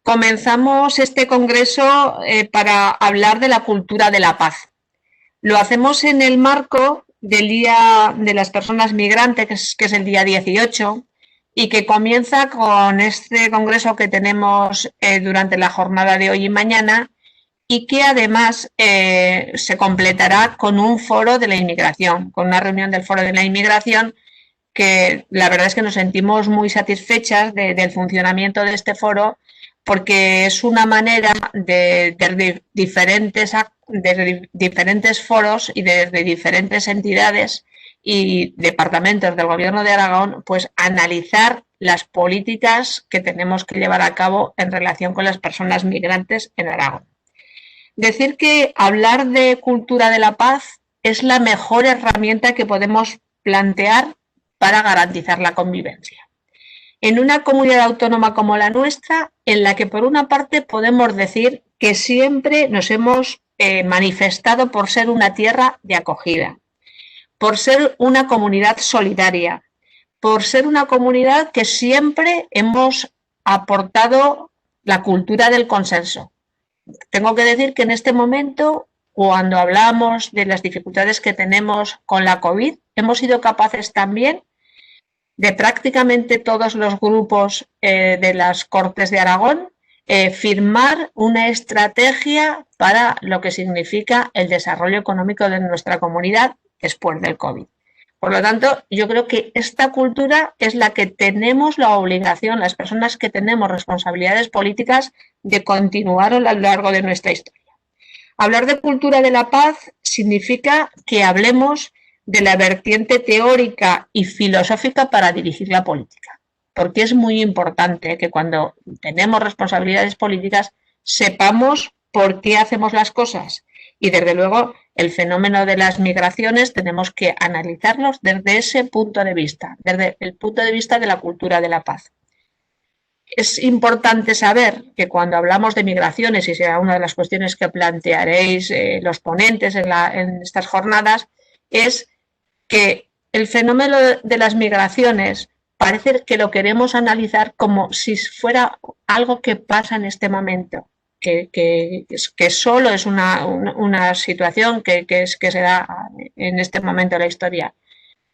comenzamos este congreso para hablar de la cultura de la paz. Lo hacemos en el marco del Día de las Personas Migrantes, que es el día 18, y que comienza con este congreso que tenemos durante la jornada de hoy y mañana, y que además se completará con un foro de la inmigración, con una reunión del foro de la inmigración, que la verdad es que nos sentimos muy satisfechas del funcionamiento de este foro, porque es una manera de diferentes foros y de diferentes entidades y departamentos del Gobierno de Aragón, pues analizar las políticas que tenemos que llevar a cabo en relación con las personas migrantes en Aragón. Decir que hablar de cultura de la paz es la mejor herramienta que podemos plantear para garantizar la convivencia. En una comunidad autónoma como la nuestra, en la que por una parte podemos decir que siempre nos hemos manifestado por ser una tierra de acogida, por ser una comunidad solidaria, por ser una comunidad que siempre hemos aportado la cultura del consenso. Tengo que decir que en este momento, cuando hablamos de las dificultades que tenemos con la COVID, hemos sido capaces también de prácticamente todos los grupos de las Cortes de Aragón firmar una estrategia para lo que significa el desarrollo económico de nuestra comunidad después del COVID. Por lo tanto, yo creo que esta cultura es la que tenemos la obligación, las personas que tenemos responsabilidades políticas, de continuar a lo largo de nuestra historia. Hablar de cultura de la paz significa que hablemos de la vertiente teórica y filosófica para dirigir la política, porque es muy importante que cuando tenemos responsabilidades políticas sepamos por qué hacemos las cosas, y desde luego el fenómeno de las migraciones tenemos que analizarlos desde ese punto de vista, desde el punto de vista de la cultura de la paz. Es importante saber que cuando hablamos de migraciones, y será una de las cuestiones que plantearéis los ponentes en estas jornadas, es que el fenómeno de las migraciones parece que lo queremos analizar como si fuera algo que pasa en este momento, que solo es una situación que se da en este momento de la historia.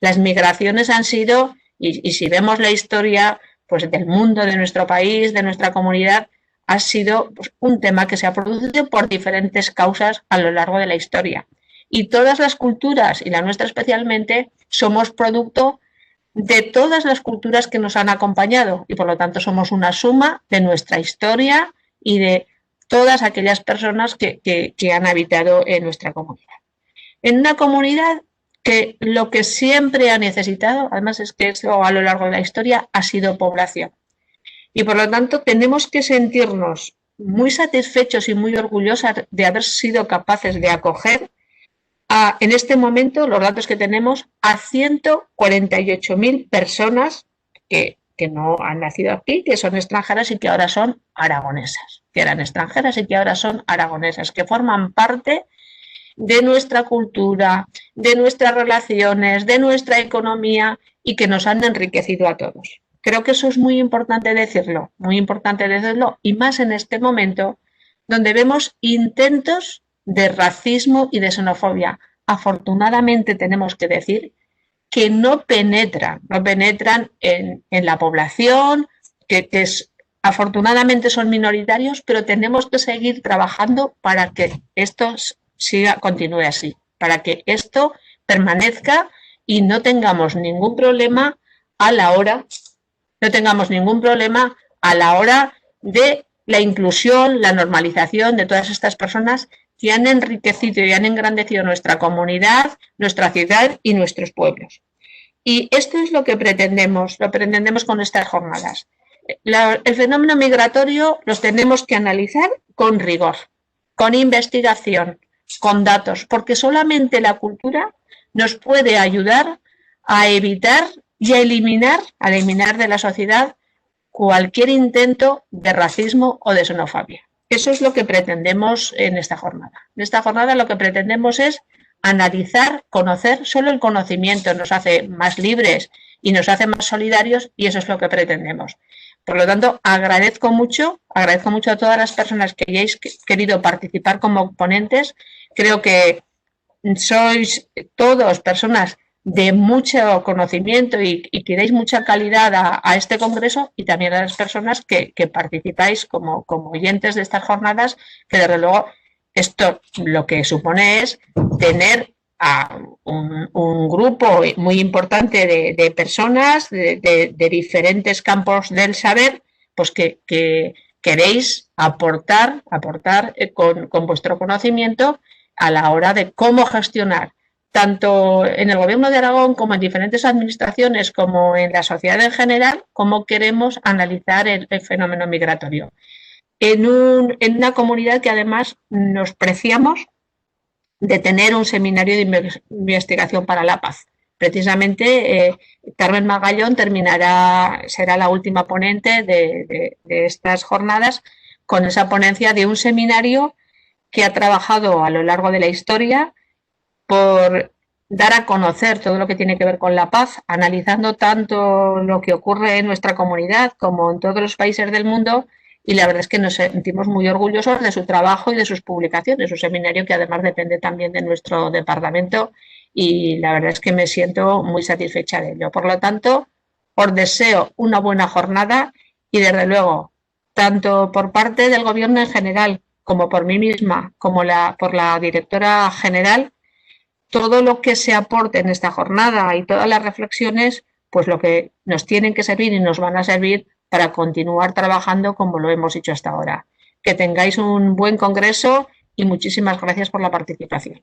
Las migraciones han sido, y si vemos la historia pues, del mundo, de nuestro país, de nuestra comunidad, ha sido pues, un tema que se ha producido por diferentes causas a lo largo de la historia. Y todas las culturas, y la nuestra especialmente, somos producto de todas las culturas que nos han acompañado y por lo tanto somos una suma de nuestra historia y de todas aquellas personas que han habitado en nuestra comunidad. En una comunidad que lo que siempre ha necesitado, además es que eso a lo largo de la historia, ha sido población. Y por lo tanto tenemos que sentirnos muy satisfechos y muy orgullosas de haber sido capaces de acoger en este momento, los datos que tenemos, a 148.000 personas que no han nacido aquí, que son extranjeras y que ahora son aragonesas, que eran extranjeras y que ahora son aragonesas, que forman parte de nuestra cultura, de nuestras relaciones, de nuestra economía y que nos han enriquecido a todos. Creo que eso es muy importante decirlo y más en este momento donde vemos intentos de racismo y de xenofobia. Afortunadamente tenemos que decir que no penetran en la población, afortunadamente son minoritarios, pero tenemos que seguir trabajando para que esto continúe así, para que esto permanezca y no tengamos ningún problema a la hora de la inclusión, la normalización de todas estas personas que han enriquecido y han engrandecido nuestra comunidad, nuestra ciudad y nuestros pueblos. Y esto es lo que pretendemos con estas jornadas. El fenómeno migratorio los tenemos que analizar con rigor, con investigación, con datos, porque solamente la cultura nos puede ayudar a evitar y a eliminar de la sociedad cualquier intento de racismo o de xenofobia. Eso es lo que pretendemos en esta jornada. En esta jornada lo que pretendemos es analizar, conocer. Solo el conocimiento nos hace más libres y nos hace más solidarios y eso es lo que pretendemos. Por lo tanto, agradezco mucho a todas las personas que hayáis querido participar como ponentes. Creo que sois todos personas de mucho conocimiento y que dais mucha calidad a este congreso, y también a las personas que participáis como oyentes de estas jornadas, que desde luego esto lo que supone es tener a un grupo muy importante de personas de diferentes campos del saber, pues que queréis aportar con vuestro conocimiento a la hora de cómo gestionar, tanto en el Gobierno de Aragón como en diferentes administraciones, como en la sociedad en general, cómo queremos analizar el fenómeno migratorio. En una comunidad que además nos preciamos de tener un seminario de investigación para la paz. Precisamente Carmen Magallón será la última ponente de estas jornadas, con esa ponencia de un seminario que ha trabajado a lo largo de la historia por dar a conocer todo lo que tiene que ver con la paz, analizando tanto lo que ocurre en nuestra comunidad como en todos los países del mundo, y la verdad es que nos sentimos muy orgullosos de su trabajo y de sus publicaciones, un seminario que además depende también de nuestro departamento, y la verdad es que me siento muy satisfecha de ello. Por lo tanto, os deseo una buena jornada y desde luego, tanto por parte del Gobierno en general como por mí misma, como por la directora general, todo lo que se aporte en esta jornada y todas las reflexiones, pues lo que nos tienen que servir y nos van a servir para continuar trabajando como lo hemos hecho hasta ahora. Que tengáis un buen congreso y muchísimas gracias por la participación.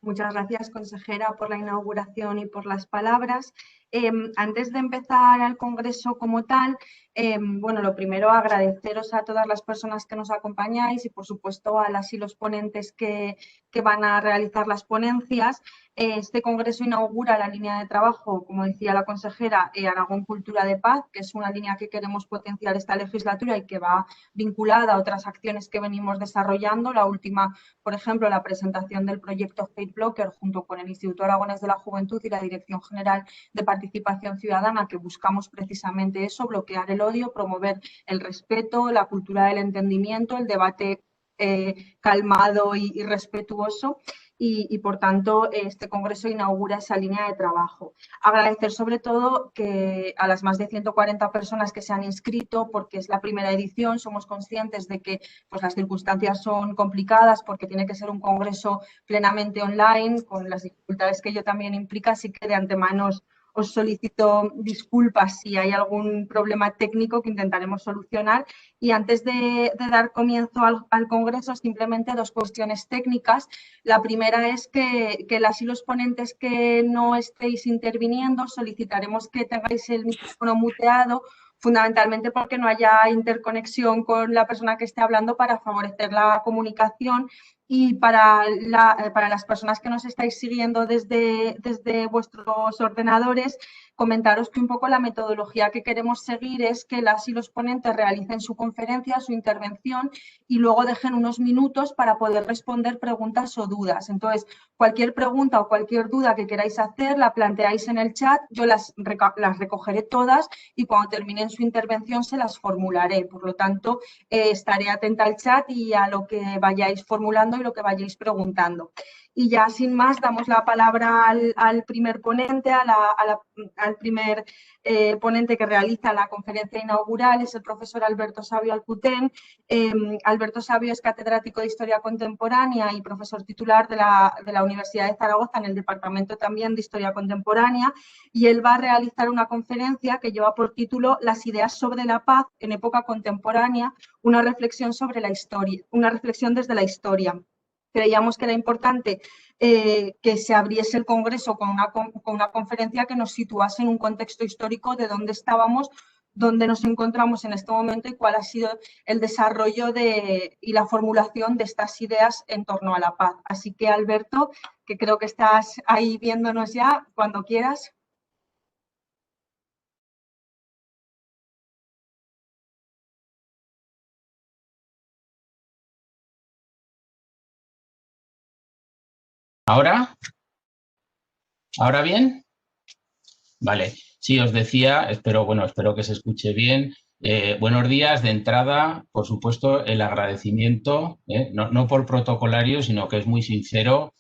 Muchas gracias, consejera, por la inauguración y por las palabras. Antes de empezar al congreso como tal, bueno, lo primero, agradeceros a todas las personas que nos acompañáis y, por supuesto, a las y los ponentes que van a realizar las ponencias. Este congreso inaugura la línea de trabajo, como decía la consejera, Aragón Cultura de Paz, que es una línea que queremos potenciar esta legislatura y que va vinculada a otras acciones que venimos desarrollando. La última, por ejemplo, la presentación del proyecto Hate Blocker junto con el Instituto Aragonés de la Juventud y la Dirección General de Participación Ciudadana, que buscamos precisamente eso, bloquear el odio, promover el respeto, la cultura del entendimiento, el debate calmado y respetuoso. Y, por tanto, este congreso inaugura esa línea de trabajo. Agradecer sobre todo que a las más de 140 personas que se han inscrito, porque es la primera edición, somos conscientes de que pues, las circunstancias son complicadas porque tiene que ser un congreso plenamente online, con las dificultades que ello también implica, así que de antemano os solicito disculpas si hay algún problema técnico que intentaremos solucionar. Y antes de dar comienzo al congreso, simplemente dos cuestiones técnicas. La primera es que las y los ponentes que no estéis interviniendo solicitaremos que tengáis el micrófono muteado, fundamentalmente porque no haya interconexión con la persona que esté hablando, para favorecer la comunicación. Y para las personas que nos estáis siguiendo desde vuestros ordenadores, comentaros que un poco la metodología que queremos seguir es que las y los ponentes realicen su conferencia, su intervención, y luego dejen unos minutos para poder responder preguntas o dudas. Entonces, cualquier pregunta o cualquier duda que queráis hacer, la planteáis en el chat, yo las recogeré todas y cuando terminen su intervención se las formularé. Por lo tanto, estaré atenta al chat y a lo que vayáis formulando y lo que vayáis preguntando. Y ya sin más, damos la palabra al primer ponente, al primer ponente que realiza la conferencia inaugural, es el profesor Alberto Sabio Alcutén. Alberto Sabio es catedrático de Historia Contemporánea y profesor titular de la Universidad de Zaragoza en el Departamento también de Historia Contemporánea, y él va a realizar una conferencia que lleva por título Las ideas sobre la paz en época contemporánea, una reflexión sobre la historia, una reflexión desde la historia. Creíamos que era importante que se abriese el congreso con una conferencia que nos situase en un contexto histórico de dónde estábamos, dónde nos encontramos en este momento y cuál ha sido el desarrollo y la formulación de estas ideas en torno a la paz. Así que, Alberto, que creo que estás ahí viéndonos ya, cuando quieras. ¿Ahora? ¿Ahora bien? Vale, sí, os decía, espero que se escuche bien. Buenos días. De entrada, por supuesto, el agradecimiento, no por protocolario, sino que es muy sincero,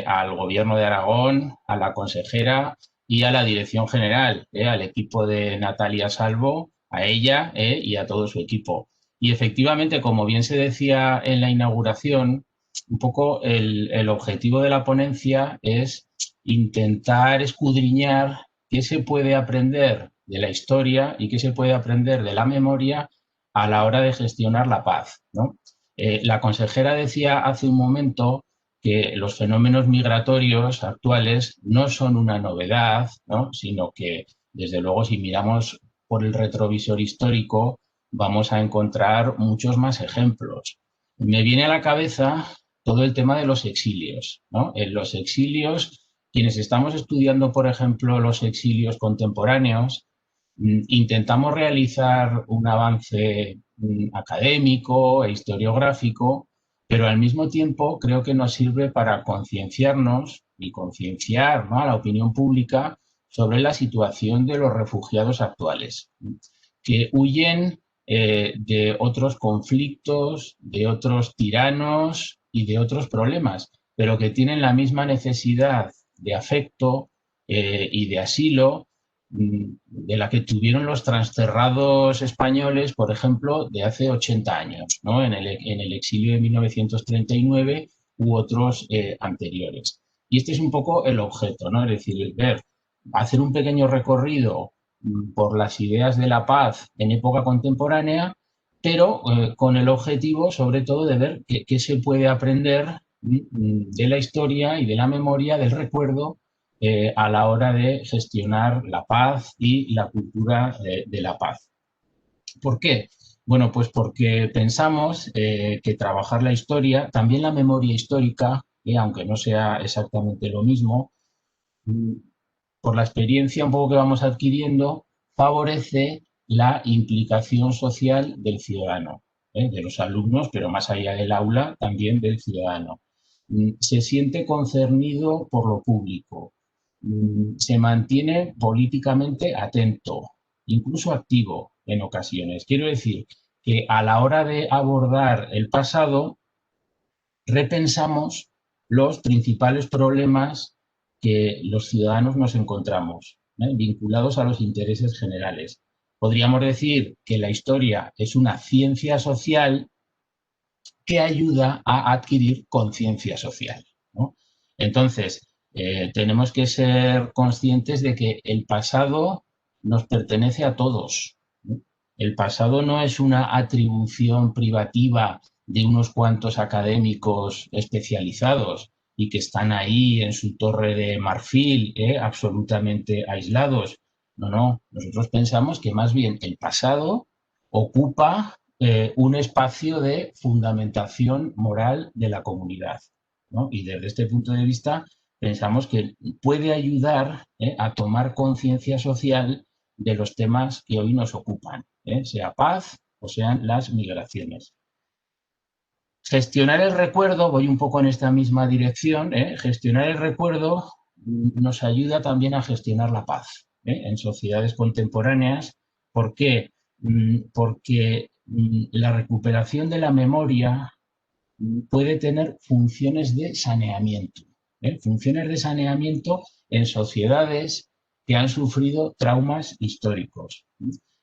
al Gobierno de Aragón, a la consejera y a la Dirección General, al equipo de Natalia Salvo, a ella, y a todo su equipo. Y efectivamente, como bien se decía en la inauguración, un poco el objetivo de la ponencia es intentar escudriñar qué se puede aprender de la historia y qué se puede aprender de la memoria a la hora de gestionar la paz, ¿no? La consejera decía hace un momento que los fenómenos migratorios actuales no son una novedad, ¿no? Sino que, desde luego, si miramos por el retrovisor histórico, vamos a encontrar muchos más ejemplos. Me viene a la cabeza todo el tema de los exilios, ¿no? En los exilios, quienes estamos estudiando, por ejemplo, los exilios contemporáneos, intentamos realizar un avance académico e historiográfico, pero al mismo tiempo creo que nos sirve para concienciarnos y concienciar, ¿no?, a la opinión pública sobre la situación de los refugiados actuales, que huyen de otros conflictos, de otros tiranos y de otros problemas, pero que tienen la misma necesidad de afecto y de asilo de la que tuvieron los transterrados españoles, por ejemplo, de hace 80 años, ¿no? En el exilio de 1939 u otros anteriores. Y este es un poco el objeto, ¿no? Es decir, el ver, hacer un pequeño recorrido por las ideas de la paz en época contemporánea, pero con el objetivo, sobre todo, de ver qué se puede aprender de la historia y de la memoria, del recuerdo, a la hora de gestionar la paz y la cultura de la paz. ¿Por qué? Bueno, pues porque pensamos que trabajar la historia, también la memoria histórica, aunque no sea exactamente lo mismo, por la experiencia un poco que vamos adquiriendo, favorece la implicación social del ciudadano, de los alumnos, pero más allá del aula, también del ciudadano. Se siente concernido por lo público, se mantiene políticamente atento, incluso activo en ocasiones. Quiero decir que a la hora de abordar el pasado, repensamos los principales problemas que los ciudadanos nos encontramos, vinculados a los intereses generales. Podríamos decir que la historia es una ciencia social que ayuda a adquirir conciencia social, ¿no? Entonces, tenemos que ser conscientes de que el pasado nos pertenece a todos, ¿no? El pasado no es una atribución privativa de unos cuantos académicos especializados y que están ahí en su torre de marfil, absolutamente aislados. No, no, nosotros pensamos que más bien el pasado ocupa un espacio de fundamentación moral de la comunidad, ¿no? Y desde este punto de vista pensamos que puede ayudar a tomar conciencia social de los temas que hoy nos ocupan, sea paz o sean las migraciones. Gestionar el recuerdo, voy un poco en esta misma dirección, gestionar el recuerdo nos ayuda también a gestionar la paz en sociedades contemporáneas. ¿Por qué? Porque la recuperación de la memoria puede tener funciones de saneamiento, funciones de saneamiento en sociedades que han sufrido traumas históricos.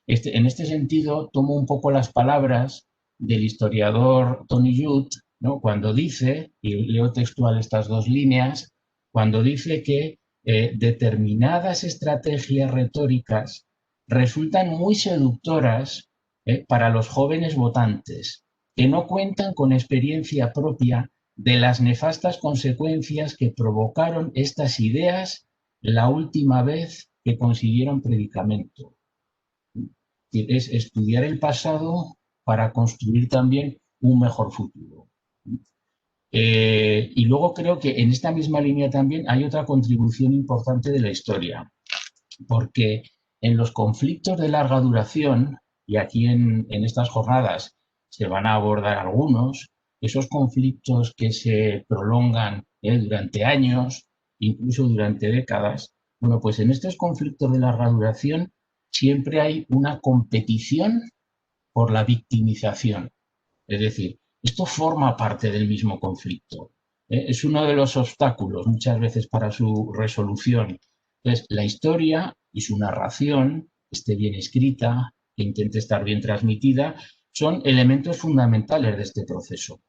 En este sentido, tomo un poco las palabras del historiador Tony Judt, ¿no?, cuando dice, y leo textual estas dos líneas, cuando dice que determinadas estrategias retóricas resultan muy seductoras para los jóvenes votantes que no cuentan con experiencia propia de las nefastas consecuencias que provocaron estas ideas la última vez que consiguieron predicamento. Es estudiar el pasado para construir también un mejor futuro. Y luego creo que en esta misma línea también hay otra contribución importante de la historia, porque en los conflictos de larga duración, y aquí en estas jornadas se van a abordar algunos, esos conflictos que se prolongan durante años, incluso durante décadas, Bueno, pues en estos conflictos de larga duración siempre hay una competición por la victimización. Es decir, esto forma parte del mismo conflicto. Es uno de los obstáculos muchas veces para su resolución. Entonces, la historia y su narración, esté bien escrita, que intente estar bien transmitida, son elementos fundamentales de este proceso.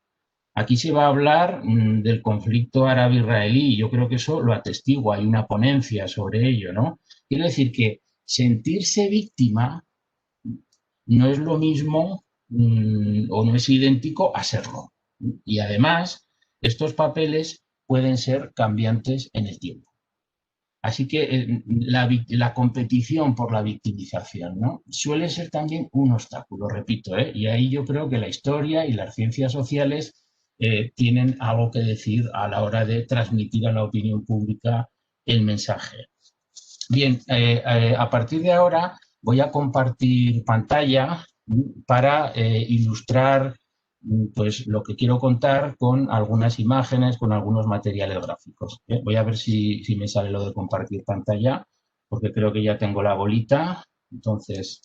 Aquí se va a hablar del conflicto árabe-israelí y yo creo que eso lo atestigua, hay una ponencia sobre ello, ¿no? Quiero decir que sentirse víctima no es lo mismo o no es idéntico a serlo. Y además, estos papeles pueden ser cambiantes en el tiempo. Así que la competición por la victimización, ¿no? Suele ser también un obstáculo, repito, ¿eh? Y ahí yo creo que la historia y las ciencias sociales tienen algo que decir a la hora de transmitir a la opinión pública el mensaje. Bien, a partir de ahora voy a compartir pantalla para ilustrar pues, lo que quiero contar con algunas imágenes, con algunos materiales gráficos. Voy a ver si me sale lo de compartir pantalla, porque creo que ya tengo la bolita. Entonces,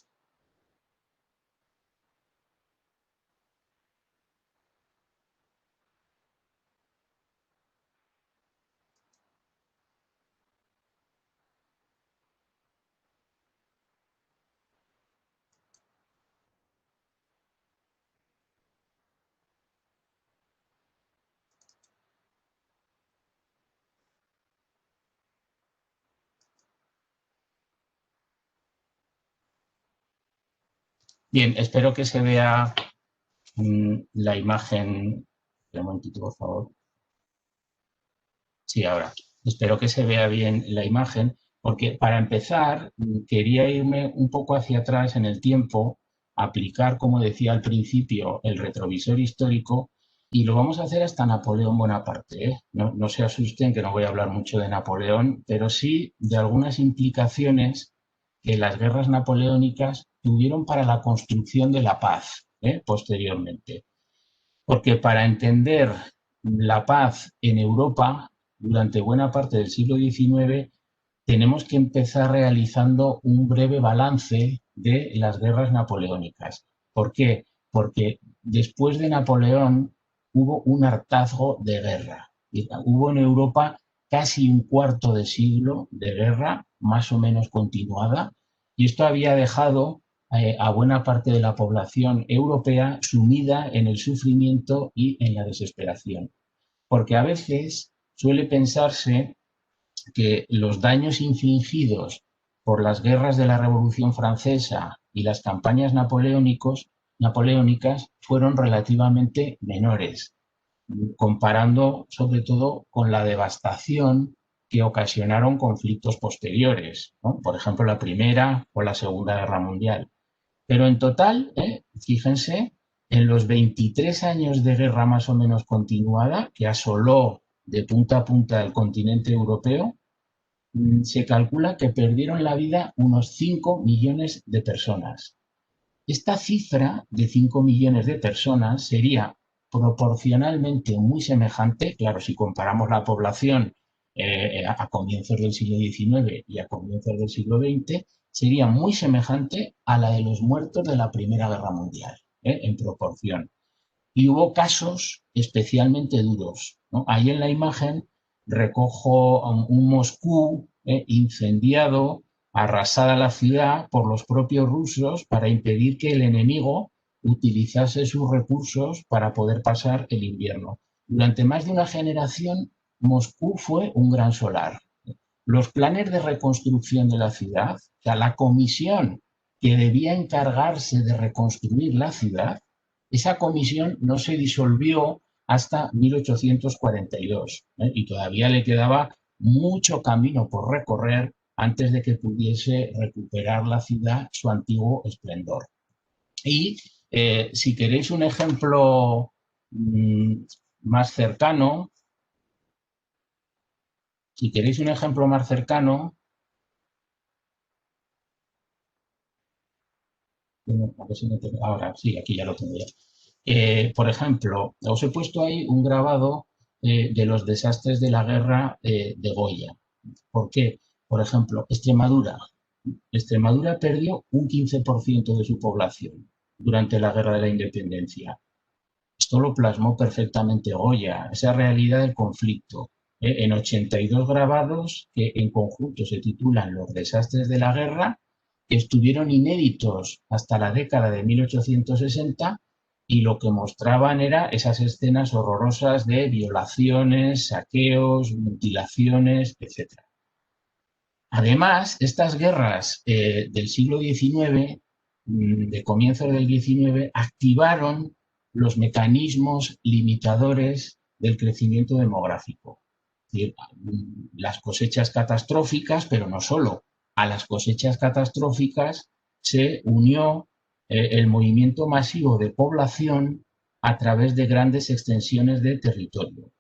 bien, espero que se vea la imagen. Un momentito, por favor. Sí, ahora. Espero que se vea bien la imagen, porque para empezar quería irme un poco hacia atrás en el tiempo, aplicar, como decía al principio, el retrovisor histórico, y lo vamos a hacer hasta Napoleón Bonaparte, ¿eh? No se asusten que no voy a hablar mucho de Napoleón, pero sí de algunas implicaciones que las guerras napoleónicas tuvieron para la construcción de la paz, posteriormente. Porque para entender la paz en Europa durante buena parte del siglo XIX, tenemos que empezar realizando un breve balance de las guerras napoleónicas. ¿Por qué? Porque después de Napoleón hubo un hartazgo de guerra. Hubo en Europa casi un cuarto de siglo de guerra, más o menos continuada, y esto había dejado a buena parte de la población europea sumida en el sufrimiento y en la desesperación. Porque a veces suele pensarse que los daños infligidos por las guerras de la Revolución Francesa y las campañas napoleónicas fueron relativamente menores, comparando sobre todo con la devastación que ocasionaron conflictos posteriores, ¿no? Por ejemplo, la Primera o la Segunda Guerra Mundial. Pero en total, fíjense, en los 23 años de guerra más o menos continuada, que asoló de punta a punta el continente europeo, se calcula que perdieron la vida unos 5 millones de personas. Esta cifra de 5 millones de personas sería proporcionalmente muy semejante, claro, si comparamos la población a comienzos del siglo XIX y a comienzos del siglo XX, sería muy semejante a la de los muertos de la Primera Guerra Mundial, en proporción. Y hubo casos especialmente duros, ¿no? Ahí en la imagen recojo un Moscú incendiado, arrasada la ciudad por los propios rusos para impedir que el enemigo utilizase sus recursos para poder pasar el invierno. Durante más de una generación, Moscú fue un gran solar. Los planes de reconstrucción de la ciudad, o sea, la comisión que debía encargarse de reconstruir la ciudad, esa comisión no se disolvió hasta 1842, y todavía le quedaba mucho camino por recorrer antes de que pudiese recuperar la ciudad su antiguo esplendor. Y si queréis un ejemplo más cercano, ahora sí, aquí ya lo tengo ya. Por ejemplo, os he puesto ahí un grabado de los desastres de la guerra de Goya. ¿Por qué? Por ejemplo, Extremadura. Extremadura perdió un 15% de su población durante la Guerra de la Independencia. Esto lo plasmó perfectamente Goya, esa realidad del conflicto, en 82 grabados que en conjunto se titulan Los desastres de la guerra, que estuvieron inéditos hasta la década de 1860 y lo que mostraban era esas escenas horrorosas de violaciones, saqueos, mutilaciones, etc. Además, estas guerras del siglo XIX, de comienzos del XIX, activaron los mecanismos limitadores del crecimiento demográfico. Es decir, las cosechas catastróficas, pero no solo. A las cosechas catastróficas se unió el movimiento masivo de población a través de grandes extensiones de territorio,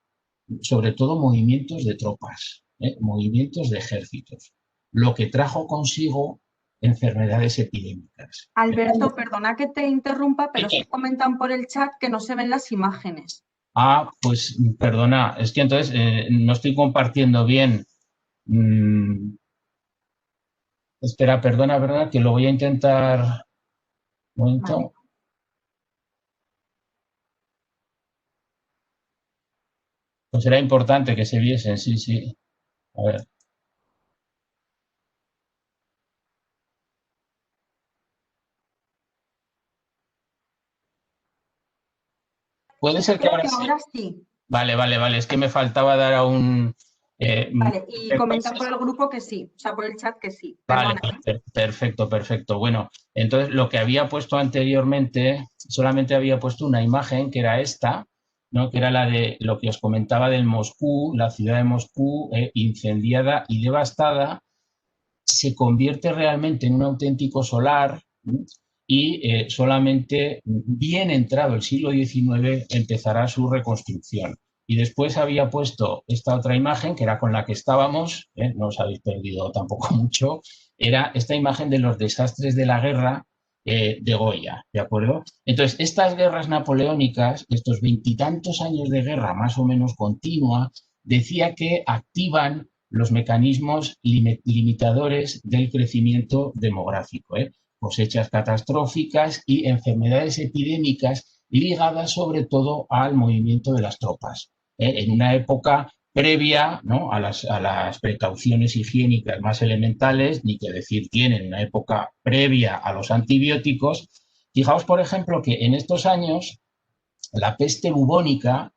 sobre todo movimientos de tropas, movimientos de ejércitos, lo que trajo consigo enfermedades epidémicas. Alberto, perdona que te interrumpa, pero se comentan por el chat que no se ven las imágenes. Ah, pues perdona, es que entonces no estoy compartiendo bien. Espera, perdona, que lo voy a intentar. Un momento. Vale. Pues era importante que se viesen, sí, sí. A ver. Puede ser que ahora sí. Vale, es que me faltaba dar a un... vale, y comentar por el grupo que sí, o sea, por el chat que sí. Vale, perfecto. Bueno, entonces lo que había puesto anteriormente, solamente había puesto una imagen que era esta, ¿no? Que era la de lo que os comentaba del Moscú, la ciudad de Moscú incendiada y devastada, se convierte realmente en un auténtico solar, ¿sí? Y solamente bien entrado el siglo XIX empezará su reconstrucción. Y después había puesto esta otra imagen, que era con la que estábamos, no os habéis perdido tampoco mucho, era esta imagen de los desastres de la guerra de Goya, ¿de acuerdo? Entonces, estas guerras napoleónicas, estos 20 y tantos años de guerra más o menos continua, decía que activan los mecanismos limitadores del crecimiento demográfico, cosechas catastróficas y enfermedades epidémicas ligadas sobre todo al movimiento de las tropas. En una época previa, ¿no?, a las precauciones higiénicas más elementales, ni que decir tienen, una época previa a los antibióticos. Fijaos, por ejemplo, que en estos años la peste bubónica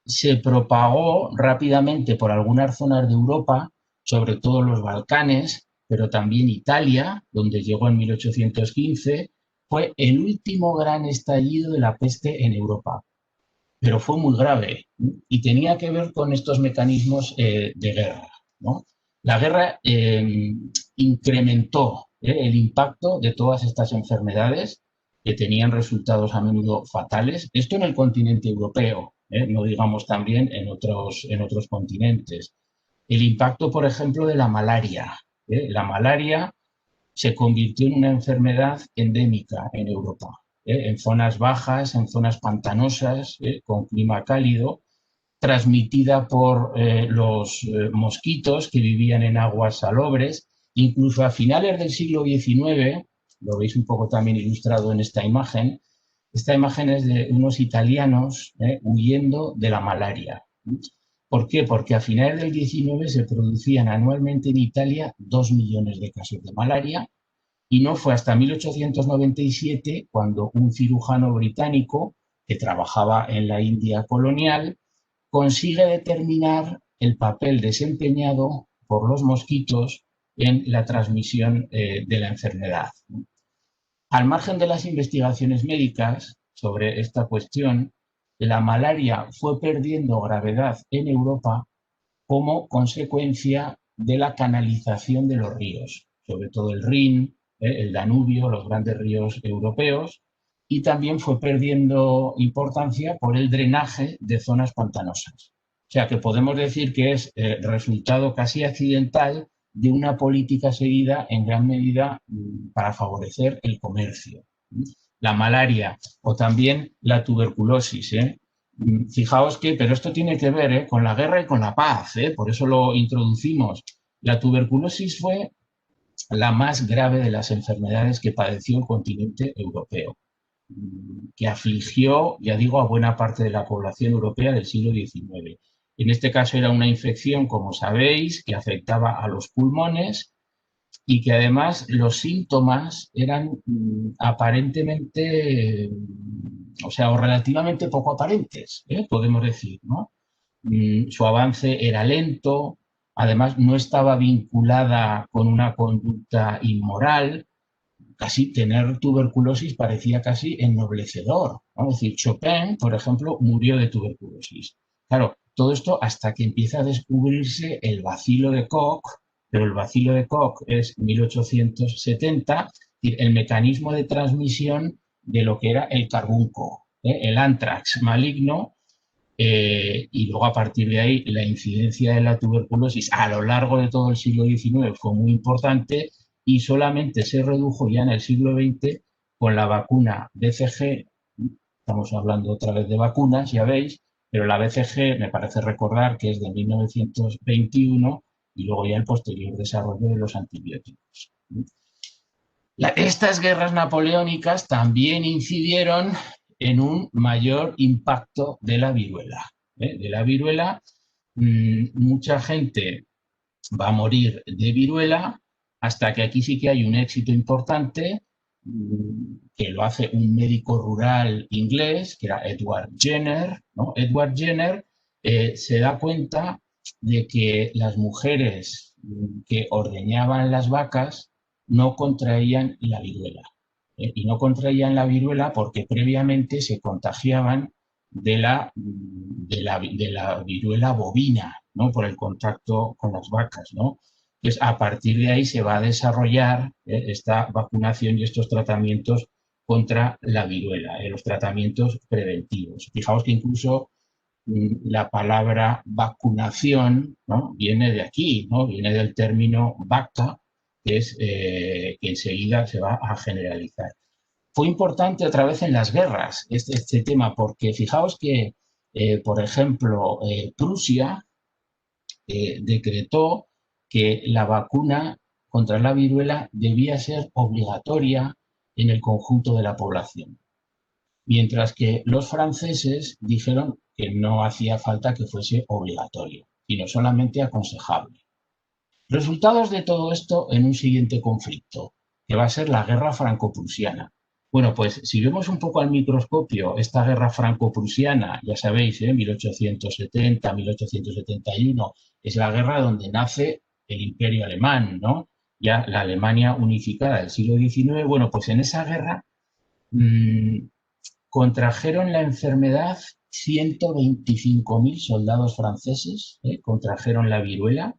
se propagó rápidamente por algunas zonas de Europa, sobre todo los Balcanes, pero también Italia, donde llegó en 1815, fue el último gran estallido de la peste en Europa. Pero fue muy grave y tenía que ver con estos mecanismos de guerra, ¿no? La guerra incrementó el impacto de todas estas enfermedades que tenían resultados a menudo fatales. Esto en el continente europeo, no digamos también en otros continentes. El impacto, por ejemplo, de la malaria. La malaria se convirtió en una enfermedad endémica en Europa, en zonas bajas, en zonas pantanosas, con clima cálido, transmitida por los mosquitos que vivían en aguas salobres. Incluso a finales del siglo XIX, lo veis un poco también ilustrado en esta imagen es de unos italianos huyendo de la malaria. ¿Por qué? Porque a finales del XIX se producían anualmente en Italia 2 millones de casos de malaria y no fue hasta 1897 cuando un cirujano británico que trabajaba en la India colonial consigue determinar el papel desempeñado por los mosquitos en la transmisión de la enfermedad. Al margen de las investigaciones médicas sobre esta cuestión, la malaria fue perdiendo gravedad en Europa como consecuencia de la canalización de los ríos, sobre todo el Rin, el Danubio, los grandes ríos europeos, y también fue perdiendo importancia por el drenaje de zonas pantanosas. O sea que podemos decir que es resultado casi accidental de una política seguida en gran medida para favorecer el comercio. La malaria o también la tuberculosis. Fijaos que, pero esto tiene que ver con la guerra y con la paz, por eso lo introducimos. La tuberculosis fue la más grave de las enfermedades que padeció el continente europeo, que afligió, ya digo, a buena parte de la población europea del siglo XIX. En este caso era una infección, como sabéis, que afectaba a los pulmones y que además los síntomas eran aparentemente, o sea, o relativamente poco aparentes, podemos decir, ¿no? Su avance era lento, además no estaba vinculada con una conducta inmoral, casi tener tuberculosis parecía casi ennoblecedor, ¿no? Es decir, Chopin, por ejemplo, murió de tuberculosis. Claro, todo esto hasta que empieza a descubrirse el bacilo de Koch, pero el bacilo de Koch es 1870, el mecanismo de transmisión de lo que era el carbunco, el anthrax maligno, y luego a partir de ahí la incidencia de la tuberculosis a lo largo de todo el siglo XIX fue muy importante y solamente se redujo ya en el siglo XX con la vacuna BCG. Estamos hablando otra vez de vacunas, ya veis, pero la BCG me parece recordar que es de 1921 y luego ya el posterior desarrollo de los antibióticos. Estas guerras napoleónicas también incidieron en un mayor impacto de la viruela. De la viruela, mucha gente va a morir de viruela, hasta que aquí sí que hay un éxito importante, que lo hace un médico rural inglés, que era Edward Jenner, ¿no? Edward Jenner se da cuenta de que las mujeres que ordeñaban las vacas no contraían la viruela. Y no contraían la viruela porque previamente se contagiaban de la viruela bovina, ¿no? Por el contacto con las vacas, ¿no? Entonces, a partir de ahí se va a desarrollar esta vacunación y estos tratamientos contra la viruela, los tratamientos preventivos. Fijaos que incluso la palabra vacunación, ¿no? Viene de aquí, ¿no? Viene del término vacca, que es que enseguida se va a generalizar. Fue importante otra vez en las guerras este tema, porque fijaos que, por ejemplo, Prusia decretó que la vacuna contra la viruela debía ser obligatoria en el conjunto de la población, mientras que los franceses dijeron que no hacía falta que fuese obligatorio, sino solamente aconsejable. Resultados de todo esto en un siguiente conflicto, que va a ser la guerra franco-prusiana. Bueno, pues si vemos un poco al microscopio esta guerra franco-prusiana, ya sabéis, 1870, 1871, es la guerra donde nace el Imperio Alemán, ¿no? Ya la Alemania unificada del siglo XIX. Bueno, pues en esa guerra contrajeron la enfermedad 125.000 soldados franceses, contrajeron la viruela,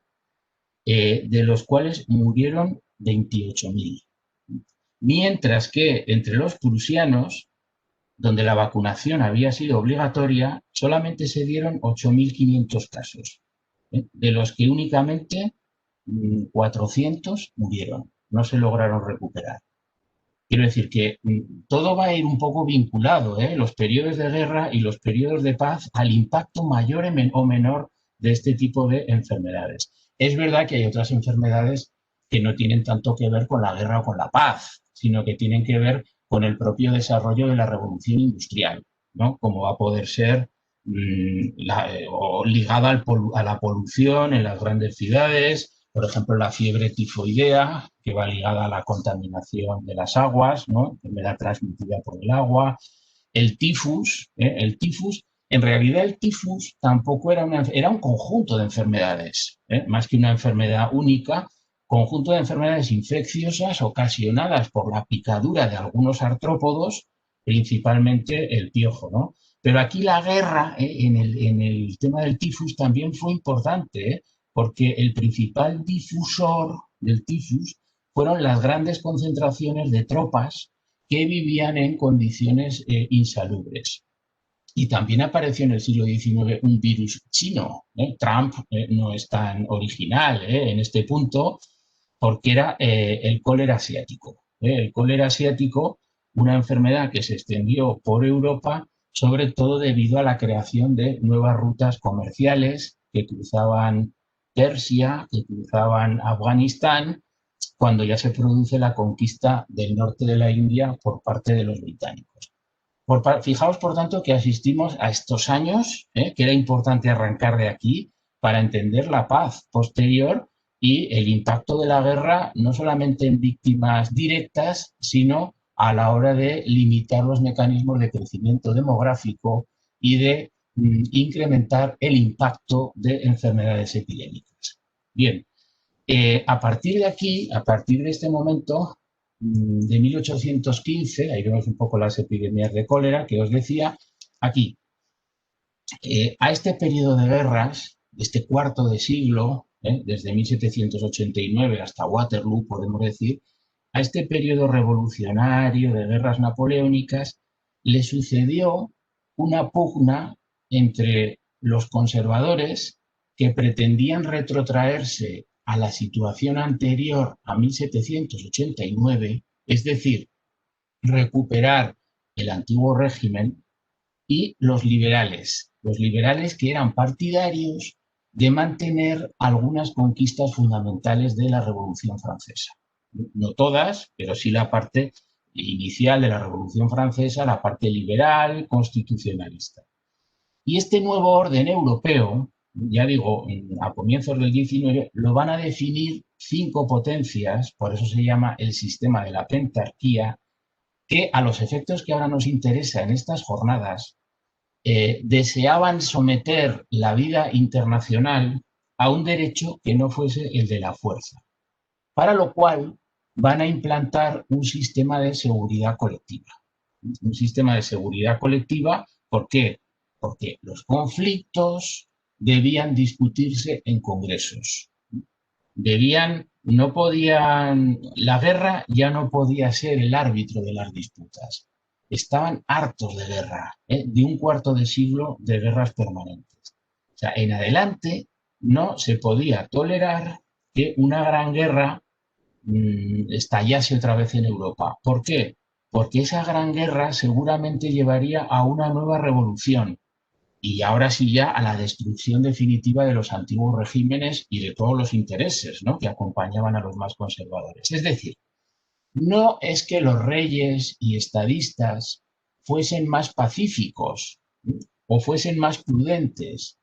de los cuales murieron 28.000. Mientras que entre los prusianos, donde la vacunación había sido obligatoria, solamente se dieron 8.500 casos, de los que únicamente 400 murieron, no se lograron recuperar. Quiero decir que todo va a ir un poco vinculado, los periodos de guerra y los periodos de paz, al impacto mayor o menor de este tipo de enfermedades. Es verdad que hay otras enfermedades que no tienen tanto que ver con la guerra o con la paz, sino que tienen que ver con el propio desarrollo de la revolución industrial, ¿no? Como va a poder ser ligada a la polución en las grandes ciudades, por ejemplo, la fiebre tifoidea, que va ligada a la contaminación de las aguas, ¿no? Enfermedad transmitida por el agua. El tifus, en realidad el tifus tampoco era un conjunto de enfermedades, más que una enfermedad única, conjunto de enfermedades infecciosas ocasionadas por la picadura de algunos artrópodos, principalmente el piojo, ¿no? Pero aquí la guerra en el tema del tifus también fue importante, porque el principal difusor del tifus fueron las grandes concentraciones de tropas que vivían en condiciones insalubres. Y también apareció en el siglo XIX un virus chino. Trump no es tan original en este punto, porque era el cólera asiático. El cólera asiático, una enfermedad que se extendió por Europa, sobre todo debido a la creación de nuevas rutas comerciales que cruzaban Persia, que cruzaban Afganistán, cuando ya se produce la conquista del norte de la India por parte de los británicos. Fijaos, por tanto, que asistimos a estos años, que era importante arrancar de aquí para entender la paz posterior y el impacto de la guerra, no solamente en víctimas directas, sino a la hora de limitar los mecanismos de crecimiento demográfico y de incrementar el impacto de enfermedades epidémicas. Bien, a partir de aquí, a partir de este momento, de 1815, ahí vemos un poco las epidemias de cólera que os decía, aquí, a este periodo de guerras, de este cuarto de siglo, desde 1789 hasta Waterloo, podemos decir, a este periodo revolucionario de guerras napoleónicas, le sucedió una pugna entre los conservadores que pretendían retrotraerse a la situación anterior a 1789, es decir, recuperar el antiguo régimen, y los liberales que eran partidarios de mantener algunas conquistas fundamentales de la Revolución Francesa. No todas, pero sí la parte inicial de la Revolución Francesa, la parte liberal, constitucionalista. Y este nuevo orden europeo, ya digo, a comienzos del 19, lo van a definir 5 potencias, por eso se llama el sistema de la pentarquía, que a los efectos que ahora nos interesa en estas jornadas, deseaban someter la vida internacional a un derecho que no fuese el de la fuerza, para lo cual van a implantar un sistema de seguridad colectiva. Un sistema de seguridad colectiva, ¿por qué? Porque los conflictos debían discutirse en congresos. La guerra ya no podía ser el árbitro de las disputas. Estaban hartos de guerra, de un cuarto de siglo de guerras permanentes. O sea, en adelante no se podía tolerar que una gran guerra estallase otra vez en Europa. ¿Por qué? Porque esa gran guerra seguramente llevaría a una nueva revolución y ahora sí ya a la destrucción definitiva de los antiguos regímenes y de todos los intereses, ¿no?, que acompañaban a los más conservadores. Es decir, no es que los reyes y estadistas fuesen más pacíficos o fuesen más prudentes.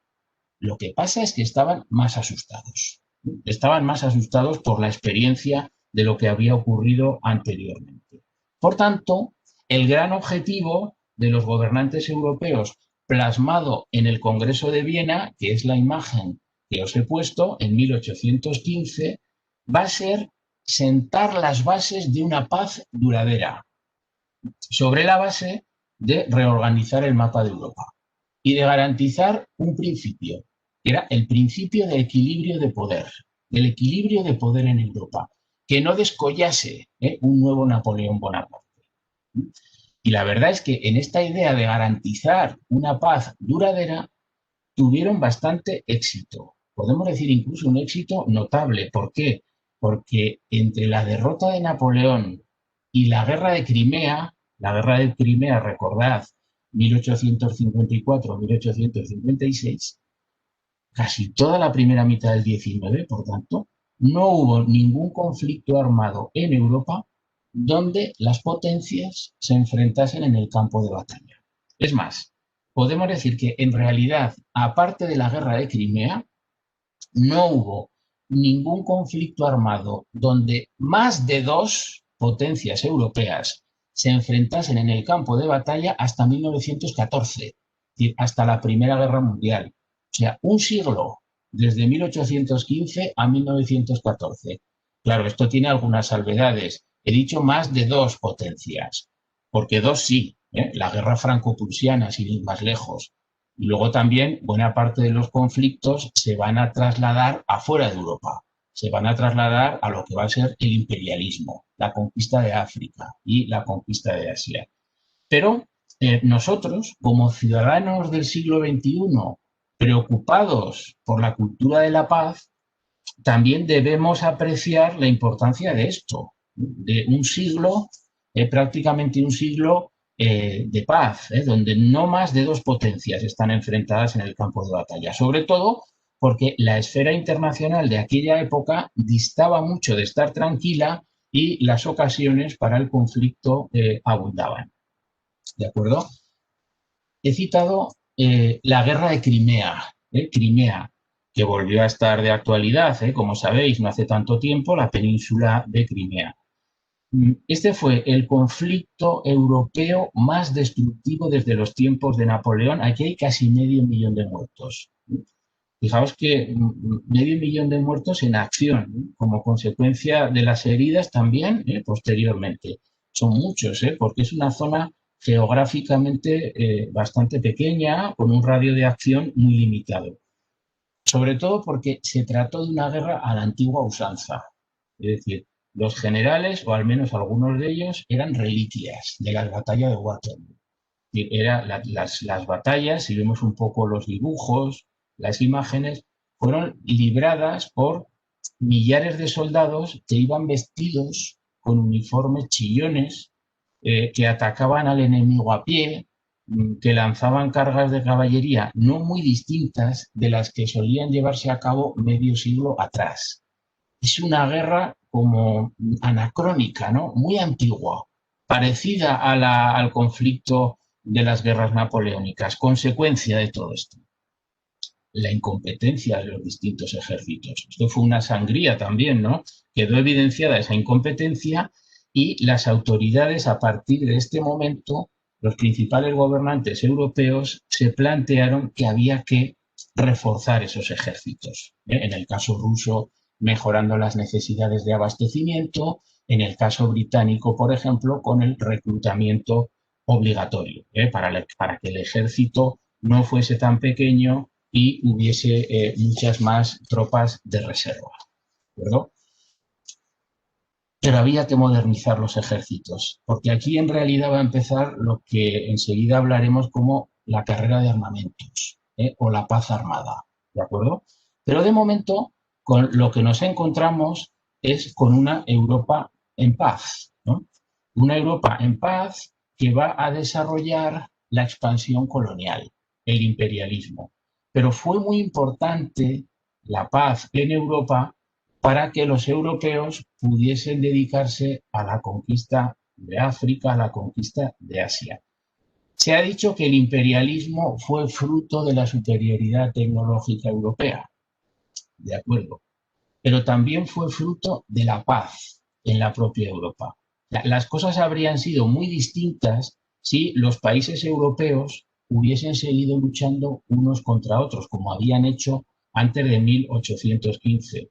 Lo que pasa es que estaban más asustados. Estaban más asustados por la experiencia de lo que había ocurrido anteriormente. Por tanto, el gran objetivo de los gobernantes europeos, plasmado en el Congreso de Viena, que es la imagen que os he puesto en 1815, va a ser sentar las bases de una paz duradera, sobre la base de reorganizar el mapa de Europa y de garantizar un principio, que era el principio de equilibrio de poder, del equilibrio de poder en Europa, que no descollase un nuevo Napoleón Bonaparte. Y la verdad es que en esta idea de garantizar una paz duradera tuvieron bastante éxito. Podemos decir incluso un éxito notable. ¿Por qué? Porque entre la derrota de Napoleón y la guerra de Crimea, recordad, 1854-1856, casi toda la primera mitad del 19, por tanto, no hubo ningún conflicto armado en Europa donde las potencias se enfrentasen en el campo de batalla. Es más, podemos decir que en realidad, aparte de la guerra de Crimea, no hubo ningún conflicto armado donde más de 2 potencias europeas se enfrentasen en el campo de batalla hasta 1914, es decir, hasta la Primera Guerra Mundial. O sea, un siglo, desde 1815 a 1914. Claro, esto tiene algunas salvedades. He dicho más de 2 potencias, porque 2 sí, la guerra franco-prusiana, sin ir más lejos. Y luego también buena parte de los conflictos se van a trasladar afuera de Europa, se van a trasladar a lo que va a ser el imperialismo, la conquista de África y la conquista de Asia. Pero nosotros, como ciudadanos del siglo XXI, preocupados por la cultura de la paz, también debemos apreciar la importancia de esto, de un siglo, prácticamente un siglo de paz, donde no más de 2 potencias están enfrentadas en el campo de batalla. Sobre todo porque la esfera internacional de aquella época distaba mucho de estar tranquila y las ocasiones para el conflicto abundaban. ¿De acuerdo? He citado la guerra de Crimea, que volvió a estar de actualidad, como sabéis, no hace tanto tiempo, la península de Crimea. Este fue el conflicto europeo más destructivo desde los tiempos de Napoleón. Aquí hay casi 500.000 de muertos. Fijaos que 500.000 de muertos en acción, como consecuencia de las heridas también posteriormente. Son muchos, porque es una zona geográficamente bastante pequeña, con un radio de acción muy limitado. Sobre todo porque se trató de una guerra a la antigua usanza. Es decir, los generales, o al menos algunos de ellos, eran reliquias de la batalla de Waterloo. Las batallas, si vemos un poco los dibujos, las imágenes, fueron libradas por millares de soldados que iban vestidos con uniformes chillones, que atacaban al enemigo a pie, que lanzaban cargas de caballería no muy distintas de las que solían llevarse a cabo medio siglo atrás. Es una guerra como anacrónica, ¿no? Muy antigua, parecida al conflicto de las guerras napoleónicas, consecuencia de todo esto. La incompetencia de los distintos ejércitos. Esto fue una sangría también, ¿no? Quedó evidenciada esa incompetencia y las autoridades, a partir de este momento, los principales gobernantes europeos se plantearon que había que reforzar esos ejércitos. En el caso ruso, mejorando las necesidades de abastecimiento, en el caso británico, por ejemplo, con el reclutamiento obligatorio, para que el ejército no fuese tan pequeño y hubiese muchas más tropas de reserva. ¿De acuerdo? Pero había que modernizar los ejércitos, porque aquí en realidad va a empezar lo que enseguida hablaremos como la carrera de armamentos, o la paz armada, ¿de acuerdo? Pero de momento, con lo que nos encontramos es con una Europa en paz, ¿no? Una Europa en paz que va a desarrollar la expansión colonial, el imperialismo. Pero fue muy importante la paz en Europa para que los europeos pudiesen dedicarse a la conquista de África, a la conquista de Asia. Se ha dicho que el imperialismo fue fruto de la superioridad tecnológica europea, de acuerdo, pero también fue fruto de la paz en la propia Europa. Las cosas habrían sido muy distintas si los países europeos hubiesen seguido luchando unos contra otros, como habían hecho antes de 1815.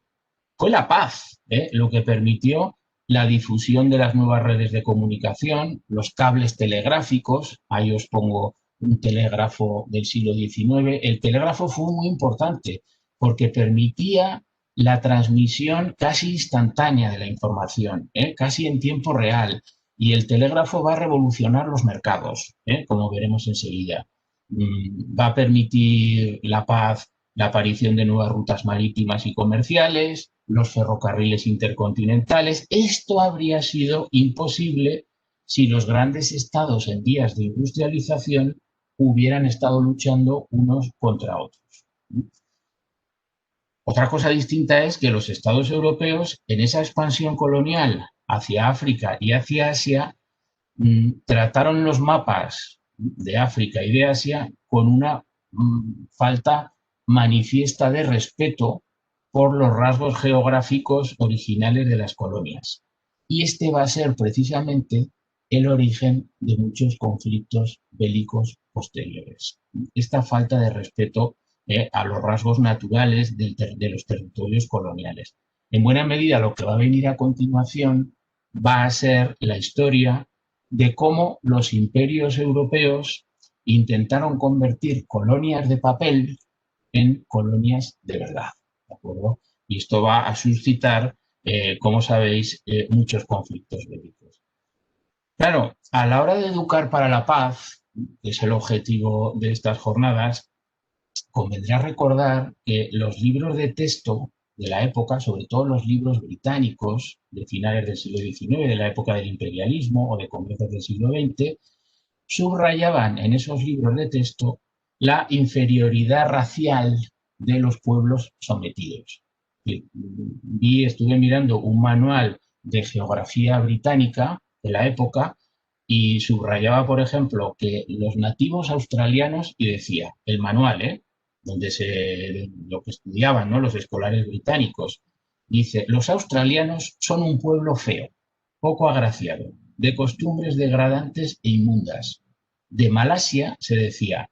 Fue la paz lo que permitió la difusión de las nuevas redes de comunicación, los cables telegráficos. Ahí os pongo un telégrafo del siglo XIX. El telégrafo fue muy importante porque permitía la transmisión casi instantánea de la información, casi en tiempo real. Y el telégrafo va a revolucionar los mercados, como veremos enseguida. Va a permitir la paz, la aparición de nuevas rutas marítimas y comerciales, los ferrocarriles intercontinentales. Esto habría sido imposible si los grandes estados en vías de industrialización hubieran estado luchando unos contra otros. Otra cosa distinta es que los estados europeos, en esa expansión colonial hacia África y hacia Asia, trataron los mapas de África y de Asia con una falta manifiesta de respeto por los rasgos geográficos originales de las colonias. Y este va a ser precisamente el origen de muchos conflictos bélicos posteriores. Esta falta de respeto a los rasgos naturales de los territorios coloniales. En buena medida, lo que va a venir a continuación va a ser la historia de cómo los imperios europeos intentaron convertir colonias de papel en colonias de verdad, ¿de acuerdo? Y esto va a suscitar, como sabéis, muchos conflictos bélicos. Claro, a la hora de educar para la paz, que es el objetivo de estas jornadas, convendrá recordar que los libros de texto de la época, sobre todo los libros británicos de finales del siglo XIX, de la época del imperialismo o de comienzos del siglo XX, subrayaban en esos libros de texto la inferioridad racial de los pueblos sometidos. Estuve mirando un manual de geografía británica de la época y subrayaba, por ejemplo, que los nativos australianos, y decía, el manual, lo que estudiaban, ¿no?, los escolares británicos, dice, los australianos son un pueblo feo, poco agraciado, de costumbres degradantes e inmundas. De Malasia se decía,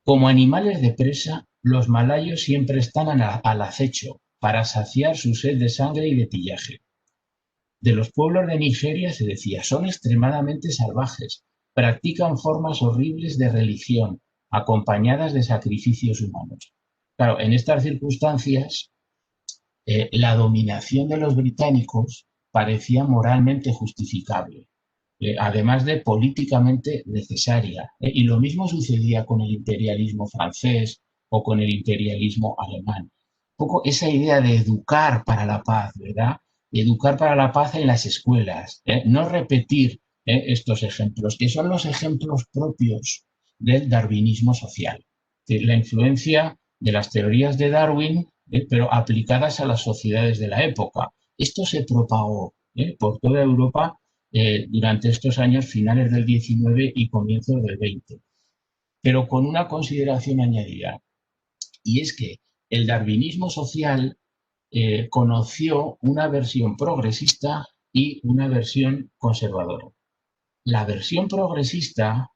como animales de presa, los malayos siempre están al acecho para saciar su sed de sangre y de pillaje. De los pueblos de Nigeria se decía, son extremadamente salvajes, practican formas horribles de religión, acompañadas de sacrificios humanos. Claro, en estas circunstancias, la dominación de los británicos parecía moralmente justificable, además de políticamente necesaria. Y lo mismo sucedía con el imperialismo francés o con el imperialismo alemán. Un poco esa idea de educar para la paz, ¿verdad? Educar para la paz en las escuelas, no repetir estos ejemplos, que son los ejemplos propios del darwinismo social. La influencia de las teorías de Darwin, pero aplicadas a las sociedades de la época. Esto se propagó por toda Europa durante estos años finales del 19 y comienzos del 20, pero con una consideración añadida, y es que el darwinismo social conoció una versión progresista y una versión conservadora. La versión progresista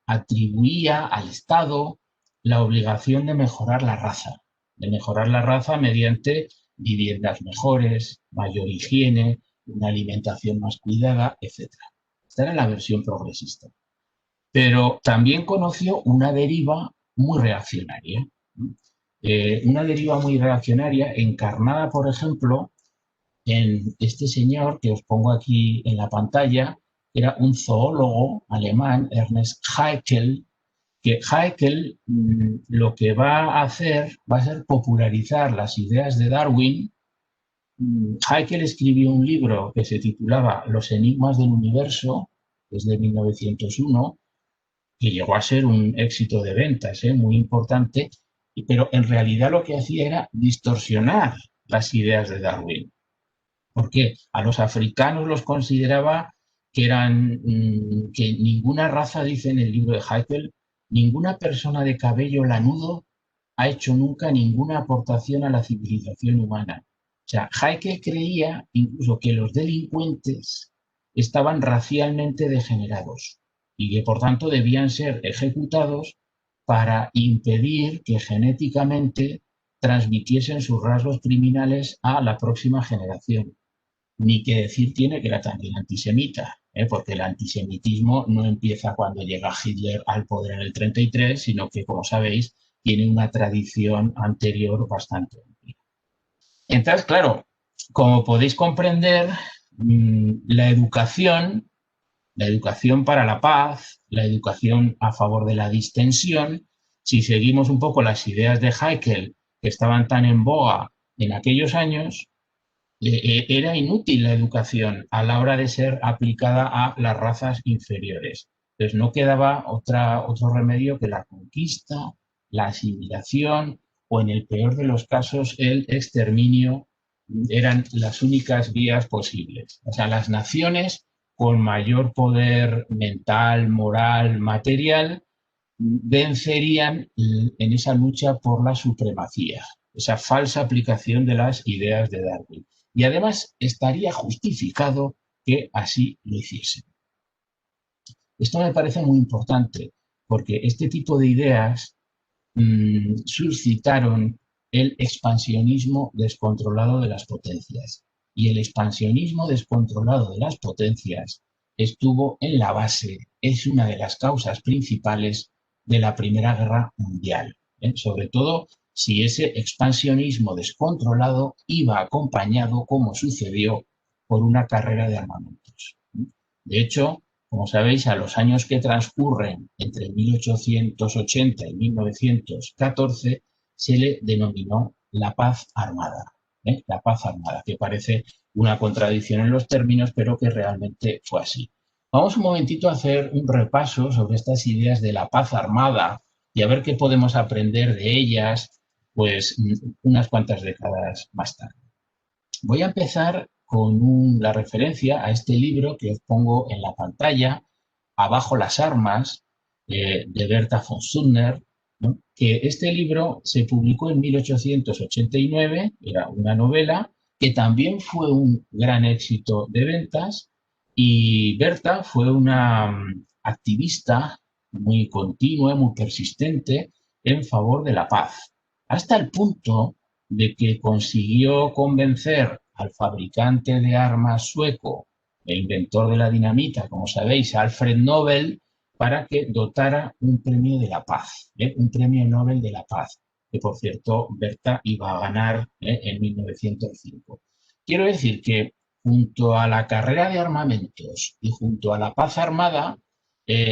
atribuía al Estado la obligación de mejorar la raza mediante viviendas mejores, mayor higiene, una alimentación más cuidada, etc. Esta era la versión progresista. Pero también conoció una deriva muy reaccionaria. Una deriva muy reaccionaria encarnada, por ejemplo, en este señor que os pongo aquí en la pantalla, era un zoólogo alemán, Ernest Haeckel, que Haeckel lo que va a hacer va a ser popularizar las ideas de Darwin. Haeckel escribió un libro que se titulaba Los enigmas del universo, desde 1901, que llegó a ser un éxito de ventas, muy importante, pero en realidad lo que hacía era distorsionar las ideas de Darwin. Porque a los africanos los consideraba que que ninguna raza, dice en el libro de Haeckel, ninguna persona de cabello lanudo ha hecho nunca ninguna aportación a la civilización humana. O sea, Haeckel creía incluso que los delincuentes estaban racialmente degenerados y que por tanto debían ser ejecutados para impedir que genéticamente transmitiesen sus rasgos criminales a la próxima generación. Ni que decir tiene que era también antisemita, porque el antisemitismo no empieza cuando llega Hitler al poder en el 33, sino que, como sabéis, tiene una tradición anterior bastante amplia. Entonces, claro, como podéis comprender, la educación para la paz, la educación a favor de la distensión, si seguimos un poco las ideas de Haeckel que estaban tan en boga en aquellos años, era inútil la educación a la hora de ser aplicada a las razas inferiores. Entonces no quedaba otro remedio que la conquista, la asimilación o, en el peor de los casos, el exterminio. Eran las únicas vías posibles. O sea, las naciones con mayor poder mental, moral, material, vencerían en esa lucha por la supremacía, esa falsa aplicación de las ideas de Darwin. Y además estaría justificado que así lo hiciesen. Esto me parece muy importante porque este tipo de ideas suscitaron el expansionismo descontrolado de las potencias. Y el expansionismo descontrolado de las potencias estuvo en la base, es una de las causas principales de la Primera Guerra Mundial. Sobre todo si ese expansionismo descontrolado iba acompañado, como sucedió, por una carrera de armamentos. De hecho, como sabéis, a los años que transcurren entre 1880 y 1914 se le denominó la paz armada. La paz armada, que parece una contradicción en los términos, pero que realmente fue así. Vamos un momentito a hacer un repaso sobre estas ideas de la paz armada y a ver qué podemos aprender de ellas pues unas cuantas décadas más tarde. Voy a empezar con la referencia a este libro que os pongo en la pantalla, Abajo las armas, de Berta von Suttner, ¿no? Que este libro se publicó en 1889, era una novela que también fue un gran éxito de ventas, y Berta fue una activista muy continua, muy persistente en favor de la paz, hasta el punto de que consiguió convencer al fabricante de armas sueco, el inventor de la dinamita, como sabéis, Alfred Nobel, para que dotara un premio de la paz, un premio Nobel de la paz, que por cierto Berta iba a ganar en 1905. Quiero decir que junto a la carrera de armamentos y junto a la paz armada,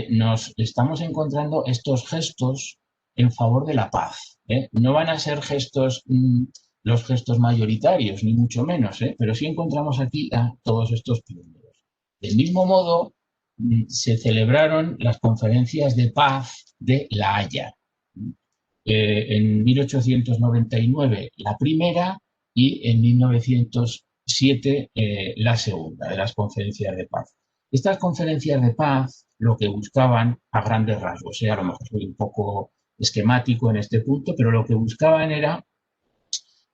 nos estamos encontrando estos gestos en favor de la paz. No van a ser gestos, los gestos mayoritarios, ni mucho menos, pero sí encontramos aquí a todos estos pioneros. Del mismo modo, se celebraron las conferencias de paz de La Haya. En 1899 la primera y en 1907 la segunda de las conferencias de paz. Estas conferencias de paz lo que buscaban a grandes rasgos, a lo mejor soy un poco esquemático en este punto, pero lo que buscaban era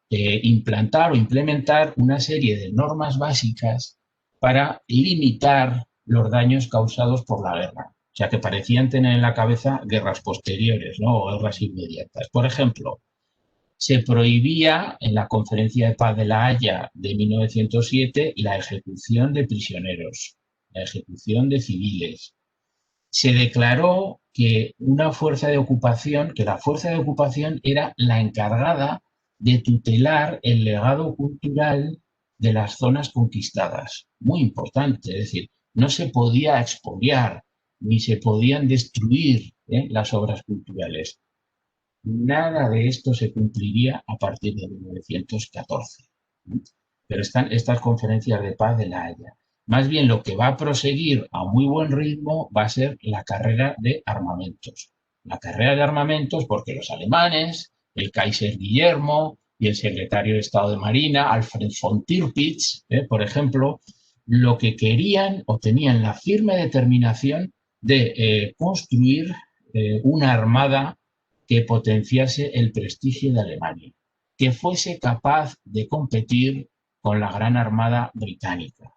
implantar o implementar una serie de normas básicas para limitar los daños causados por la guerra. O sea, que parecían tener en la cabeza guerras posteriores, ¿no? O guerras inmediatas. Por ejemplo, se prohibía en la Conferencia de Paz de La Haya de 1907 la ejecución de prisioneros, la ejecución de civiles. Se declaró que una fuerza de ocupación, que la fuerza de ocupación era la encargada de tutelar el legado cultural de las zonas conquistadas. Muy importante, es decir, no se podía expoliar ni se podían destruir las obras culturales. Nada de esto se cumpliría a partir de 1914. Pero están estas conferencias de paz de La Haya. Más bien lo que va a proseguir a muy buen ritmo va a ser la carrera de armamentos. La carrera de armamentos porque los alemanes, el Kaiser Guillermo y el secretario de Estado de Marina, Alfred von Tirpitz, por ejemplo, lo que querían o tenían la firme determinación de construir una armada que potenciase el prestigio de Alemania, que fuese capaz de competir con la gran armada británica.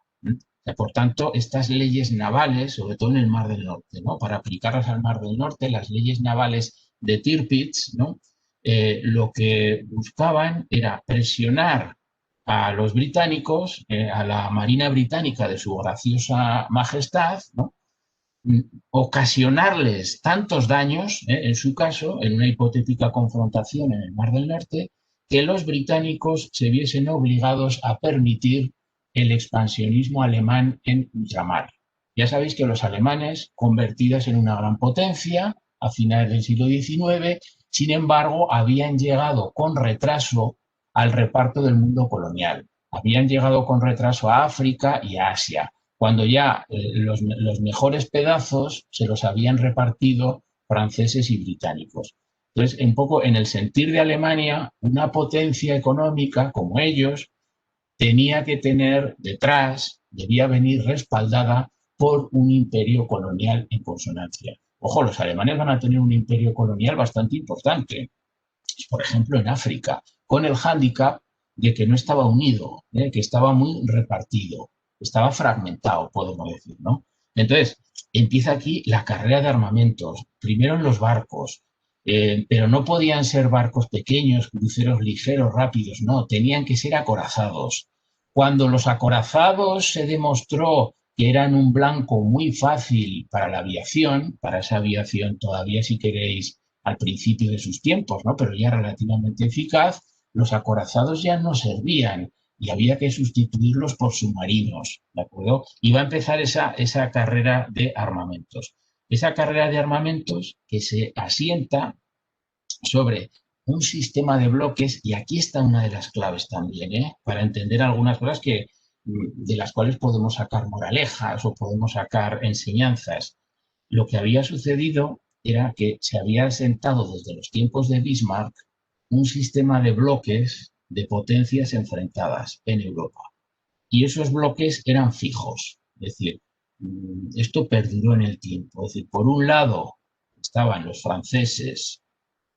Por tanto, estas leyes navales, sobre todo en el Mar del Norte, ¿no? Para aplicarlas al Mar del Norte, las leyes navales de Tirpitz, ¿no? Lo que buscaban era presionar a los británicos, a la Marina británica de su graciosa majestad, ¿no? Ocasionarles tantos daños, en su caso, en una hipotética confrontación en el Mar del Norte, que los británicos se viesen obligados a permitir el expansionismo alemán en ultramar. Ya sabéis que los alemanes, convertidos en una gran potencia a finales del siglo XIX, sin embargo, habían llegado con retraso al reparto del mundo colonial. Habían llegado con retraso a África y a Asia, cuando ya los mejores pedazos se los habían repartido franceses y británicos. Entonces, un poco en el sentir de Alemania, una potencia económica como ellos tenía que tener detrás, debía venir respaldada por un imperio colonial en consonancia. Ojo, los alemanes van a tener un imperio colonial bastante importante, por ejemplo en África, con el hándicap de que no estaba unido, que estaba muy repartido, estaba fragmentado, podemos decir, ¿no? Entonces, empieza aquí la carrera de armamentos, primero en los barcos, pero no podían ser barcos pequeños, cruceros ligeros, rápidos, no, tenían que ser acorazados. Cuando los acorazados se demostró que eran un blanco muy fácil para la aviación, para esa aviación todavía, si queréis, al principio de sus tiempos, ¿no? Pero ya relativamente eficaz, los acorazados ya no servían y había que sustituirlos por submarinos, ¿de acuerdo? Y va a empezar esa carrera de armamentos. Esa carrera de armamentos que se asienta sobre un sistema de bloques, y aquí está una de las claves también, para entender algunas cosas de las cuales podemos sacar moralejas o podemos sacar enseñanzas. Lo que había sucedido era que se había asentado desde los tiempos de Bismarck un sistema de bloques de potencias enfrentadas en Europa. Y esos bloques eran fijos, es decir, esto perduró en el tiempo. Es decir, por un lado estaban los franceses,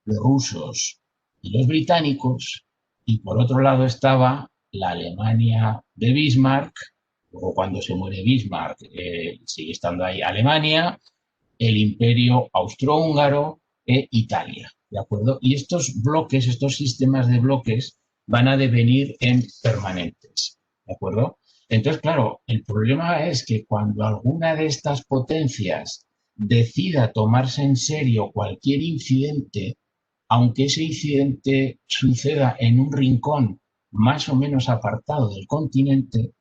los rusos y los británicos, y por otro lado estaba la Alemania de Bismarck, luego cuando se muere Bismarck sigue estando ahí Alemania, el Imperio Austrohúngaro e Italia, ¿de acuerdo? Y estos bloques, estos sistemas de bloques van a devenir en permanentes, ¿de acuerdo? Entonces, claro, el problema es que cuando alguna de estas potencias decida tomarse en serio cualquier incidente, aunque ese incidente suceda en un rincón más o menos apartado del continente,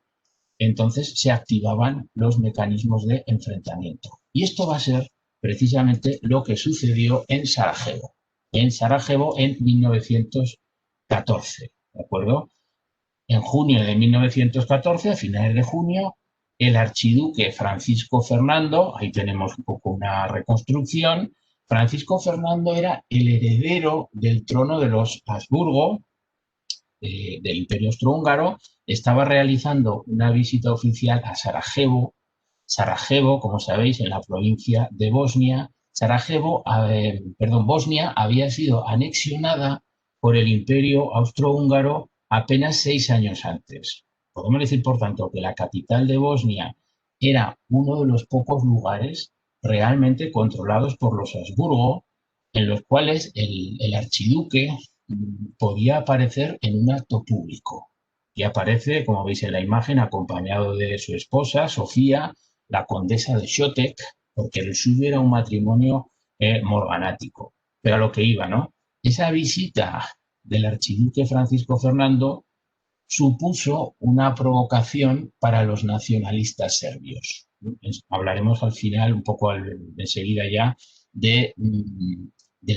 entonces se activaban los mecanismos de enfrentamiento. Y esto va a ser precisamente lo que sucedió en Sarajevo en 1914, ¿de acuerdo? En junio de 1914, a finales de junio, el archiduque Francisco Fernando, ahí tenemos un poco una reconstrucción, Francisco Fernando era el heredero del trono de los Habsburgo, del Imperio Austrohúngaro, estaba realizando una visita oficial a Sarajevo. Sarajevo, como sabéis, en la provincia de Bosnia. Bosnia había sido anexionada por el Imperio Austrohúngaro apenas 6 años antes. Podemos decir, por tanto, que la capital de Bosnia era uno de los pocos lugares realmente controlados por los Habsburgo, en los cuales el archiduque podía aparecer en un acto público. Y aparece, como veis en la imagen, acompañado de su esposa, Sofía, la condesa de Chotek, porque el suyo era un matrimonio morganático. Pero a lo que iba, ¿no? Esa visita del archiduque Francisco Fernando supuso una provocación para los nacionalistas serbios. Hablaremos al final, un poco enseguida ya, del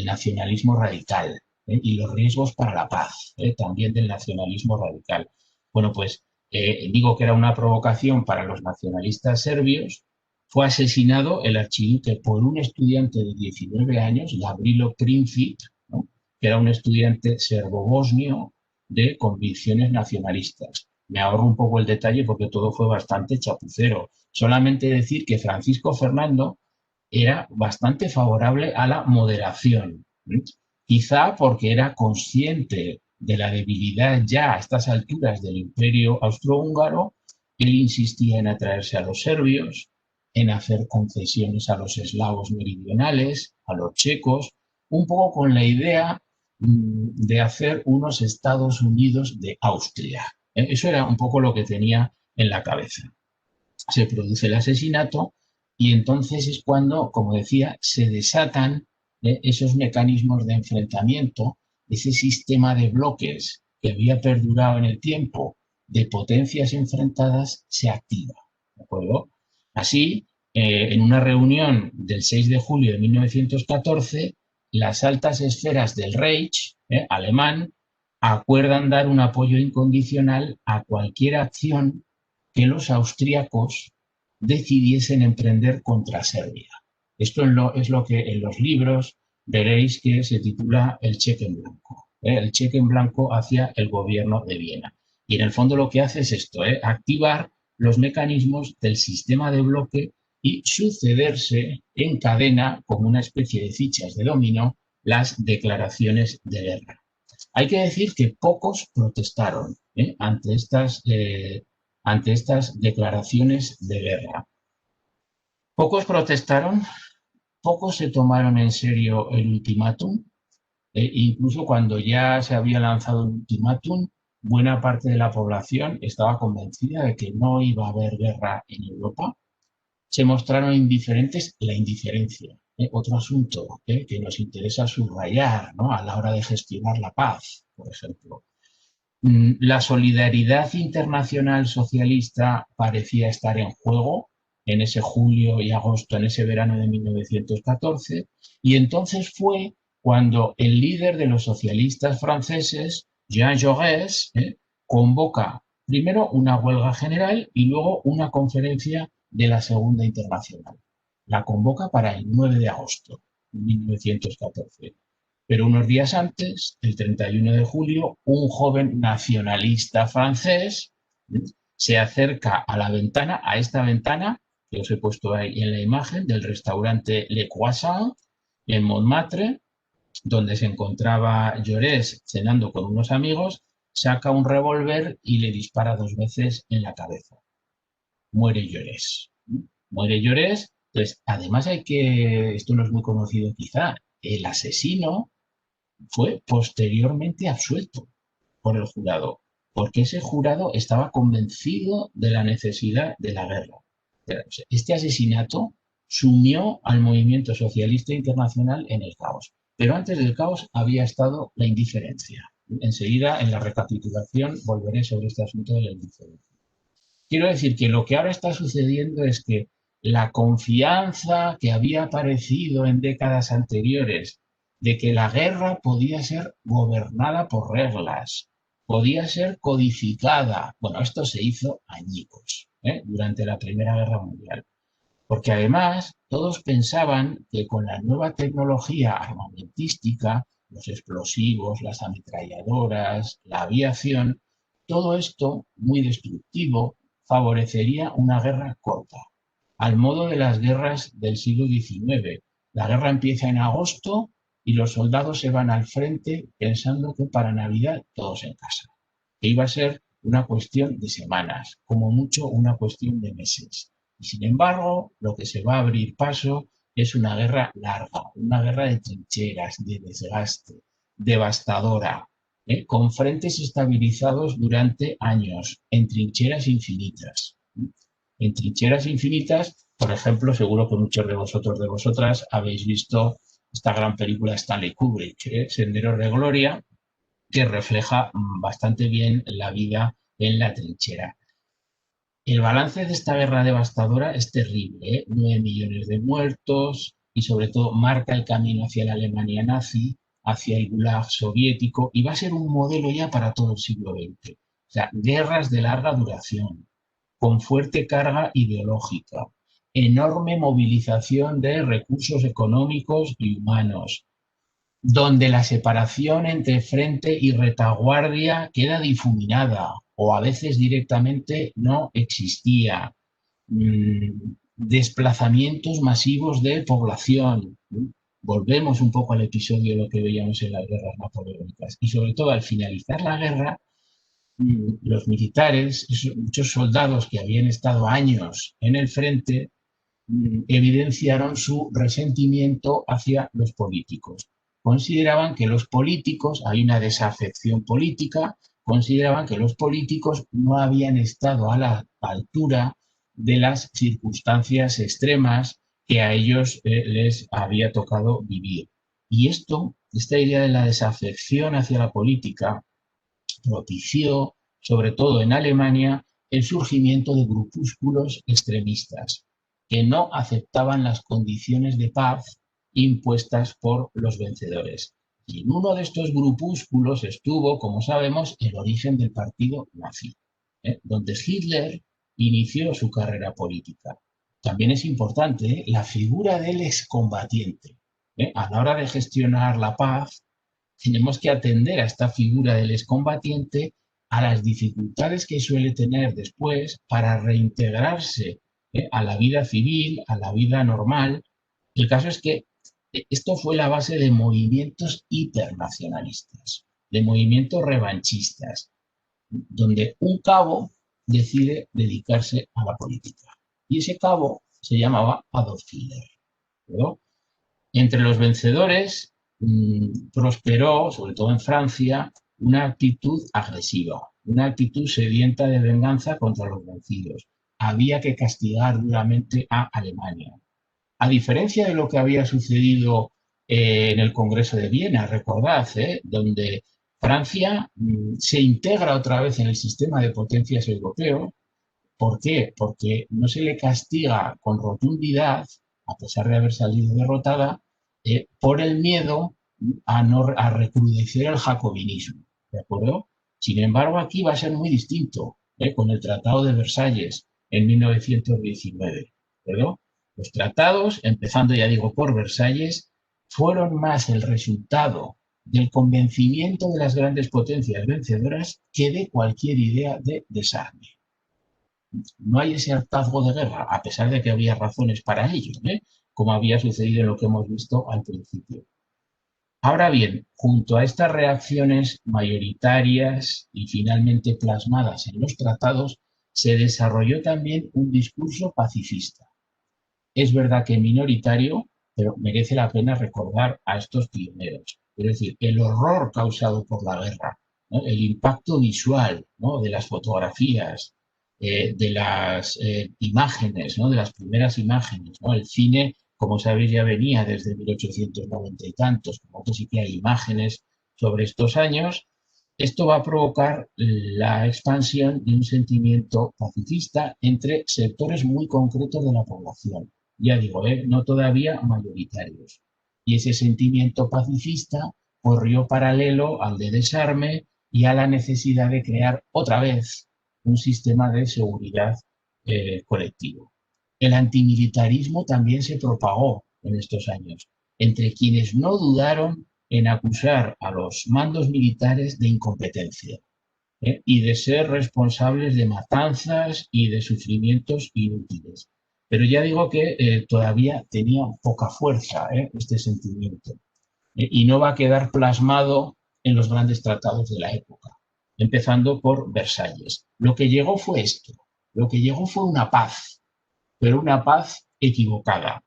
nacionalismo radical y los riesgos para la paz, también del nacionalismo radical. Bueno, pues digo que era una provocación para los nacionalistas serbios. Fue asesinado el archiduque por un estudiante de 19 años, Gavrilo Princip, ¿no? Que era un estudiante serbo-bosnio de convicciones nacionalistas. Me ahorro un poco el detalle porque todo fue bastante chapucero. Solamente decir que Francisco Fernando era bastante favorable a la moderación. Quizá porque era consciente de la debilidad ya a estas alturas del Imperio Austrohúngaro. Él insistía en atraerse a los serbios, en hacer concesiones a los eslavos meridionales, a los checos, un poco con la idea de hacer unos Estados Unidos de Austria. Eso era un poco lo que tenía en la cabeza. Se produce el asesinato y entonces es cuando, como decía, se desatan esos mecanismos de enfrentamiento, ese sistema de bloques que había perdurado en el tiempo de potencias enfrentadas se activa, ¿de acuerdo? Así, en una reunión del 6 de julio de 1914, las altas esferas del Reich alemán acuerdan dar un apoyo incondicional a cualquier acción que los austríacos decidiesen emprender contra Serbia. Esto es lo que en los libros veréis que se titula el cheque en blanco, el cheque en blanco hacia el gobierno de Viena. Y en el fondo lo que hace es esto, activar los mecanismos del sistema de bloque y sucederse en cadena, como una especie de fichas de dominó, las declaraciones de guerra. Hay que decir que pocos protestaron ante estas declaraciones de guerra. Pocos protestaron, pocos se tomaron en serio el ultimátum, incluso cuando ya se había lanzado el ultimátum, buena parte de la población estaba convencida de que no iba a haber guerra en Europa. Se mostraron indiferentes, la indiferencia, otro asunto que nos interesa subrayar, ¿no? A la hora de gestionar la paz, por ejemplo. La solidaridad internacional socialista parecía estar en juego en ese julio y agosto, en ese verano de 1914, y entonces fue cuando el líder de los socialistas franceses, Jean Jaurès, convoca primero una huelga general y luego una conferencia de la Segunda Internacional. La convoca para el 9 de agosto de 1914. Pero unos días antes, el 31 de julio, un joven nacionalista francés se acerca a la ventana, a esta ventana que os he puesto ahí en la imagen, del restaurante Le Croissant en Montmartre, donde se encontraba Llorés cenando con unos amigos, saca un revólver y le dispara 2 veces en la cabeza. Muere Llorés. Muere Llorés. Pues además esto no es muy conocido quizá, el asesino fue posteriormente absuelto por el jurado, porque ese jurado estaba convencido de la necesidad de la guerra. Este asesinato sumió al movimiento socialista internacional en el caos. Pero antes del caos había estado la indiferencia. Enseguida, en la recapitulación, volveré sobre este asunto de la indiferencia. Quiero decir que lo que ahora está sucediendo es que la confianza que había aparecido en décadas anteriores de que la guerra podía ser gobernada por reglas, podía ser codificada. Bueno, esto se hizo añicos, durante la Primera Guerra Mundial. Porque además todos pensaban que con la nueva tecnología armamentística, los explosivos, las ametralladoras, la aviación, todo esto muy destructivo favorecería una guerra corta, al modo de las guerras del siglo XIX. La guerra empieza en agosto y los soldados se van al frente pensando que para Navidad todos en casa, que iba a ser una cuestión de semanas, como mucho una cuestión de meses. Y sin embargo, lo que se va a abrir paso es una guerra larga, una guerra de trincheras, de desgaste, devastadora, con frentes estabilizados durante años, en trincheras infinitas. En trincheras infinitas, por ejemplo, seguro que muchos de vosotros, de vosotras, habéis visto esta gran película de Stanley Kubrick, Senderos de Gloria, que refleja bastante bien la vida en la trinchera. El balance de esta guerra devastadora es terrible, 9 millones de muertos y sobre todo marca el camino hacia la Alemania nazi, hacia el Gulag soviético y va a ser un modelo ya para todo el siglo XX. O sea, guerras de larga duración, con fuerte carga ideológica, enorme movilización de recursos económicos y humanos, donde la separación entre frente y retaguardia queda difuminada o a veces directamente no existía. Desplazamientos masivos de población. Volvemos un poco al episodio de lo que veíamos en las guerras napoleónicas. Y sobre todo al finalizar la guerra, los militares, muchos soldados que habían estado años en el frente, evidenciaron su resentimiento hacia los políticos. Consideraban que los políticos, hay una desafección política, consideraban que los políticos no habían estado a la altura de las circunstancias extremas que a ellos les había tocado vivir. Y esta idea de la desafección hacia la política propició, sobre todo en Alemania, el surgimiento de grupúsculos extremistas que no aceptaban las condiciones de paz impuestas por los vencedores. Y en uno de estos grupúsculos estuvo, como sabemos, el origen del partido nazi, donde Hitler inició su carrera política. También es importante la figura del excombatiente. A la hora de gestionar la paz, tenemos que atender a esta figura del excombatiente, a las dificultades que suele tener después para reintegrarse a la vida civil, a la vida normal. El caso es que esto fue la base de movimientos hipernacionalistas, de movimientos revanchistas, donde un cabo decide dedicarse a la política. Y ese cabo se llamaba Adolf Hitler, ¿no? Entre los vencedores prosperó, sobre todo en Francia, una actitud agresiva, una actitud sedienta de venganza contra los vencidos. Había que castigar duramente a Alemania. A diferencia de lo que había sucedido en el Congreso de Viena, recordad, donde Francia se integra otra vez en el sistema de potencias europeo. ¿Por qué? Porque no se le castiga con rotundidad, a pesar de haber salido derrotada, por el miedo a recrudecer el jacobinismo, ¿de acuerdo? Sin embargo, aquí va a ser muy distinto, con el Tratado de Versalles en 1919, ¿verdad? Los tratados, empezando, ya digo, por Versalles, fueron más el resultado del convencimiento de las grandes potencias vencedoras que de cualquier idea de desarme. No hay ese hartazgo de guerra, a pesar de que había razones para ello, como había sucedido en lo que hemos visto al principio. Ahora bien, junto a estas reacciones mayoritarias y finalmente plasmadas en los tratados, se desarrolló también un discurso pacifista. Es verdad que minoritario, pero merece la pena recordar a estos pioneros. Es decir, el horror causado por la guerra, ¿no? El impacto visual, ¿no?, de las fotografías, de las imágenes, ¿no?, de las primeras imágenes, ¿no? El cine, como sabéis, ya venía desde 1890 y tantos, como que sí que hay imágenes sobre estos años. Esto va a provocar la expansión de un sentimiento pacifista entre sectores muy concretos de la población. Ya digo, no todavía mayoritarios. Y ese sentimiento pacifista corrió paralelo al de desarme y a la necesidad de crear otra vez un sistema de seguridad colectivo. El antimilitarismo también se propagó en estos años, entre quienes no dudaron en acusar a los mandos militares de incompetencia y de ser responsables de matanzas y de sufrimientos inútiles. Pero ya digo que todavía tenía poca fuerza este sentimiento y no va a quedar plasmado en los grandes tratados de la época, empezando por Versalles. Lo que llegó fue esto, lo que llegó fue una paz, pero una paz equivocada.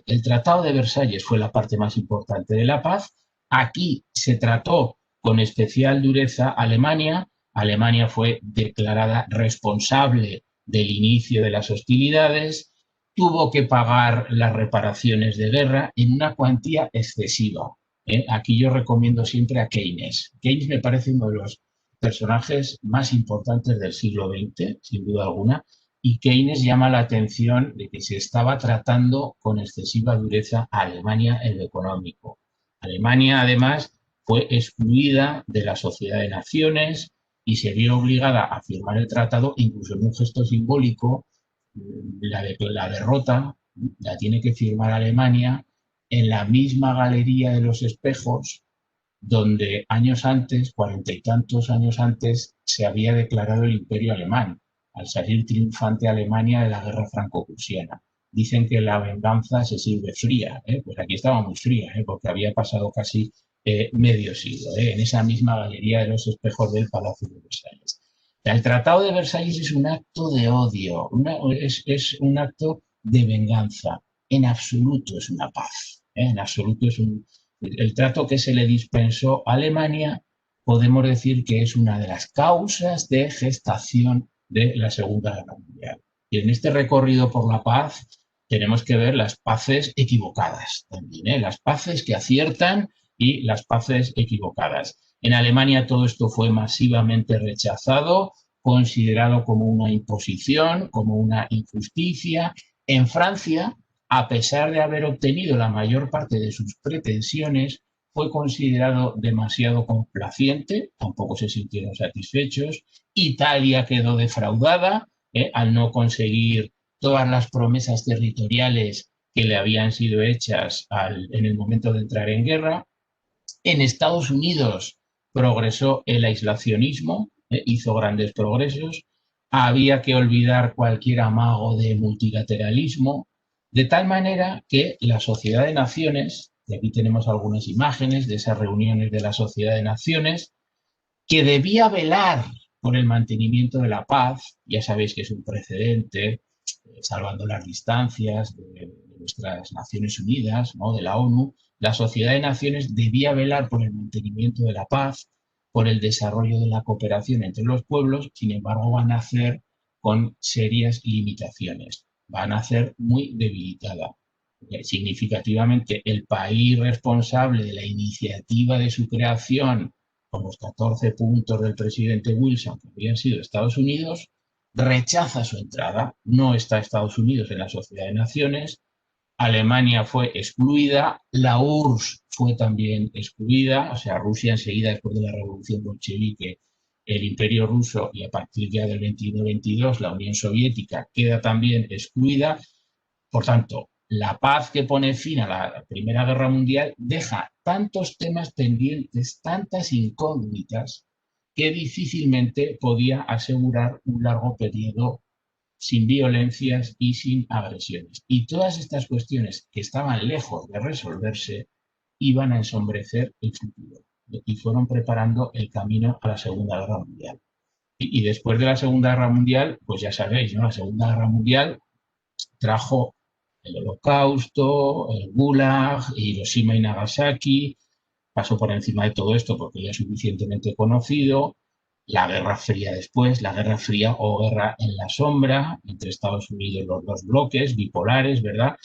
El Tratado de Versalles fue la parte más importante de la paz. Aquí se trató con especial dureza a Alemania. Alemania fue declarada responsable del inicio de las hostilidades, tuvo que pagar las reparaciones de guerra en una cuantía excesiva. Aquí yo recomiendo siempre a Keynes. Keynes me parece uno de los personajes más importantes del siglo XX, sin duda alguna, y Keynes llama la atención de que se estaba tratando con excesiva dureza a Alemania en lo económico. Alemania, además, fue excluida de la Sociedad de Naciones y se vio obligada a firmar el tratado, incluso en un gesto simbólico. La derrota la tiene que firmar Alemania en la misma galería de los espejos donde años antes, 40 y tantos años antes, se había declarado el Imperio Alemán, al salir triunfante Alemania de la guerra franco-prusiana. Dicen que la venganza se sirve fría, pues aquí estaba muy fría, porque había pasado casi medio siglo, en esa misma galería de los espejos del Palacio de Versalles. El Tratado de Versalles es un acto de odio, es un acto de venganza. En absoluto es una paz, en absoluto es el trato que se le dispensó a Alemania, podemos decir que es una de las causas de gestación de la Segunda Guerra Mundial. Y en este recorrido por la paz tenemos que ver las paces equivocadas también, las paces que aciertan y las paces equivocadas. En Alemania todo esto fue masivamente rechazado, considerado como una imposición, como una injusticia. En Francia, a pesar de haber obtenido la mayor parte de sus pretensiones, fue considerado demasiado complaciente, tampoco se sintieron satisfechos. Italia quedó defraudada al no conseguir todas las promesas territoriales que le habían sido hechas en el momento de entrar en guerra. En Estados Unidos progresó el aislacionismo, hizo grandes progresos. Había que olvidar cualquier amago de multilateralismo, de tal manera que la Sociedad de Naciones, y aquí tenemos algunas imágenes de esas reuniones de la Sociedad de Naciones, que debía velar por el mantenimiento de la paz, ya sabéis que es un precedente, salvando las distancias de nuestras Naciones Unidas, ¿no?, de la ONU. La Sociedad de Naciones debía velar por el mantenimiento de la paz, por el desarrollo de la cooperación entre los pueblos. Sin embargo, van a nacer con serias limitaciones, van a nacer muy debilitada. Significativamente, el país responsable de la iniciativa de su creación, con los 14 puntos del presidente Wilson, que habían sido Estados Unidos, rechaza su entrada. No está Estados Unidos en la Sociedad de Naciones. Alemania fue excluida, la URSS fue también excluida, o sea, Rusia enseguida, después de la revolución bolchevique, el Imperio ruso, y a partir ya del 21-22 la Unión Soviética queda también excluida. Por tanto, la paz que pone fin a la Primera Guerra Mundial deja tantos temas pendientes, tantas incógnitas, que difícilmente podía asegurar un largo periodo sin violencias y sin agresiones. Y todas estas cuestiones que estaban lejos de resolverse iban a ensombrecer el futuro y fueron preparando el camino a la Segunda Guerra Mundial. Y después de la Segunda Guerra Mundial, pues ya sabéis, ¿no? La Segunda Guerra Mundial trajo el Holocausto, el Gulag, Hiroshima y Nagasaki, pasó por encima de todo esto porque ya es suficientemente conocido, la Guerra Fría después, la Guerra Fría o Guerra en la Sombra, entre Estados Unidos y los dos bloques bipolares, ¿verdad?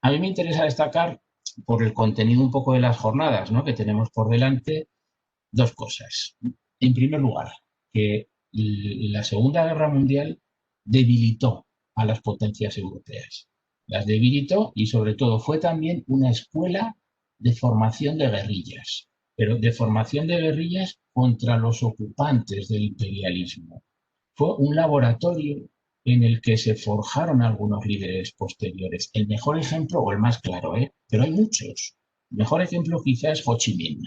A mí me interesa destacar, por el contenido un poco de las jornadas, ¿no?, que tenemos por delante, dos cosas. En primer lugar, que la Segunda Guerra Mundial debilitó a las potencias europeas. Las debilitó y sobre todo fue también una escuela de formación de guerrillas, pero de formación de guerrillas contra los ocupantes del imperialismo. Fue un laboratorio en el que se forjaron algunos líderes posteriores. El mejor ejemplo, o el más claro, pero hay muchos. El mejor ejemplo quizás es Ho Chi Minh.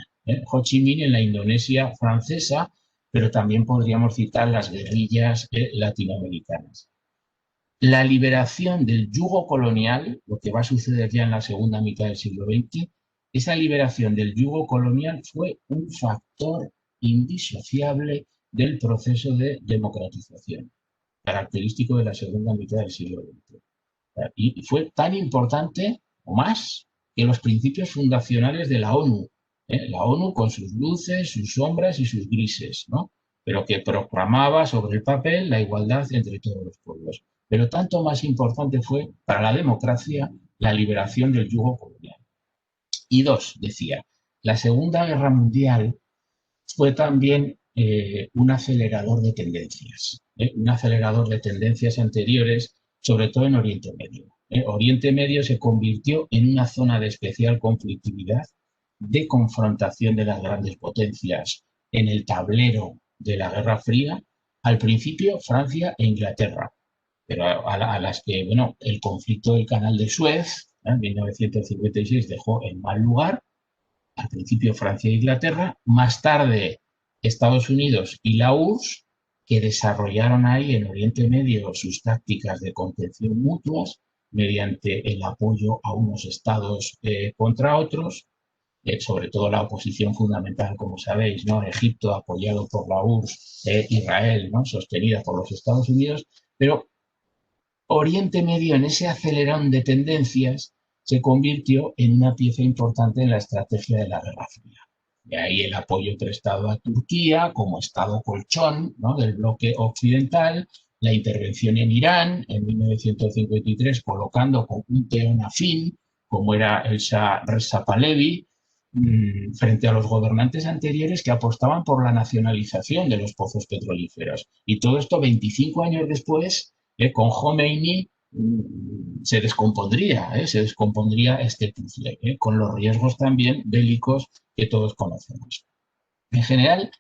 Ho Chi Minh en la Indonesia francesa, pero también podríamos citar las guerrillas latinoamericanas. La liberación del yugo colonial, lo que va a suceder ya en la segunda mitad del siglo XX, esa liberación del yugo colonial fue un factor indisociable del proceso de democratización, característico de la segunda mitad del siglo XX. Y fue tan importante, o más, que los principios fundacionales de la ONU. La ONU con sus luces, sus sombras y sus grises, ¿no?, pero que proclamaba sobre el papel la igualdad entre todos los pueblos. Pero tanto más importante fue para la democracia la liberación del yugo colonial. Y dos, decía, la Segunda Guerra Mundial fue también un acelerador de tendencias anteriores, sobre todo en Oriente Medio. Oriente Medio se convirtió en una zona de especial conflictividad, de confrontación de las grandes potencias en el tablero de la Guerra Fría, al principio Francia e Inglaterra, pero a las que, bueno, el conflicto del Canal de Suez, en 1956, dejó en mal lugar, al principio Francia e Inglaterra, más tarde Estados Unidos y la URSS, que desarrollaron ahí en Oriente Medio sus tácticas de contención mutuas mediante el apoyo a unos estados contra otros, sobre todo la oposición fundamental, como sabéis, ¿no?, Egipto apoyado por la URSS, Israel, ¿no?, sostenida por los Estados Unidos, pero Oriente Medio, en ese acelerón de tendencias, se convirtió en una pieza importante en la estrategia de la Guerra Fría. De ahí el apoyo prestado a Turquía como Estado colchón, ¿no?, del bloque occidental, la intervención en Irán en 1953, colocando con un peón afín, como era el Shah Reza Pahlavi, frente a los gobernantes anteriores que apostaban por la nacionalización de los pozos petrolíferos. Y todo esto 25 años después, con Khomeini, se descompondría este puzzle, con los riesgos también bélicos que todos conocemos. En general,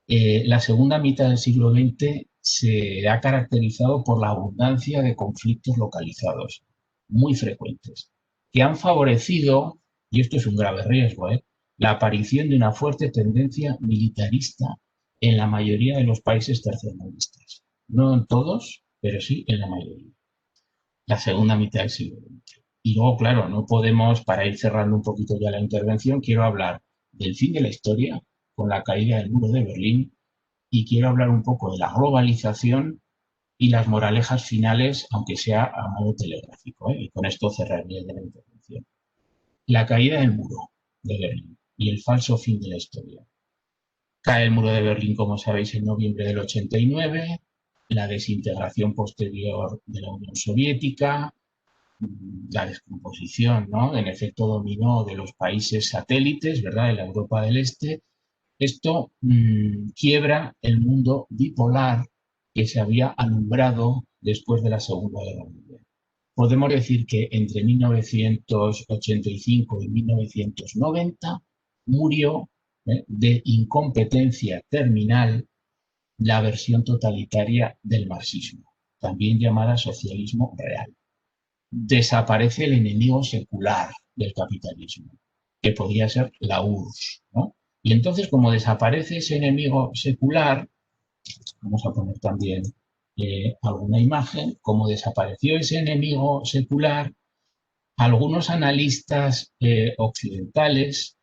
la segunda mitad del siglo XX se ha caracterizado por la abundancia de conflictos localizados, muy frecuentes, que han favorecido, y esto es un grave riesgo, la aparición de una fuerte tendencia militarista en la mayoría de los países tercermundistas. No en todos, pero sí en la mayoría. La segunda mitad del siglo XX. Y luego, claro, no podemos, para ir cerrando un poquito ya la intervención, quiero hablar del fin de la historia con la caída del muro de Berlín y quiero hablar un poco de la globalización y las moralejas finales, aunque sea a modo telegráfico, y con esto cerraría ya la intervención. La caída del muro de Berlín y el falso fin de la historia. Cae el muro de Berlín, como sabéis, en noviembre del 89, la desintegración posterior de la Unión Soviética, la descomposición, ¿no?, en efecto dominó de los países satélites, ¿verdad?, de la Europa del Este. Esto quiebra el mundo bipolar que se había alumbrado después de la Segunda Guerra Mundial. Podemos decir que entre 1985 y 1990 murió de incompetencia terminal la versión totalitaria del marxismo, también llamada socialismo real. desaparece el enemigo secular del capitalismo, que podría ser la URSS, ¿no? Y entonces, como desaparece ese enemigo secular, vamos a poner también alguna imagen, como desapareció ese enemigo secular, algunos analistas occidentales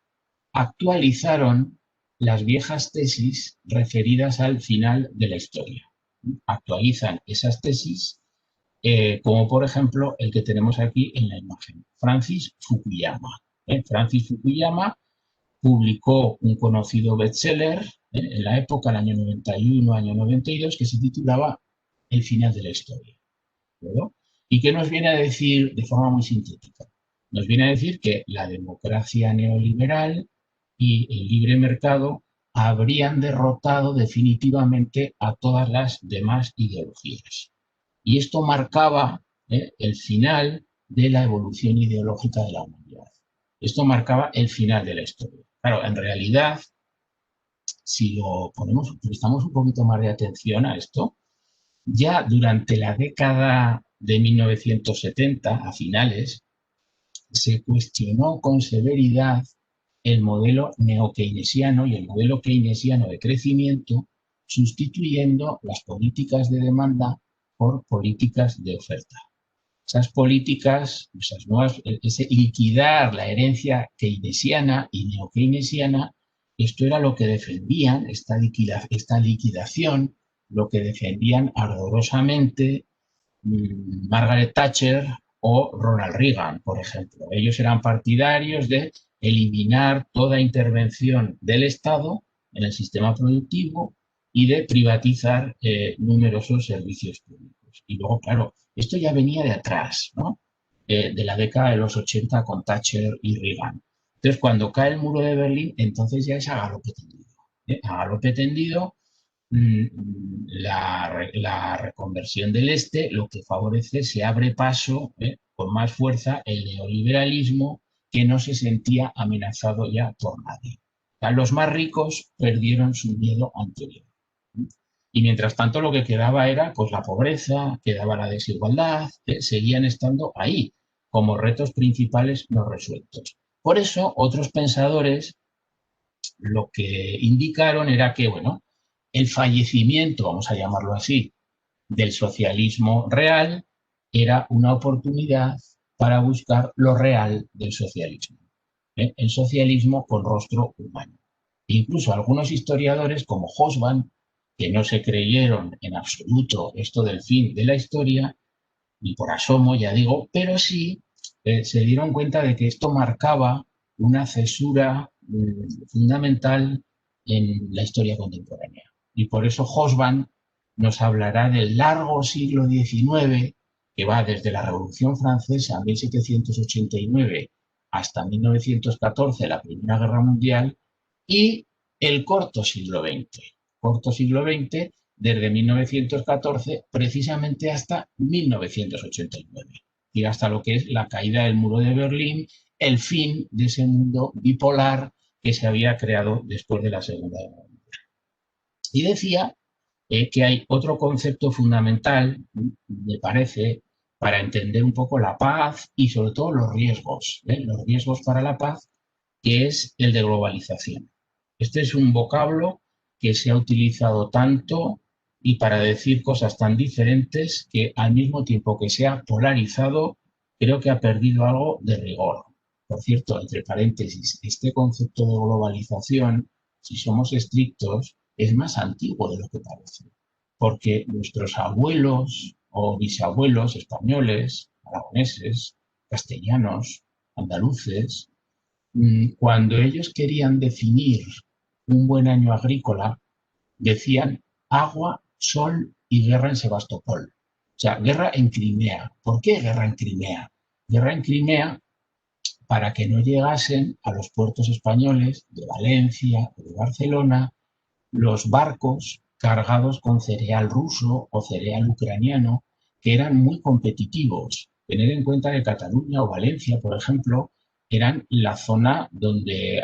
actualizaron las viejas tesis referidas al final de la historia. Actualizan esas tesis, como por ejemplo el que tenemos aquí en la imagen, Francis Fukuyama. Francis Fukuyama publicó un conocido bestseller en la época, el año 91, año 92, que se titulaba El final de la historia. ¿No? ¿Y qué nos viene a decir de forma muy sintética? Nos viene a decir que la democracia neoliberal y el libre mercado habrían derrotado definitivamente a todas las demás ideologías. Y esto marcaba el final de la evolución ideológica de la humanidad. Esto marcaba el final de la historia. Claro, en realidad, si lo ponemos, prestamos un poquito más de atención a esto, ya durante la década de 1970, a finales, se cuestionó con severidad el modelo neokeynesiano y el modelo keynesiano de crecimiento, sustituyendo las políticas de demanda por políticas de oferta. Esas políticas, esas nuevas, ese liquidar la herencia keynesiana y neokeynesiana, esto era lo que defendían, esta liquidación, lo que defendían ardorosamente Margaret Thatcher o Ronald Reagan, por ejemplo. Ellos eran partidarios de eliminar toda intervención del Estado en el sistema productivo y de privatizar numerosos servicios públicos. Y luego, claro, esto ya venía de atrás, ¿no? De la década de los 80 con Thatcher y Reagan. Entonces, cuando cae el muro de Berlín, entonces ya es a galope tendido. A galope tendido, la reconversión del este, lo que favorece, se abre paso con más fuerza el neoliberalismo, que no se sentía amenazado ya por nadie. O sea, los más ricos perdieron su miedo anterior. Y mientras tanto lo que quedaba era pues la pobreza, quedaba la desigualdad, seguían estando ahí como retos principales no resueltos. Por eso otros pensadores lo que indicaron era que, bueno, el fallecimiento, vamos a llamarlo así, del socialismo real era una oportunidad para buscar lo real del socialismo, el socialismo con rostro humano. E incluso algunos historiadores como Hobsbawm, que no se creyeron en absoluto esto del fin de la historia, ni por asomo, ya digo, pero sí se dieron cuenta de que esto marcaba una cesura fundamental en la historia contemporánea. Y por eso Hobsbawm nos hablará del largo siglo XIX, que va desde la Revolución Francesa, 1789, hasta 1914, la Primera Guerra Mundial, y el corto siglo XX, desde 1914 precisamente hasta 1989, y hasta lo que es la caída del muro de Berlín, el fin de ese mundo bipolar que se había creado después de la Segunda Guerra Mundial. Y decía que hay otro concepto fundamental, me parece, para entender un poco la paz y sobre todo los riesgos para la paz, que es el de globalización. Este es un vocablo que se ha utilizado tanto y para decir cosas tan diferentes que al mismo tiempo que se ha polarizado, creo que ha perdido algo de rigor. Por cierto, entre paréntesis, este concepto de globalización, si somos estrictos, es más antiguo de lo que parece, porque nuestros abuelos o bisabuelos españoles, aragoneses, castellanos, andaluces, cuando ellos querían definir un buen año agrícola, decían agua, sol y guerra en Sebastopol. O sea, guerra en Crimea. ¿Por qué guerra en Crimea? Guerra en Crimea para que no llegasen a los puertos españoles de Valencia o de Barcelona los barcos cargados con cereal ruso o cereal ucraniano, que eran muy competitivos. Tener en cuenta que Cataluña o Valencia, por ejemplo, eran la zona donde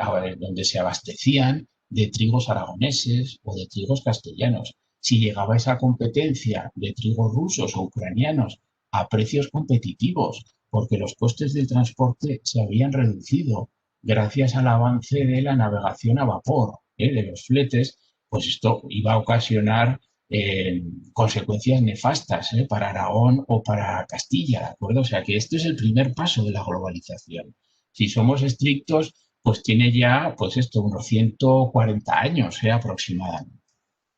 se abastecían de trigos aragoneses o de trigos castellanos. Si llegaba esa competencia de trigos rusos o ucranianos a precios competitivos, porque los costes del transporte se habían reducido gracias al avance de la navegación a vapor, de los fletes. Pues esto iba a ocasionar consecuencias nefastas para Aragón o para Castilla, ¿de acuerdo? O sea que esto es el primer paso de la globalización. Si somos estrictos, pues tiene ya, pues esto, unos 140 años aproximadamente.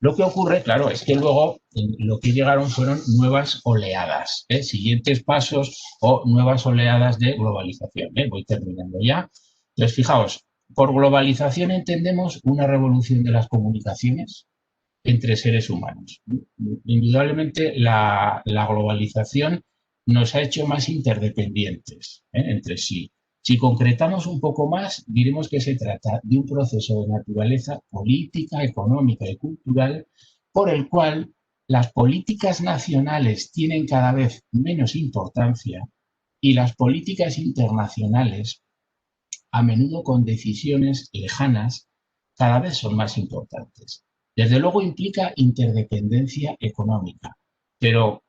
Lo que ocurre, claro, es que luego lo que llegaron fueron nuevas oleadas, siguientes pasos o nuevas oleadas de globalización. Voy terminando ya. Entonces, fijaos, por globalización entendemos una revolución de las comunicaciones entre seres humanos. Indudablemente, la globalización nos ha hecho más interdependientes entre sí. Si concretamos un poco más, diremos que se trata de un proceso de naturaleza política, económica y cultural por el cual las políticas nacionales tienen cada vez menos importancia y las políticas internacionales, a menudo con decisiones lejanas, cada vez son más importantes. Desde luego implica interdependencia económica, pero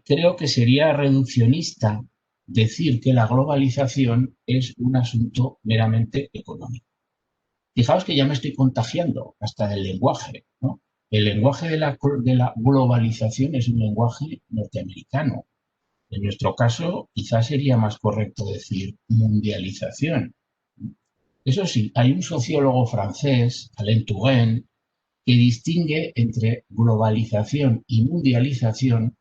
creo que sería reduccionista decir que la globalización es un asunto meramente económico. Fijaos que ya me estoy contagiando hasta del lenguaje, ¿no? El lenguaje de la globalización es un lenguaje norteamericano. En nuestro caso, quizás sería más correcto decir mundialización. Eso sí, hay un sociólogo francés, Alain Touraine, que distingue entre globalización y mundialización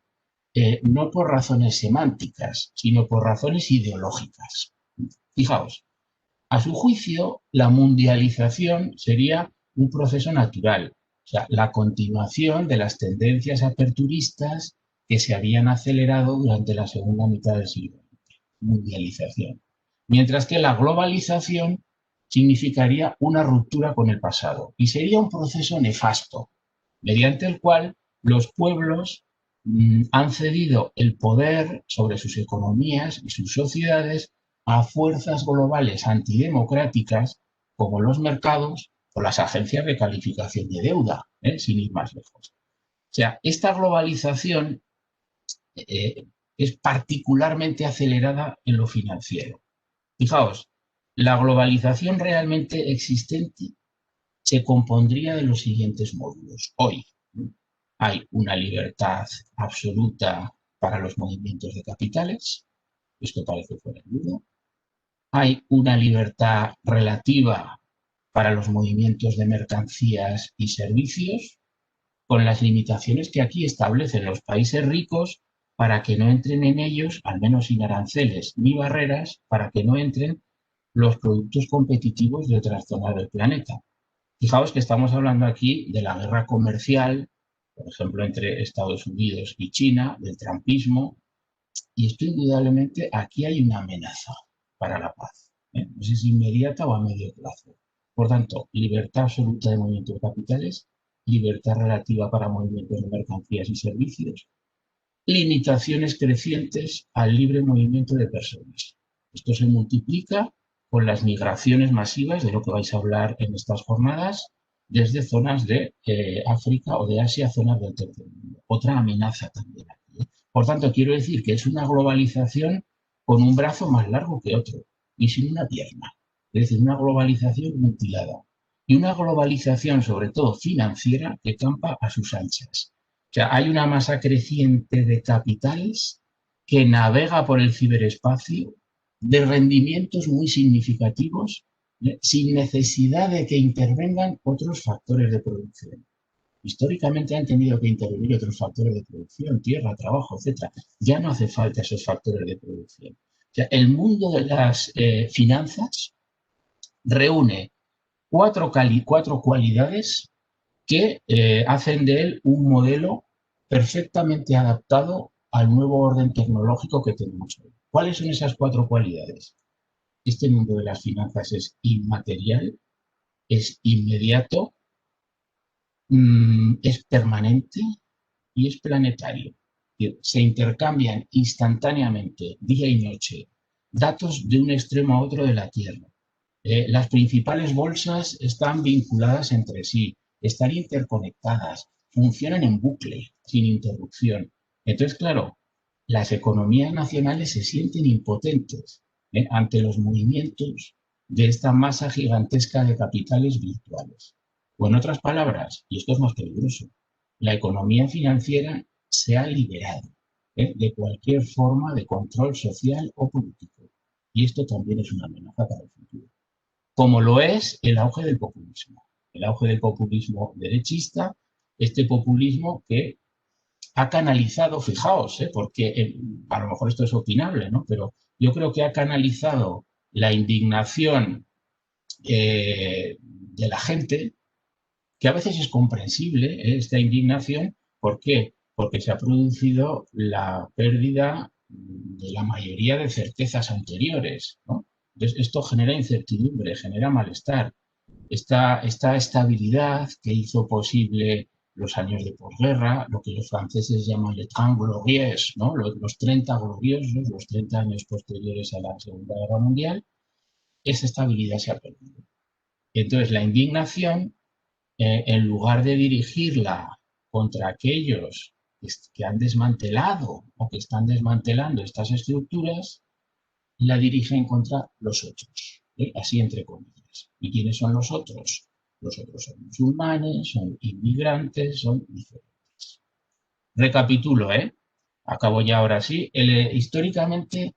no por razones semánticas, sino por razones ideológicas. Fijaos, a su juicio, la mundialización sería un proceso natural, o sea, la continuación de las tendencias aperturistas que se habían acelerado durante la segunda mitad del siglo XX. Mundialización. Mientras que la globalización significaría una ruptura con el pasado y sería un proceso nefasto, mediante el cual los pueblos han cedido el poder sobre sus economías y sus sociedades a fuerzas globales antidemocráticas como los mercados o las agencias de calificación de deuda, sin ir más lejos. O sea, esta globalización es particularmente acelerada en lo financiero. Fijaos, la globalización realmente existente se compondría de los siguientes módulos. Hoy hay una libertad absoluta para los movimientos de capitales, esto parece fuera de duda. Hay una libertad relativa para los movimientos de mercancías y servicios, con las limitaciones que aquí establecen los países ricos para que no entren en ellos, al menos sin aranceles ni barreras, para que no entren los productos competitivos de otras zonas del planeta. Fijaos que estamos hablando aquí de la guerra comercial, por ejemplo, entre Estados Unidos y China, del trumpismo, y esto indudablemente aquí hay una amenaza para la paz. No sé si es inmediata o a medio plazo. Por tanto, libertad absoluta de movimiento de capitales, libertad relativa para movimientos de mercancías y servicios, limitaciones crecientes al libre movimiento de personas. Esto se multiplica con las migraciones masivas, de lo que vais a hablar en estas jornadas, desde zonas de África o de Asia a zonas del tercer mundo. Otra amenaza también aquí. Por tanto, quiero decir que es una globalización con un brazo más largo que otro y sin una pierna. Es decir, una globalización mutilada. Y una globalización, sobre todo financiera, que campa a sus anchas. O sea, hay una masa creciente de capitales que navega por el ciberespacio de rendimientos muy significativos, sin necesidad de que intervengan otros factores de producción. Históricamente han tenido que intervenir otros factores de producción, tierra, trabajo, etc. Ya no hace falta esos factores de producción. O sea, el mundo de las finanzas reúne cuatro cualidades que hacen de él un modelo perfectamente adaptado al nuevo orden tecnológico que tenemos hoy. ¿Cuáles son esas cuatro cualidades? Este mundo de las finanzas es inmaterial, es inmediato, es permanente y es planetario. Se intercambian instantáneamente, día y noche, datos de un extremo a otro de la Tierra. Las principales bolsas están vinculadas entre sí, están interconectadas, funcionan en bucle, sin interrupción. Entonces, claro, las economías nacionales se sienten impotentes ante los movimientos de esta masa gigantesca de capitales virtuales. O en otras palabras, y esto es más peligroso, la economía financiera se ha liberado de cualquier forma de control social o político. Y esto también es una amenaza para el futuro. Como lo es el auge del populismo. El auge del populismo derechista, este populismo que ha canalizado, fijaos, porque a lo mejor esto es opinable, ¿no? Pero yo creo que ha canalizado la indignación de la gente, que a veces es comprensible, esta indignación. ¿Por qué? Porque se ha producido la pérdida de la mayoría de certezas anteriores, ¿no? Entonces, esto genera incertidumbre, genera malestar. Esta estabilidad que hizo posible los años de posguerra, lo que los franceses llaman le temps glorieux, ¿no? Los 30 gloriosos, los 30 años posteriores a la Segunda Guerra Mundial, esa estabilidad se ha perdido. Entonces, la indignación, en lugar de dirigirla contra aquellos que han desmantelado o que están desmantelando estas estructuras, la dirigen contra los otros, así entre comillas. ¿Y quiénes son los otros? Los otros son musulmanes, son inmigrantes, son diferentes. Recapitulo, acabo ya ahora sí. Históricamente,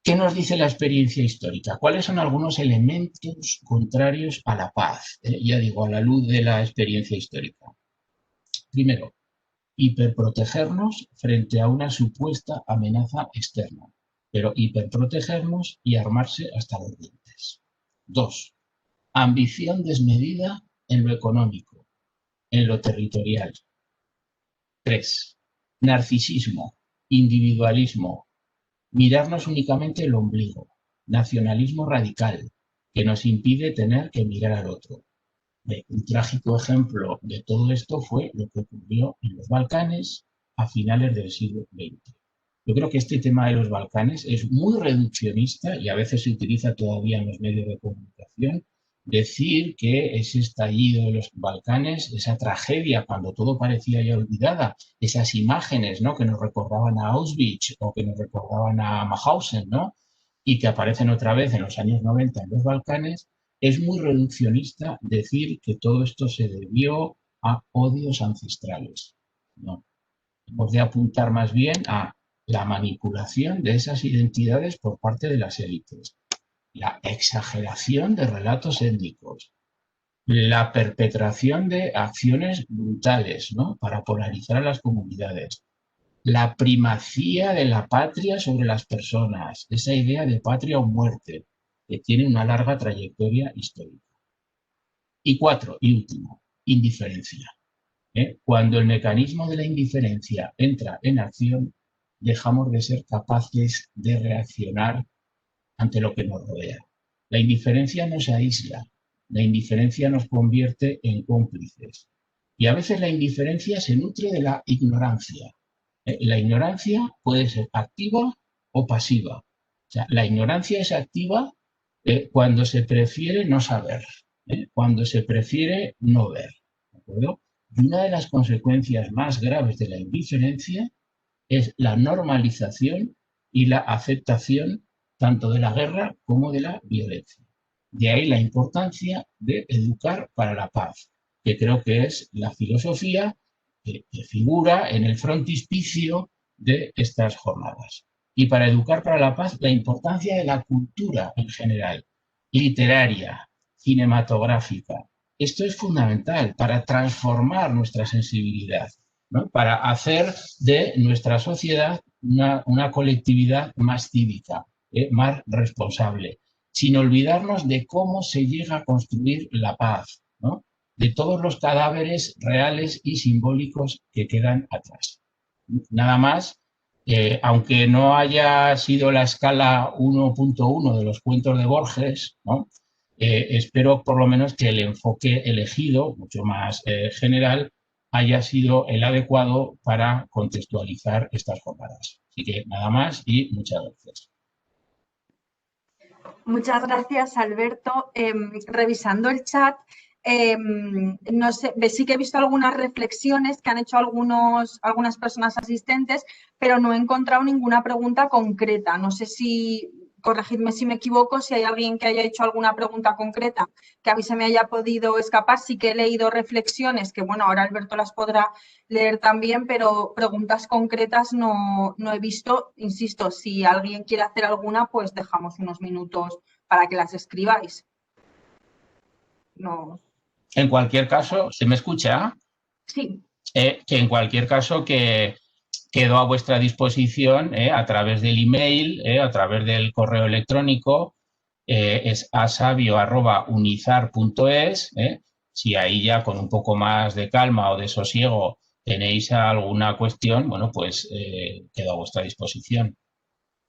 ¿qué nos dice la experiencia histórica? ¿Cuáles son algunos elementos contrarios a la paz? Ya digo, a la luz de la experiencia histórica. Primero, hiperprotegernos frente a una supuesta amenaza externa, pero hiperprotegernos y armarse hasta los dientes. 2. Ambición desmedida en lo económico, en lo territorial. 3. Narcisismo, individualismo, mirarnos únicamente el ombligo, nacionalismo radical, que nos impide tener que mirar al otro. Un trágico ejemplo de todo esto fue lo que ocurrió en los Balcanes a finales del siglo XX. Yo creo que este tema de los Balcanes es muy reduccionista y a veces se utiliza todavía en los medios de comunicación. Decir que ese estallido de los Balcanes, esa tragedia cuando todo parecía ya olvidada, esas imágenes, ¿no?, que nos recordaban a Auschwitz o que nos recordaban a Mauthausen, ¿no?, y que aparecen otra vez en los años 90 en los Balcanes, es muy reduccionista decir que todo esto se debió a odios ancestrales. No. Hemos de apuntar más bien a la manipulación de esas identidades por parte de las élites, la exageración de relatos étnicos, la perpetración de acciones brutales, ¿no?, para polarizar a las comunidades, la primacía de la patria sobre las personas, esa idea de patria o muerte, que tiene una larga trayectoria histórica. Y 4, y último, indiferencia. Cuando el mecanismo de la indiferencia entra en acción, dejamos de ser capaces de reaccionar ante lo que nos rodea. La indiferencia nos aísla, la indiferencia nos convierte en cómplices. Y a veces la indiferencia se nutre de la ignorancia. La ignorancia puede ser activa o pasiva. O sea, la ignorancia es activa cuando se prefiere no saber, cuando se prefiere no ver, ¿de acuerdo? Y una de las consecuencias más graves de la indiferencia es la normalización y la aceptación tanto de la guerra como de la violencia. De ahí la importancia de educar para la paz, que creo que es la filosofía que figura en el frontispicio de estas jornadas. Y para educar para la paz, la importancia de la cultura en general, literaria, cinematográfica. Esto es fundamental para transformar nuestra sensibilidad, ¿no?, para hacer de nuestra sociedad una colectividad más cívica, más responsable, sin olvidarnos de cómo se llega a construir la paz, ¿no?, de todos los cadáveres reales y simbólicos que quedan atrás. Nada más, aunque no haya sido la escala 1.1 de los cuentos de Borges, ¿no?, espero por lo menos que el enfoque elegido, mucho más general, haya sido el adecuado para contextualizar estas jornadas. Así que nada más y muchas gracias. Muchas gracias, Alberto. Revisando el chat, No sé, sí que he visto algunas reflexiones que han hecho algunas personas asistentes, pero no he encontrado ninguna pregunta concreta. No sé si, corregidme si me equivoco, si hay alguien que haya hecho alguna pregunta concreta que a mí se me haya podido escapar. Sí que he leído reflexiones, que bueno, ahora Alberto las podrá leer también, pero preguntas concretas no he visto. Insisto, si alguien quiere hacer alguna, pues dejamos unos minutos para que las escribáis. No. En cualquier caso, ¿se me escucha? Sí. Que en cualquier caso que quedo a vuestra disposición a través del email, a través del correo electrónico, es asabio@unizar.es. Si ahí ya con un poco más de calma o de sosiego tenéis alguna cuestión, bueno, pues quedo a vuestra disposición.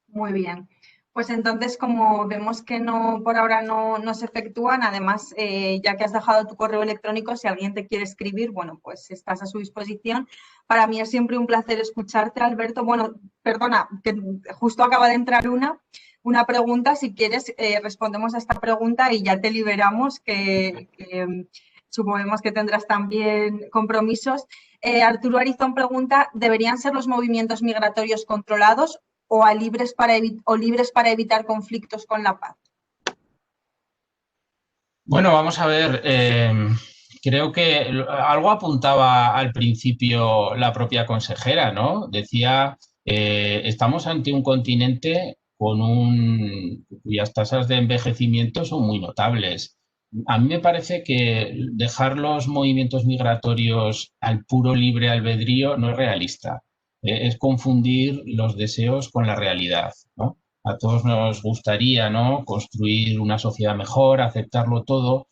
Muy bien. Pues entonces, como vemos que no, por ahora no se efectúan, además, ya que has dejado tu correo electrónico, si alguien te quiere escribir, bueno, pues estás a su disposición. Para mí es siempre un placer escucharte, Alberto. Bueno, perdona, que justo acaba de entrar una pregunta. Si quieres, respondemos a esta pregunta y ya te liberamos, que suponemos que tendrás también compromisos. Arturo Arizón pregunta, ¿deberían ser los movimientos migratorios controlados o libres para evitar conflictos con la paz? Bueno, vamos a ver. Creo que algo apuntaba al principio la propia consejera, ¿no? Decía, estamos ante un continente cuyas tasas de envejecimiento son muy notables. A mí me parece que dejar los movimientos migratorios al puro libre albedrío no es realista. Es confundir los deseos con la realidad, ¿no? A todos nos gustaría, ¿no?, construir una sociedad mejor, aceptarlo todo,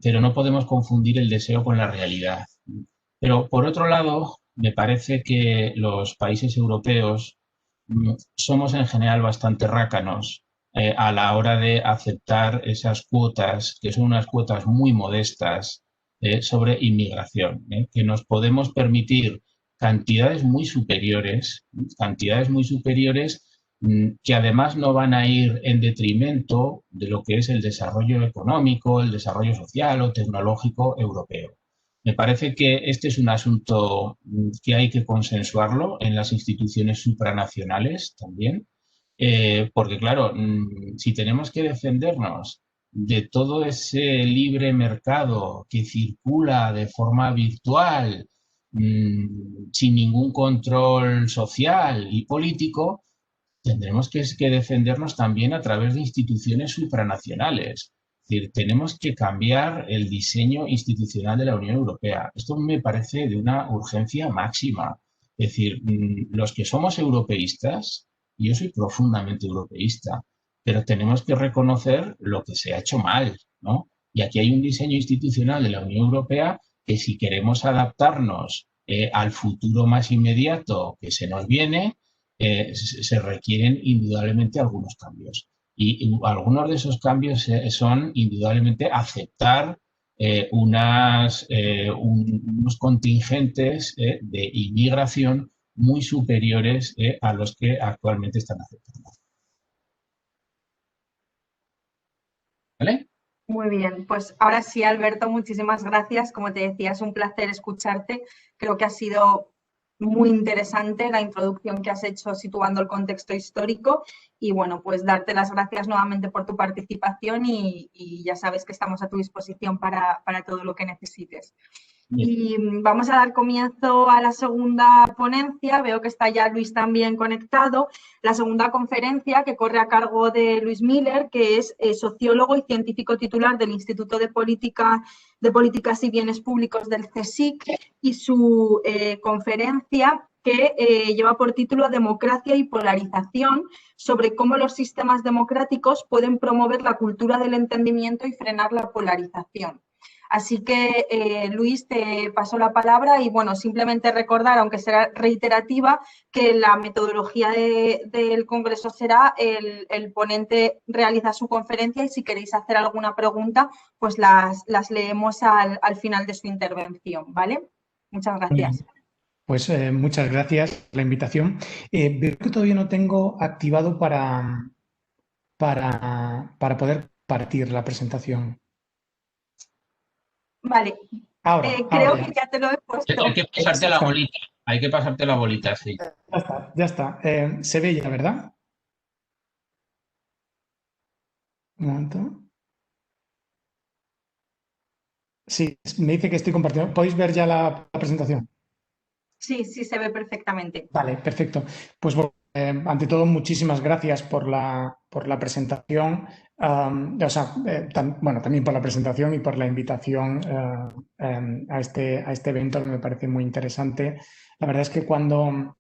pero no podemos confundir el deseo con la realidad. Pero por otro lado, me parece que los países europeos somos en general bastante rácanos a la hora de aceptar esas cuotas, que son unas cuotas muy modestas sobre inmigración, que nos podemos permitir cantidades muy superiores que además no van a ir en detrimento de lo que es el desarrollo económico, el desarrollo social o tecnológico europeo. Me parece que este es un asunto que hay que consensuarlo en las instituciones supranacionales también, porque claro, si tenemos que defendernos de todo ese libre mercado que circula de forma virtual, sin ningún control social y político, tendremos que defendernos también a través de instituciones supranacionales. Es decir, tenemos que cambiar el diseño institucional de la Unión Europea. Esto me parece de una urgencia máxima. Es decir, los que somos europeístas, y yo soy profundamente europeísta, pero tenemos que reconocer lo que se ha hecho mal, ¿no? Y aquí hay un diseño institucional de la Unión Europea que, si queremos adaptarnos al futuro más inmediato que se nos viene, se requieren indudablemente algunos cambios. Y algunos de esos cambios son indudablemente aceptar unos contingentes de inmigración muy superiores a los que actualmente están aceptando. ¿Vale? Muy bien, pues ahora sí, Alberto, muchísimas gracias. Como te decía, es un placer escucharte. Creo que ha sido muy interesante la introducción que has hecho situando el contexto histórico y bueno, pues darte las gracias nuevamente por tu participación y ya sabes que estamos a tu disposición para todo lo que necesites. Bien. Y vamos a dar comienzo a la segunda ponencia. Veo que está ya Luis también conectado. La segunda conferencia, que corre a cargo de Luis Miller, que es sociólogo y científico titular del Instituto de Políticas y Bienes Públicos del CSIC, y su conferencia, que lleva por título Democracia y polarización, sobre cómo los sistemas democráticos pueden promover la cultura del entendimiento y frenar la polarización. Así que, Luis, te paso la palabra y, bueno, simplemente recordar, aunque será reiterativa, que la metodología del Congreso será el ponente realiza su conferencia y si queréis hacer alguna pregunta, pues las leemos al final de su intervención, ¿vale? Muchas gracias. Pues muchas gracias por la invitación. Veo que todavía no tengo activado para poder partir la presentación. Vale, Ahora, creo ahora que ya te lo he puesto. Hay que pasarte la bolita. Hay que pasarte la bolita, sí. ya está, ya está. Se ve ya, ¿verdad? Un momento. Sí, me dice que estoy compartiendo. ¿Podéis ver ya la presentación? Sí, sí, se ve perfectamente. Vale, perfecto. Pues bueno, ante todo, muchísimas gracias por la presentación. O sea, bueno, también por la presentación y por la invitación a este evento que me parece muy interesante. La verdad es que cuando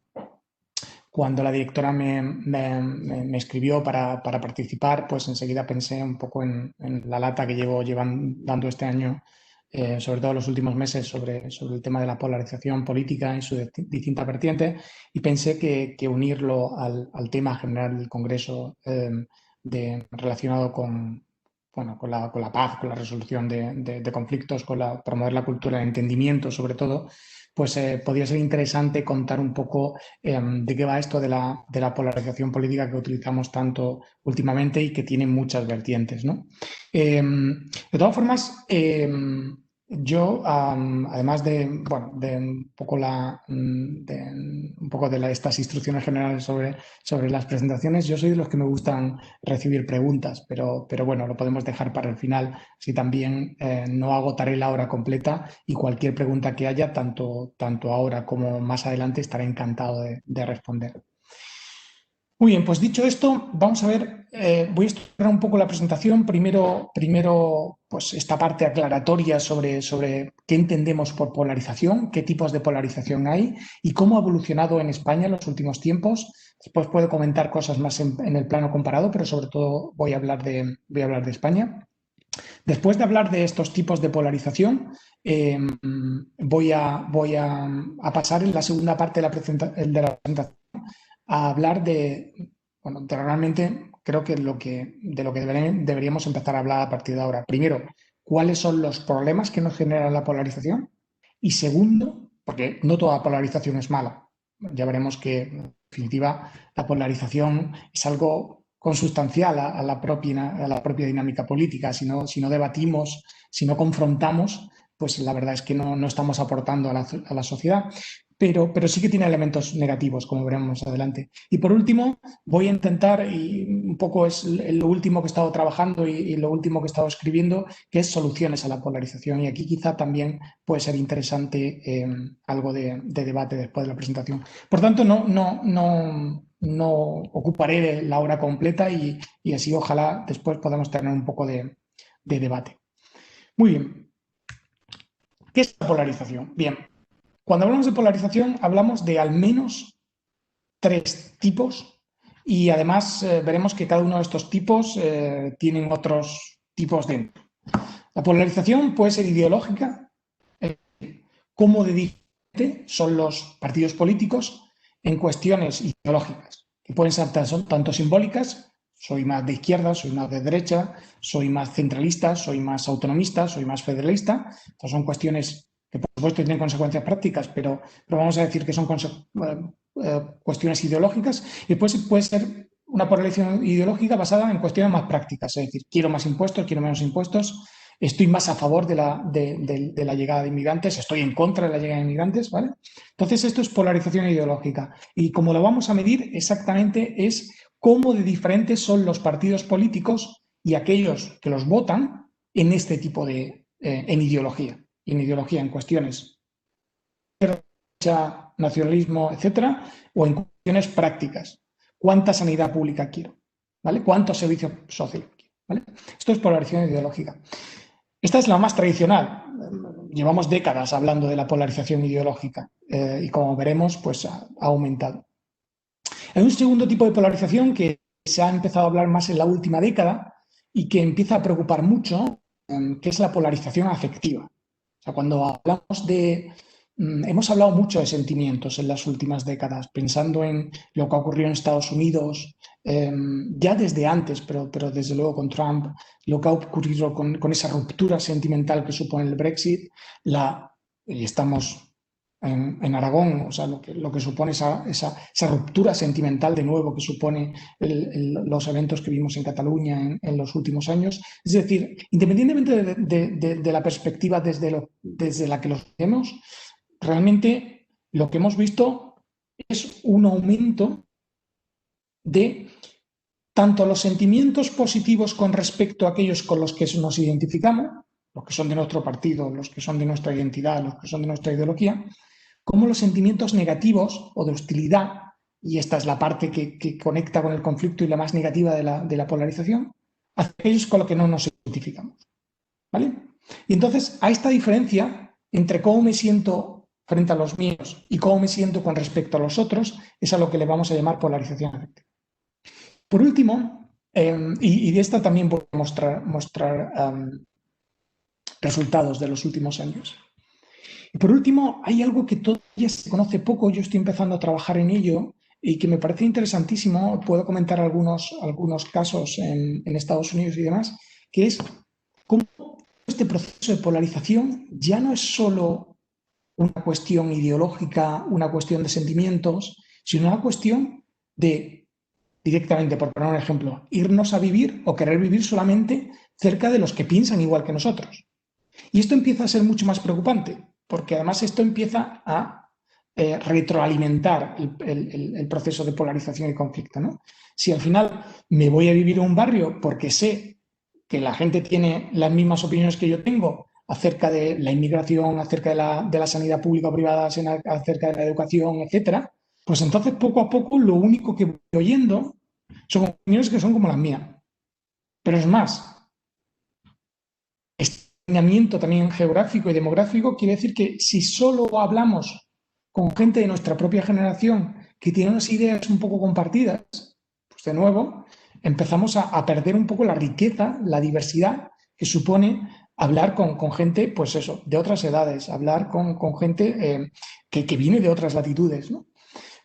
la directora me escribió para participar, pues enseguida pensé un poco en la lata que llevo dando este año, sobre todo en los últimos meses, sobre el tema de la polarización política en sus distintas vertientes, y pensé que unirlo al tema general del Congreso relacionado bueno, con la paz, con la resolución de conflictos, promover la cultura de entendimiento, sobre todo, pues podría ser interesante contar un poco de qué va esto de la polarización política que utilizamos tanto últimamente y que tiene muchas vertientes, ¿no? De todas formas, yo, además bueno, de un poco estas instrucciones generales sobre las presentaciones, yo soy de los que me gustan recibir preguntas, pero bueno, lo podemos dejar para el final, si también no agotaré la hora completa y cualquier pregunta que haya, tanto ahora como más adelante, estaré encantado de responder. Muy bien, pues dicho esto, vamos a ver, voy a estructurar un poco la presentación. Primero pues esta parte aclaratoria sobre qué entendemos por polarización, qué tipos de polarización hay y cómo ha evolucionado en España en los últimos tiempos. Después puedo comentar cosas más en el plano comparado, pero sobre todo voy a hablar de España. Después de hablar de estos tipos de polarización, voy a pasar en la segunda parte de la presentación a hablar bueno, realmente creo que de lo que deberíamos empezar a hablar a partir de ahora. Primero, ¿cuáles son los problemas que nos genera la polarización? Y segundo, porque no toda polarización es mala. Ya veremos que, en definitiva, la polarización es algo consustancial a la propia dinámica política. Si no debatimos, si no confrontamos, pues la verdad es que no estamos aportando a la sociedad. Pero sí que tiene elementos negativos, como veremos más adelante. Y por último, voy a intentar, y un poco es lo último que he estado trabajando y lo último que he estado escribiendo, que es soluciones a la polarización. Y aquí quizá también puede ser interesante algo de debate después de la presentación. Por tanto, no ocuparé la hora completa y así ojalá después podamos tener un poco de debate. Muy bien. ¿Qué es la polarización? Bien. Cuando hablamos de polarización, hablamos de al menos 3 tipos y además veremos que cada uno de estos tipos tienen otros tipos dentro. La polarización puede ser ideológica, cómo de diferente son los partidos políticos en cuestiones ideológicas, que pueden ser tanto simbólicas, soy más de izquierda, soy más de derecha, soy más centralista, soy más autonomista, soy más federalista. Estas son cuestiones que por supuesto tienen consecuencias prácticas, pero vamos a decir que son cuestiones ideológicas. Y después puede ser una polarización ideológica basada en cuestiones más prácticas, es decir, quiero más impuestos, quiero menos impuestos, estoy más a favor de la llegada de inmigrantes, estoy en contra de la llegada de inmigrantes, ¿vale? Entonces esto es polarización ideológica y como lo vamos a medir exactamente es cómo de diferentes son los partidos políticos y aquellos que los votan en este tipo en ideología, en cuestiones de nacionalismo, etcétera, o en cuestiones prácticas. ¿Cuánta sanidad pública quiero? ¿Vale? ¿Cuántos servicios sociales quiero? ¿Vale? Esto es polarización ideológica. Esta es la más tradicional. Llevamos décadas hablando de la polarización ideológica y como veremos, pues ha aumentado. Hay un segundo tipo de polarización que se ha empezado a hablar más en la última década y que empieza a preocupar mucho, que es la polarización afectiva. O sea, cuando hablamos hemos hablado mucho de sentimientos en las últimas décadas, pensando en lo que ha ocurrido en Estados Unidos, ya desde antes, pero desde luego con Trump, lo que ha ocurrido con esa ruptura sentimental que supone el Brexit, y estamos en Aragón, o sea, lo que supone esa ruptura sentimental de nuevo que supone los eventos que vimos en Cataluña en los últimos años. Es decir, independientemente de la perspectiva desde la que los vemos, realmente lo que hemos visto es un aumento de tanto los sentimientos positivos con respecto a aquellos con los que nos identificamos, los que son de nuestro partido, los que son de nuestra identidad, los que son de nuestra ideología, como los sentimientos negativos o de hostilidad, y esta es la parte que conecta con el conflicto y la más negativa de la polarización, hacia aquellos con los que no nos identificamos. ¿Vale? Y entonces, a esta diferencia entre cómo me siento frente a los míos y cómo me siento con respecto a los otros, es a lo que le vamos a llamar polarización afectiva. Por último, y de esta también voy a mostrar resultados de los últimos años. Y por último, hay algo que todavía se conoce poco, yo estoy empezando a trabajar en ello y que me parece interesantísimo, puedo comentar algunos casos en Estados Unidos y demás, que es cómo este proceso de polarización ya no es solo una cuestión ideológica, una cuestión de sentimientos, sino una cuestión de, directamente, por poner un ejemplo, irnos a vivir o querer vivir solamente cerca de los que piensan igual que nosotros. Y esto empieza a ser mucho más preocupante, porque además esto empieza a retroalimentar el proceso de polarización y conflicto, ¿no? Si al final me voy a vivir en un barrio porque sé que la gente tiene las mismas opiniones que yo tengo acerca de la inmigración, acerca de la sanidad pública o privada, acerca de la educación, etcétera, pues entonces poco a poco lo único que voy oyendo son opiniones que son como las mías. Pero es más, alineamiento también geográfico y demográfico quiere decir que si solo hablamos con gente de nuestra propia generación que tiene unas ideas un poco compartidas, pues de nuevo empezamos a perder un poco la riqueza, la diversidad que supone hablar con gente, pues eso, de otras edades, hablar con gente que viene de otras latitudes, ¿no?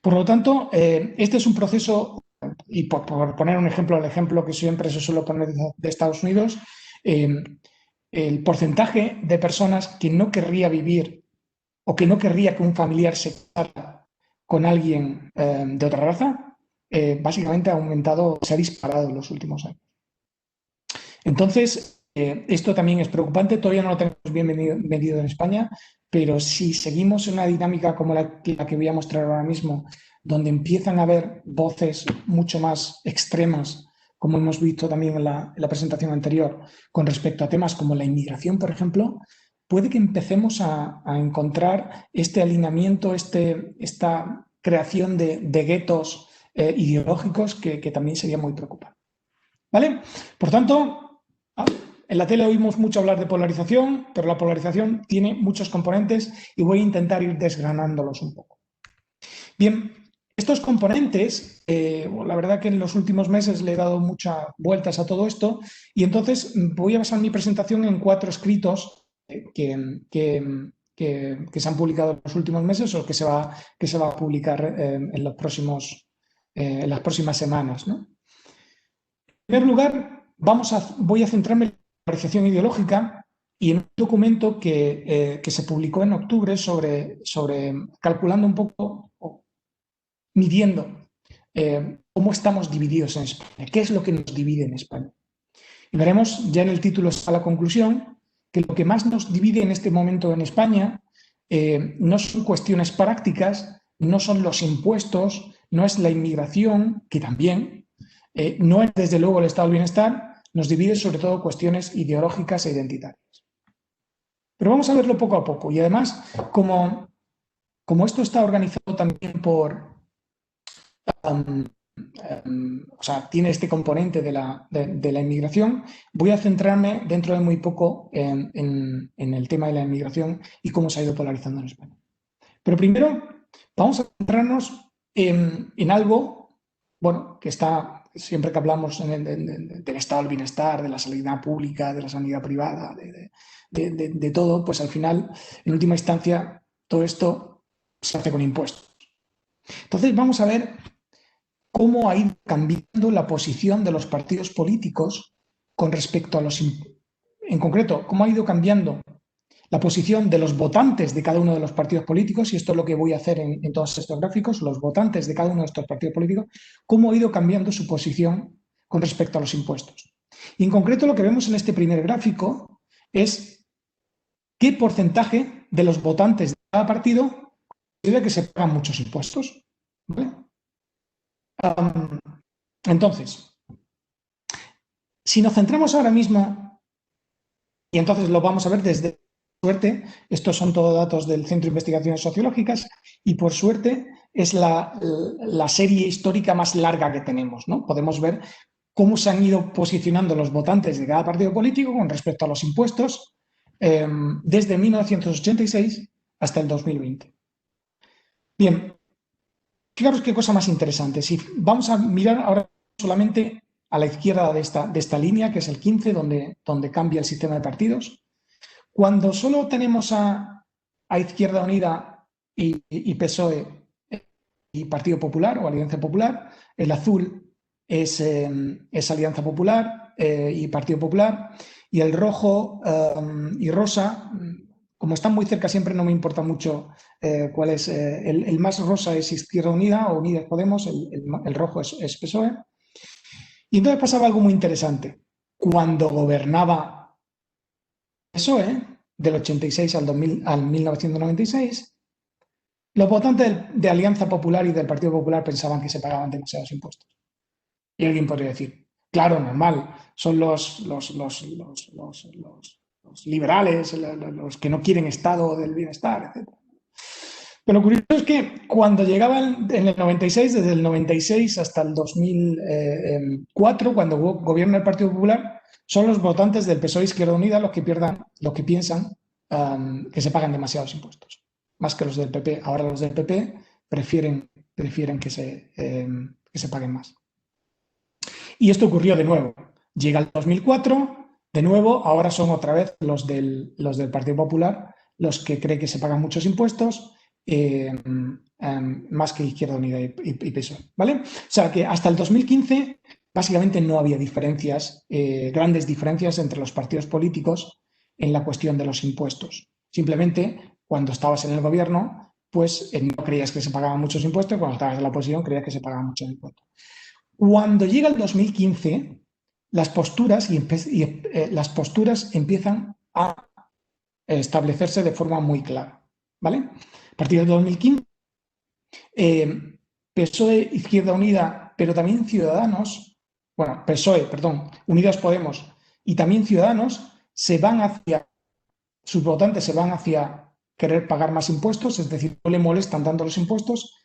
Por lo tanto, este es un proceso, y por poner un ejemplo, el ejemplo que siempre se suele poner de Estados Unidos, el porcentaje de personas que no querría vivir o que no querría que un familiar se casara con alguien de otra raza, básicamente ha aumentado, se ha disparado en los últimos años. Entonces, esto también es preocupante, todavía no lo tenemos bien medido en España, pero si seguimos en una dinámica como la que voy a mostrar ahora mismo, donde empiezan a haber voces mucho más extremas, como hemos visto también en la presentación anterior, con respecto a temas como la inmigración, por ejemplo, puede que empecemos a encontrar este alineamiento, esta creación de guetos ideológicos que también sería muy preocupante. ¿Vale? Por tanto, en la tele oímos mucho hablar de polarización, pero la polarización tiene muchos componentes y voy a intentar ir desgranándolos un poco. Bien, estos componentes, la verdad que en los últimos meses le he dado muchas vueltas a todo esto y entonces voy a basar mi presentación en 4 escritos que se han publicado en los últimos meses o que se va a publicar en las próximas semanas, ¿no? En primer lugar, voy a centrarme en la polarización ideológica y en un documento que se publicó en octubre sobre calculando un poco, midiendo cómo estamos divididos en España, qué es lo que nos divide en España. Y veremos, ya en el título está la conclusión, que lo que más nos divide en este momento en España no son cuestiones prácticas, no son los impuestos, no es la inmigración, que también, no es desde luego el estado del bienestar, nos divide sobre todo cuestiones ideológicas e identitarias. Pero vamos a verlo poco a poco y además, como esto está organizado también por... o sea, tiene este componente de la inmigración, voy a centrarme dentro de muy poco en el tema de la inmigración y cómo se ha ido polarizando en España. Pero primero vamos a centrarnos en algo, bueno, que está, siempre que hablamos del estado del bienestar, de la sanidad pública, de la sanidad privada, de todo, pues al final, en última instancia, todo esto se hace con impuestos. Entonces vamos a ver cómo ha ido cambiando la posición de los partidos políticos con respecto a en concreto, cómo ha ido cambiando la posición de los votantes de cada uno de los partidos políticos, y esto es lo que voy a hacer en todos estos gráficos, los votantes de cada uno de estos partidos políticos, cómo ha ido cambiando su posición con respecto a los impuestos. Y en concreto lo que vemos en este primer gráfico es qué porcentaje de los votantes de cada partido considera que se pagan muchos impuestos. ¿Vale? Entonces, si nos centramos ahora mismo, y entonces lo vamos a ver desde suerte, estos son todos datos del Centro de Investigaciones Sociológicas, y por suerte es la serie histórica más larga que tenemos, ¿no? Podemos ver cómo se han ido posicionando los votantes de cada partido político con respecto a los impuestos desde 1986 hasta el 2020. Bien, fijaros qué cosa más interesante. Si vamos a mirar ahora solamente a la izquierda de esta línea, que es el 15, donde cambia el sistema de partidos, cuando solo tenemos a Izquierda Unida y PSOE y Partido Popular o Alianza Popular, el azul es Alianza Popular y Partido Popular, y el rojo y rosa, como están muy cerca, siempre no me importa mucho cuál es. El más rosa es Izquierda Unida o Unidas Podemos, el rojo es PSOE. Y entonces pasaba algo muy interesante. Cuando gobernaba PSOE, del 86 al 1996, los votantes de Alianza Popular y del Partido Popular pensaban que se pagaban demasiados impuestos. Y alguien podría decir, claro, normal, son los liberales, los que no quieren Estado del bienestar, etc. Pero lo curioso es que cuando llegaban en el 96, desde el 96 hasta el 2004, cuando gobierna el Partido Popular, son los votantes del PSOE Izquierda Unida los que piensan que se pagan demasiados impuestos, más que los del PP. Ahora los del PP prefieren que se paguen más. Y esto ocurrió de nuevo. Llega el 2004, de nuevo, ahora son otra vez los del Partido Popular los que creen que se pagan muchos impuestos, más que Izquierda Unida y PSOE, ¿vale? O sea que hasta el 2015 básicamente no había diferencias, grandes diferencias entre los partidos políticos en la cuestión de los impuestos. Simplemente cuando estabas en el gobierno, pues no creías que se pagaban muchos impuestos, cuando estabas en la oposición creías que se pagaban muchos impuestos. Cuando llega el 2015, las posturas empiezan a establecerse de forma muy clara, ¿vale? A partir del 2015, PSOE, Izquierda Unida, pero también Ciudadanos, bueno, PSOE, perdón, Unidas Podemos y también Ciudadanos sus votantes se van hacia querer pagar más impuestos, es decir, no le molestan tanto los impuestos.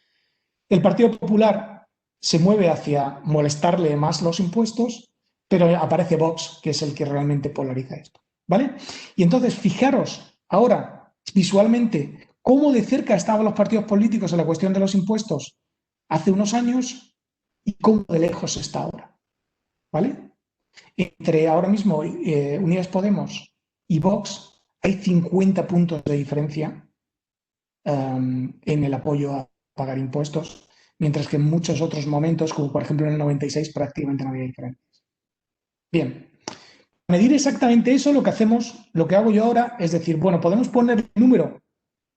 El Partido Popular se mueve hacia molestarle más los impuestos, pero aparece Vox, que es el que realmente polariza esto, ¿vale? Y entonces, fijaros ahora visualmente cómo de cerca estaban los partidos políticos en la cuestión de los impuestos hace unos años y cómo de lejos está ahora, ¿vale? Entre ahora mismo Unidas Podemos y Vox hay 50 puntos de diferencia en el apoyo a pagar impuestos, mientras que en muchos otros momentos, como por ejemplo en el 96, prácticamente no había diferencias. Bien, para medir exactamente eso, lo que hago yo ahora es decir, bueno, podemos poner el número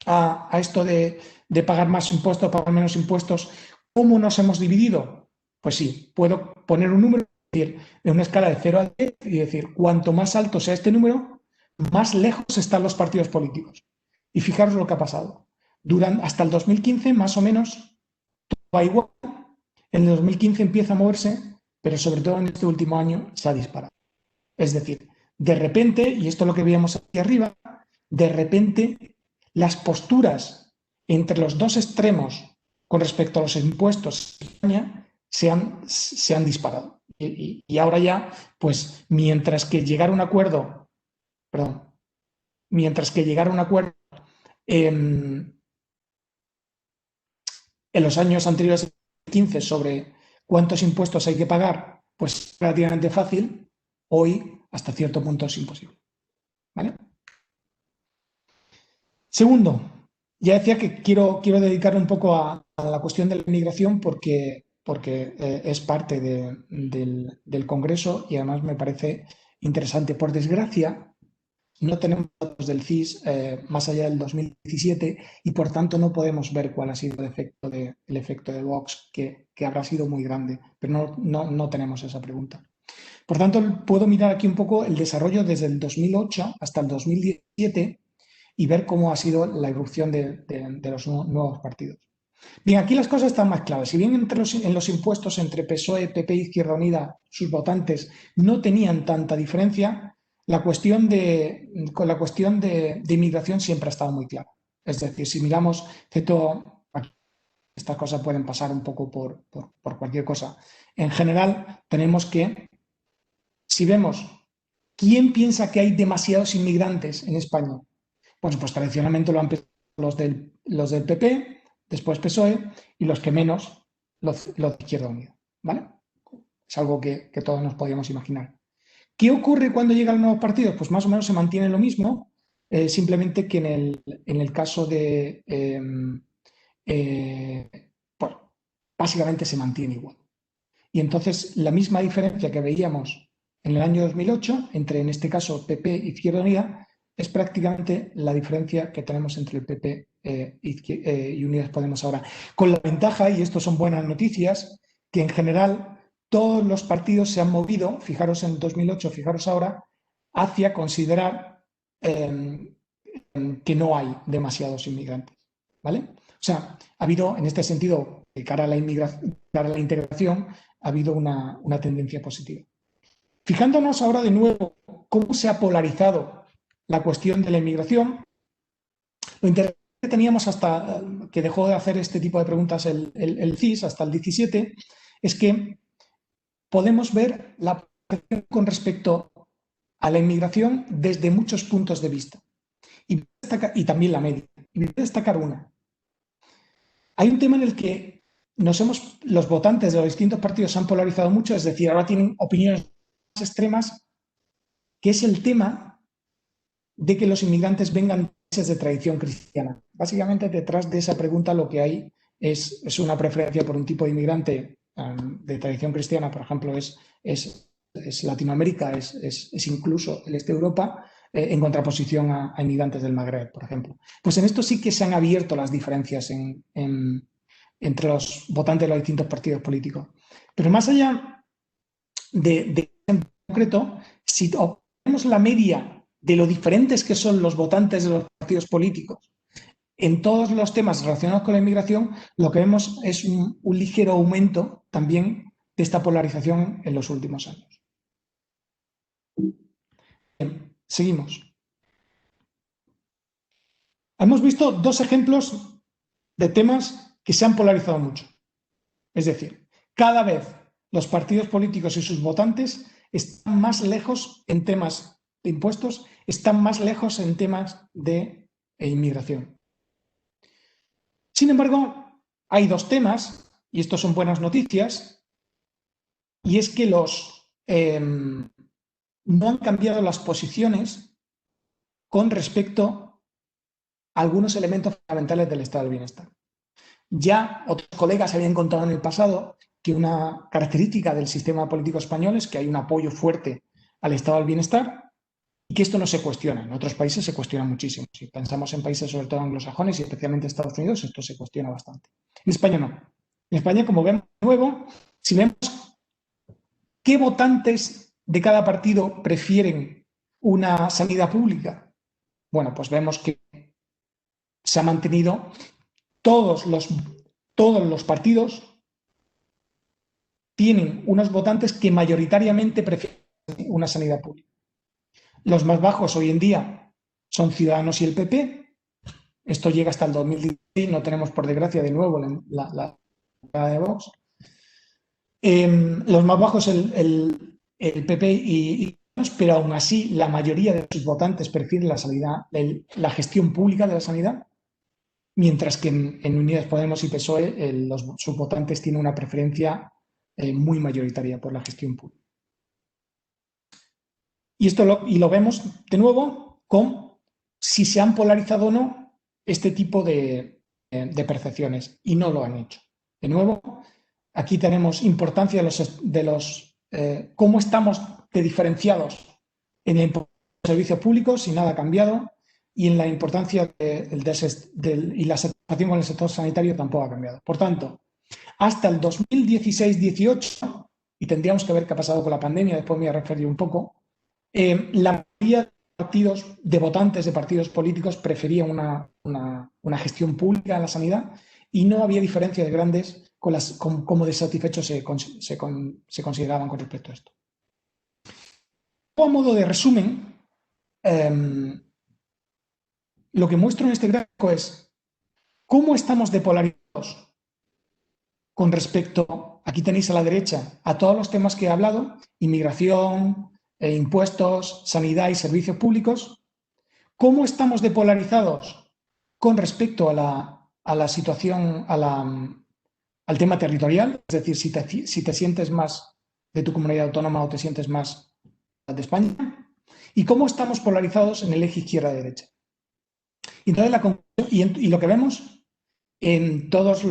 a esto de pagar más impuestos, pagar menos impuestos. ¿Cómo nos hemos dividido? Pues sí, puedo poner un número, es decir, en una escala de 0 a 10 y decir, cuanto más alto sea este número, más lejos están los partidos políticos. Y fijaros lo que ha pasado. Hasta el 2015, más o menos, todo va igual. En el 2015 empieza a moverse, pero sobre todo en este último año se ha disparado. Es decir, de repente, y esto es lo que veíamos aquí arriba, de repente las posturas entre los dos extremos con respecto a los impuestos en España se han disparado. Y ahora ya, pues mientras que llegar a un acuerdo en los años anteriores al 15 sobre cuántos impuestos hay que pagar, pues relativamente fácil, hoy hasta cierto punto es imposible, ¿vale? Segundo, ya decía que quiero dedicar un poco a la cuestión de la inmigración porque es parte del Congreso y además me parece interesante. Por desgracia, no tenemos datos del CIS más allá del 2017 y por tanto no podemos ver cuál ha sido el efecto de Vox, que habrá sido muy grande, pero no tenemos esa pregunta. Por tanto, puedo mirar aquí un poco el desarrollo desde el 2008 hasta el 2017 y ver cómo ha sido la irrupción de los nuevos partidos. Bien, aquí las cosas están más claras. Si bien en los impuestos entre PSOE, PP y Izquierda Unida, sus votantes no tenían tanta diferencia, con la cuestión de inmigración siempre ha estado muy clara. Es decir, si miramos, estas cosas pueden pasar un poco por cualquier cosa. En general, tenemos que, si vemos quién piensa que hay demasiados inmigrantes en España, pues tradicionalmente lo han pensado los del PP, después PSOE y los que menos, los de Izquierda Unida. ¿Vale? Es algo que todos nos podíamos imaginar. ¿Qué ocurre cuando llegan los nuevos partidos? Pues más o menos se mantiene lo mismo, simplemente que en el caso de... bueno, básicamente se mantiene igual. Y entonces la misma diferencia que veíamos en el año 2008 entre, en este caso, PP e Izquierda Unida, es prácticamente la diferencia que tenemos entre el PP y Unidas Podemos ahora. Con la ventaja, y esto son buenas noticias, que en general todos los partidos se han movido, fijaros en 2008, fijaros ahora, hacia considerar que no hay demasiados inmigrantes. ¿Vale? O sea, ha habido, en este sentido, de cara a la integración, ha habido una tendencia positiva. Fijándonos ahora de nuevo cómo se ha polarizado la cuestión de la inmigración, lo interesante que teníamos hasta que dejó de hacer este tipo de preguntas el CIS, hasta el 17, es que podemos ver la percepción con respecto a la inmigración desde muchos puntos de vista y también la media. Y voy a destacar una. Hay un tema en el que los votantes de los distintos partidos se han polarizado mucho, es decir, ahora tienen opiniones más extremas, que es el tema de que los inmigrantes vengan de países de tradición cristiana. Básicamente, detrás de esa pregunta lo que hay es una preferencia por un tipo de inmigrante de tradición cristiana, por ejemplo, es Latinoamérica, es incluso el este de Europa, en contraposición a inmigrantes del Magreb, por ejemplo. Pues en esto sí que se han abierto las diferencias entre los votantes de los distintos partidos políticos. Pero más allá de en concreto, si obtenemos la media de lo diferentes que son los votantes de los partidos políticos en todos los temas relacionados con la inmigración, lo que vemos es un ligero aumento también de esta polarización en los últimos años. Bien, seguimos. Hemos visto dos ejemplos de temas que se han polarizado mucho. Es decir, cada vez los partidos políticos y sus votantes están más lejos en temas de impuestos, están más lejos en temas de inmigración. Sin embargo, hay dos temas, y estos son buenas noticias, y es que no han cambiado las posiciones con respecto a algunos elementos fundamentales del estado del bienestar. Ya otros colegas habían contado en el pasado que una característica del sistema político español es que hay un apoyo fuerte al estado del bienestar y que esto no se cuestiona. En otros países se cuestiona muchísimo. Si pensamos en países sobre todo anglosajones y especialmente Estados Unidos, esto se cuestiona bastante. En España no. En España, como vemos de nuevo, si vemos qué votantes de cada partido prefieren una sanidad pública, bueno, pues vemos que se ha mantenido todos los partidos tienen unos votantes que mayoritariamente prefieren una sanidad pública. Los más bajos hoy en día son Ciudadanos y el PP. Esto llega hasta el 2016, no tenemos por desgracia de nuevo la de Vox. Los más bajos el PP pero aún así la mayoría de sus votantes prefieren la gestión pública de la sanidad, mientras que en Unidas Podemos y PSOE sus votantes tienen una preferencia muy mayoritaria por la gestión pública. Y esto lo vemos de nuevo con si se han polarizado o no este tipo de percepciones, y no lo han hecho. De nuevo, aquí tenemos importancia de cómo estamos de diferenciados en la importancia servicios públicos y nada ha cambiado, y en la importancia y la satisfacción con el sector sanitario tampoco ha cambiado. Por tanto, hasta el 2016-18, y tendríamos que ver qué ha pasado con la pandemia, después me voy a referir un poco, la mayoría de partidos, de votantes de partidos políticos, preferían una gestión pública en la sanidad y no había diferencia de grandes con cómo de satisfechos se consideraban con respecto a esto. A modo de resumen, lo que muestro en este gráfico es cómo estamos depolarizados con respecto, aquí tenéis a la derecha, a todos los temas que he hablado, inmigración, impuestos, sanidad y servicios públicos. ¿Cómo estamos depolarizados con respecto a la situación, al tema territorial? Es decir, si te sientes más de tu comunidad autónoma o te sientes más de España. ¿Y cómo estamos polarizados en el eje izquierda-derecha? Entonces, y lo que vemos en todos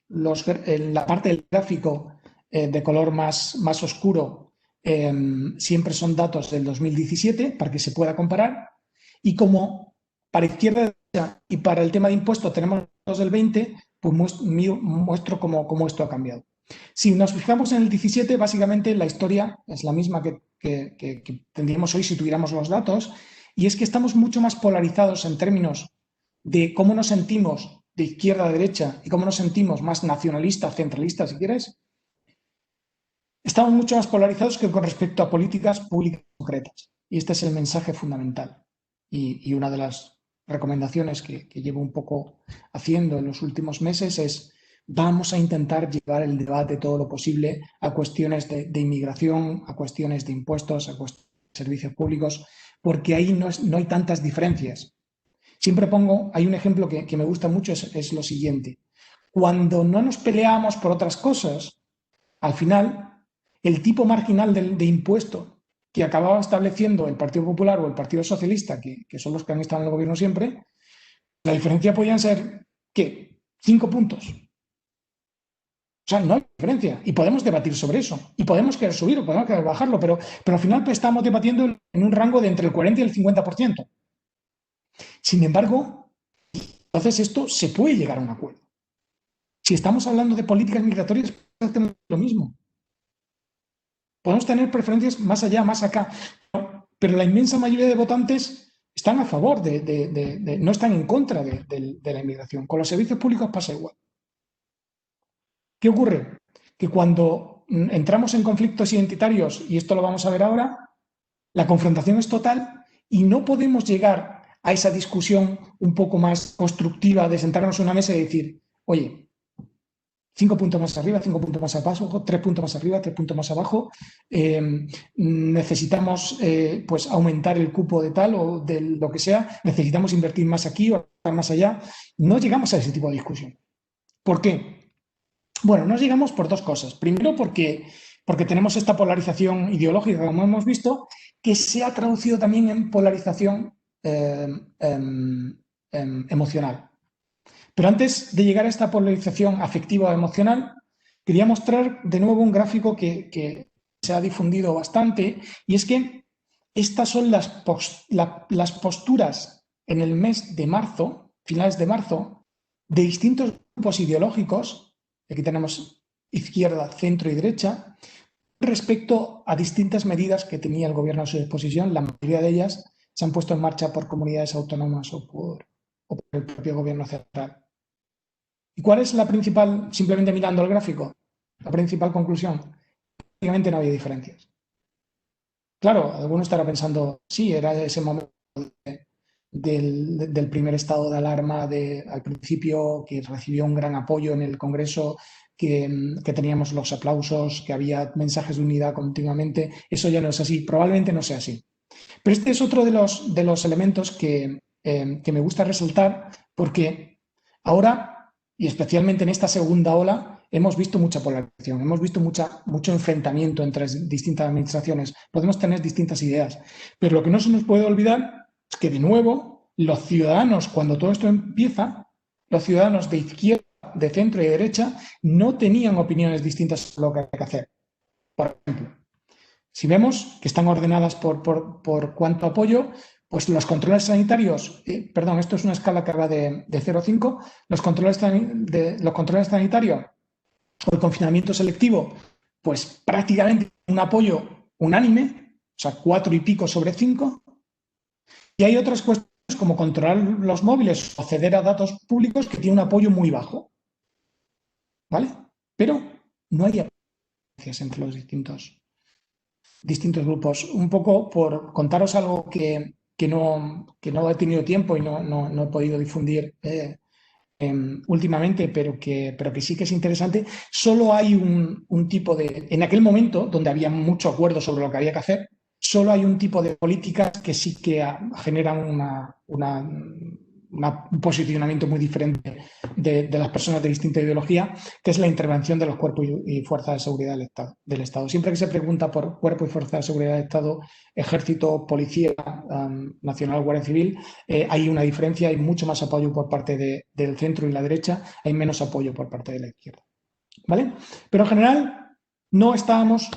en la parte del gráfico de color más oscuro, siempre son datos del 2017 para que se pueda comparar, y como para izquierda derecha y para el tema de impuestos tenemos datos del 20, pues muestro cómo esto ha cambiado. Si nos fijamos en el 17, básicamente la historia es la misma que tendríamos hoy si tuviéramos los datos, y es que estamos mucho más polarizados en términos de cómo nos sentimos de izquierda a derecha y cómo nos sentimos más nacionalistas, centralistas, si quieres. Estamos mucho más polarizados que con respecto a políticas públicas concretas. Y este es el mensaje fundamental. Y una de las recomendaciones que llevo un poco haciendo en los últimos meses es: vamos a intentar llevar el debate todo lo posible a cuestiones de inmigración, a cuestiones de impuestos, a cuestiones de servicios públicos, porque ahí no hay tantas diferencias. Siempre hay un ejemplo que me gusta mucho, es lo siguiente. Cuando no nos peleamos por otras cosas, al final, el tipo marginal de impuesto que acababa estableciendo el Partido Popular o el Partido Socialista, que son los que han estado en el gobierno siempre, la diferencia podían ser, ¿qué? 5 puntos. O sea, no hay diferencia. Y podemos debatir sobre eso. Y podemos querer subir o podemos querer bajarlo, pero al final pues, estamos debatiendo en un rango de entre el 40 y el 50%. Sin embargo, entonces esto se puede llegar a un acuerdo. Si estamos hablando de políticas migratorias, es exactamente lo mismo. Podemos tener preferencias más allá, más acá, pero la inmensa mayoría de votantes están a favor no están en contra de la inmigración. Con los servicios públicos pasa igual. ¿Qué ocurre? Que cuando entramos en conflictos identitarios, y esto lo vamos a ver ahora, la confrontación es total y no podemos llegar a esa discusión un poco más constructiva de sentarnos en una mesa y decir, oye, 5 puntos más arriba, 5 puntos más abajo, 3 puntos más arriba, 3 puntos más abajo, necesitamos pues aumentar el cupo de tal o de lo que sea, necesitamos invertir más aquí o más allá. No llegamos a ese tipo de discusión. ¿Por qué? Bueno, no llegamos por 2 cosas. Primero, porque tenemos esta polarización ideológica, como hemos visto, que se ha traducido también en polarización emocional. Pero antes de llegar a esta polarización afectiva emocional, quería mostrar de nuevo un gráfico que se ha difundido bastante, y es que estas son las posturas en el mes de marzo, finales de marzo, de distintos grupos ideológicos. Aquí tenemos izquierda, centro y derecha, respecto a distintas medidas que tenía el gobierno a su disposición. La mayoría de ellas se han puesto en marcha por comunidades autónomas o por el propio gobierno central. ¿Y cuál es la principal, simplemente mirando el gráfico, la principal conclusión? Prácticamente no había diferencias. Claro, alguno estará pensando, sí, era ese momento del primer estado de alarma al principio, que recibió un gran apoyo en el Congreso, que teníamos los aplausos, que había mensajes de unidad continuamente. Eso ya no es así, probablemente no sea así. Pero este es otro de los elementos que me gusta resaltar, porque ahora, y especialmente en esta segunda ola, hemos visto mucha polarización, hemos visto mucho enfrentamiento entre distintas administraciones. Podemos tener distintas ideas, pero lo que no se nos puede olvidar es que, de nuevo, los ciudadanos, cuando todo esto empieza, los ciudadanos de izquierda, de centro y de derecha, no tenían opiniones distintas sobre lo que hay que hacer. Por ejemplo, Si vemos que están ordenadas por cuánto apoyo, pues los controles sanitarios, perdón, esto es una escala que va de 0 a 5, los controles sanitarios o el confinamiento selectivo, pues prácticamente un apoyo unánime, o sea, 4 y pico sobre 5. Y hay otras cuestiones como controlar los móviles o acceder a datos públicos que tienen un apoyo muy bajo. ¿Vale? Pero no hay diferencias entre los distintos grupos. Un poco por contaros algo que no he tenido tiempo y no he podido difundir últimamente, pero que sí que es interesante. Solo hay un tipo de... En aquel momento, donde había mucho acuerdo sobre lo que había que hacer, solo hay un tipo de políticas que sí que generan un posicionamiento muy diferente de las personas de distinta ideología, que es la intervención de los cuerpos y fuerzas de seguridad del Estado. Siempre que se pregunta por cuerpos y fuerzas de seguridad del Estado, Ejército, Policía Nacional, Guardia Civil, hay una diferencia, hay mucho más apoyo por parte del centro y la derecha, hay menos apoyo por parte de la izquierda. ¿Vale? Pero en general no estábamos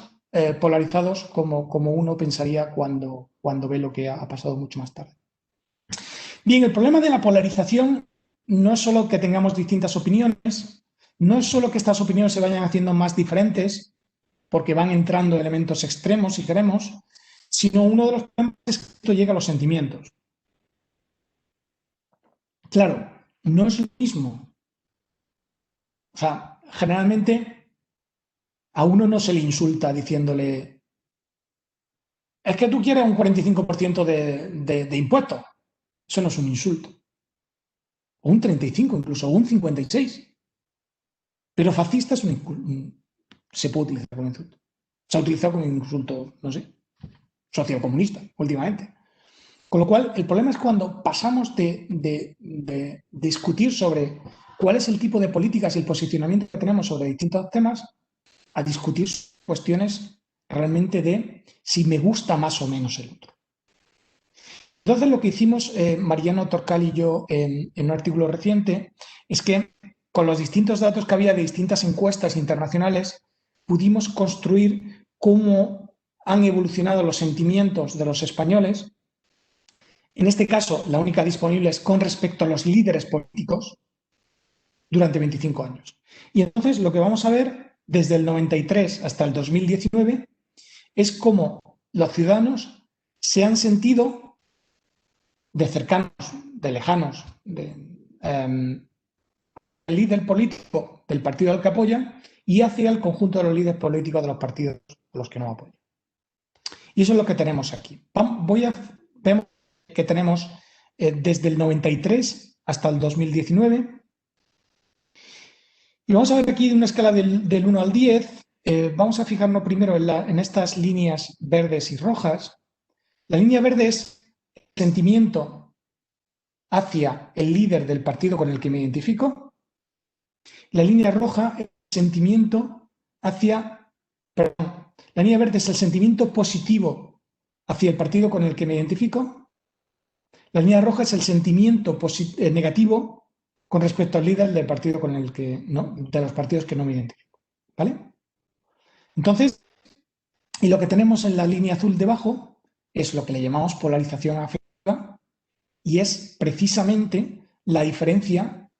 polarizados como uno pensaría cuando ve lo que ha pasado mucho más tarde. Bien, el problema de la polarización no es solo que tengamos distintas opiniones, no es solo que estas opiniones se vayan haciendo más diferentes porque van entrando elementos extremos, si queremos, sino uno de los problemas es que esto llega a los sentimientos. Claro, no es lo mismo. O sea, generalmente a uno no se le insulta diciéndole es que tú quieres un 45% de impuestos. Eso no es un insulto. O un 35 incluso, o un 56. Pero fascista es se puede utilizar como insulto. Se ha utilizado como insulto, no sé, sociocomunista últimamente. Con lo cual, el problema es cuando pasamos de discutir sobre cuál es el tipo de políticas y el posicionamiento que tenemos sobre distintos temas a discutir cuestiones realmente de si me gusta más o menos el otro. Entonces, lo que hicimos Mariano Torcal y yo en un artículo reciente es que con los distintos datos que había de distintas encuestas internacionales pudimos construir cómo han evolucionado los sentimientos de los españoles. En este caso, la única disponible es con respecto a los líderes políticos durante 25 años. Y entonces lo que vamos a ver desde el 93 hasta el 2019 es cómo los ciudadanos se han sentido de cercanos, de lejanos, el líder político del partido al que apoyan y hacia el conjunto de los líderes políticos de los partidos a los que no apoyan. Y eso es lo que tenemos aquí. Vemos que tenemos desde el 93 hasta el 2019. Y vamos a ver aquí una escala del 1 al 10. Vamos a fijarnos primero en estas líneas verdes y rojas. La línea verde es el sentimiento hacia el líder del partido con el que me identifico. La línea roja es el sentimiento hacia... Perdón, la línea verde es el sentimiento positivo hacia el partido con el que me identifico. La línea roja es el sentimiento negativo con respecto al líder del partido con el que no, de los partidos que no me identifico. ¿Vale? Entonces, y lo que tenemos en la línea azul debajo es lo que le llamamos polarización afectiva y es precisamente la diferencia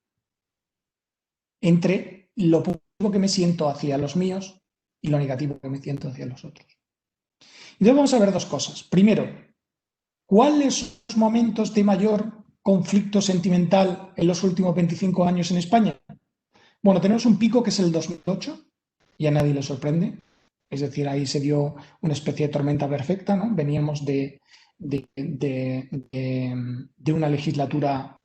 entre lo positivo que me siento hacia los míos y lo negativo que me siento hacia los otros. Y entonces vamos a ver dos cosas. Primero, ¿cuáles son los momentos de mayor conflicto sentimental en los últimos 25 años en España? Bueno, tenemos un pico que es el 2008 y a nadie le sorprende. Es decir, ahí se dio una especie de tormenta perfecta, ¿no? Veníamos de una legislatura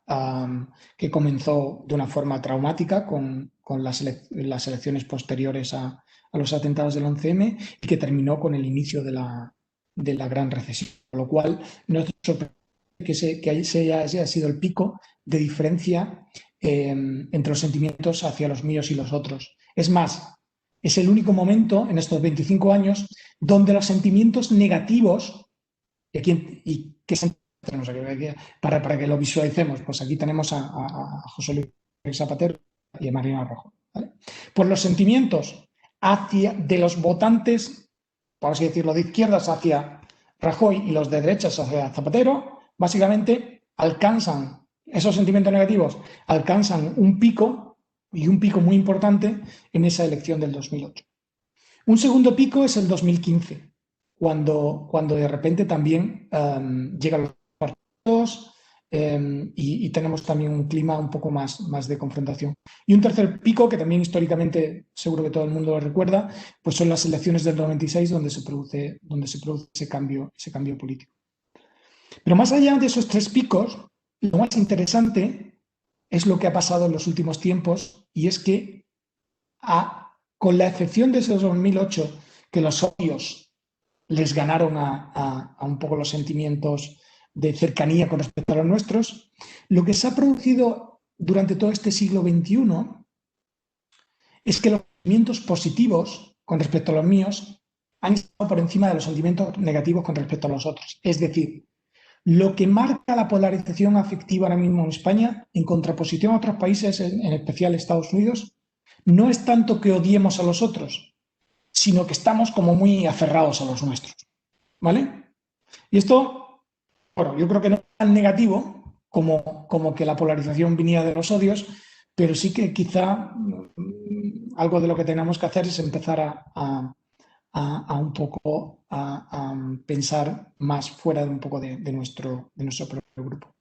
que comenzó de una forma traumática con las elecciones posteriores a los atentados del 11M y que terminó con el inicio de la gran recesión. Con lo cual, no es sorprendente que ese haya sido el pico de diferencia entre los sentimientos hacia los míos y los otros. Es más, es el único momento en estos 25 años donde los sentimientos negativos, y que tenemos aquí, para que lo visualicemos, pues aquí tenemos a José Luis Zapatero y a Mariano Rajoy, ¿vale? Pues los sentimientos de los votantes por así decirlo, de izquierdas hacia Rajoy y los de derechas hacia Zapatero, básicamente alcanzan, esos sentimientos negativos alcanzan un pico, y un pico muy importante, en esa elección del 2008. Un segundo pico es el 2015, cuando de repente también llegan los partidos y tenemos también un clima un poco más de confrontación. Y un tercer pico, que también históricamente seguro que todo el mundo lo recuerda, pues son las elecciones del 96 donde se produce ese cambio político. Pero más allá de esos tres picos, lo más interesante es lo que ha pasado en los últimos tiempos, y es que con la excepción de ese 2008, que los odios les ganaron a un poco los sentimientos de cercanía con respecto a los nuestros, lo que se ha producido durante todo este siglo XXI es que los sentimientos positivos con respecto a los míos han estado por encima de los sentimientos negativos con respecto a los otros. Es decir, lo que marca la polarización afectiva ahora mismo en España, en contraposición a otros países, en especial Estados Unidos, no es tanto que odiemos a los otros, sino que estamos como muy aferrados a los nuestros, ¿vale? Y esto, bueno, yo creo que no es tan negativo como que la polarización viniera de los odios, pero sí que quizá algo de lo que tenemos que hacer es empezar a un poco a pensar más fuera de un poco de nuestro propio grupo.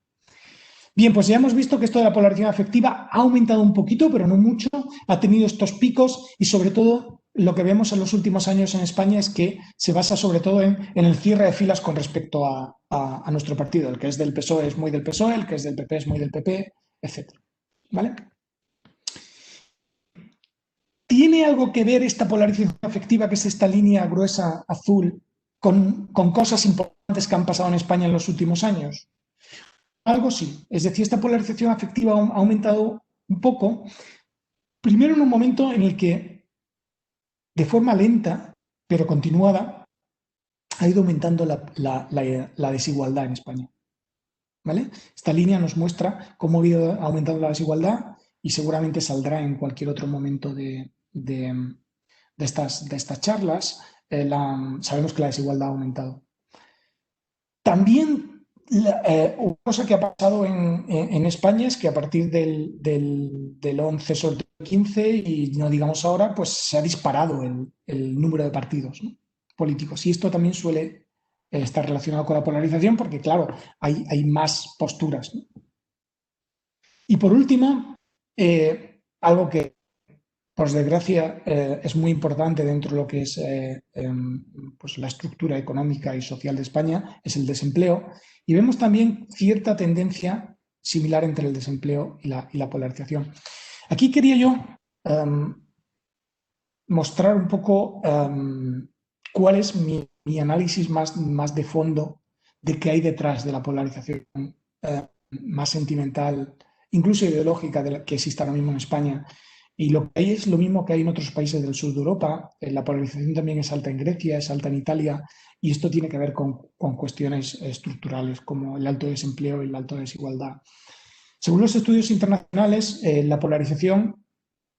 Bien, pues ya hemos visto que esto de la polarización afectiva ha aumentado un poquito, pero no mucho, ha tenido estos picos y sobre todo lo que vemos en los últimos años en España es que se basa sobre todo en el cierre de filas con respecto a nuestro partido. El que es del PSOE es muy del PSOE, el que es del PP es muy del PP, etc. ¿Vale? ¿Tiene algo que ver esta polarización afectiva, que es esta línea gruesa azul, con cosas importantes que han pasado en España en los últimos años? Algo sí. Es decir, esta polarización afectiva ha aumentado un poco, primero en un momento en el que, de forma lenta, pero continuada, ha ido aumentando la desigualdad en España. ¿Vale? Esta línea nos muestra cómo ha ido aumentando la desigualdad y seguramente saldrá en cualquier otro momento de estas charlas. Sabemos que la desigualdad ha aumentado. También una cosa que ha pasado en España es que a partir del 11, sobre todo el 15, y no digamos ahora, pues se ha disparado el número de partidos, ¿no?, políticos. Y esto también suele estar relacionado con la polarización porque, claro, hay más posturas, ¿no? Y por último, algo que, por desgracia, es muy importante dentro de lo que es pues la estructura económica y social de España, es el desempleo. Y vemos también cierta tendencia similar entre el desempleo y la polarización. Aquí quería yo mostrar un poco cuál es mi análisis más de fondo de qué hay detrás de la polarización más sentimental, incluso ideológica, que existe ahora mismo en España. Y lo que hay es lo mismo que hay en otros países del sur de Europa. La polarización también es alta en Grecia, es alta en Italia, y esto tiene que ver con cuestiones estructurales como el alto desempleo y la alta desigualdad. Según los estudios internacionales, la polarización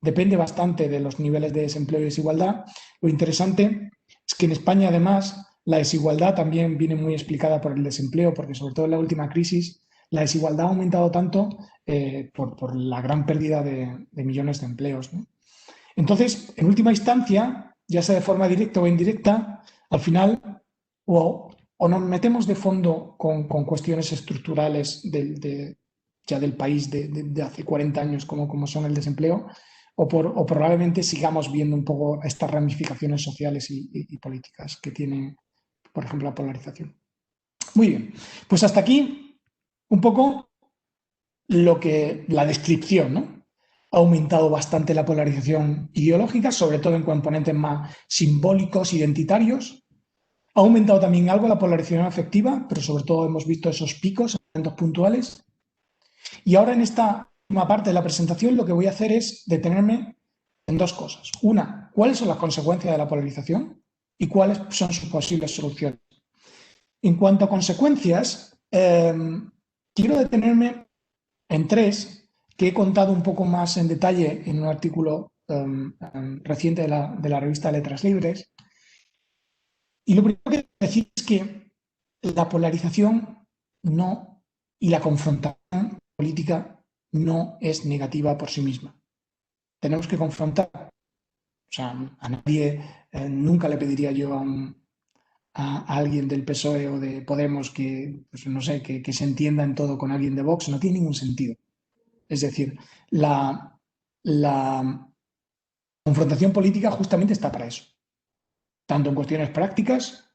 depende bastante de los niveles de desempleo y desigualdad. Lo interesante es que en España, además, la desigualdad también viene muy explicada por el desempleo, porque sobre todo en la última crisis la desigualdad ha aumentado tanto por la gran pérdida de millones de empleos, ¿no? Entonces, en última instancia, ya sea de forma directa o indirecta, al final o nos metemos de fondo con cuestiones estructurales ya del país de hace 40 años como son el desempleo, o probablemente sigamos viendo un poco estas ramificaciones sociales y políticas que tiene, por ejemplo, la polarización. Muy bien, pues hasta aquí un poco la descripción, ¿no? Ha aumentado bastante la polarización ideológica, sobre todo en componentes más simbólicos, identitarios. Ha aumentado también algo la polarización afectiva, pero sobre todo hemos visto esos picos, momentos puntuales. Y ahora en esta última parte de la presentación lo que voy a hacer es detenerme en dos cosas. Una, ¿cuáles son las consecuencias de la polarización? Y cuáles son sus posibles soluciones. En cuanto a consecuencias, quiero detenerme en tres que he contado un poco más en detalle en un artículo reciente de la revista Letras Libres. Y lo primero que quiero decir es que la polarización no y la confrontación política no es negativa por sí misma. Tenemos que confrontar. O sea, a nadie, nunca le pediría yo a alguien del PSOE o de Podemos que, pues no sé, que se entienda en todo con alguien de Vox. No tiene ningún sentido. Es decir, la confrontación política justamente está para eso. Tanto en cuestiones prácticas,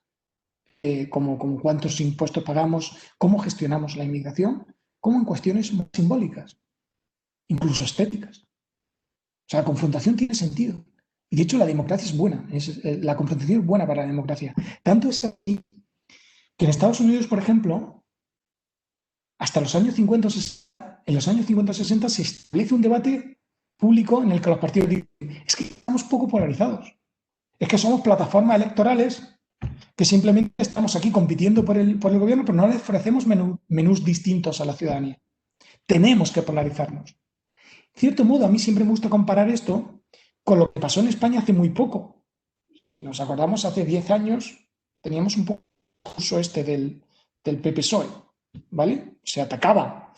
como cuántos impuestos pagamos, cómo gestionamos la inmigración, como en cuestiones más simbólicas, incluso estéticas. O sea, la confrontación tiene sentido. Y de hecho, la democracia es buena. La confrontación es buena para la democracia. Tanto es así que en Estados Unidos, por ejemplo, hasta los años 50 o 60, en los años 50 o 60 se establece un debate público en el que los partidos dicen, es que estamos poco polarizados. Es que somos plataformas electorales que simplemente estamos aquí compitiendo por el gobierno, pero no le ofrecemos menús distintos a la ciudadanía. Tenemos que polarizarnos. De cierto modo, a mí siempre me gusta comparar esto con lo que pasó en España hace muy poco. Nos acordamos, hace 10 años teníamos un poco el curso este del PP-PSOE, ¿vale? Se atacaba,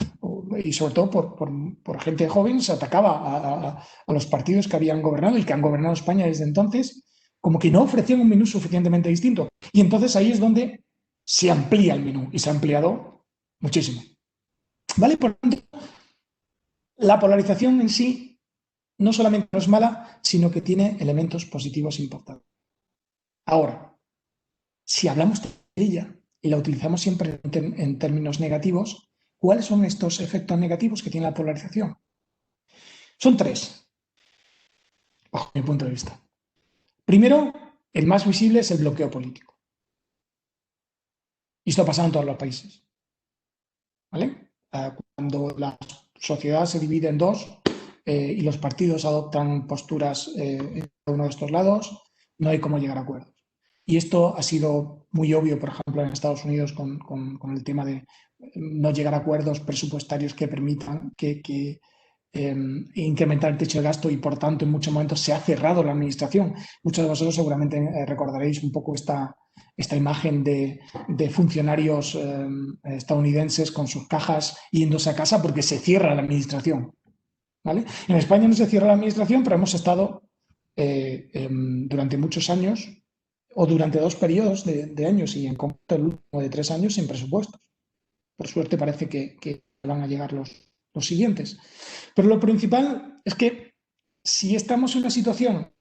y sobre todo por gente joven, se atacaba a los partidos que habían gobernado y que han gobernado España desde entonces, como que no ofrecían un menú suficientemente distinto. Y entonces ahí es donde se amplía el menú, y se ha ampliado muchísimo. ¿Vale? Por lo tanto, la polarización en sí no solamente no es mala, sino que tiene elementos positivos importantes. Ahora, si hablamos de ella y la utilizamos siempre en términos negativos, ¿cuáles son estos efectos negativos que tiene la polarización? Son tres, bajo mi punto de vista. Primero, el más visible es el bloqueo político. Y esto ha pasado en todos los países. ¿Vale? Cuando la sociedad se divide en dos y los partidos adoptan posturas en uno de estos lados, no hay cómo llegar a acuerdos. Y esto ha sido muy obvio, por ejemplo, en Estados Unidos con el tema de no llegar a acuerdos presupuestarios que permitan incrementar el techo de gasto y, por tanto, en muchos momentos se ha cerrado la administración. Muchos de vosotros seguramente recordaréis un poco esta imagen de funcionarios estadounidenses con sus cajas yéndose a casa porque se cierra la administración. ¿Vale? En España no se cierra la administración, pero hemos estado durante muchos años o durante 2 periodos de años y en concreto el último de 3 años sin presupuestos. Por suerte parece que van a llegar los siguientes. Pero lo principal es que si estamos en una situación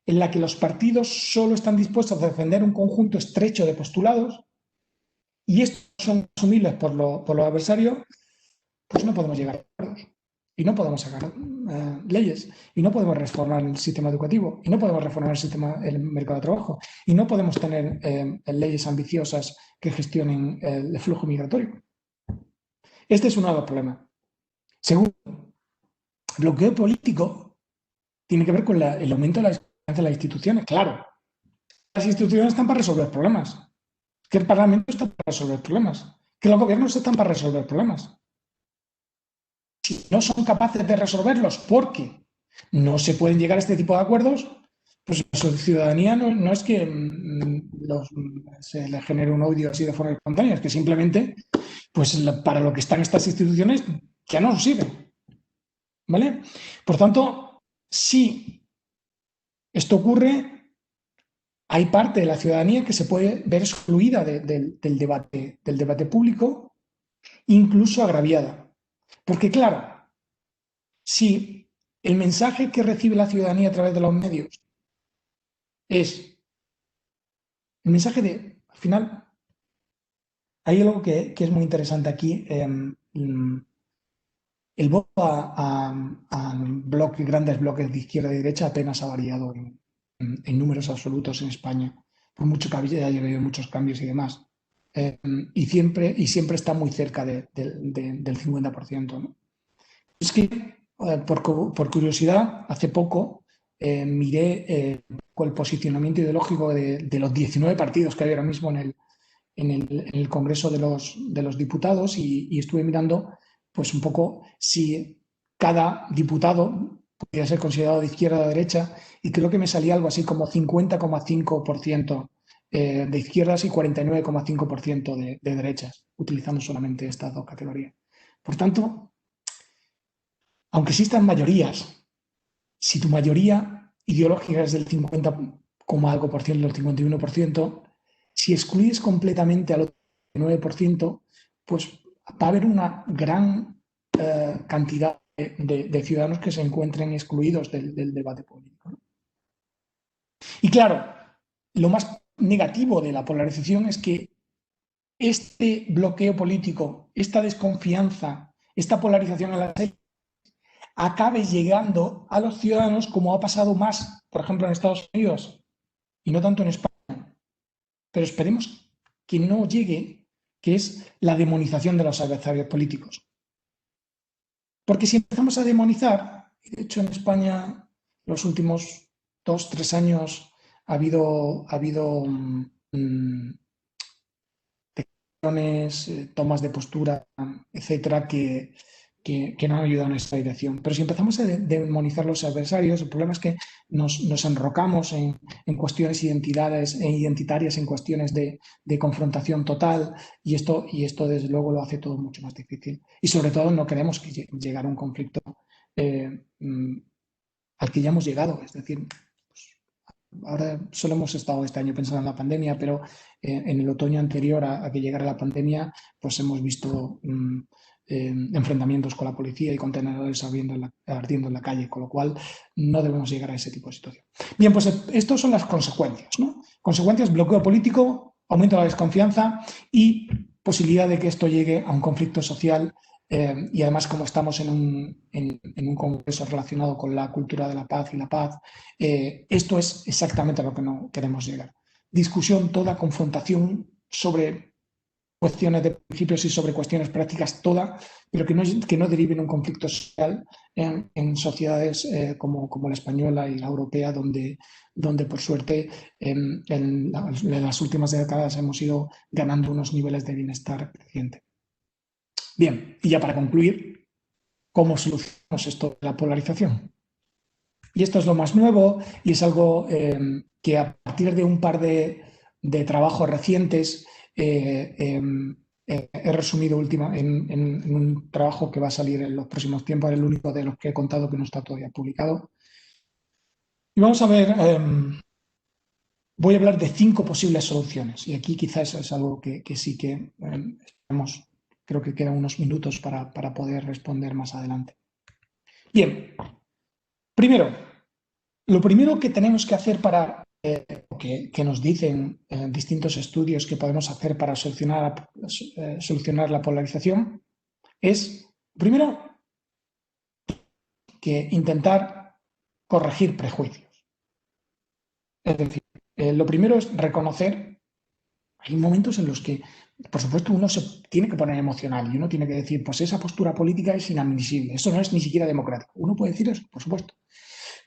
en la que los partidos solo están dispuestos a defender un conjunto estrecho de postulados y estos son asumibles por los adversarios, pues no podemos llegar a acuerdos. Y no podemos sacar leyes, y no podemos reformar el sistema educativo, y no podemos reformar el mercado de trabajo, y no podemos tener leyes ambiciosas que gestionen el flujo migratorio. Este es uno de los problemas. Segundo, el bloqueo político tiene que ver con el aumento de la desconfianza de las instituciones. Claro, las instituciones están para resolver problemas, que el Parlamento está para resolver problemas, que los gobiernos están para resolver problemas. Si no son capaces de resolverlos porque no se pueden llegar a este tipo de acuerdos, pues la ciudadanía no es que se le genere un odio así de forma espontánea, es que simplemente, pues para lo que están estas instituciones ya no nos sirven. ¿Vale? Por tanto, si esto ocurre, hay parte de la ciudadanía que se puede ver excluida del debate público, incluso agraviada. Porque claro, si el mensaje que recibe la ciudadanía a través de los medios es el mensaje de, al final, hay algo que es muy interesante aquí. El voto a grandes bloques de izquierda y derecha apenas ha variado en números absolutos en España, por mucho que haya habido muchos cambios y demás. Y siempre está muy cerca del 50%, ¿no? Es que, por curiosidad, hace poco miré el posicionamiento ideológico de los 19 partidos que hay ahora mismo en el Congreso de los Diputados y estuve mirando pues un poco si cada diputado podría ser considerado de izquierda o de derecha y creo que me salía algo así como 50,5% de izquierdas y 49,5% de derechas, utilizando solamente estas dos categorías. Por tanto, aunque existan mayorías, si tu mayoría ideológica es del 50, algo por ciento, del 51%, si excluyes completamente al otro 9%, pues va a haber una gran cantidad de ciudadanos que se encuentren excluidos del debate público, ¿no? Y claro, lo más negativo de la polarización es que este bloqueo político, esta desconfianza, esta polarización en la ley, acabe llegando a los ciudadanos como ha pasado más, por ejemplo, en Estados Unidos y no tanto en España. Pero esperemos que no llegue, que es la demonización de los adversarios políticos. Porque si empezamos a demonizar, y de hecho en España los últimos 2-3 años ha habido declaraciones, tomas de postura, etcétera, que no han ayudado en esta dirección. Pero si empezamos a demonizar los adversarios, el problema es que nos enrocamos en cuestiones identitarias, en cuestiones de confrontación total, y esto desde luego lo hace todo mucho más difícil. Y sobre todo no queremos llegar a un conflicto al que ya hemos llegado. Es decir, pues, ahora solo hemos estado este año pensando en la pandemia, pero en el otoño anterior a que llegara la pandemia, pues hemos visto enfrentamientos con la policía y contenedores ardiendo en la calle, con lo cual no debemos llegar a ese tipo de situación. Bien, pues estas son las consecuencias, ¿no? Consecuencias: bloqueo político, aumento de la desconfianza y posibilidad de que esto llegue a un conflicto social. Y además, como estamos en un congreso relacionado con la cultura de la paz y la paz, esto es exactamente a lo que no queremos llegar. Discusión toda, confrontación sobre cuestiones de principios y sobre cuestiones prácticas toda, pero que no derive en un conflicto social en sociedades como la española y la europea, donde por suerte en las últimas décadas hemos ido ganando unos niveles de bienestar creciente. Bien, y ya para concluir, ¿cómo solucionamos esto de la polarización? Y esto es lo más nuevo y es algo que a partir de un par de trabajos recientes he resumido en un trabajo que va a salir en los próximos tiempos, el único de los que he contado que no está todavía publicado. Y vamos a ver, voy a hablar de 5 posibles soluciones, y aquí quizás es algo que sí que esperamos. Creo que quedan unos minutos para poder responder más adelante. Bien, lo primero que tenemos que hacer que nos dicen distintos estudios que podemos hacer para solucionar la polarización es, primero, que intentar corregir prejuicios. Es decir, lo primero es reconocer, hay momentos en los que, por supuesto, uno se tiene que poner emocional y uno tiene que decir, pues esa postura política es inadmisible, eso no es ni siquiera democrático. Uno puede decir eso, por supuesto.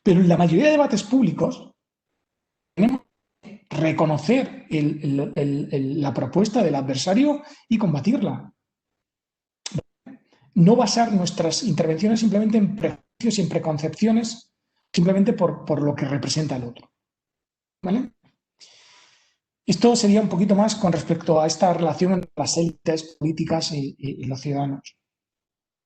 Pero en la mayoría de debates públicos tenemos que reconocer la propuesta del adversario y combatirla. No basar nuestras intervenciones simplemente en prejuicios y en preconcepciones, simplemente por lo que representa el otro. ¿Vale? Esto sería un poquito más con respecto a esta relación entre las élites políticas y los ciudadanos.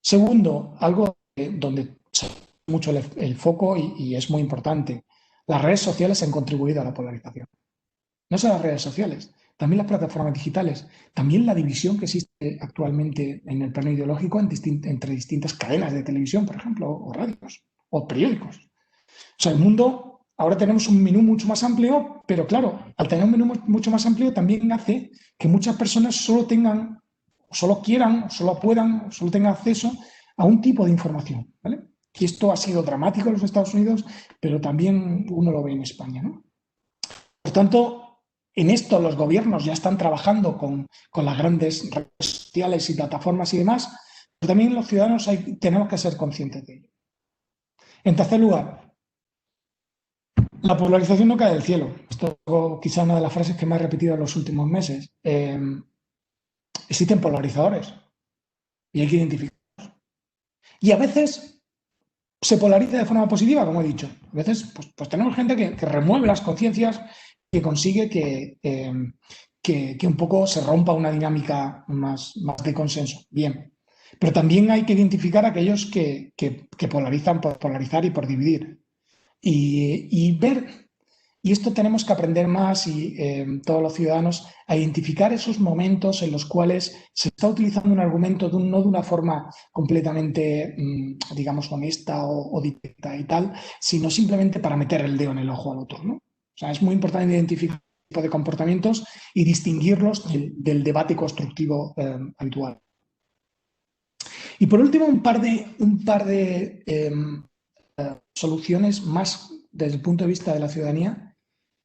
Segundo, algo donde se pone mucho el foco y es muy importante. Las redes sociales han contribuido a la polarización. No solo las redes sociales, también las plataformas digitales, también la división que existe actualmente en el plano ideológico entre distintas cadenas de televisión, por ejemplo, o radios, o periódicos. O sea, el mundo... Ahora tenemos un menú mucho más amplio, pero claro, al tener un menú mucho más amplio también hace que muchas personas solo tengan, solo quieran, solo puedan, solo tengan acceso a un tipo de información, ¿vale? Y esto ha sido dramático en los Estados Unidos, pero también uno lo ve en España, ¿no? Por tanto, en esto los gobiernos ya están trabajando con las grandes redes sociales y plataformas y demás, pero también los ciudadanos tenemos que ser conscientes de ello. En tercer lugar, la polarización no cae del cielo. Esto es quizá una de las frases que más he repetido en los últimos meses. Existen polarizadores y hay que identificarlos. Y a veces se polariza de forma positiva, como he dicho. A veces pues tenemos gente que remueve las conciencias, que consigue que un poco se rompa una dinámica más de consenso. Bien. Pero también hay que identificar a aquellos que polarizan por polarizar y por dividir. Y ver, y esto tenemos que aprender más, y todos los ciudadanos, a identificar esos momentos en los cuales se está utilizando un argumento no de una forma completamente, digamos, honesta o directa y tal, sino simplemente para meter el dedo en el ojo al otro, ¿no? O sea, es muy importante identificar este tipo de comportamientos y distinguirlos del debate constructivo habitual. Y por último, un par de soluciones más desde el punto de vista de la ciudadanía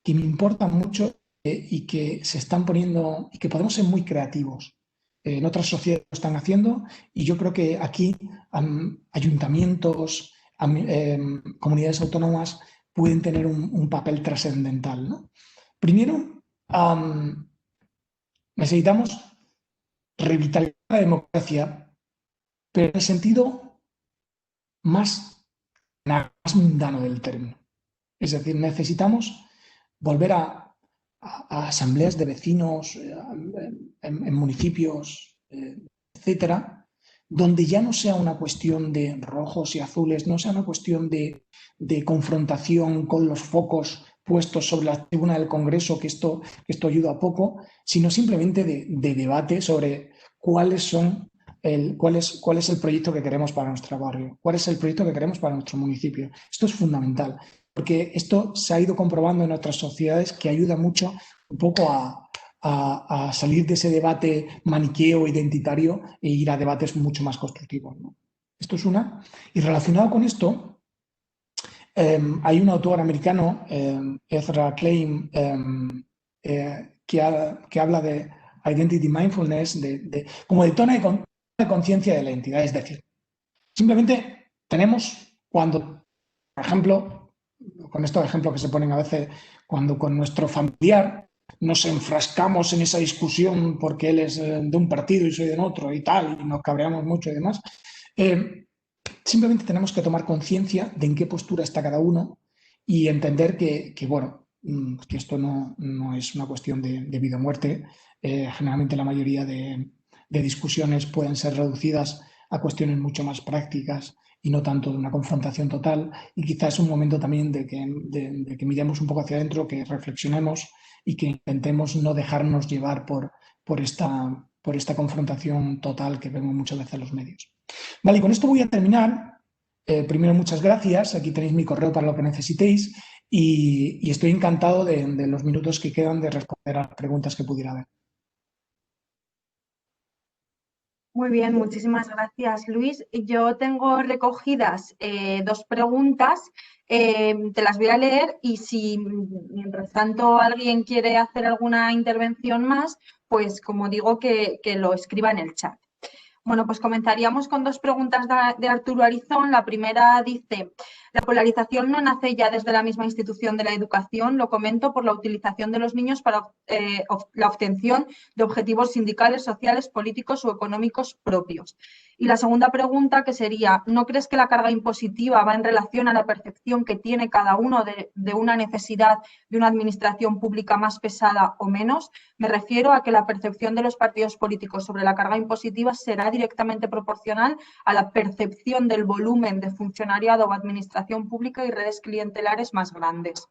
que me importan mucho y que se están poniendo y que podemos ser muy creativos. En otras sociedades lo están haciendo y yo creo que aquí ayuntamientos, comunidades autónomas pueden tener un papel trascendental, ¿no? Primero, necesitamos revitalizar la democracia, pero en el sentido más mundano del término. Es decir, necesitamos volver a asambleas de vecinos en municipios, etcétera, donde ya no sea una cuestión de rojos y azules, no sea una cuestión de confrontación con los focos puestos sobre la tribuna del Congreso, que esto ayuda a poco, sino simplemente de debate sobre cuál es el proyecto que queremos para nuestro barrio, cuál es el proyecto que queremos para nuestro municipio. Esto es fundamental, porque esto se ha ido comprobando en otras sociedades que ayuda mucho un poco a salir de ese debate maniqueo identitario e ir a debates mucho más constructivos, ¿no? Esto es una. Y relacionado con esto, hay un autor americano, Ezra Klein, que habla de identity mindfulness, como de toma de conciencia de la entidad. Es decir, simplemente tenemos cuando, por ejemplo, con estos ejemplos que se ponen a veces, cuando con nuestro familiar nos enfrascamos en esa discusión porque él es de un partido y soy de otro y tal, y nos cabreamos mucho y demás, simplemente tenemos que tomar conciencia de en qué postura está cada uno y entender que esto no es una cuestión de vida o muerte. Generalmente la mayoría de discusiones pueden ser reducidas a cuestiones mucho más prácticas y no tanto de una confrontación total, y quizás es un momento también de que miremos un poco hacia adentro, que reflexionemos y que intentemos no dejarnos llevar por esta confrontación total que vemos muchas veces en los medios. Vale, y con esto voy a terminar. Primero, muchas gracias. Aquí tenéis mi correo para lo que necesitéis y estoy encantado de los minutos que quedan de responder a las preguntas que pudiera haber. Muy bien, muchísimas gracias, Luis. Yo tengo recogidas 2 preguntas, te las voy a leer y si mientras tanto alguien quiere hacer alguna intervención más, pues como digo, que lo escriba en el chat. Bueno, pues comenzaríamos con 2 preguntas de Arturo Arizón. La primera dice: la polarización no nace ya desde la misma institución de la educación, lo comento por la utilización de los niños para la obtención de objetivos sindicales, sociales, políticos o económicos propios. Y la segunda pregunta, que sería: ¿no crees que la carga impositiva va en relación a la percepción que tiene cada uno de una necesidad de una administración pública más pesada o menos? Me refiero a que la percepción de los partidos políticos sobre la carga impositiva será directamente proporcional a la percepción del volumen de funcionariado o administración pública y redes clientelares más grandes.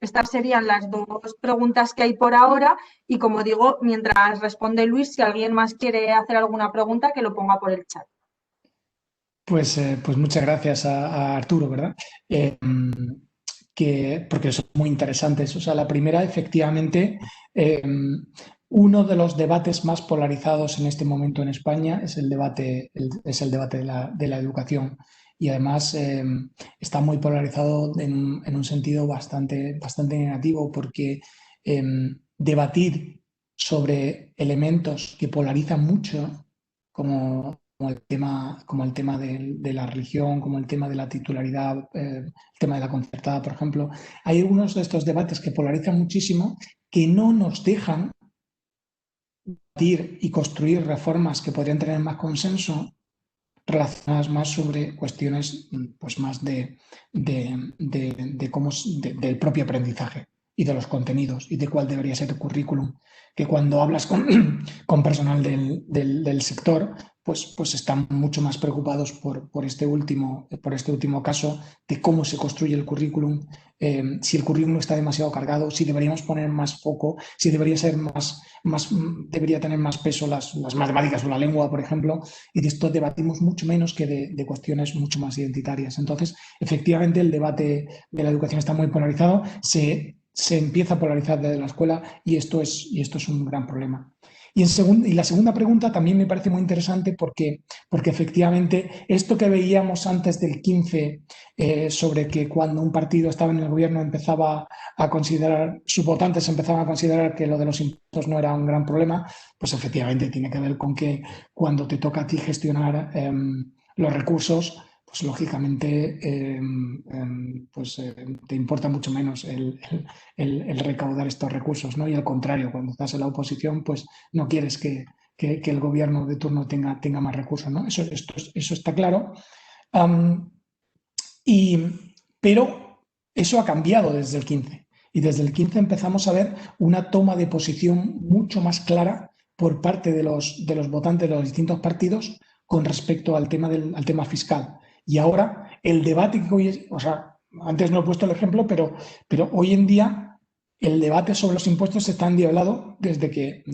Estas serían las 2 preguntas que hay por ahora y, como digo, mientras responde Luis, si alguien más quiere hacer alguna pregunta, que lo ponga por el chat. Pues muchas gracias a Arturo, ¿verdad? Porque son muy interesantes. O sea, la primera, efectivamente, uno de los debates más polarizados en este momento en España es el debate de la educación. Y además está muy polarizado en un sentido bastante negativo, porque debatir sobre elementos que polarizan mucho, como el tema de la religión, como el tema de la titularidad, el tema de la concertada, por ejemplo. Hay algunos de estos debates que polarizan muchísimo, que no nos dejan debatir y construir reformas que podrían tener más consenso, relacionadas más sobre cuestiones pues más del propio aprendizaje y de los contenidos y de cuál debería ser el currículum, que cuando hablas con personal del sector, pues están mucho más preocupados por este último caso de cómo se construye el currículum, si el currículum está demasiado cargado, si deberíamos poner más foco, si debería tener más peso las matemáticas o la lengua, por ejemplo, y de esto debatimos mucho menos que de cuestiones mucho más identitarias. Entonces, efectivamente, el debate de la educación está muy polarizado, se empieza a polarizar desde la escuela y esto es un gran problema. Y la segunda pregunta también me parece muy interesante porque efectivamente esto que veíamos antes del 15 sobre que cuando un partido estaba en el gobierno empezaba a considerar, sus votantes empezaban a considerar que lo de los impuestos no era un gran problema, pues efectivamente tiene que ver con que cuando te toca a ti gestionar los recursos, pues lógicamente te importa mucho menos el recaudar estos recursos, ¿no? Y al contrario, cuando estás en la oposición, pues no quieres que el gobierno de turno tenga más recursos, ¿no? Eso está claro. Pero eso ha cambiado desde el 15. Y desde el 15 empezamos a ver una toma de posición mucho más clara por parte de los votantes de los distintos partidos con respecto al tema fiscal. Y ahora el debate que hoy es, o sea, antes no he puesto el ejemplo, pero hoy en día el debate sobre los impuestos está endiablado desde que,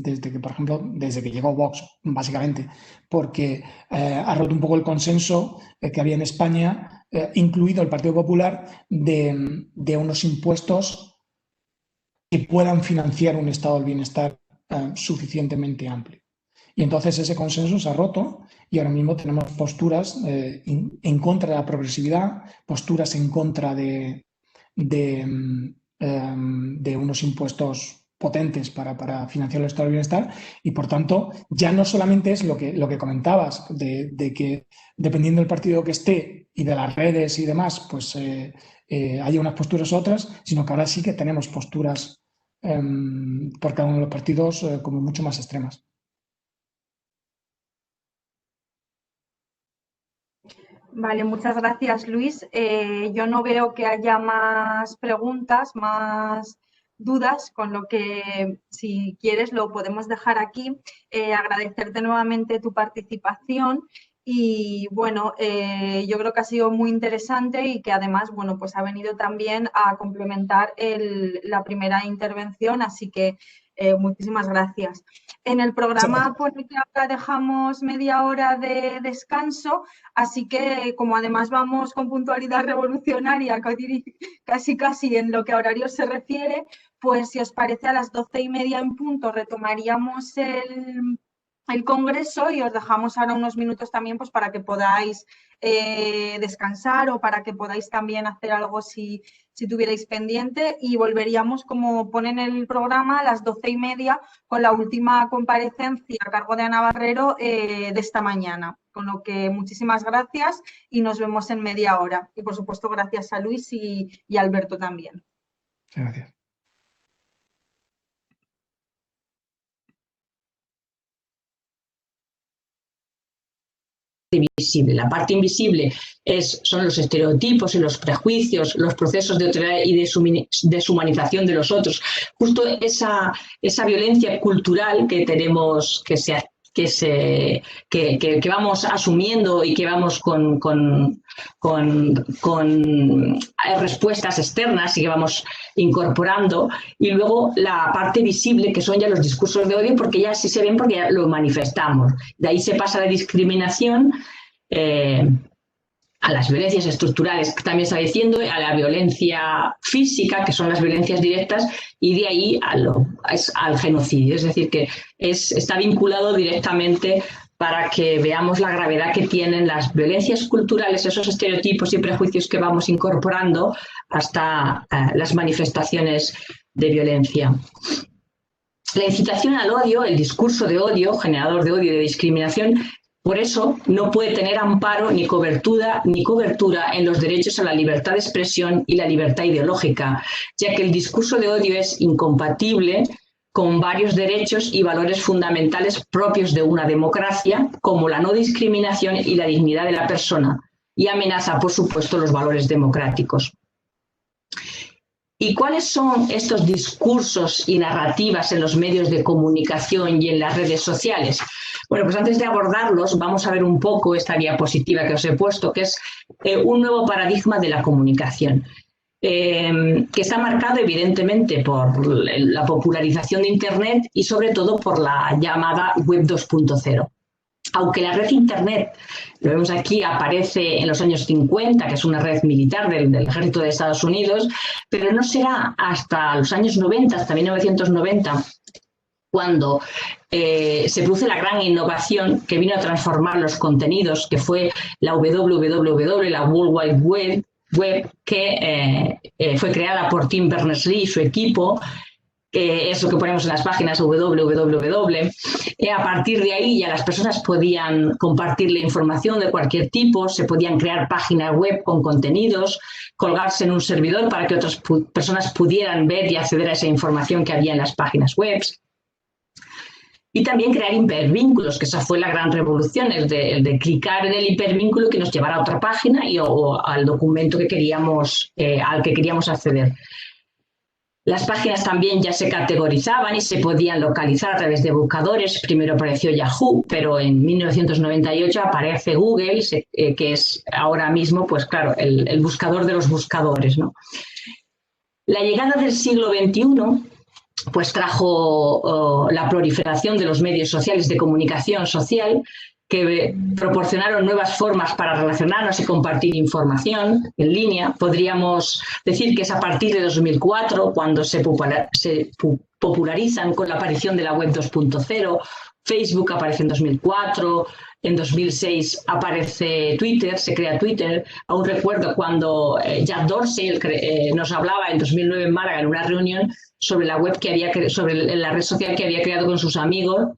por ejemplo, desde que llegó Vox, básicamente, porque ha roto un poco el consenso que había en España, incluido el Partido Popular, de unos impuestos que puedan financiar un estado del bienestar suficientemente amplio. Y entonces ese consenso se ha roto y ahora mismo tenemos posturas en contra de la progresividad, posturas en contra de unos impuestos potentes para financiar el estado del bienestar y, por tanto, ya no solamente es lo que comentabas de que dependiendo del partido que esté y de las redes y demás, pues haya unas posturas u otras, sino que ahora sí que tenemos posturas por cada uno de los partidos como mucho más extremas. Vale, muchas gracias, Luis. Yo no veo que haya más preguntas, más dudas, con lo que, si quieres, lo podemos dejar aquí. Agradecerte nuevamente tu participación y, bueno, yo creo que ha sido muy interesante y que además, bueno, pues ha venido también a complementar la primera intervención, así que muchísimas gracias. En el programa pone que ahora dejamos media hora de descanso, así que como además vamos con puntualidad revolucionaria, casi en lo que a horarios se refiere, pues si os parece a las 12:30 en punto retomaríamos el congreso y os dejamos ahora unos minutos también pues para que podáis descansar o para que podáis también hacer algo si tuvierais pendiente y volveríamos, como pone en el programa, a las 12:30 con la última comparecencia a cargo de Ana Barrero de esta mañana. Con lo que muchísimas gracias y nos vemos en media hora. Y por supuesto gracias a Luis y a Alberto también. Gracias. Visible. La parte invisible son los estereotipos y los prejuicios, los procesos de autoridad y deshumanización de los otros. Justo esa violencia cultural que tenemos, que vamos asumiendo y que vamos con respuestas externas y que vamos incorporando, y luego la parte visible, que son ya los discursos de odio, porque ya sí se ven, porque ya lo manifestamos. De ahí se pasa la discriminación a las violencias estructurales, que también está diciendo, a la violencia física, que son las violencias directas, y de ahí al genocidio. Es decir, que está vinculado directamente para que veamos la gravedad que tienen las violencias culturales, esos estereotipos y prejuicios que vamos incorporando hasta las manifestaciones de violencia. La incitación al odio, el discurso de odio, generador de odio y de discriminación, por eso no puede tener amparo ni cobertura en los derechos a la libertad de expresión y la libertad ideológica, ya que el discurso de odio es incompatible con varios derechos y valores fundamentales propios de una democracia, como la no discriminación y la dignidad de la persona, y amenaza, por supuesto, los valores democráticos. ¿Y cuáles son estos discursos y narrativas en los medios de comunicación y en las redes sociales? Bueno, pues antes de abordarlos, vamos a ver un poco esta diapositiva que os he puesto, que es un nuevo paradigma de la comunicación, que está marcado evidentemente por la popularización de Internet y sobre todo por la llamada Web 2.0. Aunque la red Internet, lo vemos aquí, aparece en los años 50, que es una red militar del ejército de Estados Unidos, pero no será hasta los años 90, hasta 1990, cuando se produce la gran innovación que vino a transformar los contenidos, que fue la WWW, la World Wide Web, que fue creada por Tim Berners-Lee y su equipo, es lo que ponemos en las páginas www. A partir de ahí ya las personas podían compartir la información de cualquier tipo, se podían crear páginas web con contenidos, colgarse en un servidor para que otras personas pudieran ver y acceder a esa información que había en las páginas web. Y también crear hipervínculos, que esa fue la gran revolución, el de clicar en el hipervínculo que nos llevara a otra página o al documento que al que queríamos acceder. Las páginas también ya se categorizaban y se podían localizar a través de buscadores. Primero apareció Yahoo, pero en 1998 aparece Google, que es ahora mismo, pues claro, el buscador de los buscadores, ¿no? La llegada del siglo XXI pues trajo la proliferación de los medios sociales de comunicación social, que proporcionaron nuevas formas para relacionarnos y compartir información en línea. Podríamos decir que es a partir de 2004 cuando se popularizan con la aparición de la Web 2.0. Facebook aparece en 2004, en 2006 aparece Twitter, se crea Twitter. Aún recuerdo cuando Jack Dorsey nos hablaba en 2009 en Málaga en una reunión sobre la web sobre la red social que había creado con sus amigos.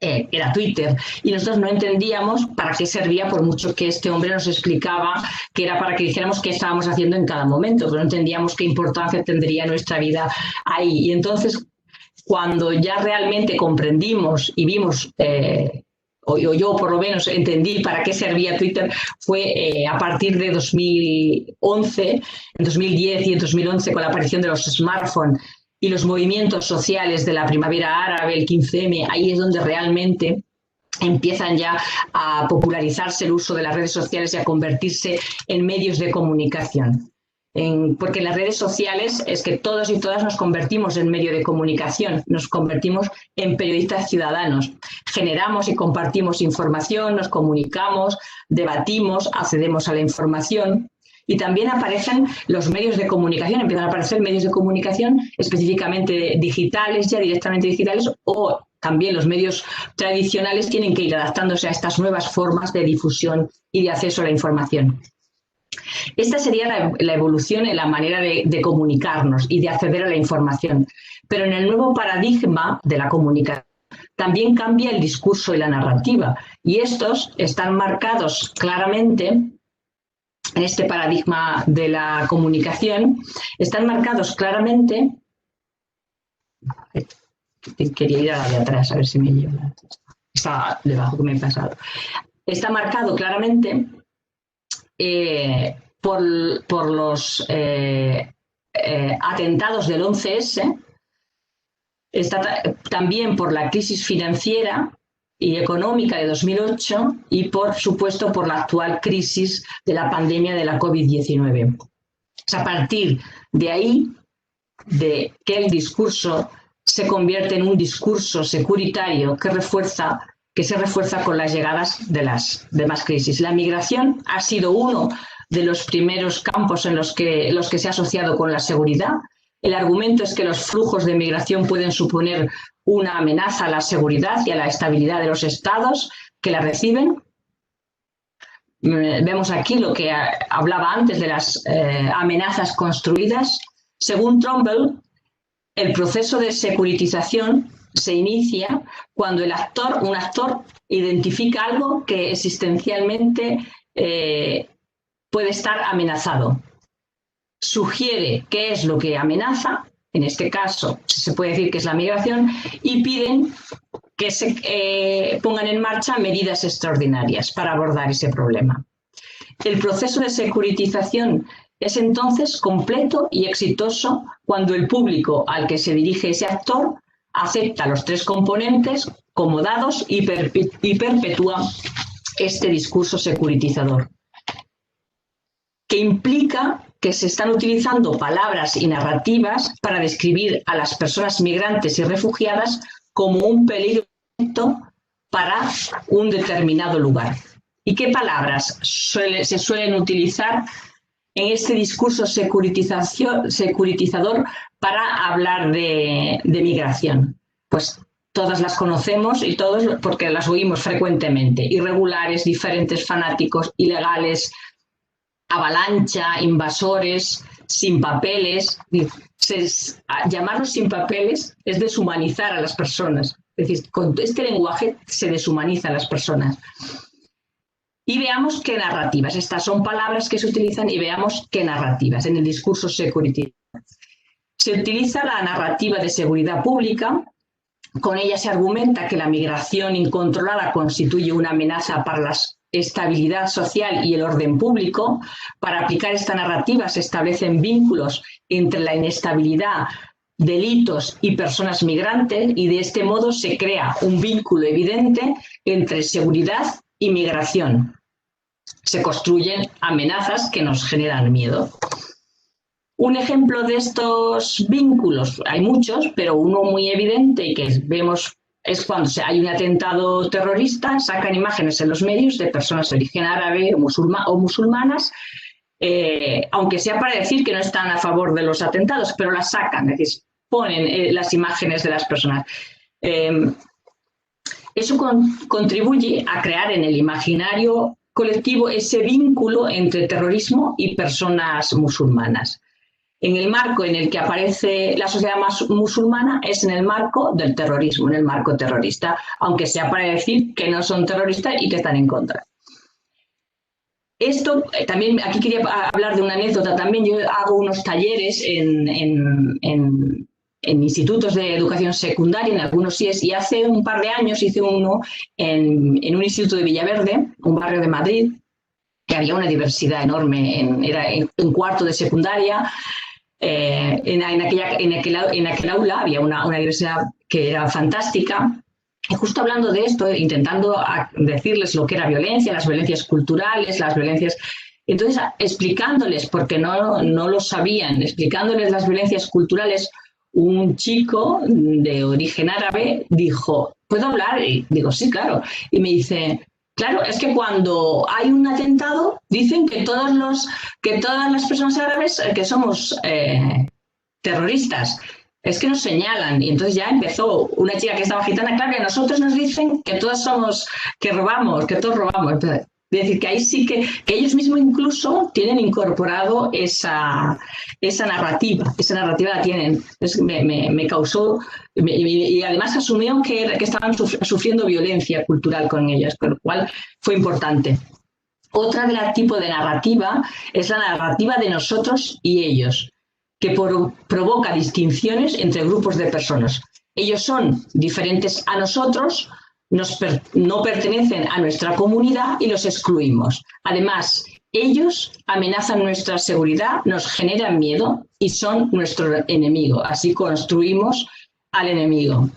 Era Twitter, y nosotros no entendíamos para qué servía, por mucho que este hombre nos explicaba que era para que dijéramos qué estábamos haciendo en cada momento, pero no entendíamos qué importancia tendría nuestra vida ahí. Y entonces, cuando ya realmente comprendimos y vimos, o yo por lo menos entendí para qué servía Twitter, fue a partir de 2011, en 2010 y en 2011, con la aparición de los smartphones y los movimientos sociales de la primavera árabe, el 15M, ahí es donde realmente empiezan ya a popularizarse el uso de las redes sociales y a convertirse en medios de comunicación. Porque en las redes sociales es que todos y todas nos convertimos en medio de comunicación, nos convertimos en periodistas ciudadanos, generamos y compartimos información, nos comunicamos, debatimos, accedemos a la información. Y también aparecen los medios de comunicación, empiezan a aparecer medios de comunicación específicamente digitales, ya directamente digitales, o también los medios tradicionales tienen que ir adaptándose a estas nuevas formas de difusión y de acceso a la información. Esta sería la evolución en la manera de comunicarnos y de acceder a la información. Pero en el nuevo paradigma de la comunicación también cambia el discurso y la narrativa, y estos están marcados claramente. En este paradigma de la comunicación están marcados claramente. Quería ir a la de atrás, a ver si me lleva. Está debajo que me he pasado. Está marcado claramente por los atentados del 11S, está también por la crisis financiera y económica de 2008 y, por supuesto, por la actual crisis de la pandemia de la COVID-19. Es a partir de ahí de que el discurso se convierte en un discurso securitario que se refuerza con las llegadas de las demás crisis. La migración ha sido uno de los primeros campos en los que se ha asociado con la seguridad. El argumento es que los flujos de migración pueden suponer una amenaza a la seguridad y a la estabilidad de los estados que la reciben. Vemos aquí lo que hablaba antes de las amenazas construidas. Según Trumbull, el proceso de securitización se inicia cuando un actor identifica algo que existencialmente puede estar amenazado. Sugiere qué es lo que amenaza en este caso se puede decir que es la migración, y piden que se pongan en marcha medidas extraordinarias para abordar ese problema. El proceso de securitización es entonces completo y exitoso cuando el público al que se dirige ese actor acepta los tres componentes como dados y perpetúa este discurso securitizador, que implica que se están utilizando palabras y narrativas para describir a las personas migrantes y refugiadas como un peligro para un determinado lugar. ¿Y qué palabras se suelen utilizar en este discurso securitizador para hablar de migración? Pues todas las conocemos y todos porque las oímos frecuentemente. Irregulares, diferentes, fanáticos, ilegales, avalancha, invasores, sin papeles. Llamarlos sin papeles es deshumanizar a las personas. Es decir, con este lenguaje se deshumaniza a las personas. Y veamos qué narrativas. Estas son palabras que se utilizan y veamos qué narrativas en el discurso securitizador. Se utiliza la narrativa de seguridad pública. Con ella se argumenta que la migración incontrolada constituye una amenaza para la estabilidad social y el orden público. Para aplicar esta narrativa se establecen vínculos entre la inestabilidad, delitos y personas migrantes, y de este modo se crea un vínculo evidente entre seguridad y migración. Se construyen amenazas que nos generan miedo. Un ejemplo de estos vínculos, hay muchos, pero uno muy evidente y que vemos es cuando hay un atentado terrorista, sacan imágenes en los medios de personas de origen árabe o musulmanas, aunque sea para decir que no están a favor de los atentados, pero las sacan, es decir, ponen las imágenes de las personas. Eso contribuye a crear en el imaginario colectivo ese vínculo entre terrorismo y personas musulmanas. En el marco en el que aparece la sociedad musulmana es en el marco del terrorismo, en el marco terrorista, aunque sea para decir que no son terroristas y que están en contra. Esto también, aquí quería hablar de una anécdota también. Yo hago unos talleres en institutos de educación secundaria, en algunos CIES, y hace un par de años hice uno en un instituto de Villaverde, un barrio de Madrid, que había una diversidad enorme, era en cuarto de secundaria. En aquel aula había una diversidad que era fantástica. Y justo hablando de esto, intentando decirles lo que era violencia, las violencias culturales, las violencias... Entonces, explicándoles, porque no lo sabían, explicándoles las violencias culturales, un chico de origen árabe dijo, ¿puedo hablar? Y digo, sí, claro. Y me dice, claro, es que cuando hay un atentado dicen que todas las personas árabes que somos terroristas. Es que nos señalan. Y entonces ya empezó una chica que estaba gitana, claro, que a nosotros nos dicen que todos somos, que robamos, que todos robamos. Es decir, que ahí sí que ellos mismos incluso tienen incorporado esa narrativa la tienen. Entonces me causó, y además asumieron que estaban sufriendo violencia cultural con ellas, con lo cual fue importante. Otra de la tipo de narrativa es la narrativa de nosotros y ellos, que provoca distinciones entre grupos de personas. Ellos son diferentes a nosotros, no pertenecen a nuestra comunidad y los excluimos. Además, ellos amenazan nuestra seguridad, nos generan miedo y son nuestro enemigo. Así construimos al enemigo.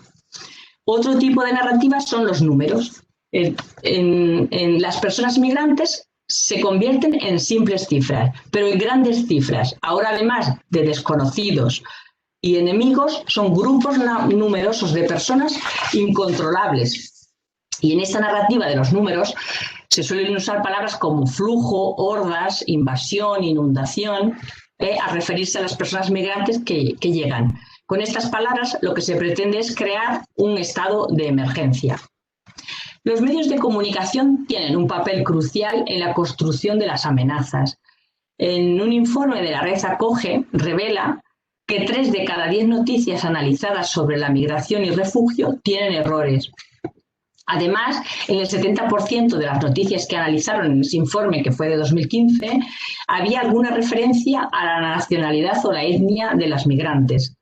Otro tipo de narrativa son los números. En las personas migrantes se convierten en simples cifras, pero en grandes cifras. Ahora, además de desconocidos y enemigos, son grupos numerosos de personas incontrolables. Y en esta narrativa de los números se suelen usar palabras como flujo, hordas, invasión, inundación, a referirse a las personas migrantes que llegan. Con estas palabras lo que se pretende es crear un estado de emergencia. Los medios de comunicación tienen un papel crucial en la construcción de las amenazas. En un informe de la red ACOGE revela que 3 de cada 10 noticias analizadas sobre la migración y refugio tienen errores. Además, en el 70% de las noticias que analizaron en ese informe, que fue de 2015, había alguna referencia a la nacionalidad o la etnia de las migrantes.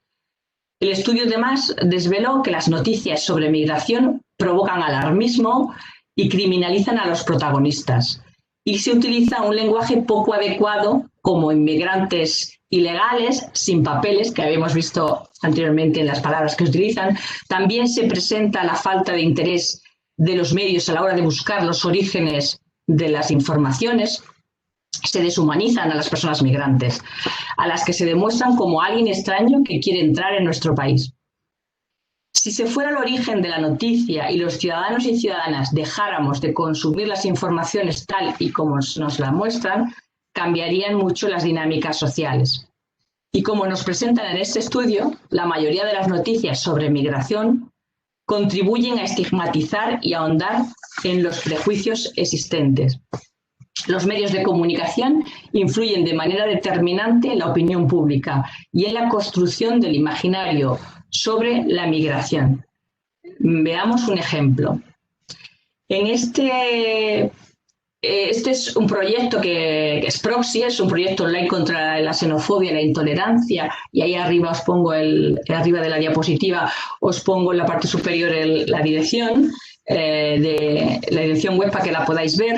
El estudio además desveló que las noticias sobre migración provocan alarmismo y criminalizan a los protagonistas. Y se utiliza un lenguaje poco adecuado como inmigrantes ilegales, sin papeles, que habíamos visto anteriormente en las palabras que se utilizan. También se presenta la falta de interés de los medios a la hora de buscar los orígenes de las informaciones. Se deshumanizan a las personas migrantes, a las que se demuestran como alguien extraño que quiere entrar en nuestro país. Si se fuera el origen de la noticia y los ciudadanos y ciudadanas dejáramos de consumir las informaciones tal y como nos la muestran, cambiarían mucho las dinámicas sociales. Y como nos presentan en este estudio, la mayoría de las noticias sobre migración contribuyen a estigmatizar y ahondar en los prejuicios existentes. Los medios de comunicación influyen de manera determinante en la opinión pública y en la construcción del imaginario sobre la migración. Veamos un ejemplo. En este es un proyecto que es Proxy, es un proyecto online contra la xenofobia y la intolerancia, y ahí arriba os pongo arriba de la diapositiva os pongo en la parte superior la dirección de la dirección web para que la podáis ver.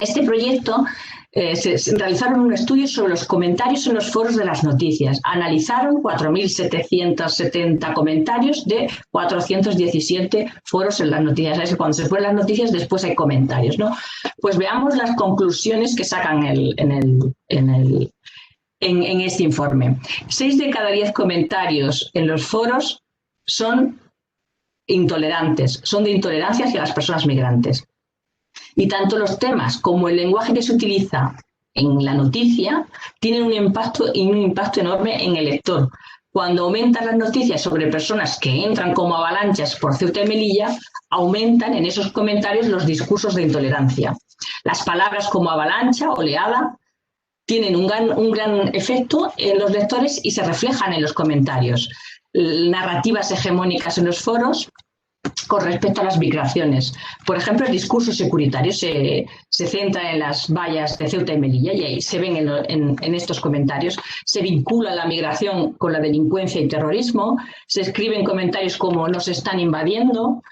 Este proyecto se realizaron un estudio sobre los comentarios en los foros de las noticias. Analizaron 4.770 comentarios de 417 foros en las noticias. ¿Sabes? Cuando se ponen las noticias, después hay comentarios, ¿no? Pues veamos las conclusiones que sacan en este informe. 6 de cada 10 comentarios en los foros son intolerantes, son de intolerancia hacia las personas migrantes. Y tanto los temas como el lenguaje que se utiliza en la noticia tienen un impacto enorme en el lector. Cuando aumentan las noticias sobre personas que entran como avalanchas por Ceuta y Melilla, aumentan en esos comentarios los discursos de intolerancia. Las palabras como avalancha, oleada, tienen un gran efecto en los lectores y se reflejan en los comentarios. Narrativas hegemónicas en los foros con respecto a las migraciones. Por ejemplo, el discurso securitario se centra en las vallas de Ceuta y Melilla y ahí se ven en estos comentarios. Se vincula la migración con la delincuencia y terrorismo, se escriben comentarios como nos están invadiendo,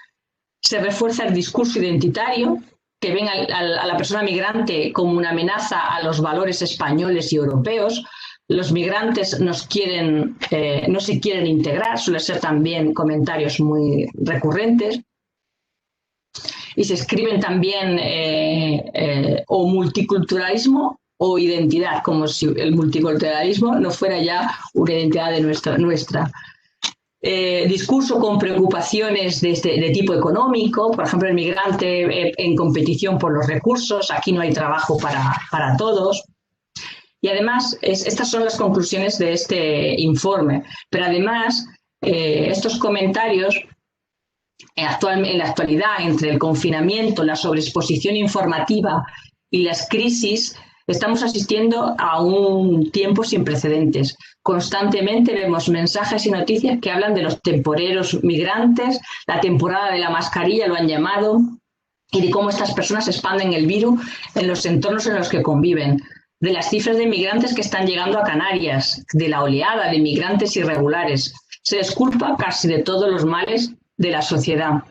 se refuerza el discurso identitario, que ven a la persona migrante como una amenaza a los valores españoles y europeos. Los migrantes no se quieren integrar, suelen ser también comentarios muy recurrentes. Y se escriben también o multiculturalismo o identidad, como si el multiculturalismo no fuera ya una identidad de nuestra. Discurso con preocupaciones de tipo económico, por ejemplo, el migrante en competición por los recursos, aquí no hay trabajo para todos. Y además, estas son las conclusiones de este informe. Pero además, estos comentarios, en la actualidad, entre el confinamiento, la sobreexposición informativa y las crisis, estamos asistiendo a un tiempo sin precedentes. Constantemente vemos mensajes y noticias que hablan de los temporeros migrantes, la temporada de la mascarilla lo han llamado, y de cómo estas personas expanden el virus en los entornos en los que conviven. De las cifras de migrantes que están llegando a Canarias, de la oleada de migrantes irregulares. Se les culpa casi de todos los males de la sociedad.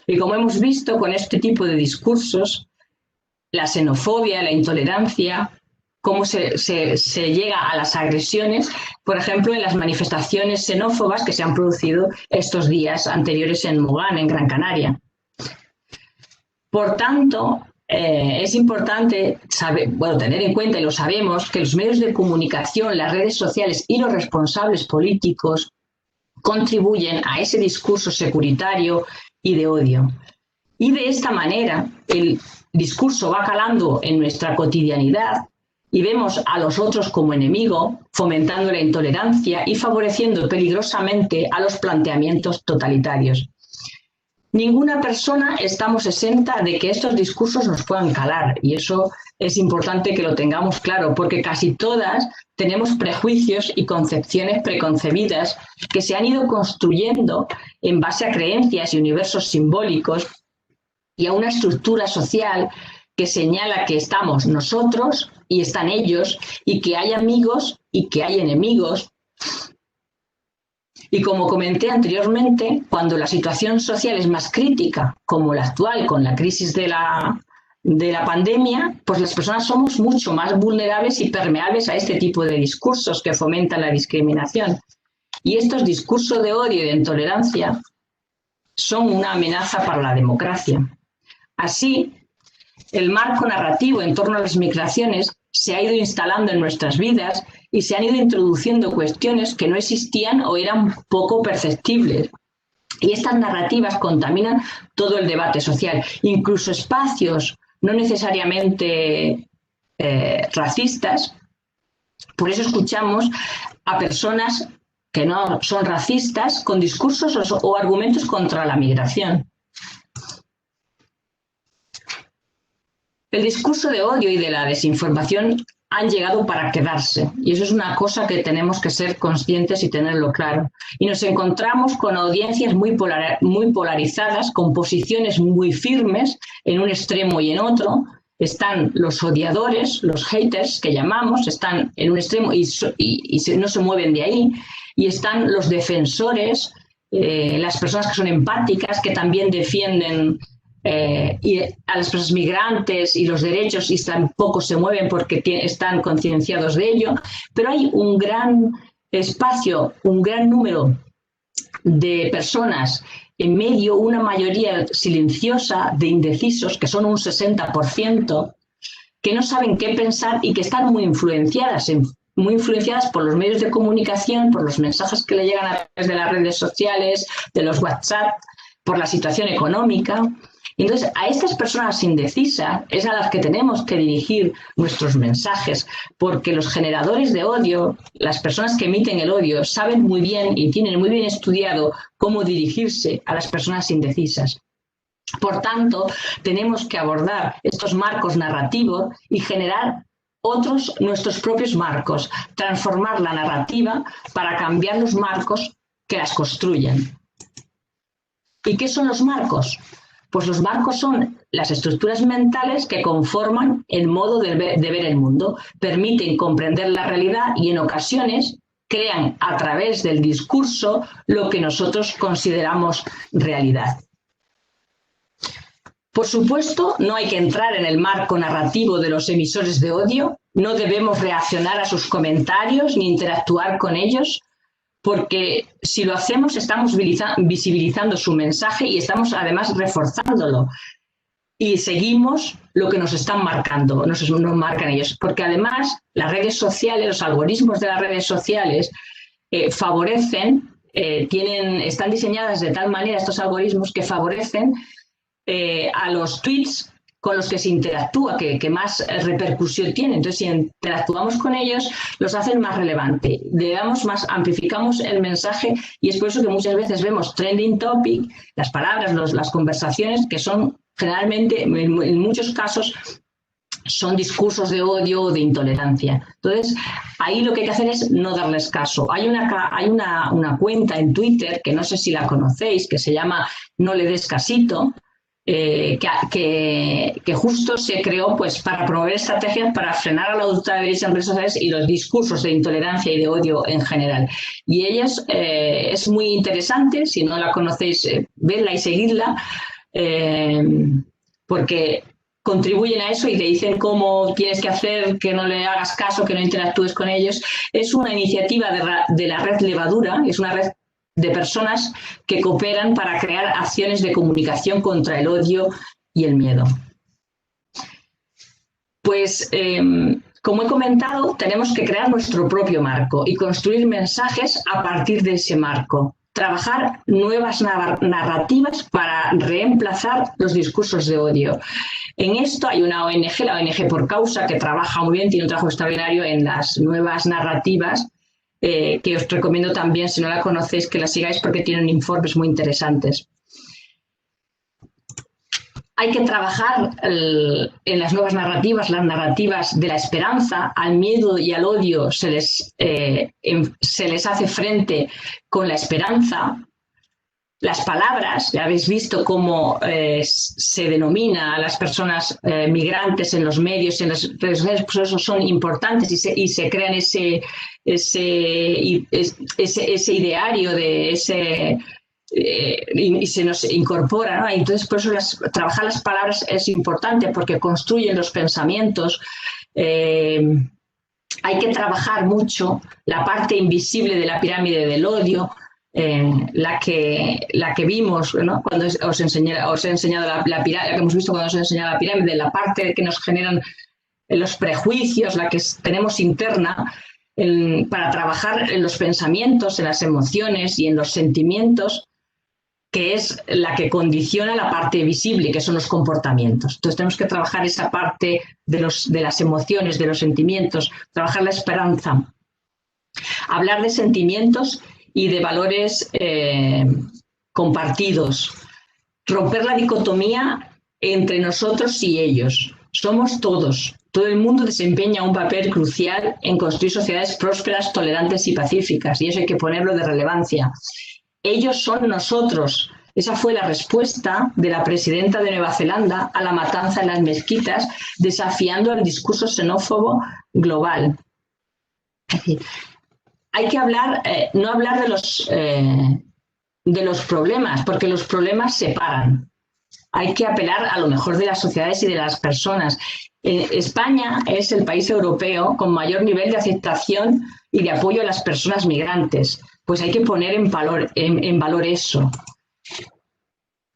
Y como hemos visto con este tipo de discursos, la xenofobia, la intolerancia, cómo se llega a las agresiones, por ejemplo, en las manifestaciones xenófobas que se han producido estos días anteriores en Mogán, en Gran Canaria. Por tanto, es importante tener en cuenta, y lo sabemos, que los medios de comunicación, las redes sociales y los responsables políticos contribuyen a ese discurso securitario y de odio. Y de esta manera el discurso va calando en nuestra cotidianidad y vemos a los otros como enemigo, fomentando la intolerancia y favoreciendo peligrosamente a los planteamientos totalitarios. Ninguna persona estamos exenta de que estos discursos nos puedan calar, y eso es importante que lo tengamos claro, porque casi todas tenemos prejuicios y concepciones preconcebidas que se han ido construyendo en base a creencias y universos simbólicos y a una estructura social que señala que estamos nosotros y están ellos, y que hay amigos y que hay enemigos. Y como comenté anteriormente, cuando la situación social es más crítica, como la actual, con la crisis de la pandemia, pues las personas somos mucho más vulnerables y permeables a este tipo de discursos que fomentan la discriminación. Y estos discursos de odio y de intolerancia son una amenaza para la democracia. Así, el marco narrativo en torno a las migraciones se ha ido instalando en nuestras vidas y se han ido introduciendo cuestiones que no existían o eran poco perceptibles. Y estas narrativas contaminan todo el debate social, incluso espacios no necesariamente racistas. Por eso escuchamos a personas que no son racistas con discursos o argumentos contra la migración. El discurso de odio y de la desinformación han llegado para quedarse, y eso es una cosa que tenemos que ser conscientes y tenerlo claro. Y nos encontramos con audiencias muy polarizadas, con posiciones muy firmes en un extremo y en otro. Están los odiadores, los haters que llamamos, están en un extremo y no se mueven de ahí. Y están los defensores, las personas que son empáticas, que también defienden y a las personas migrantes y los derechos, y tampoco se mueven porque están concienciados de ello. Pero hay un gran espacio, un gran número de personas en medio, una mayoría silenciosa de indecisos, que son un 60%, que no saben qué pensar y que están muy influenciadas por los medios de comunicación, por los mensajes que le llegan a través de las redes sociales, de los WhatsApp, por la situación económica. Entonces, a estas personas indecisas es a las que tenemos que dirigir nuestros mensajes, porque los generadores de odio, las personas que emiten el odio, saben muy bien y tienen muy bien estudiado cómo dirigirse a las personas indecisas. Por tanto, tenemos que abordar estos marcos narrativos y generar nuestros propios marcos, transformar la narrativa para cambiar los marcos que las construyen. ¿Y qué son los marcos? Pues los marcos son las estructuras mentales que conforman el modo de ver el mundo, permiten comprender la realidad y en ocasiones crean a través del discurso lo que nosotros consideramos realidad. Por supuesto, no hay que entrar en el marco narrativo de los emisores de odio, no debemos reaccionar a sus comentarios ni interactuar con ellos, porque si lo hacemos estamos visibilizando su mensaje y estamos además reforzándolo. Y seguimos lo que nos están marcando, nos marcan ellos. Porque además las redes sociales, los algoritmos de las redes sociales favorecen, están diseñadas de tal manera estos algoritmos que favorecen a los tweets con los que se interactúa, que más repercusión tienen. Entonces, si interactuamos con ellos, los hacen más relevante. Amplificamos el mensaje y es por eso que muchas veces vemos trending topic, las palabras, las conversaciones, que son generalmente, en muchos casos, son discursos de odio o de intolerancia. Entonces, ahí lo que hay que hacer es no darles caso. Hay una cuenta en Twitter, que no sé si la conocéis, que se llama No le des casito, que justo se creó pues para promover estrategias para frenar a la ultraderecha en redes sociales y los discursos de intolerancia y de odio en general. Y ellas es muy interesante, si no la conocéis, verla y seguirla, porque contribuyen a eso y te dicen cómo tienes que hacer, que no le hagas caso, que no interactúes con ellos. Es una iniciativa de la red Levadura, es una red de personas que cooperan para crear acciones de comunicación contra el odio y el miedo. Pues, como he comentado, tenemos que crear nuestro propio marco y construir mensajes a partir de ese marco. Trabajar nuevas narrativas para reemplazar los discursos de odio. En esto hay una ONG, la ONG Por Causa, que trabaja muy bien, tiene un trabajo extraordinario en las nuevas narrativas, que os recomiendo también, si no la conocéis, que la sigáis porque tienen informes muy interesantes. Hay que trabajar en las nuevas narrativas, las narrativas de la esperanza. Al miedo y al odio se les hace frente con la esperanza. las palabras, ya habéis visto cómo se denomina a las personas migrantes en los medios, en las redes sociales, pues eso son importantes y se crean ese ideario de ese... y se nos incorpora, ¿no? Entonces, por eso trabajar las palabras es importante porque construyen los pensamientos. Hay que trabajar mucho la parte invisible de la pirámide del odio, la que vimos, ¿no? Cuando os he enseñado la pirámide, la que hemos visto cuando os he enseñado la pirámide, la parte que nos generan los prejuicios, la que tenemos interna, para trabajar en los pensamientos, en las emociones y en los sentimientos, que es la que condiciona la parte visible, que son los comportamientos. Entonces tenemos que trabajar esa parte de las emociones, de los sentimientos, trabajar la esperanza, hablar de sentimientos y de valores compartidos, romper la dicotomía entre nosotros y ellos. Somos todos. Todo el mundo desempeña un papel crucial en construir sociedades prósperas, tolerantes y pacíficas, y eso hay que ponerlo de relevancia. Ellos son nosotros. Esa fue la respuesta de la presidenta de Nueva Zelanda a la matanza en las mezquitas, desafiando el discurso xenófobo global. Es decir, hay que hablar, no hablar de los problemas, porque los problemas separan. Hay que apelar a lo mejor de las sociedades y de las personas. España es el país europeo con mayor nivel de aceptación y de apoyo a las personas migrantes. Pues hay que poner en valor eso.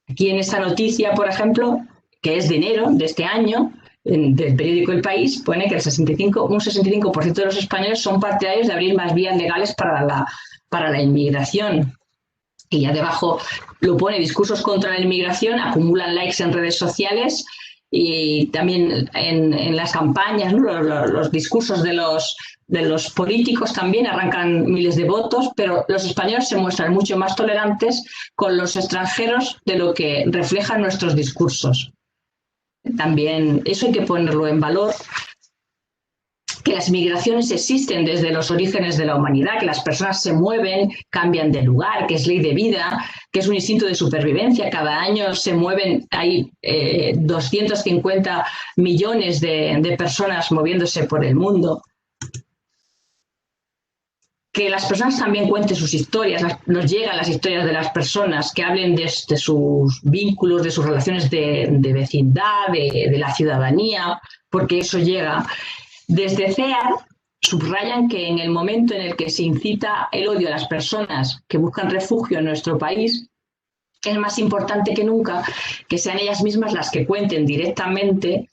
Aquí en esta noticia, por ejemplo, que es de enero de este año, del periódico El País, pone que un 65% de los españoles son partidarios de abrir más vías legales para la inmigración. Y ya debajo lo pone: discursos contra la inmigración acumulan likes en redes sociales y también en las campañas, ¿no? Los discursos de los políticos también arrancan miles de votos, pero los españoles se muestran mucho más tolerantes con los extranjeros de lo que reflejan nuestros discursos. También eso hay que ponerlo en valor, que las migraciones existen desde los orígenes de la humanidad, que las personas se mueven, cambian de lugar, que es ley de vida, que es un instinto de supervivencia. Cada año se mueven, hay 250 millones de personas moviéndose por el mundo. Que las personas también cuenten sus historias, nos llegan las historias de las personas, que hablen de sus vínculos, de sus relaciones de vecindad, de la ciudadanía, porque eso llega. Desde CEAR subrayan que en el momento en el que se incita el odio a las personas que buscan refugio en nuestro país, es más importante que nunca que sean ellas mismas las que cuenten directamente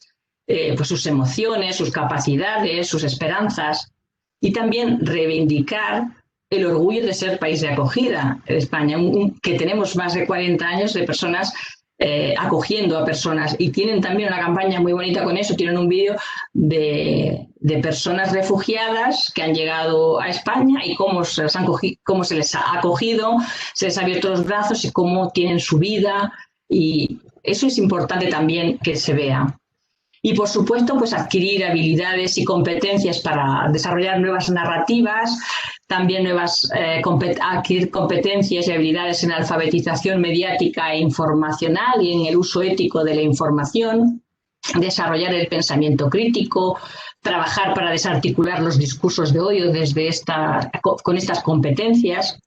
pues sus emociones, sus capacidades, sus esperanzas, y también reivindicar el orgullo de ser país de acogida en España, que tenemos más de 40 años de personas acogiendo a personas, y tienen también una campaña muy bonita con eso. Tienen un vídeo de personas refugiadas que han llegado a España y cómo se les ha acogido, se les ha abierto los brazos y cómo tienen su vida, y eso es importante también que se vea. Y, por supuesto, pues adquirir habilidades y competencias para desarrollar nuevas narrativas, también adquirir competencias y habilidades en alfabetización mediática e informacional y en el uso ético de la información, desarrollar el pensamiento crítico, trabajar para desarticular los discursos de odio con estas competencias.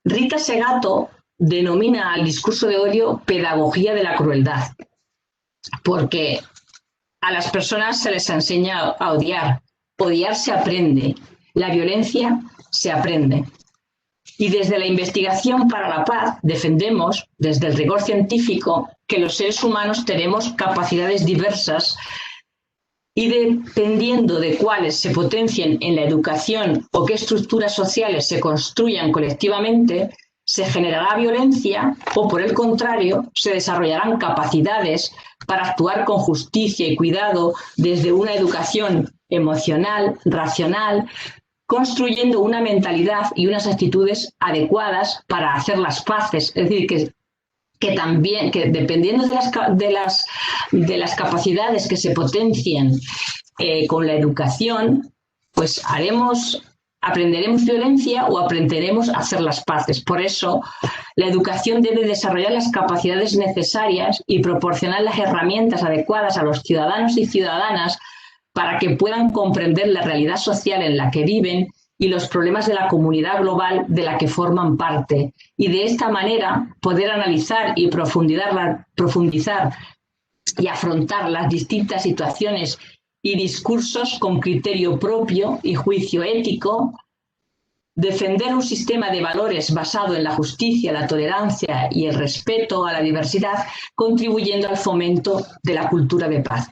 Rita Segato denomina al discurso de odio pedagogía de la crueldad, porque a las personas se les enseña a odiar. Odiar se aprende, la violencia se aprende. Y desde la investigación para la paz defendemos, desde el rigor científico, que los seres humanos tenemos capacidades diversas y dependiendo de cuáles se potencien en la educación o qué estructuras sociales se construyan colectivamente, se generará violencia o, por el contrario, se desarrollarán capacidades para actuar con justicia y cuidado desde una educación emocional, racional, construyendo una mentalidad y unas actitudes adecuadas para hacer las paces. Es decir, que también, que dependiendo de las capacidades que se potencien con la educación, pues haremos Aprenderemos violencia o aprenderemos a hacer las paces. Por eso, la educación debe desarrollar las capacidades necesarias y proporcionar las herramientas adecuadas a los ciudadanos y ciudadanas para que puedan comprender la realidad social en la que viven y los problemas de la comunidad global de la que forman parte. Y de esta manera poder analizar y profundizar y afrontar las distintas situaciones y discursos con criterio propio y juicio ético, defender un sistema de valores basado en la justicia, la tolerancia y el respeto a la diversidad, contribuyendo al fomento de la cultura de paz.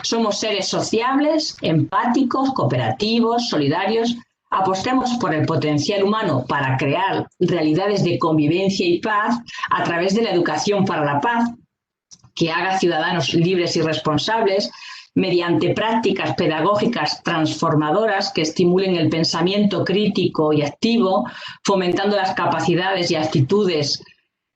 Somos seres sociables, empáticos, cooperativos, solidarios. Apostemos por el potencial humano para crear realidades de convivencia y paz a través de la educación para la paz, que haga ciudadanos libres y responsables, mediante prácticas pedagógicas transformadoras que estimulen el pensamiento crítico y activo, fomentando las capacidades y actitudes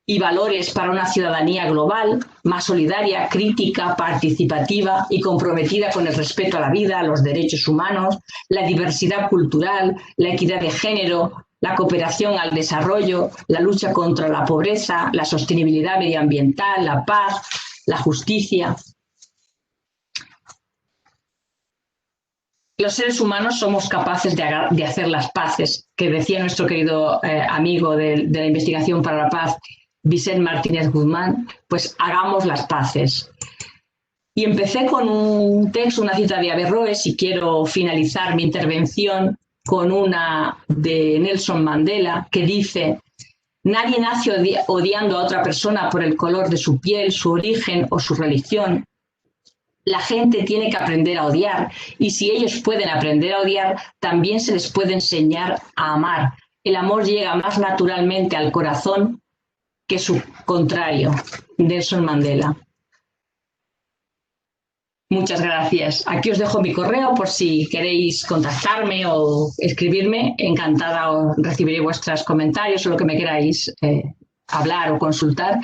y valores para una ciudadanía global, más solidaria, crítica, participativa y comprometida con el respeto a la vida, a los derechos humanos, la diversidad cultural, la equidad de género, la cooperación al desarrollo, la lucha contra la pobreza, la sostenibilidad medioambiental, la paz, la justicia. Los seres humanos somos capaces de hacer las paces, que decía nuestro querido amigo de la investigación para la paz, Vicent Martínez Guzmán, pues hagamos las paces. Y empecé con un texto, una cita de Averroes, y quiero finalizar mi intervención con una de Nelson Mandela, que dice: nadie nace odiando a otra persona por el color de su piel, su origen o su religión. La gente tiene que aprender a odiar, y si ellos pueden aprender a odiar, también se les puede enseñar a amar. El amor llega más naturalmente al corazón que su contrario. Nelson Mandela. Muchas gracias. Aquí os dejo mi correo por si queréis contactarme o escribirme. Encantada, os recibiré vuestros comentarios o lo que me queráis hablar o consultar.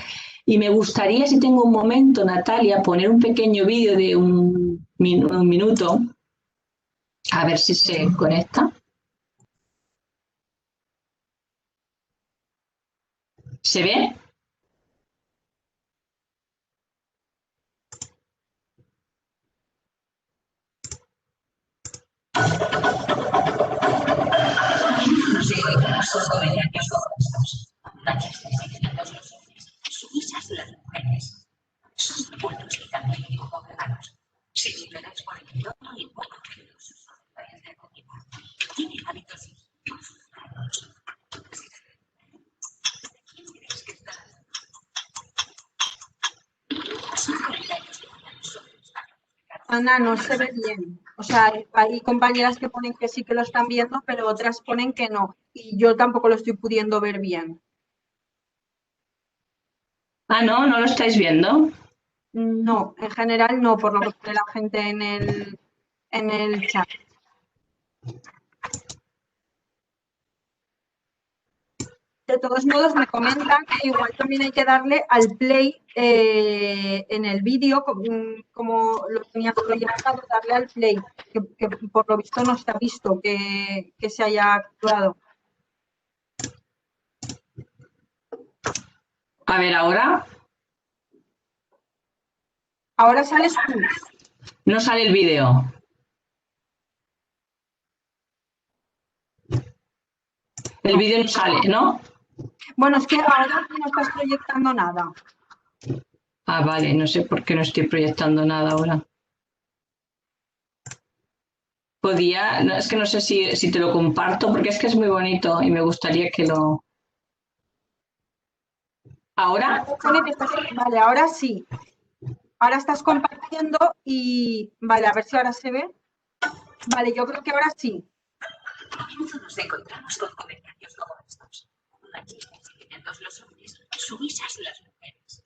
Y me gustaría, si tengo un momento, Natalia, poner un pequeño vídeo de un minuto. A ver si se conecta. ¿Se ve? Sumisas las mujeres. Son buenos y también gobernados. Similares por el entorno y poco generosos por el de comida. Tienen hábitos injustos. ¿Quién crees que está? Son solidarios que hablan sobre los cargos. Ana, no se ve bien. O sea, hay compañeras que ponen que sí que lo están viendo, pero otras ponen que no. Y yo tampoco lo estoy pudiendo ver bien. Ah, ¿no? ¿No lo estáis viendo? No, en general no, por lo que pone la gente en el chat. De todos modos, me comentan que igual también hay que darle al play en el vídeo, como lo tenía proyectado, darle al play, que por lo visto no se ha visto que se haya actuado. A ver, ahora. Ahora sales tú. No sale el vídeo. El vídeo no sale, ¿no? Bueno, es que ahora no estás proyectando nada. Ah, vale, no sé por qué no estoy proyectando nada ahora. Podía, no, es que no sé si te lo comparto, porque es que es muy bonito y me gustaría que lo... ¿Ahora? Vale, ahora sí. Ahora estás compartiendo y... Vale, a ver si ahora se ve. Vale, yo creo que ahora sí. A menudo nos encontramos con comentarios como estos. Machistas y violentos los hombres, sumisas las mujeres.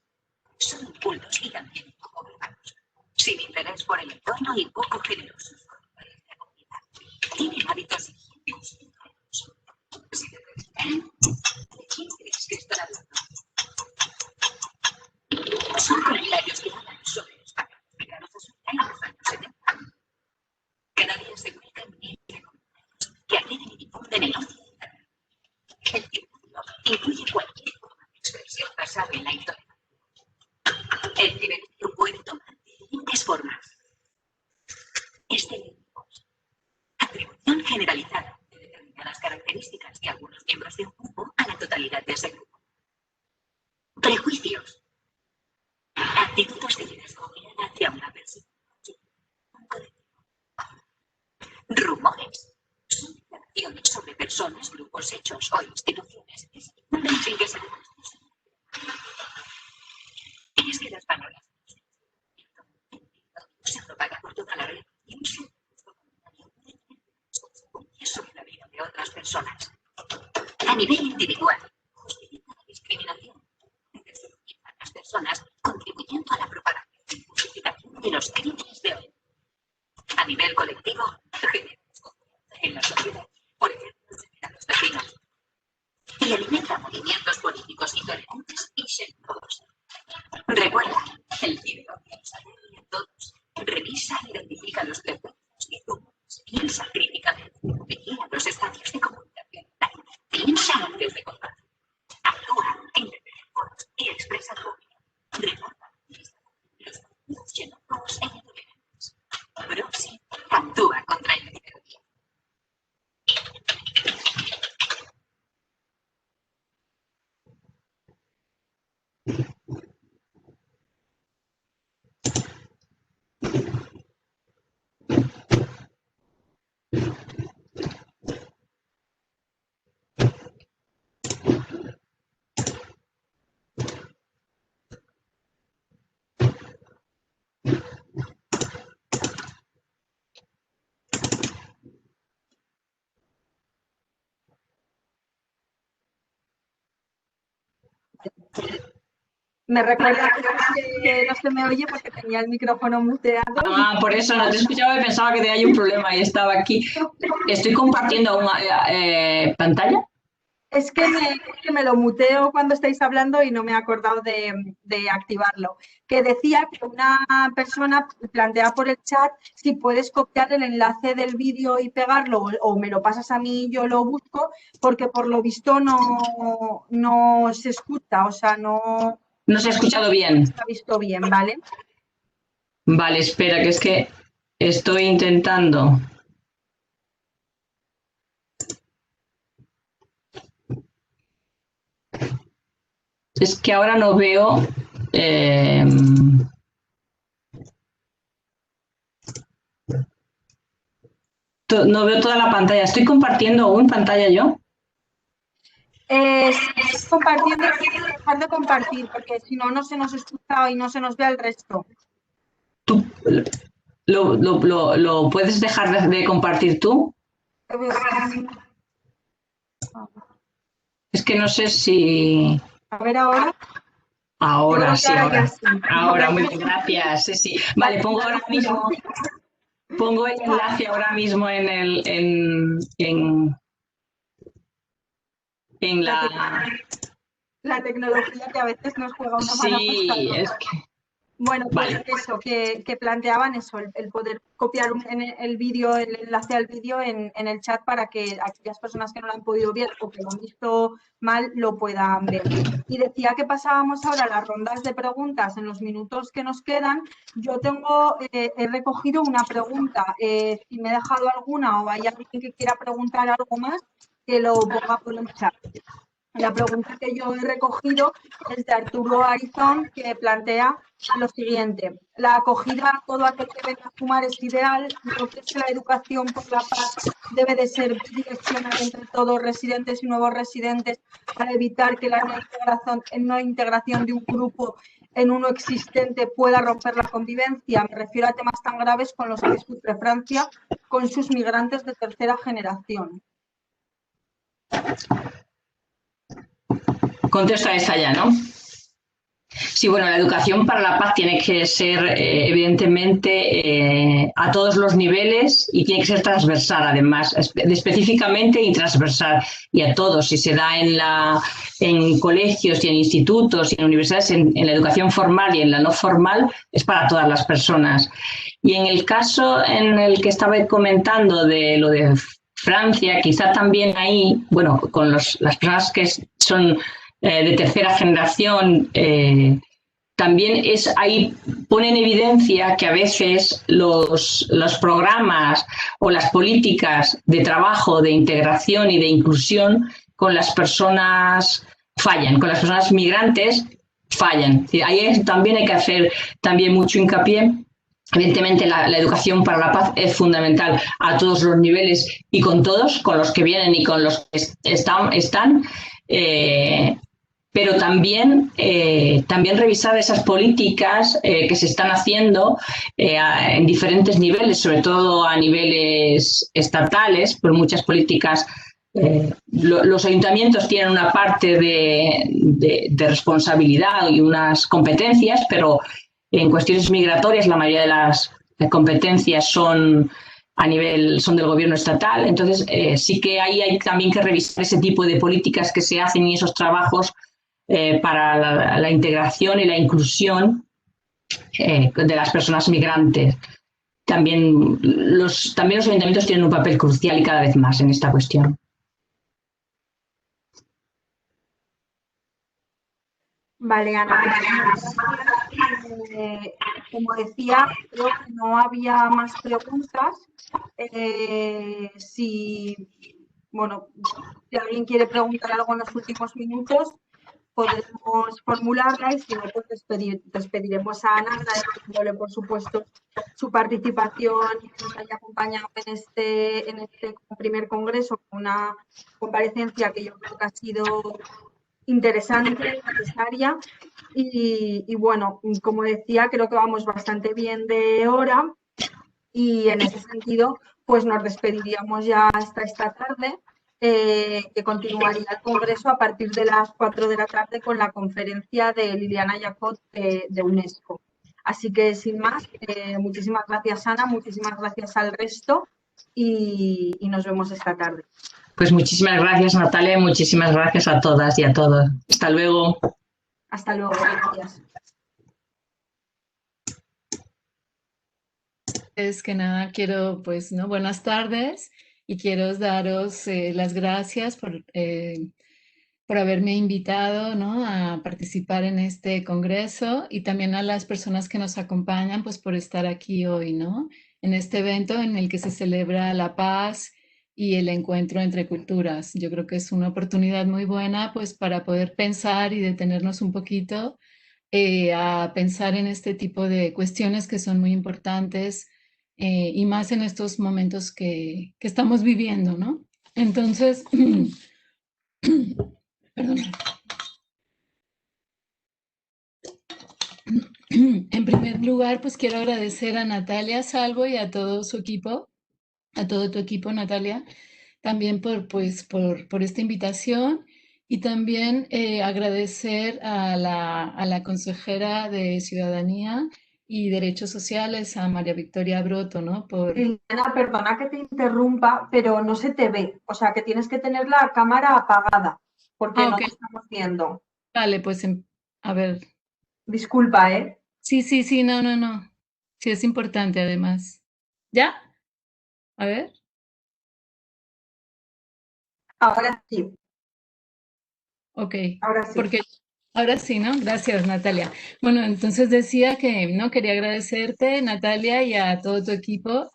Son cultos y también poco gobernados. Sin interés por el entorno y poco generosos con la comunidad. Tienen hábitos injustos. ¿De quién crees que están hablando? Son solidarios que hablan sobre los paganos creados en los años 70. Cada día se publican miles de comentarios que agreden y El libertario puede tomar diferentes formas. Estereotipos. Atribución generalizada de determinadas características de algunos miembros de un grupo a la totalidad de ese grupo. Prejuicios. Actitudes de liderazgo hacia una persona. Rumores. Son declaraciones sobre personas, grupos, hechos o instituciones sin que se demuestre. Es que las palabras se propagan por toda la red y un sobre la vida de otras personas. A nivel individual, justifica la discriminación entre las personas, contribuyendo a la propagación y justificación de los crímenes de hoy. A nivel colectivo, genera desconfianza en la sociedad, por ejemplo, a los vecinos, y alimenta movimientos políticos intolerantes y xenófobos. Recuerda, el libro piensa en todos, revisa e identifica los prejuicios y rumores, piensa críticamente, vigila los espacios de comunicación, piensa antes de contar, actúa, interpreta foros y expresa tu opinión. Recuerda, los movimientos xenófobos e intolerantes. Proxy actúa contra el liberalismo. Me recuerda que no se me oye porque tenía el micrófono muteado. Ah, por eso no te escuchaba y pensaba que tenía un problema y estaba aquí. Estoy compartiendo una pantalla. Es que me lo muteo cuando estáis hablando y no me he acordado de activarlo. Que decía que una persona plantea por el chat si puedes copiar el enlace del vídeo y pegarlo o me lo pasas a mí y yo lo busco, porque por lo visto no se escucha, o sea, no se ha escuchado bien. Se ha visto bien, ¿vale? Vale, espera, que es que estoy intentando. Es que ahora no veo. No veo toda la pantalla. ¿Estoy compartiendo aún pantalla yo? Es compartiendo, dejar de compartir, porque si no, no se nos escucha y no se nos ve el resto. ¿Tú lo puedes dejar de compartir tú? Es que no sé si... A ver ahora. Ahora sí, ahora. Ahora, muchas gracias. Sí, sí. Vale, pongo ahora mismo... Pongo el enlace ahora mismo en la tecnología que a veces nos juega una mala pasada. Sí, es que... Bueno, pues vale. Eso, que planteaban eso, el poder copiar el vídeo, el enlace al vídeo en el chat para que aquellas personas que no lo han podido ver o que lo han visto mal lo puedan ver. Y decía que pasábamos ahora a las rondas de preguntas en los minutos que nos quedan. Yo he recogido una pregunta. Si me he dejado alguna o hay alguien que quiera preguntar algo más, que lo ponga por el chat. La pregunta que yo he recogido es de Arturo Arizón, que plantea lo siguiente. La acogida a todo aquel que venga a fumar es ideal. Creo que la educación por la paz debe de ser direccionada entre todos, residentes y nuevos residentes, para evitar que la no integración de un grupo en uno existente pueda romper la convivencia. Me refiero a temas tan graves con los que sufre Francia con sus migrantes de tercera generación. Contesto a esta ya, ¿no? Sí, bueno, la educación para la paz tiene que ser, evidentemente, a todos los niveles y tiene que ser transversal, además, específicamente y transversal, y a todos. Si se da en colegios y en institutos y en universidades, en la educación formal y en la no formal, es para todas las personas. Y en el caso en el que estaba comentando de lo de Francia, quizá también ahí, bueno, con las personas que son... de tercera generación, también ahí pone en evidencia que a veces los programas o las políticas de trabajo, de integración y de inclusión con las personas fallan, con las personas migrantes fallan. Ahí también hay que hacer también mucho hincapié. Evidentemente la educación para la paz es fundamental a todos los niveles y con todos, con los que vienen y con los que están, pero también revisar esas políticas que se están haciendo en diferentes niveles, sobre todo a niveles estatales, por muchas políticas. Los ayuntamientos tienen una parte de responsabilidad y unas competencias, pero en cuestiones migratorias la mayoría de las competencias son del gobierno estatal. Entonces sí que ahí hay también que revisar ese tipo de políticas que se hacen y esos trabajos para la integración y la inclusión de las personas migrantes. También los ayuntamientos tienen un papel crucial y cada vez más en esta cuestión. Vale, Ana. Como decía, creo que no había más preguntas. Si alguien quiere preguntar algo en los últimos minutos, podremos formularla y si no, pues despediremos a Ana, agradeciéndole, por supuesto, su participación y que nos haya acompañado en este primer congreso, con una comparecencia que yo creo que ha sido interesante, necesaria y bueno, como decía, creo que vamos bastante bien de hora y en ese sentido, pues nos despediríamos ya hasta esta tarde. Que continuaría el congreso a partir de las 4 de la tarde con la conferencia de Liliana Jacot de UNESCO. Así que, sin más, muchísimas gracias, Ana, muchísimas gracias al resto y nos vemos esta tarde. Pues muchísimas gracias, Natalia, muchísimas gracias a todas y a todos. Hasta luego. Hasta luego, gracias. Es que nada, buenas tardes. Y quiero daros las gracias por haberme invitado, ¿no?, a participar en este congreso y también a las personas que nos acompañan, pues por estar aquí hoy, ¿no?, en este evento en el que se celebra la paz y el encuentro entre culturas. Yo creo que es una oportunidad muy buena, pues, para poder pensar y detenernos un poquito a pensar en este tipo de cuestiones que son muy importantes y más en estos momentos que estamos viviendo, ¿no? Entonces, perdón. En primer lugar, pues quiero agradecer a Natalia Salvo y a todo su equipo, a todo tu equipo, Natalia, también por esta invitación y también agradecer a la consejera de Ciudadanía y Derechos Sociales, a María Victoria Broto, ¿no? Liliana, perdona que te interrumpa, pero no se te ve, o sea que tienes que tener la cámara apagada, porque no te estamos viendo. Vale, pues a ver. Disculpa, ¿eh? Sí, no. Sí, es importante además. ¿Ya? A ver. Ahora sí. Ok. Ahora sí. Ahora sí, ¿no? Gracias, Natalia. Bueno, entonces decía que, ¿no?, quería agradecerte, Natalia, y a todo tu equipo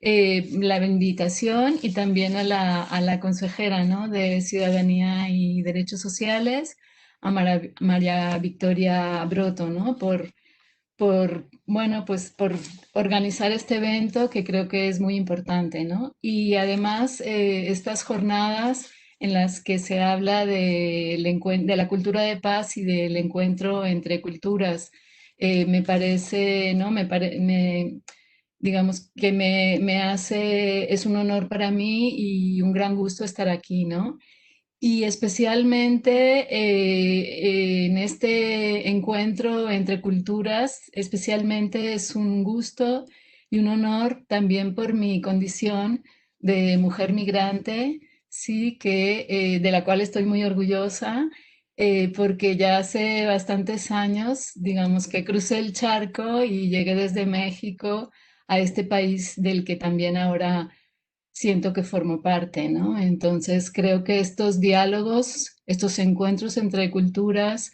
la invitación y también a la consejera, ¿no?, de Ciudadanía y Derechos Sociales, a María Victoria Broto, ¿no?, por organizar este evento que creo que es muy importante, ¿no? Y además estas jornadas en las que se habla de la cultura de paz y del encuentro entre culturas, me parece, ¿no? Digamos que es un honor para mí y un gran gusto estar aquí, ¿no? Y especialmente en este encuentro entre culturas, especialmente es un gusto y un honor también por mi condición de mujer migrante, sí, de la cual estoy muy orgullosa, porque ya hace bastantes años, digamos, que crucé el charco y llegué desde México a este país del que también ahora siento que formo parte, ¿no? Entonces creo que estos diálogos, estos encuentros entre culturas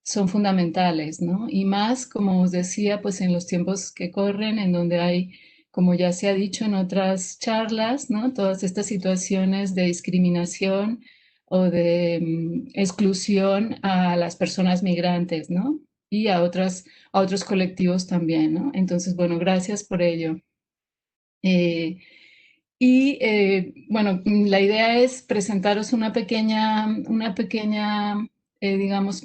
son fundamentales, ¿no? Y más, como os decía, pues en los tiempos que corren, en donde hay, como ya se ha dicho en otras charlas, ¿no? Todas estas situaciones de discriminación o de exclusión a las personas migrantes, ¿no? Y a otros colectivos también, ¿no? Entonces, bueno, gracias por ello. Bueno, la idea es presentaros una pequeña digamos,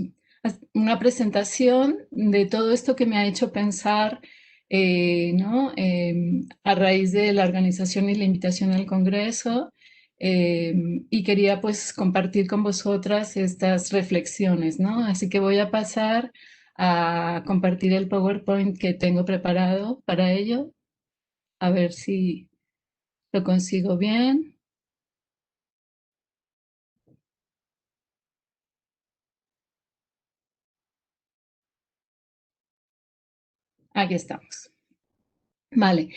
una presentación de todo esto que me ha hecho pensar, ¿no? A raíz de la organización y la invitación al Congreso. Y quería pues compartir con vosotras estas reflexiones, ¿no? Así que voy a pasar a compartir el PowerPoint que tengo preparado para ello. A ver si lo consigo bien. Aquí estamos. Vale,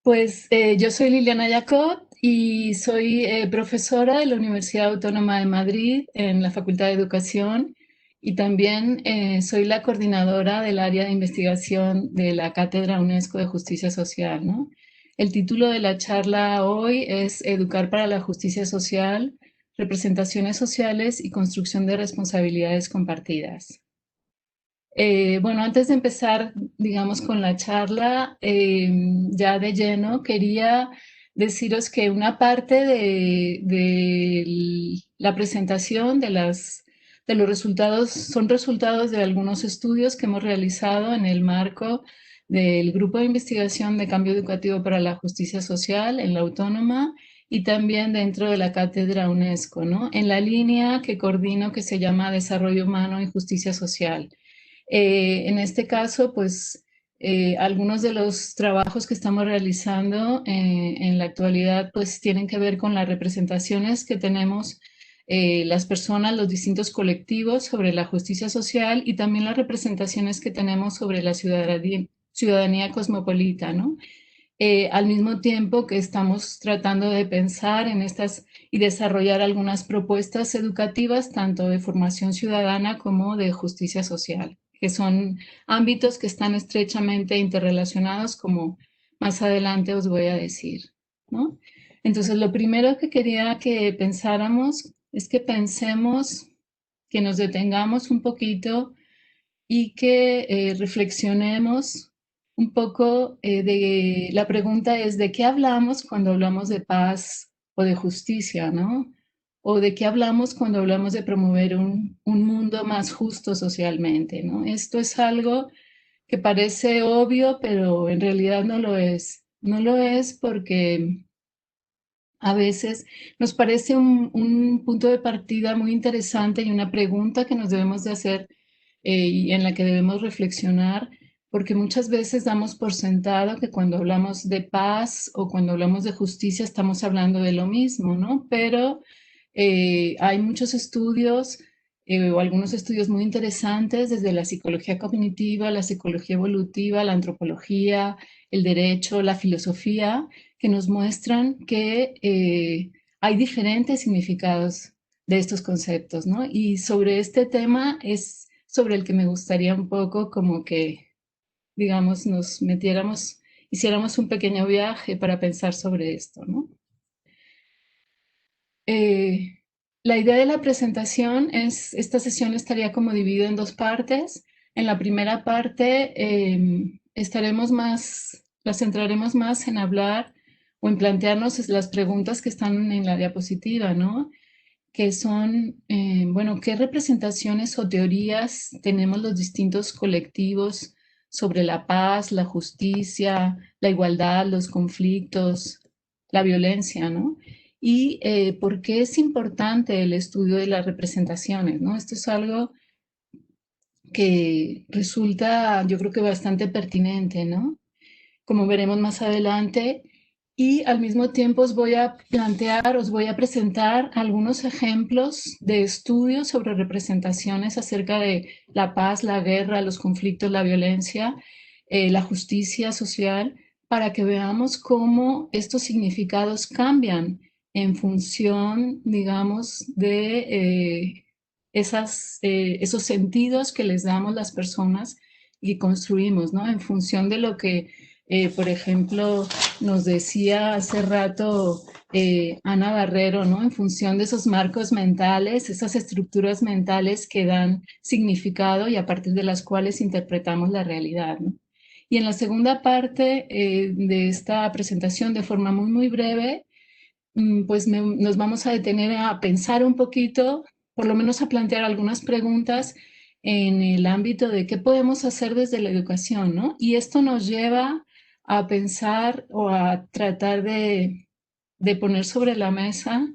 pues yo soy Liliana Jacot y soy profesora de la Universidad Autónoma de Madrid en la Facultad de Educación y también soy la coordinadora del área de investigación de la Cátedra UNESCO de Justicia Social, ¿no? El título de la charla hoy es Educar para la Justicia Social, representaciones sociales y construcción de responsabilidades compartidas. Bueno, antes de empezar, digamos, con la charla, ya de lleno, quería deciros que una parte de la presentación de los resultados son resultados de algunos estudios que hemos realizado en el marco del Grupo de Investigación de Cambio Educativo para la Justicia Social en la Autónoma y también dentro de la Cátedra UNESCO, ¿no? En la línea que coordino que se llama Desarrollo Humano y Justicia Social. En este caso, pues algunos de los trabajos que estamos realizando en la actualidad pues tienen que ver con las representaciones que tenemos las personas, los distintos colectivos sobre la justicia social y también las representaciones que tenemos sobre la ciudadanía cosmopolita, ¿no? Al mismo tiempo que estamos tratando de pensar en estas y desarrollar algunas propuestas educativas, tanto de formación ciudadana como de justicia social, que son ámbitos que están estrechamente interrelacionados, como más adelante os voy a decir, ¿no? Entonces, lo primero que quería que pensáramos es que pensemos, que nos detengamos un poquito y que reflexionemos un poco de la pregunta es ¿de qué hablamos cuando hablamos de paz o de justicia, ¿no? O de qué hablamos cuando hablamos de promover un mundo más justo socialmente, ¿no? Esto es algo que parece obvio, pero en realidad no lo es. No lo es porque a veces nos parece un punto de partida muy interesante y una pregunta que nos debemos de hacer y en la que debemos reflexionar, porque muchas veces damos por sentado que cuando hablamos de paz o cuando hablamos de justicia estamos hablando de lo mismo, ¿no? Pero hay muchos estudios o algunos estudios muy interesantes desde la psicología cognitiva, la psicología evolutiva, la antropología, el derecho, la filosofía, que nos muestran que hay diferentes significados de estos conceptos, ¿no? Y sobre este tema es sobre el que me gustaría un poco como que, digamos, nos metiéramos, hiciéramos un pequeño viaje para pensar sobre esto, ¿no? La idea de la presentación es, esta sesión estaría como dividida en dos partes. En la primera parte la centraremos más en hablar o en plantearnos las preguntas que están en la diapositiva, ¿no? Que son, bueno, ¿qué representaciones o teorías tenemos los distintos colectivos sobre la paz, la justicia, la igualdad, los conflictos, la violencia, ¿no? Y por qué es importante el estudio de las representaciones, ¿no? Esto es algo que resulta, yo creo que bastante pertinente, ¿no? Como veremos más adelante, y al mismo tiempo os voy a presentar algunos ejemplos de estudios sobre representaciones acerca de la paz, la guerra, los conflictos, la violencia, la justicia social, para que veamos cómo estos significados cambian en función, digamos, de esos sentidos que les damos las personas y construimos, ¿no? En función de lo que, por ejemplo, nos decía hace rato Ana Barrero, ¿no? En función de esos marcos mentales, esas estructuras mentales que dan significado y a partir de las cuales interpretamos la realidad, ¿no? Y en la segunda parte de esta presentación, de forma muy, muy breve, pues nos vamos a detener a pensar un poquito, por lo menos a plantear algunas preguntas en el ámbito de qué podemos hacer desde la educación, ¿no? Y esto nos lleva a pensar o a tratar de poner sobre la mesa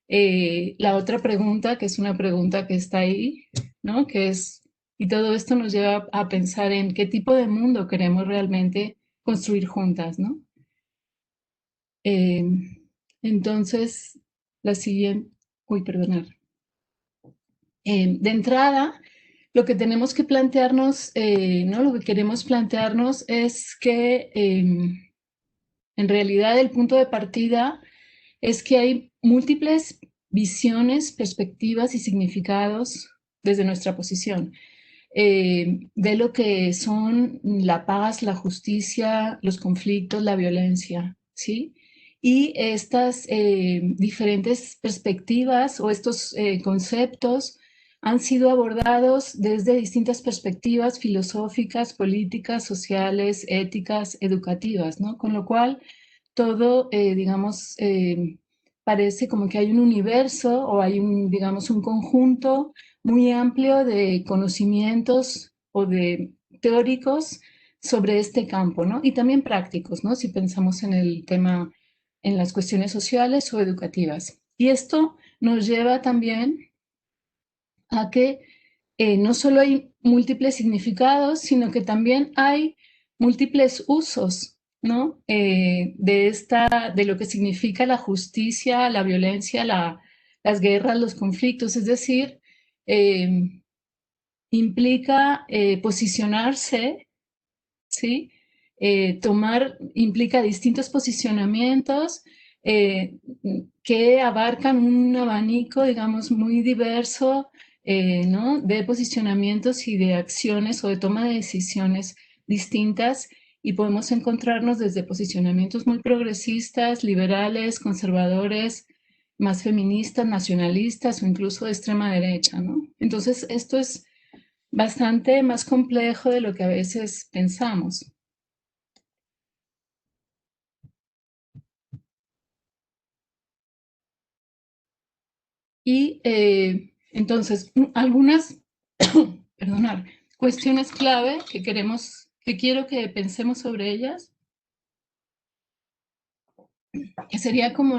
la otra pregunta, que es una pregunta que está ahí, ¿no? Que es, y todo esto nos lleva a pensar en qué tipo de mundo queremos realmente construir juntas, ¿no? Entonces, la siguiente, uy, perdonad. De entrada, lo que tenemos que plantearnos, ¿no? Lo que queremos plantearnos es que en realidad el punto de partida es que hay múltiples visiones, perspectivas y significados desde nuestra posición de lo que son la paz, la justicia, los conflictos, la violencia, ¿sí? Y estas diferentes perspectivas o estos conceptos han sido abordados desde distintas perspectivas filosóficas, políticas, sociales, éticas, educativas, ¿no? Con lo cual, todo, digamos, parece como que hay un universo o hay un, digamos, un conjunto muy amplio de conocimientos o de teóricos sobre este campo, ¿no? Y también prácticos, ¿no? Si pensamos en el tema, en las cuestiones sociales o educativas. Y esto nos lleva también a que no solo hay múltiples significados, sino que también hay múltiples usos, ¿no? De lo que significa la justicia, la violencia, las guerras, los conflictos. Es decir, implica posicionarse, ¿sí? Implica distintos posicionamientos que abarcan un abanico, digamos, muy diverso, ¿no? De posicionamientos y de acciones o de toma de decisiones distintas, y podemos encontrarnos desde posicionamientos muy progresistas, liberales, conservadores, más feministas, nacionalistas o incluso de extrema derecha, ¿no? Entonces, esto es bastante más complejo de lo que a veces pensamos. Y entonces, algunas, perdonad, cuestiones clave que quiero que pensemos sobre ellas, que sería como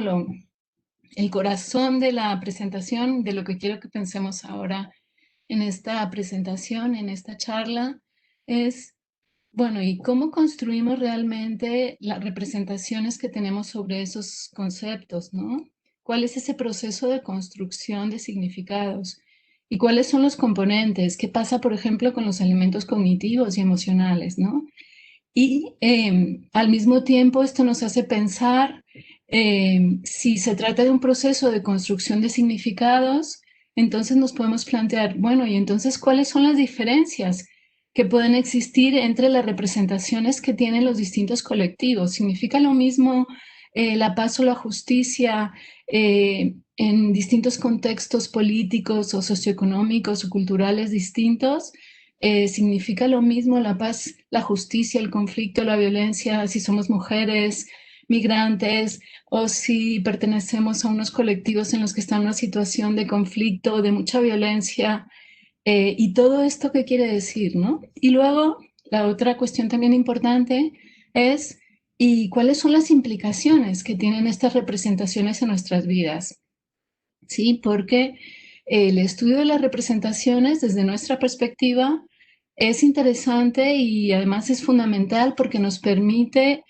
el corazón de la presentación, de lo que quiero que pensemos ahora en esta presentación, en esta charla, es, bueno, ¿y cómo construimos realmente las representaciones que tenemos sobre esos conceptos, ¿no? ¿Cuál es ese proceso de construcción de significados? ¿Y cuáles son los componentes? ¿Qué pasa, por ejemplo, con los elementos cognitivos y emocionales, ¿no? Y al mismo tiempo esto nos hace pensar si se trata de un proceso de construcción de significados, entonces nos podemos plantear, bueno, y entonces, ¿cuáles son las diferencias que pueden existir entre las representaciones que tienen los distintos colectivos? ¿Significa lo mismo la paz o la justicia en distintos contextos políticos o socioeconómicos o culturales distintos? ¿Significa lo mismo la paz, la justicia, el conflicto, la violencia, si somos mujeres, migrantes, o si pertenecemos a unos colectivos en los que está en una situación de conflicto, de mucha violencia? Y todo esto, ¿qué quiere decir, no? Y luego, la otra cuestión también importante es, ¿y cuáles son las implicaciones que tienen estas representaciones en nuestras vidas? ¿Sí? Porque el estudio de las representaciones desde nuestra perspectiva es interesante y además es fundamental porque nos permite,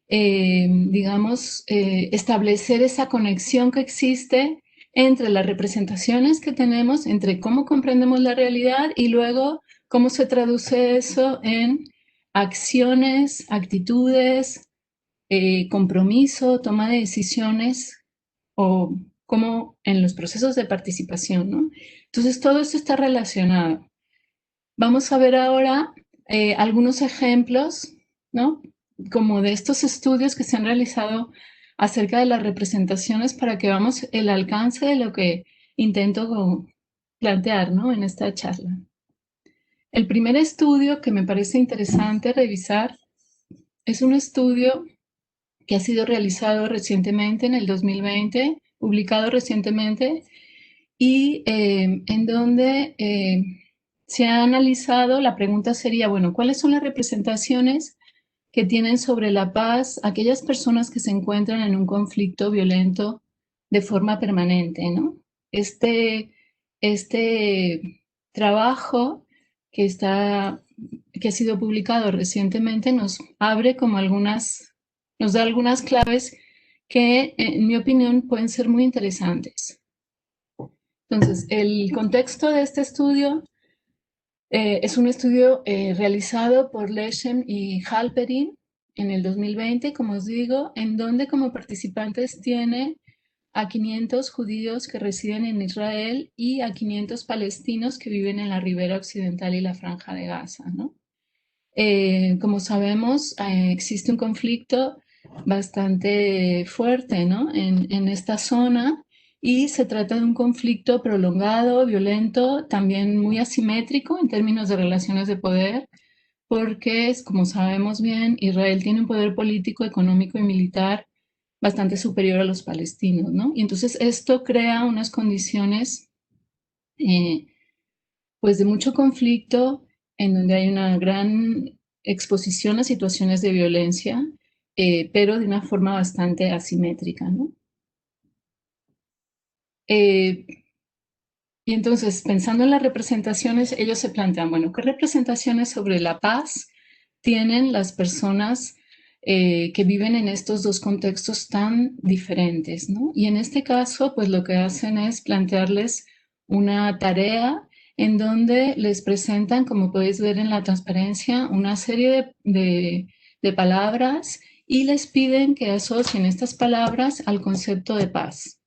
digamos, establecer esa conexión que existe entre las representaciones que tenemos, entre cómo comprendemos la realidad y luego cómo se traduce eso en acciones, actitudes, compromiso, toma de decisiones o como en los procesos de participación, ¿no? Entonces, todo esto está relacionado. Vamos a ver ahora algunos ejemplos, ¿no? Como de estos estudios que se han realizado acerca de las representaciones para que veamos el alcance de lo que intento plantear, ¿no? En esta charla. El primer estudio que me parece interesante revisar es un estudio que ha sido realizado recientemente en el 2020, publicado recientemente, y en donde se ha analizado, la pregunta sería, bueno, ¿cuáles son las representaciones que tienen sobre la paz aquellas personas que se encuentran en un conflicto violento de forma permanente, ¿no? Este trabajo que ha sido publicado recientemente nos abre como nos da algunas claves que, en mi opinión, pueden ser muy interesantes. Entonces, el contexto de este estudio es un estudio realizado por Leshem y Halperin en el 2020, como os digo, en donde como participantes tiene a 500 judíos que residen en Israel y a 500 palestinos que viven en la ribera occidental y la franja de Gaza, ¿no? Como sabemos, existe un conflicto bastante fuerte, ¿no? en esta zona, y se trata de un conflicto prolongado, violento, también muy asimétrico en términos de relaciones de poder, porque, como sabemos bien, Israel tiene un poder político, económico y militar bastante superior a los palestinos, ¿no? Y entonces esto crea unas condiciones pues de mucho conflicto, en donde hay una gran exposición a situaciones de violencia, pero de una forma bastante asimétrica, ¿no? Y entonces, pensando en las representaciones, ellos se plantean, bueno, ¿qué representaciones sobre la paz tienen las personas que viven en estos dos contextos tan diferentes, ¿no? Y en este caso, pues lo que hacen es plantearles una tarea en donde les presentan, como podéis ver en la transparencia, una serie de palabras y les piden que asocien estas palabras al concepto de paz.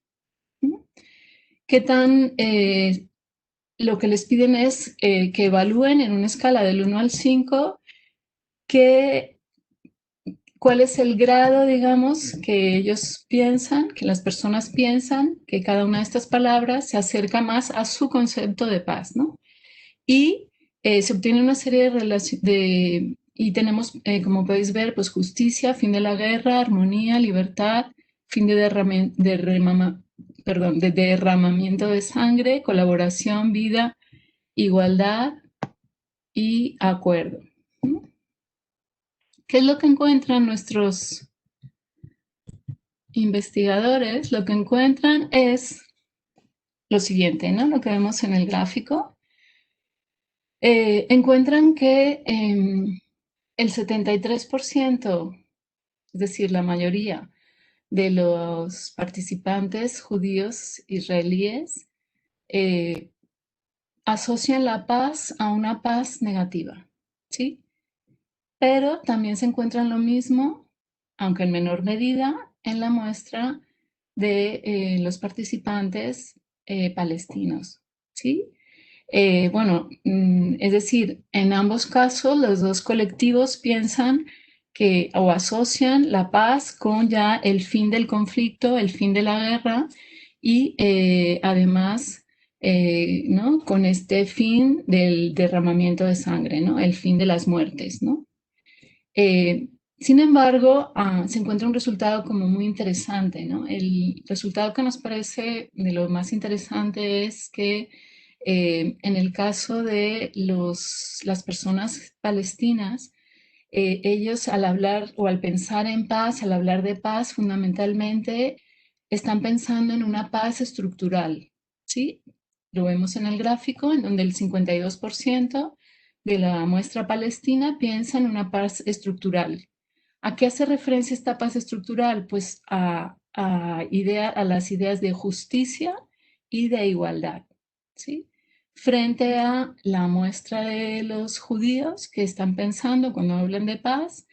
¿Qué tan lo que les piden es que evalúen en una escala del 1 al 5 cuál es el grado, digamos, que ellos piensan, que las personas piensan que cada una de estas palabras se acerca más a su concepto de paz, ¿no? Y se obtiene una serie y tenemos, como podéis ver, pues justicia, fin de la guerra, armonía, libertad, fin de derramamiento de sangre, colaboración, vida, igualdad y acuerdo. ¿Qué es lo que encuentran nuestros investigadores? Lo que encuentran es lo siguiente, ¿no? Lo que vemos en el gráfico. Encuentran que el 73%, es decir, la mayoría de los participantes judíos israelíes, asocian la paz a una paz negativa, ¿sí? Pero también se encuentran lo mismo, aunque en menor medida, en la muestra de los participantes palestinos, ¿sí? Bueno, es decir, en ambos casos los dos colectivos piensan que o asocian la paz con ya el fin del conflicto, el fin de la guerra y además, ¿no? Con este fin del derramamiento de sangre, ¿no? El fin de las muertes, ¿no? Sin embargo, se encuentra un resultado como muy interesante, ¿no? El resultado que nos parece de lo más interesante es que en el caso de las personas palestinas, ellos al hablar o al pensar en paz, al hablar de paz, fundamentalmente están pensando en una paz estructural, ¿sí? Lo vemos en el gráfico, en donde el 52% de la muestra palestina piensa en una paz estructural. ¿A qué hace referencia esta paz estructural? Pues a las ideas de justicia y de igualdad, ¿sí? Frente a la muestra de los judíos que están pensando, cuando hablan de paz,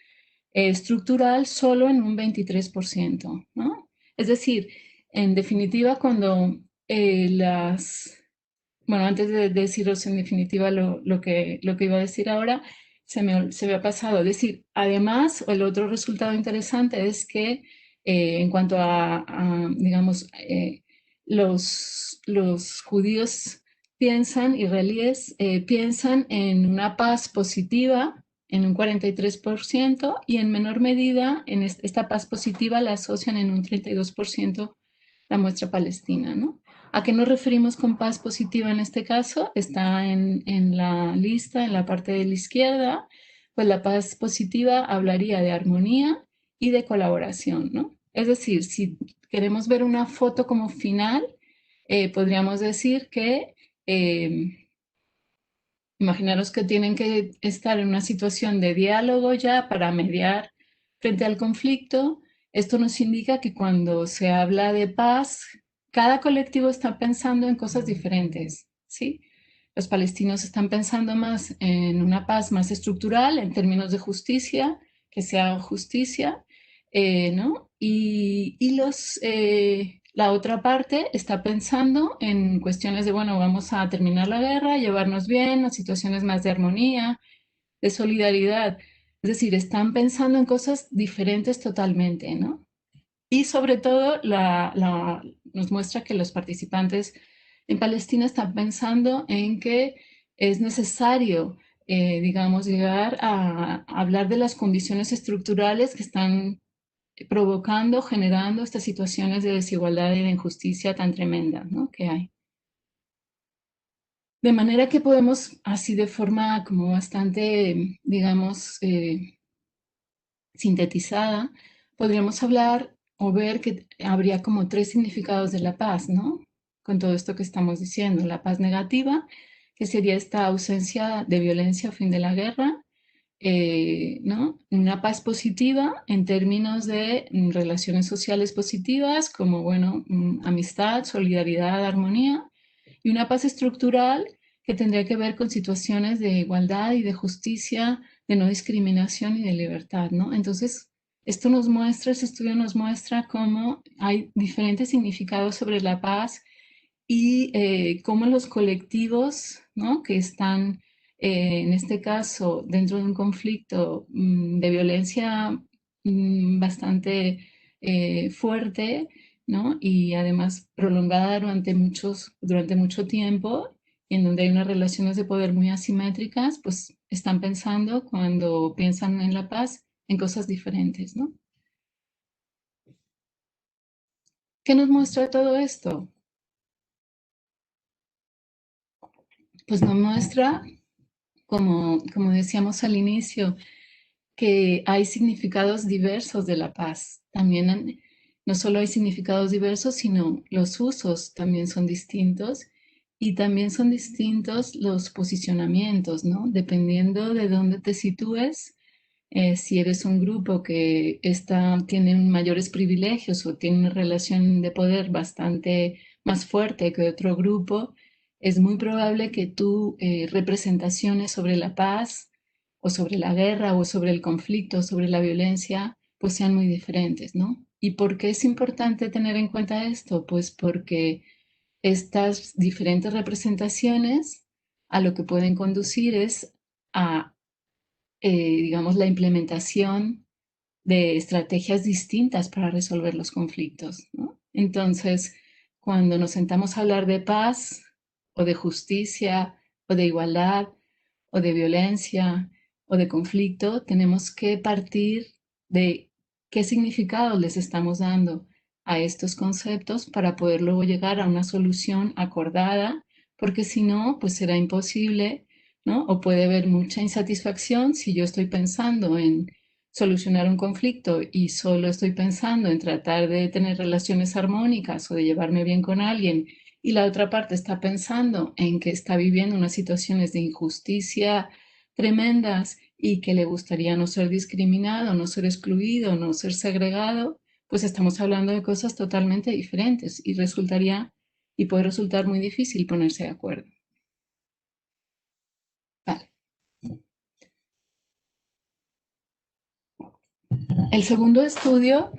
estructural solo en un 23%, ¿no? Es decir, En definitiva, cuando bueno, antes de deciros en definitiva lo que iba a decir ahora, se me ha pasado a decir, además, el otro resultado interesante es que en cuanto digamos, los judíos piensan, israelíes, piensan en una paz positiva en un 43% y en menor medida en esta paz positiva la asocian en un 32% la muestra palestina, ¿no? ¿A qué nos referimos con paz positiva en este caso? Está en la lista, en la parte de la izquierda, pues la paz positiva hablaría de armonía y de colaboración, ¿no? Es decir, si queremos ver una foto como final, podríamos decir que imaginaros que tienen que estar en una situación de diálogo ya para mediar frente al conflicto. Esto nos indica que cuando se habla de paz, cada colectivo está pensando en cosas diferentes, ¿sí? Los palestinos están pensando más en una paz más estructural, en términos de justicia, que sea justicia, ¿no? Y la otra parte está pensando en cuestiones de, bueno, vamos a terminar la guerra, llevarnos bien, a situaciones más de armonía, de solidaridad. Es decir, están pensando en cosas diferentes totalmente, ¿no? Y sobre todo nos muestra que los participantes en Palestina están pensando en que es necesario, digamos, llegar a hablar de las condiciones estructurales que están provocando, generando estas situaciones de desigualdad y de injusticia tan tremendas, ¿no?, que hay. De manera que podemos, así de forma como bastante, digamos, sintetizada, podríamos hablar o ver que habría como 3 significados de la paz, ¿no? Con todo esto que estamos diciendo. La paz negativa, que sería esta ausencia de violencia o fin de la guerra, ¿no? Una paz positiva en términos de relaciones sociales positivas, como, bueno, amistad, solidaridad, armonía, y una paz estructural que tendría que ver con situaciones de igualdad y de justicia, de no discriminación y de libertad, ¿no? Entonces, esto nos muestra, este estudio nos muestra cómo hay diferentes significados sobre la paz y cómo los colectivos, ¿no?, que están, en este caso, dentro de un conflicto de violencia bastante fuerte, ¿no?, y además prolongada durante mucho tiempo, en donde hay unas relaciones de poder muy asimétricas, pues están pensando, cuando piensan en la paz, en cosas diferentes, ¿no? ¿Qué nos muestra todo esto? Pues nos muestra, como decíamos al inicio, que hay significados diversos de la paz. También no solo hay significados diversos, sino los usos también son distintos y también son distintos los posicionamientos, ¿no? Dependiendo de dónde te sitúes, si eres un grupo que tiene mayores privilegios o tiene una relación de poder bastante más fuerte que otro grupo, es muy probable que tu representaciones sobre la paz o sobre la guerra o sobre el conflicto, sobre la violencia, pues sean muy diferentes, ¿no? ¿Y por qué es importante tener en cuenta esto? Pues porque estas diferentes representaciones a lo que pueden conducir es a, digamos, la implementación de estrategias distintas para resolver los conflictos, ¿no? Entonces, cuando nos sentamos a hablar de paz o de justicia o de igualdad o de violencia o de conflicto, tenemos que partir de qué significado les estamos dando a estos conceptos para poder luego llegar a una solución acordada, porque si no, pues será imposible, ¿no? O puede haber mucha insatisfacción si yo estoy pensando en solucionar un conflicto y solo estoy pensando en tratar de tener relaciones armónicas o de llevarme bien con alguien, y la otra parte está pensando en que está viviendo unas situaciones de injusticia tremendas y que le gustaría no ser discriminado, no ser excluido, no ser segregado, pues estamos hablando de cosas totalmente diferentes y puede resultar muy difícil ponerse de acuerdo. Vale. El segundo estudio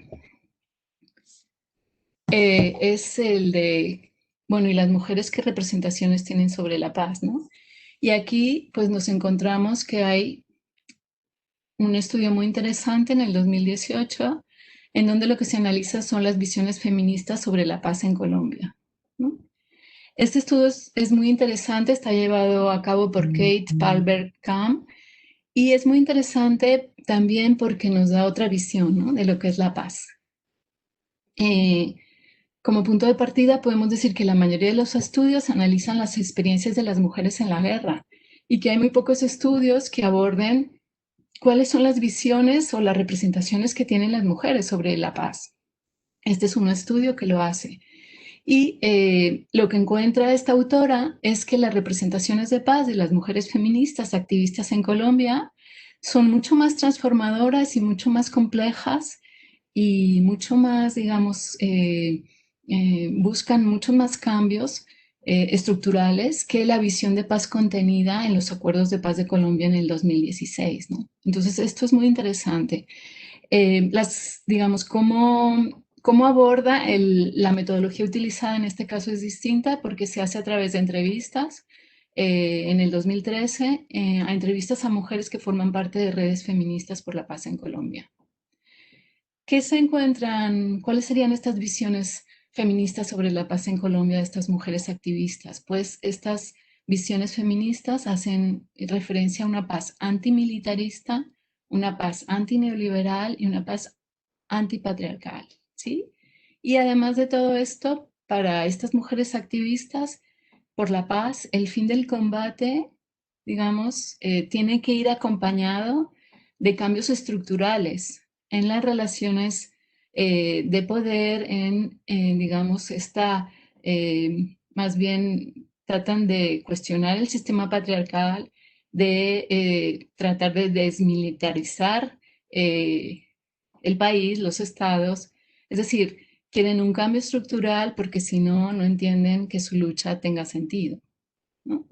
es el de, bueno, ¿y las mujeres qué representaciones tienen sobre la paz, no? Y aquí pues nos encontramos que hay un estudio muy interesante en el 2018 en donde lo que se analiza son las visiones feministas sobre la paz en Colombia, ¿no? Este estudio es muy interesante, está llevado a cabo por Kate Palmer-Camp y es muy interesante también porque nos da otra visión, ¿no?, de lo que es la paz. Como punto de partida podemos decir que la mayoría de los estudios analizan las experiencias de las mujeres en la guerra y que hay muy pocos estudios que aborden cuáles son las visiones o las representaciones que tienen las mujeres sobre la paz. Este es un estudio que lo hace. Y lo que encuentra esta autora es que las representaciones de paz de las mujeres feministas activistas en Colombia son mucho más transformadoras y mucho más complejas y mucho más, digamos, buscan muchos más cambios estructurales que la visión de paz contenida en los acuerdos de paz de Colombia en el 2016, ¿no? Entonces, esto es muy interesante. Digamos, cómo aborda la metodología utilizada en este caso es distinta porque se hace a través de entrevistas. En el 2013, a entrevistas a mujeres que forman parte de redes feministas por la paz en Colombia. ¿Qué se encuentran? ¿Cuáles serían estas visiones feministas sobre la paz en Colombia de estas mujeres activistas? Pues estas visiones feministas hacen referencia a una paz antimilitarista, una paz antineoliberal y una paz antipatriarcal, ¿sí? Y además de todo esto, para estas mujeres activistas por la paz, el fin del combate, digamos, tiene que ir acompañado de cambios estructurales en las relaciones de poder, digamos, más bien tratan de cuestionar el sistema patriarcal, de tratar de desmilitarizar el país, los estados, es decir, quieren un cambio estructural porque si no, no entienden que su lucha tenga sentido, ¿no?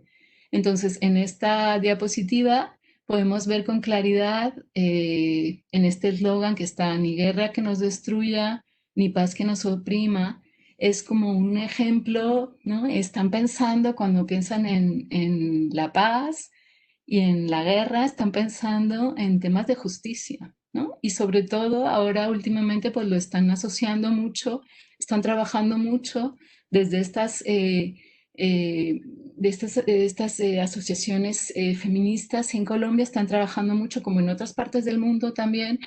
Entonces, en esta diapositiva podemos ver con claridad en este eslogan que está ni guerra que nos destruya, ni paz que nos oprima. Es como un ejemplo, ¿no? Están pensando, cuando piensan en la paz y en la guerra, están pensando en temas de justicia, ¿no? Y sobre todo ahora últimamente pues lo están asociando mucho, están trabajando mucho desde estas asociaciones feministas en Colombia están trabajando mucho, como en otras partes del mundo también,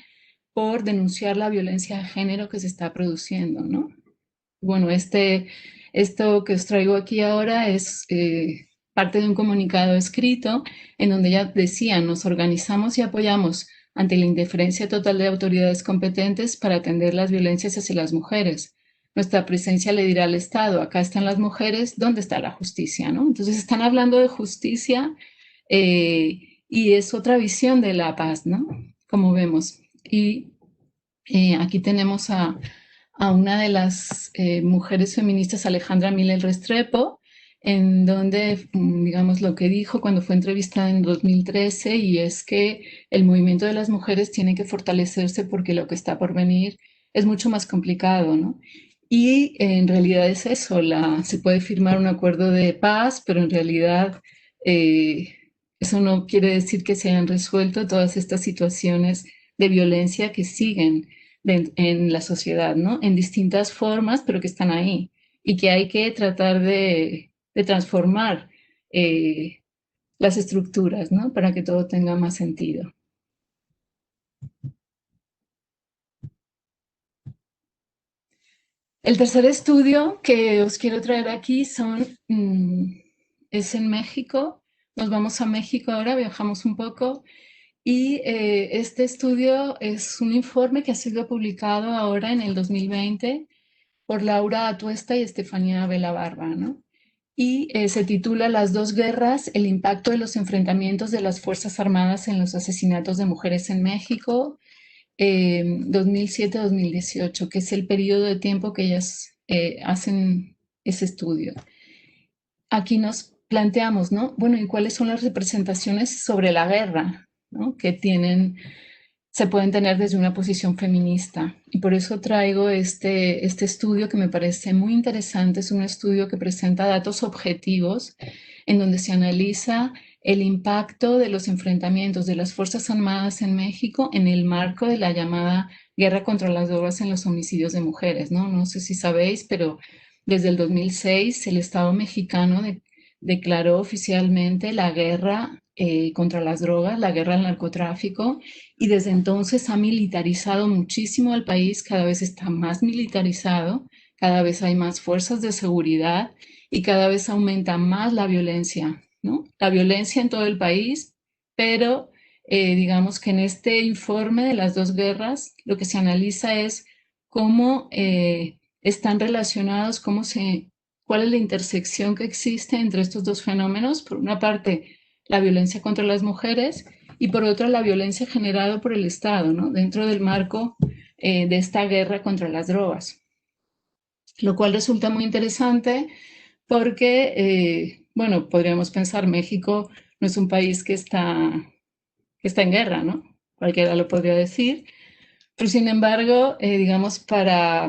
por denunciar la violencia de género que se está produciendo, ¿no? Bueno, esto que os traigo aquí ahora es parte de un comunicado escrito en donde ya decía, nos organizamos y apoyamos ante la indiferencia total de autoridades competentes para atender las violencias hacia las mujeres. Nuestra presencia le dirá al Estado, acá están las mujeres, ¿dónde está la justicia? ¿No? Entonces están hablando de justicia y es otra visión de la paz, ¿no? Como vemos. Y aquí tenemos a una de las mujeres feministas, Alejandra Miller Restrepo, en donde, digamos, lo que dijo cuando fue entrevistada en 2013, y es que el movimiento de las mujeres tiene que fortalecerse porque lo que está por venir es mucho más complicado, ¿no? Y en realidad es eso, se puede firmar un acuerdo de paz, pero en realidad eso no quiere decir que se hayan resuelto todas estas situaciones de violencia que siguen en la sociedad, ¿no? En distintas formas, pero que están ahí y que hay que tratar de transformar las estructuras, ¿no? Para que todo tenga más sentido. El tercer estudio que os quiero traer aquí es en México. Nos vamos a México ahora, viajamos un poco. Y este estudio es un informe que ha sido publicado ahora en el 2020 por Laura Atuesta y Estefanía Vela-Barba, ¿no? Y se titula Las dos guerras, el impacto de los enfrentamientos de las Fuerzas Armadas en los asesinatos de mujeres en México, 2007-2018, que es el periodo de tiempo que ellas hacen ese estudio. Aquí nos planteamos, ¿no? Bueno, ¿y cuáles son las representaciones sobre la guerra, ¿no?, que tienen se pueden tener desde una posición feminista. Y por eso traigo este estudio que me parece muy interesante. Es un estudio que presenta datos objetivos en donde se analiza el impacto de los enfrentamientos de las Fuerzas Armadas en México en el marco de la llamada guerra contra las drogas en los homicidios de mujeres, ¿no? No sé si sabéis, pero desde el 2006 el Estado mexicano declaró oficialmente la guerra contra las drogas, la guerra al narcotráfico, y desde entonces ha militarizado muchísimo al país, cada vez está más militarizado, cada vez hay más fuerzas de seguridad y cada vez aumenta más la violencia, ¿no? La violencia en todo el país, pero digamos que en este informe de las dos guerras lo que se analiza es cómo están relacionados, cuál es la intersección que existe entre estos dos fenómenos. Por una parte, la violencia contra las mujeres y por otra, la violencia generada por el Estado, ¿no? Dentro del marco de esta guerra contra las drogas. Lo cual resulta muy interesante porque, bueno, podríamos pensar, México no es un país que está en guerra, ¿no? Cualquiera lo podría decir, pero sin embargo, digamos, para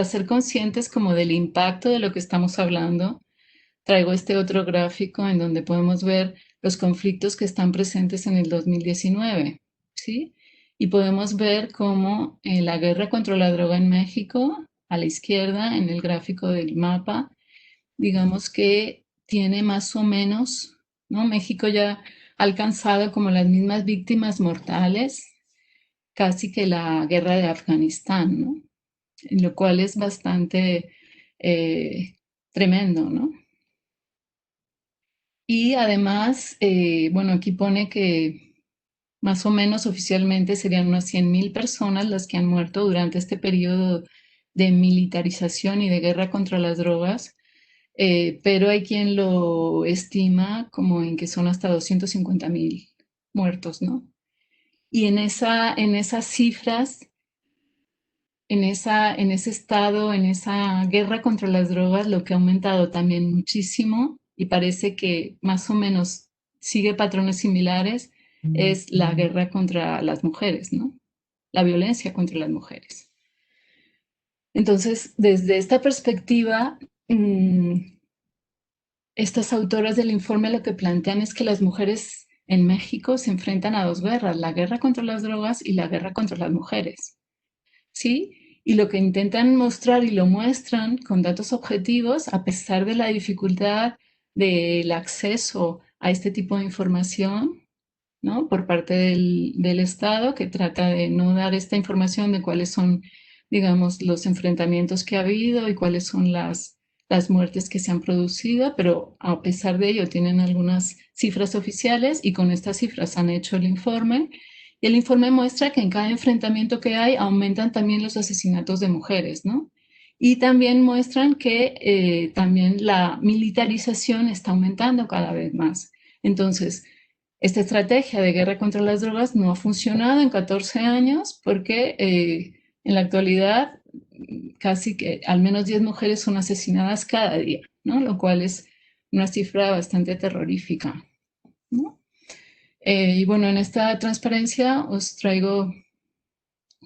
ser conscientes como del impacto de lo que estamos hablando, traigo este otro gráfico en donde podemos ver los conflictos que están presentes en el 2019, ¿sí? Y podemos ver cómo la guerra contra la droga en México, a la izquierda, en el gráfico del mapa, digamos que tiene más o menos, ¿no? México ya ha alcanzado como las mismas víctimas mortales, casi que la guerra de Afganistán, ¿no? Lo cual es bastante tremendo, ¿no? Y además, bueno, aquí pone que más o menos oficialmente serían unas 100,000 personas las que han muerto durante este periodo de militarización y de guerra contra las drogas, pero hay quien lo estima como en que son hasta 250,000 muertos, ¿no? Y en esas cifras, en ese estado, en esa guerra contra las drogas, lo que ha aumentado también muchísimo y parece que más o menos sigue patrones similares es la guerra contra las mujeres, ¿no? La violencia contra las mujeres. Entonces, desde esta perspectiva, estas autoras del informe lo que plantean es que las mujeres en México se enfrentan a dos guerras, la guerra contra las drogas y la guerra contra las mujeres, ¿sí? Y lo que intentan mostrar y lo muestran con datos objetivos, a pesar de la dificultad del acceso a este tipo de información, ¿no? Por parte del Estado, que trata de no dar esta información de cuáles son, digamos, los enfrentamientos que ha habido y cuáles son las muertes que se han producido, pero a pesar de ello tienen algunas cifras oficiales y con estas cifras han hecho el informe. Y el informe muestra que en cada enfrentamiento que hay aumentan también los asesinatos de mujeres, ¿no? Y también muestran que también la militarización está aumentando cada vez más. Entonces, esta estrategia de guerra contra las drogas no ha funcionado en 14 años porque en la actualidad casi que al menos 10 mujeres son asesinadas cada día, ¿no? Lo cual es una cifra bastante terrorífica, ¿no? Y bueno, en esta transparencia os traigo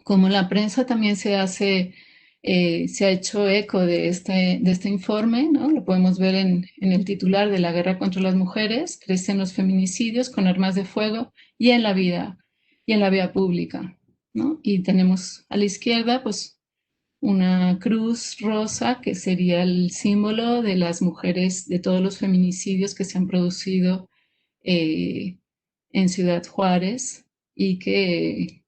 cómo la prensa también se ha hecho eco de este informe, ¿no? Lo podemos ver en el titular de la guerra contra las mujeres, crecen los feminicidios con armas de fuego y en la vía pública, ¿no? Y tenemos a la izquierda, pues, una cruz rosa que sería el símbolo de las mujeres, de todos los feminicidios que se han producido en Ciudad Juárez y que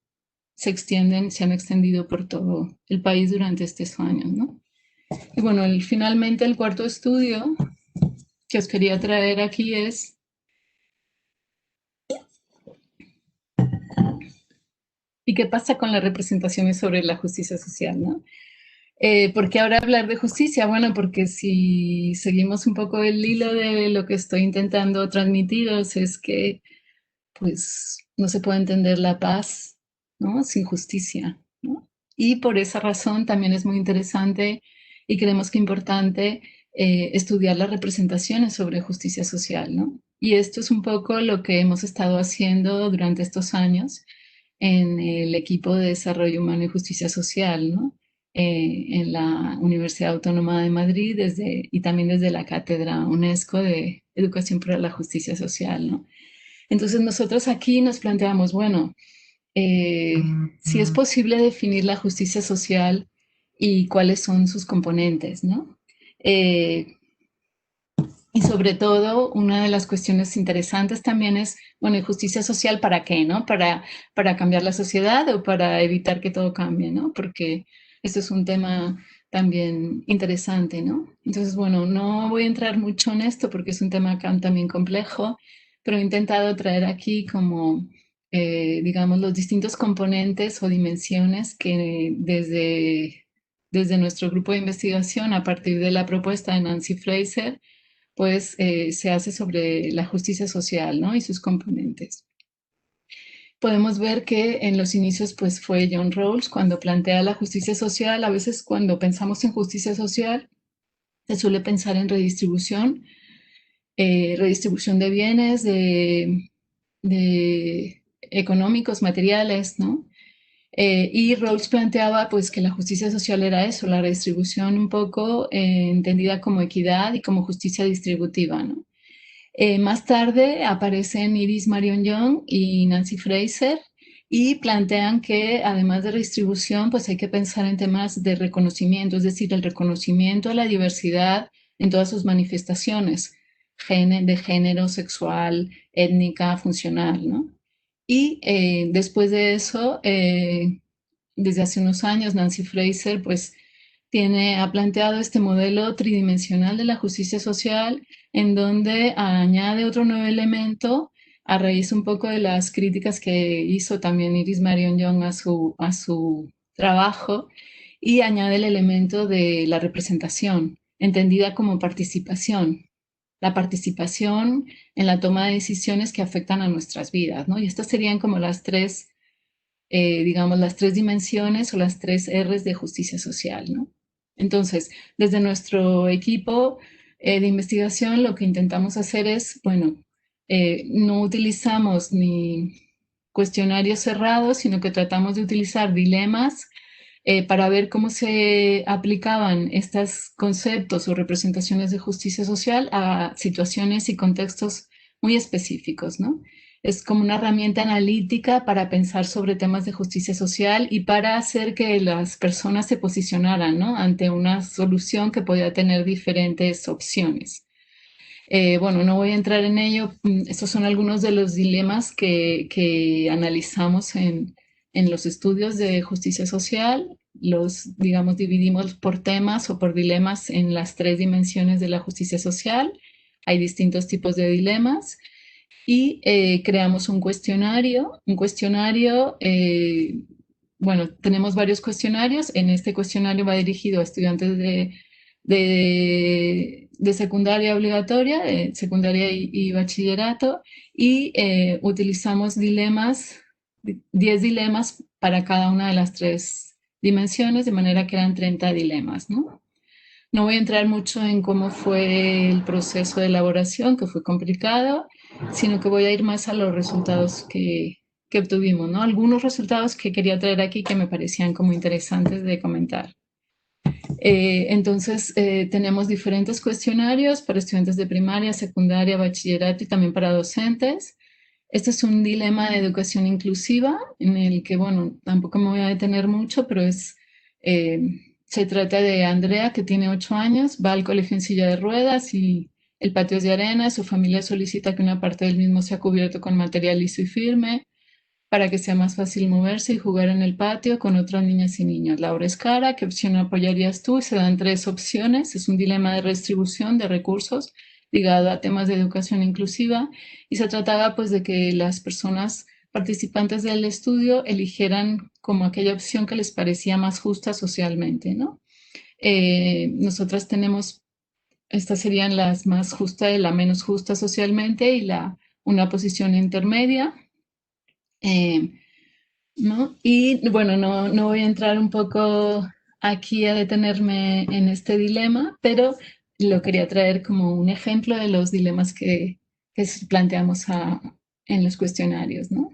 se han extendido por todo el país durante estos años, ¿no? Y bueno, finalmente el cuarto estudio que os quería traer aquí es ¿y qué pasa con las representaciones sobre la justicia social, ¿no? ¿Por qué ahora hablar de justicia? Bueno, porque si seguimos un poco el hilo de lo que estoy intentando transmitiros es que pues no se puede entender la paz, ¿no? Sin justicia, ¿no? Y por esa razón también es muy interesante y creemos que importante estudiar las representaciones sobre justicia social, ¿no? Y esto es un poco lo que hemos estado haciendo durante estos años en el equipo de Desarrollo Humano y Justicia Social, ¿no? En la Universidad Autónoma de Madrid y también desde la Cátedra UNESCO de Educación para la Justicia Social, ¿no? Entonces nosotros aquí nos planteamos, bueno, si es posible definir la justicia social y cuáles son sus componentes, ¿no? Y sobre todo, una de las cuestiones interesantes también es, bueno, ¿y justicia social para qué, no? Para cambiar la sociedad o para evitar que todo cambie, ¿no? Porque esto es un tema también interesante, ¿no? Entonces, bueno, no voy a entrar mucho en esto porque es un tema también complejo, pero he intentado traer aquí como, digamos, los distintos componentes o dimensiones que desde nuestro grupo de investigación, a partir de la propuesta de Nancy Fraser, pues se hace sobre la justicia social, ¿no? Y sus componentes. Podemos ver que en los inicios pues fue John Rawls cuando plantea la justicia social. A veces cuando pensamos en justicia social se suele pensar en redistribución, redistribución de bienes, de económicos, materiales, ¿no? Y Rawls planteaba pues que la justicia social era eso, la redistribución un poco entendida como equidad y como justicia distributiva, ¿no? Más tarde aparecen Iris Marion Young y Nancy Fraser y plantean que además de redistribución, pues hay que pensar en temas de reconocimiento, es decir, el reconocimiento a la diversidad en todas sus manifestaciones, de género, sexual, étnica, funcional, ¿no? Y después de eso, desde hace unos años, Nancy Fraser, pues ha planteado este modelo tridimensional de la justicia social en donde añade otro nuevo elemento a raíz un poco de las críticas que hizo también Iris Marion Young a su trabajo y añade el elemento de la representación, entendida como participación. La participación en la toma de decisiones que afectan a nuestras vidas, ¿no? Y estas serían como las tres, digamos, las tres dimensiones o las tres R's de justicia social, ¿no? Entonces, desde nuestro equipo de investigación, lo que intentamos hacer es, bueno, no utilizamos ni cuestionarios cerrados, sino que tratamos de utilizar dilemas para ver cómo se aplicaban estos conceptos o representaciones de justicia social a situaciones y contextos muy específicos, ¿no? Es como una herramienta analítica para pensar sobre temas de justicia social y para hacer que las personas se posicionaran, ¿no? Ante una solución que podía tener diferentes opciones. Bueno, no voy a entrar en ello. Estos son algunos de los dilemas que analizamos en los estudios de justicia social. Los, digamos, dividimos por temas o por dilemas en las tres dimensiones de la justicia social. Hay distintos tipos de dilemas y creamos un cuestionario. Bueno, tenemos varios cuestionarios. En este cuestionario va dirigido a estudiantes de secundaria obligatoria, secundaria y bachillerato, y utilizamos 10 dilemas para cada una de las tres dimensiones, de manera que eran 30 dilemas, ¿no? No voy a entrar mucho en cómo fue el proceso de elaboración, que fue complicado, sino que voy a ir más a los resultados que obtuvimos, ¿no? Algunos resultados que quería traer aquí que me parecían como interesantes de comentar. Entonces, tenemos diferentes cuestionarios para estudiantes de primaria, secundaria, bachillerato y también para docentes. Este es un dilema de educación inclusiva en el que, bueno, tampoco me voy a detener mucho, pero se trata de Andrea, que tiene 8 años, va al colegio en silla de ruedas y el patio es de arena. Su familia solicita que una parte del mismo sea cubierto con material liso y firme para que sea más fácil moverse y jugar en el patio con otras niñas y niños. Laura es cara, ¿qué opción apoyarías tú? Se dan 3 opciones. Es un dilema de redistribución de recursos ligado a temas de educación inclusiva y se trataba pues de que las personas participantes del estudio eligieran como aquella opción que les parecía más justa socialmente, ¿no? Nosotras tenemos, estas serían las más justas y la menos justa socialmente y una posición intermedia. ¿No? Y bueno, no voy a entrar un poco aquí a detenerme en este dilema, pero lo quería traer como un ejemplo de los dilemas que planteamos en los cuestionarios, ¿no?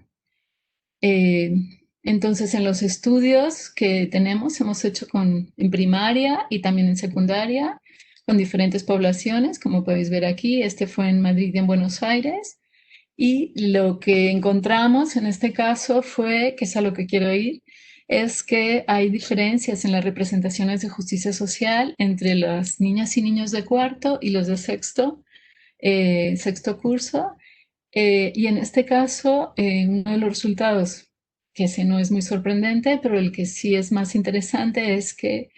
Entonces, en los estudios que tenemos, hemos hecho en primaria y también en secundaria, con diferentes poblaciones, como podéis ver aquí. Este fue en Madrid y en Buenos Aires. Y lo que encontramos en este caso fue, que es a lo que quiero ir, es que hay diferencias en las representaciones de justicia social entre las niñas y niños de cuarto y los de sexto curso. Y en este caso, uno de los resultados, que ese no es muy sorprendente, pero el que sí es más interesante es que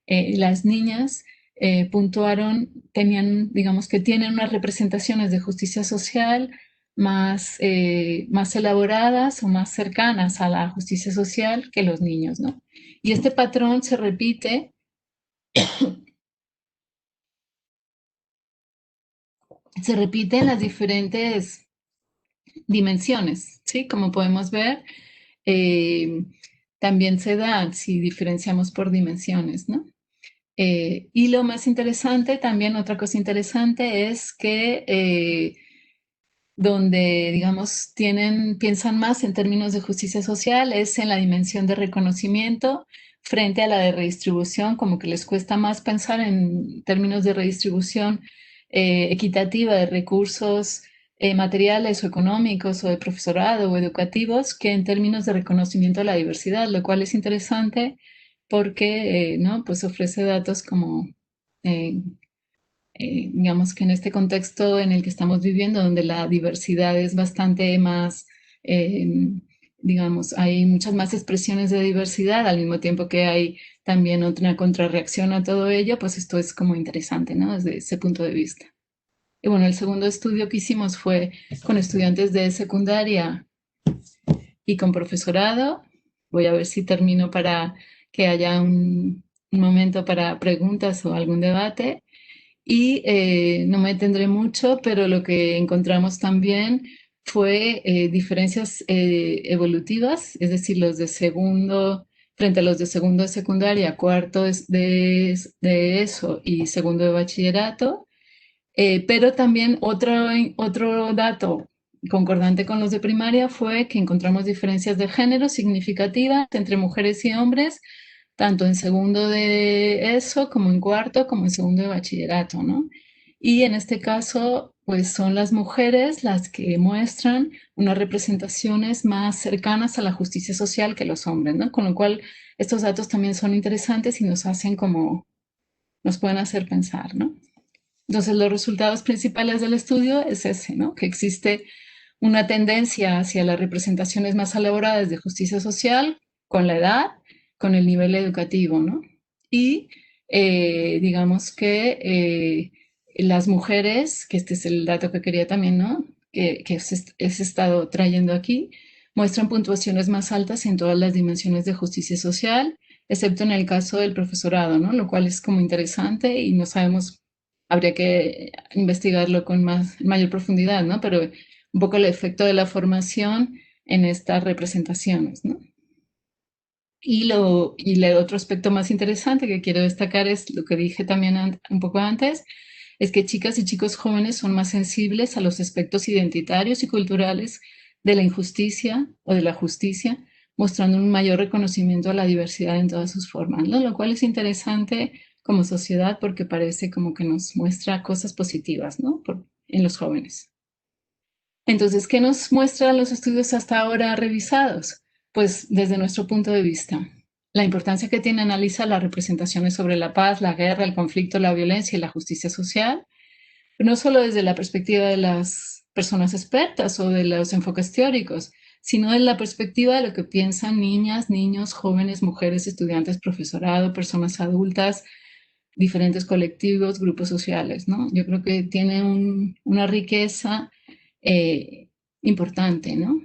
las niñas puntuaron, digamos que tienen unas representaciones de justicia social más elaboradas o más cercanas a la justicia social que los niños, ¿no? Y este patrón se repite en las diferentes dimensiones, ¿sí? Como podemos ver, también se da si diferenciamos por dimensiones, ¿no? Y lo más interesante, también otra cosa interesante es que donde, digamos, piensan más en términos de justicia social es en la dimensión de reconocimiento frente a la de redistribución, como que les cuesta más pensar en términos de redistribución equitativa de recursos materiales o económicos o de profesorado o educativos que en términos de reconocimiento de la diversidad, lo cual es interesante porque, ¿no? Pues ofrece datos como digamos que en este contexto en el que estamos viviendo, donde la diversidad es bastante más, digamos, hay muchas más expresiones de diversidad, al mismo tiempo que hay también otra contrarreacción a todo ello, pues esto es como interesante, ¿no? Desde ese punto de vista. Y bueno, el segundo estudio que hicimos fue con estudiantes de secundaria y con profesorado. Voy a ver si termino para que haya un momento para preguntas o algún debate. Y no me detendré mucho, pero lo que encontramos también fue diferencias evolutivas, es decir, los de segundo, frente a los de segundo de secundaria, cuarto de eso y segundo de bachillerato. Pero también otro dato concordante con los de primaria fue que encontramos diferencias de género significativas entre mujeres y hombres, tanto en segundo de eso, como en cuarto, como en segundo de bachillerato, ¿no? Y en este caso, pues son las mujeres las que muestran unas representaciones más cercanas a la justicia social que los hombres, ¿no? Con lo cual, estos datos también son interesantes y nos pueden hacer pensar, ¿no? Entonces, los resultados principales del estudio es ese, ¿no? Que existe una tendencia hacia las representaciones más elaboradas de justicia social con la edad, con el nivel educativo, ¿no? Y digamos que las mujeres, que este es el dato que quería también, ¿no? Que he estado trayendo aquí, muestran puntuaciones más altas en todas las dimensiones de justicia social, excepto en el caso del profesorado, ¿no? Lo cual es como interesante y no sabemos, habría que investigarlo con mayor profundidad, ¿no? Pero un poco el efecto de la formación en estas representaciones, ¿no? Y el otro aspecto más interesante que quiero destacar es lo que dije también un poco antes, es que chicas y chicos jóvenes son más sensibles a los aspectos identitarios y culturales de la injusticia o de la justicia, mostrando un mayor reconocimiento a la diversidad en todas sus formas, ¿no? Lo cual es interesante como sociedad porque parece como que nos muestra cosas positivas, ¿no? En los jóvenes. Entonces, ¿qué nos muestran los estudios hasta ahora revisados? Pues desde nuestro punto de vista, la importancia que tiene analizar las representaciones sobre la paz, la guerra, el conflicto, la violencia y la justicia social, no solo desde la perspectiva de las personas expertas o de los enfoques teóricos, sino desde la perspectiva de lo que piensan niñas, niños, jóvenes, mujeres, estudiantes, profesorado, personas adultas, diferentes colectivos, grupos sociales, ¿no? Yo creo que tiene una riqueza importante, ¿no?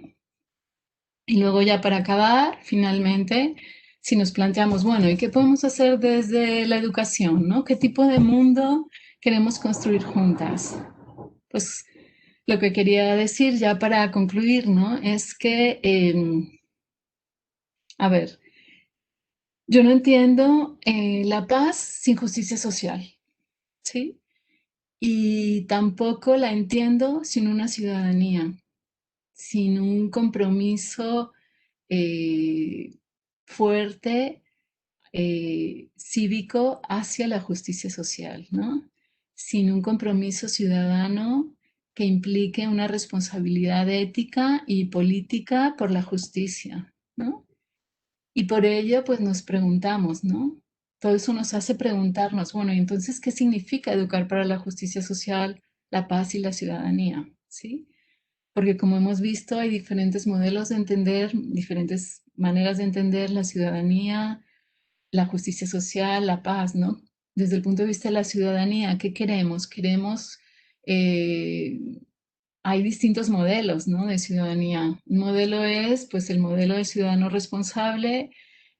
Y luego ya para acabar, finalmente, si nos planteamos, bueno, ¿y qué podemos hacer desde la educación, ¿no? ¿Qué tipo de mundo queremos construir juntas? Pues lo que quería decir ya para concluir, ¿no? Es que, a ver, yo no entiendo la paz sin justicia social, ¿sí? Y tampoco la entiendo sin una ciudadanía, sin un compromiso fuerte cívico hacia la justicia social, ¿no? Sin un compromiso ciudadano que implique una responsabilidad ética y política por la justicia, ¿no? Y por ello, pues nos preguntamos, ¿no? Todo eso nos hace preguntarnos, bueno, ¿y entonces qué significa educar para la justicia social, la paz y la ciudadanía? ¿Sí? Porque como hemos visto, hay diferentes modelos de entender, diferentes maneras de entender la ciudadanía, la justicia social, la paz, ¿no? Desde el punto de vista de la ciudadanía, ¿qué queremos? Eh, hay distintos modelos, ¿no? De ciudadanía. Un modelo es, pues, el modelo de ciudadano responsable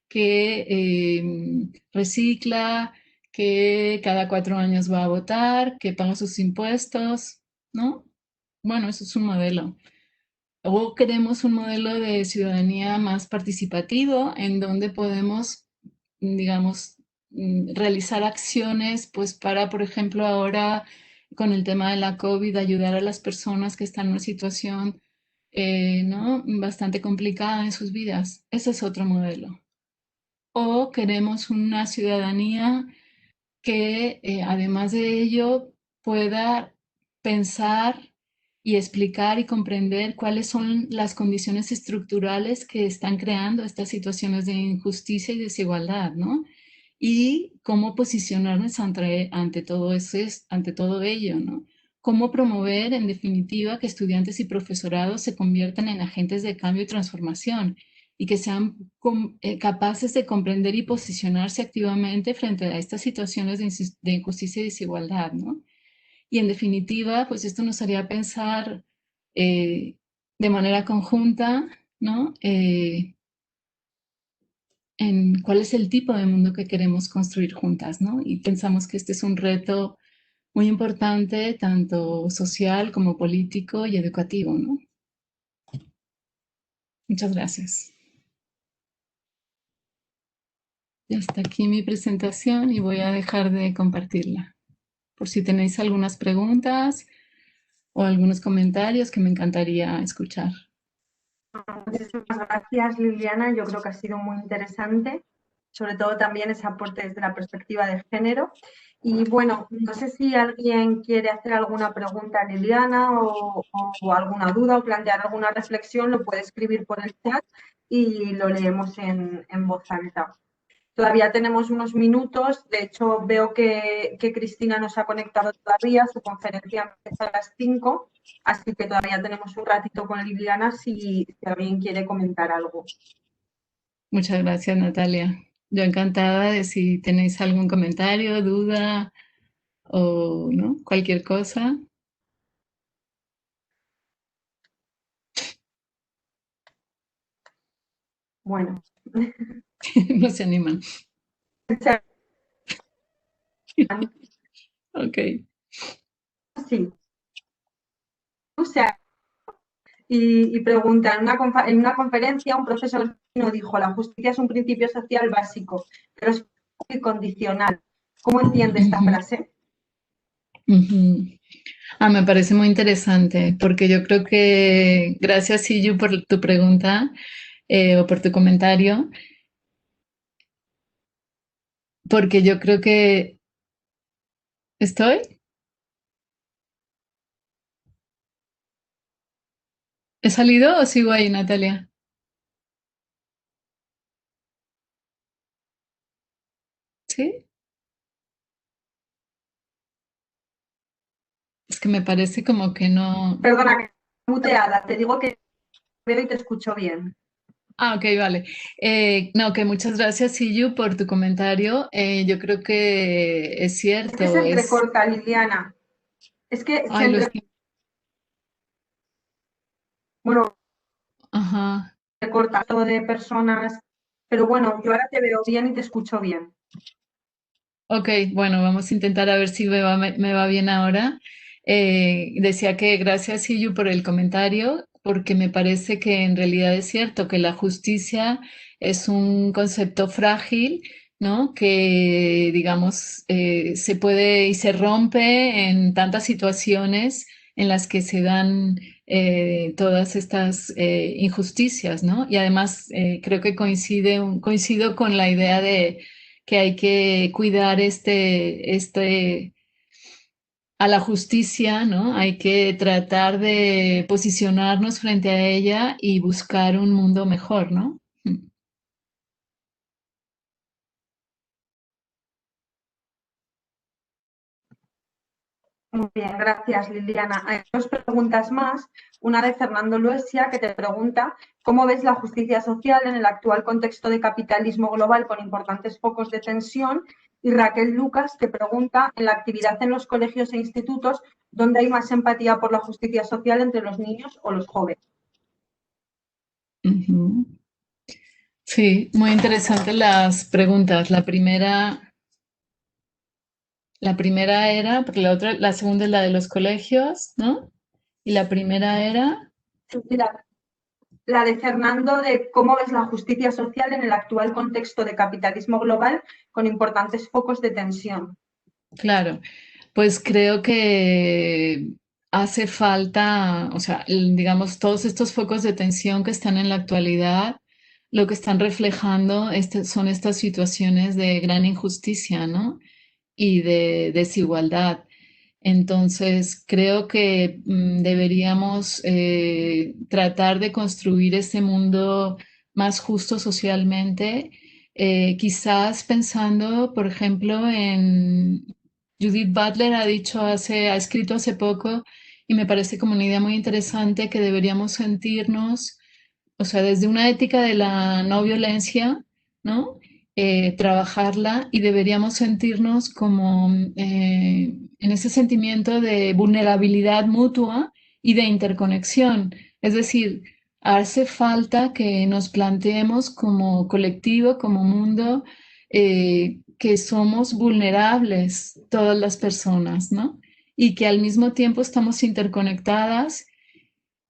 que recicla, que cada 4 años va a votar, que paga sus impuestos, ¿no? Bueno, eso es un modelo. O queremos un modelo de ciudadanía más participativo, en donde podemos, digamos, realizar acciones, pues para, por ejemplo, ahora con el tema de la COVID, ayudar a las personas que están en una situación, ¿no? Bastante complicada en sus vidas. Ese es otro modelo. O queremos una ciudadanía que, además de ello, pueda pensar y explicar y comprender cuáles son las condiciones estructurales que están creando estas situaciones de injusticia y desigualdad, ¿no? Y cómo posicionarnos ante todo eso, ante todo ello, ¿no? Cómo promover, en definitiva, que estudiantes y profesorado se conviertan en agentes de cambio y transformación y que sean capaces de comprender y posicionarse activamente frente a estas situaciones de injusticia y desigualdad, ¿no? Y en definitiva, pues esto nos haría pensar de manera conjunta, ¿no? En cuál es el tipo de mundo que queremos construir juntas, ¿no? Y pensamos que este es un reto muy importante, tanto social como político y educativo, ¿no? Muchas gracias. Y hasta aquí mi presentación y voy a dejar de compartirla. Por si tenéis algunas preguntas o algunos comentarios que me encantaría escuchar. Muchísimas gracias, Liliana. Yo creo que ha sido muy interesante, sobre todo también ese aporte desde la perspectiva de género. Y bueno, no sé si alguien quiere hacer alguna pregunta a Liliana o alguna duda o plantear alguna reflexión, lo puede escribir por el chat y lo leemos en voz alta. Todavía tenemos unos minutos, de hecho veo que Cristina no se ha conectado todavía, su conferencia empieza a las 5, así que todavía tenemos un ratito con Liliana si alguien quiere comentar algo. Muchas gracias, Natalia. Yo encantada de si tenéis algún comentario, duda o ¿no? Cualquier cosa. Bueno. No se animan. Ok. Sí. O sea, y pregunta, en una conferencia un profesor nos dijo, la justicia es un principio social básico, pero es condicional. ¿Cómo entiende esta frase? Me parece muy interesante porque yo creo que gracias, Siyu, por tu pregunta o por tu comentario, porque yo creo que ¿estoy? ¿He salido o sigo ahí, Natalia? ¿Sí? Es que me parece como que no... Perdona, muteada, te digo que veo y te escucho bien. Ok, vale. No, que muchas gracias, Siyu, por tu comentario. Yo creo que es cierto. Es que se entrecorta, Liliana. Es que se Bueno, recorta todo de personas, pero bueno, yo ahora te veo bien y te escucho bien. Ok, bueno, vamos a intentar a ver si me va bien ahora. Decía que gracias, Siyu, por el comentario, porque me parece que en realidad es cierto que la justicia es un concepto frágil, ¿no? Que, digamos, se puede y se rompe en tantas situaciones en las que se dan todas estas injusticias, ¿no? Y además creo que coincido con la idea de que hay que cuidar a la justicia, ¿no? Hay que tratar de posicionarnos frente a ella y buscar un mundo mejor, ¿no? Muy bien, gracias Liliana. Hay dos preguntas más. Una de Fernando Luesia, que te pregunta ¿cómo ves la justicia social en el actual contexto de capitalismo global con importantes focos de tensión? Y Raquel Lucas te pregunta en la actividad en los colegios e institutos ¿dónde hay más empatía por la justicia social entre los niños o los jóvenes? Sí, muy interesantes las preguntas. La primera era, porque la segunda es la de los colegios, ¿no? Y la primera era... Sí, la de Fernando de cómo ves la justicia social en el actual contexto de capitalismo global con importantes focos de tensión. Claro, pues creo que hace falta, o sea, digamos, todos estos focos de tensión que están en la actualidad, lo que están reflejando son estas situaciones de gran injusticia, ¿no? Y de desigualdad. Entonces, creo que deberíamos tratar de construir este mundo más justo socialmente, quizás pensando, por ejemplo, en Judith Butler ha escrito hace poco, y me parece como una idea muy interesante, que deberíamos sentirnos, o sea, desde una ética de la no violencia, ¿no? Trabajarla, y deberíamos sentirnos como en ese sentimiento de vulnerabilidad mutua y de interconexión. Es decir, hace falta que nos planteemos como colectivo, como mundo, que somos vulnerables todas las personas, ¿no? Y que al mismo tiempo estamos interconectadas,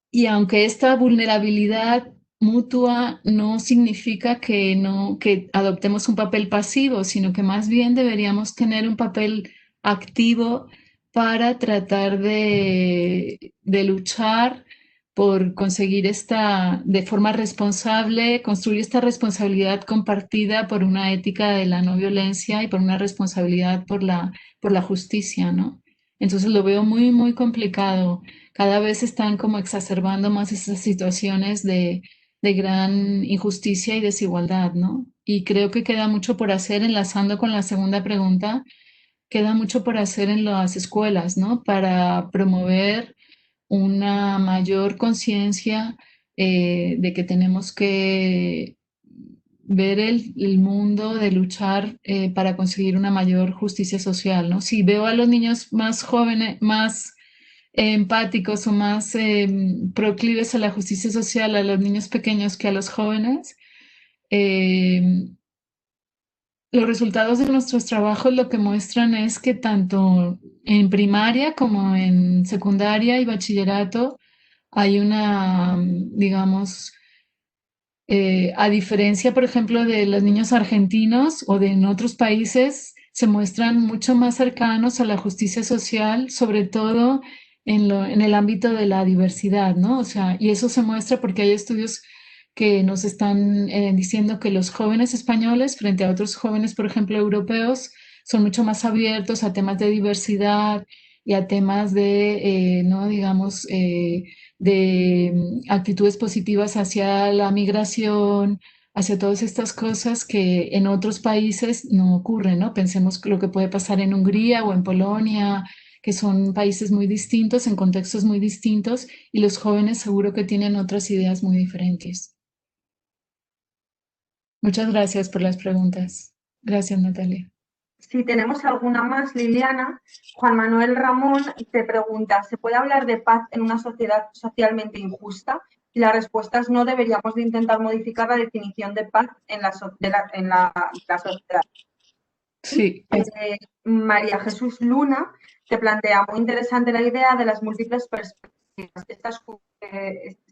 y aunque esta vulnerabilidad mutua no significa que adoptemos un papel pasivo, sino que más bien deberíamos tener un papel activo para tratar de luchar por conseguir de forma responsable, construir esta responsabilidad compartida por una ética de la no violencia y por una responsabilidad por la justicia, ¿no? Entonces lo veo muy, muy complicado. Cada vez están como exacerbando más esas situaciones de gran injusticia y desigualdad, ¿no? Y creo que queda mucho por hacer, enlazando con la segunda pregunta, queda mucho por hacer en las escuelas, ¿no? Para promover una mayor conciencia de que tenemos que ver el mundo, de luchar para conseguir una mayor justicia social, ¿no? Si veo a los niños más jóvenes, más empáticos o más proclives a la justicia social a los niños pequeños que a los jóvenes, los resultados de nuestros trabajos lo que muestran es que tanto en primaria como en secundaria y bachillerato hay una, digamos, a diferencia, por ejemplo, de los niños argentinos o de en otros países, se muestran mucho más cercanos a la justicia social, sobre todo en el ámbito de la diversidad, ¿no? O sea, y eso se muestra porque hay estudios que nos están diciendo que los jóvenes españoles, frente a otros jóvenes, por ejemplo, europeos, son mucho más abiertos a temas de diversidad y a temas de, no, digamos, de actitudes positivas hacia la migración, hacia todas estas cosas que en otros países no ocurren, ¿no? Pensemos lo que puede pasar en Hungría o en Polonia, que son países muy distintos, en contextos muy distintos, y los jóvenes seguro que tienen otras ideas muy diferentes. Muchas gracias por las preguntas. Gracias, Natalia. Si tenemos alguna más, Liliana, Juan Manuel Ramón te pregunta, ¿se puede hablar de paz en una sociedad socialmente injusta? Y la respuesta es no, deberíamos de intentar modificar la definición de paz en la sociedad. Sí. María Jesús Luna te plantea muy interesante la idea de las múltiples perspectivas.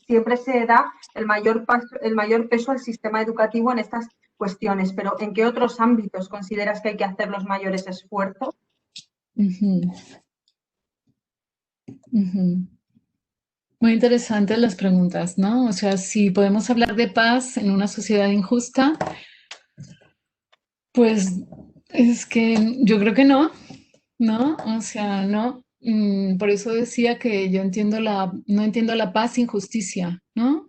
Siempre se da el mayor peso al sistema educativo en estas cuestiones, pero ¿en qué otros ámbitos consideras que hay que hacer los mayores esfuerzos? Ujú. Muy interesantes las preguntas, ¿no? O sea, si podemos hablar de paz en una sociedad injusta, pues es que yo creo que no, ¿no? O sea, no. Por eso decía que yo no entiendo la paz sin justicia, ¿no?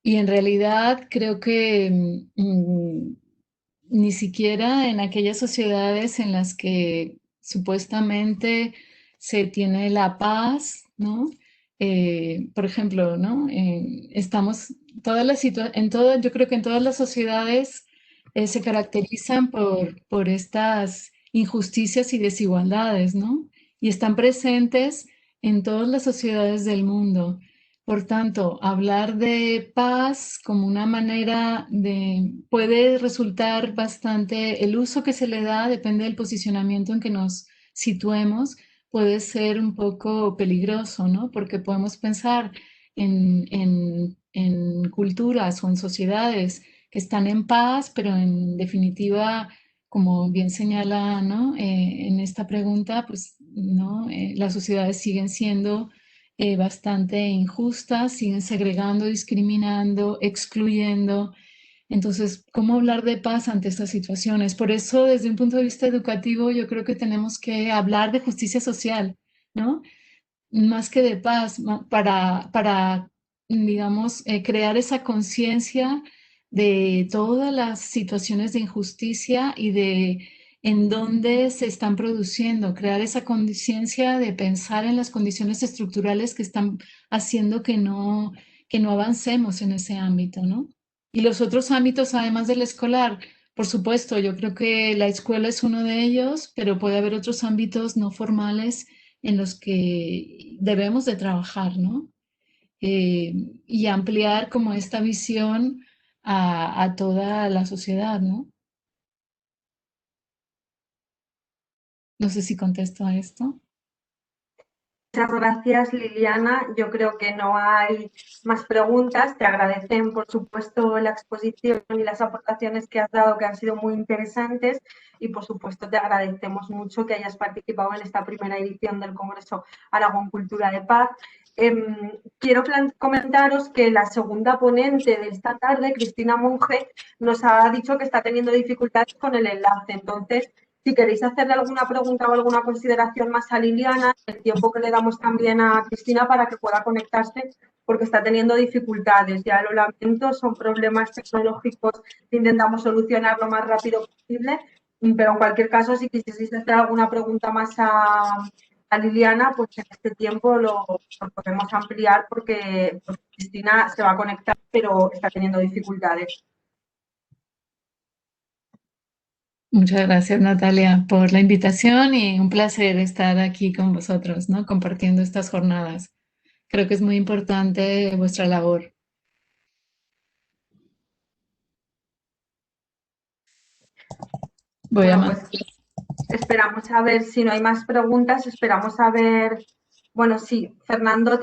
Y en realidad creo que ni siquiera en aquellas sociedades en las que supuestamente se tiene la paz, ¿no? Por ejemplo, ¿no? Estamos, yo creo que en todas las sociedades se caracterizan por estas injusticias y desigualdades, ¿no? Y están presentes en todas las sociedades del mundo. Por tanto, hablar de paz como una manera puede resultar bastante, el uso que se le da depende del posicionamiento en que nos situemos, puede ser un poco peligroso, ¿no? Porque podemos pensar en culturas o en sociedades que están en paz, pero en definitiva, como bien señala, ¿no? En esta pregunta, pues, ¿no? Las sociedades siguen siendo bastante injustas, siguen segregando, discriminando, excluyendo. Entonces, ¿cómo hablar de paz ante estas situaciones? Por eso, desde un punto de vista educativo, yo creo que tenemos que hablar de justicia social, ¿no? Más que de paz, para digamos, crear esa conciencia de todas las situaciones de injusticia y de en dónde se están produciendo, crear esa conciencia de pensar en las condiciones estructurales que están haciendo que no avancemos en ese ámbito, ¿no? Y los otros ámbitos, además del escolar, por supuesto, yo creo que la escuela es uno de ellos, pero puede haber otros ámbitos no formales en los que debemos de trabajar, ¿no? Eh, y ampliar como esta visión a toda la sociedad, ¿no? No sé si contesto a esto. Muchas gracias, Liliana. Yo creo que no hay más preguntas. Te agradecen, por supuesto, la exposición y las aportaciones que has dado, que han sido muy interesantes. Y, por supuesto, te agradecemos mucho que hayas participado en esta primera edición del Congreso Aragón Cultura de Paz. Quiero comentaros que la segunda ponente de esta tarde, Cristina Monge, nos ha dicho que está teniendo dificultades con el enlace. Entonces, si queréis hacerle alguna pregunta o alguna consideración más a Liliana, el tiempo que le damos también a Cristina para que pueda conectarse, porque está teniendo dificultades. Ya lo lamento, son problemas tecnológicos que intentamos solucionar lo más rápido posible, pero en cualquier caso, si quisieseis hacer alguna pregunta más a Liliana, pues en este tiempo lo podemos ampliar porque Cristina se va a conectar, pero está teniendo dificultades. Muchas gracias, Natalia, por la invitación y un placer estar aquí con vosotros, ¿no? Compartiendo estas jornadas. Creo que es muy importante vuestra labor. Bueno, pues esperamos a ver si no hay más preguntas, esperamos a ver, bueno, sí, Fernando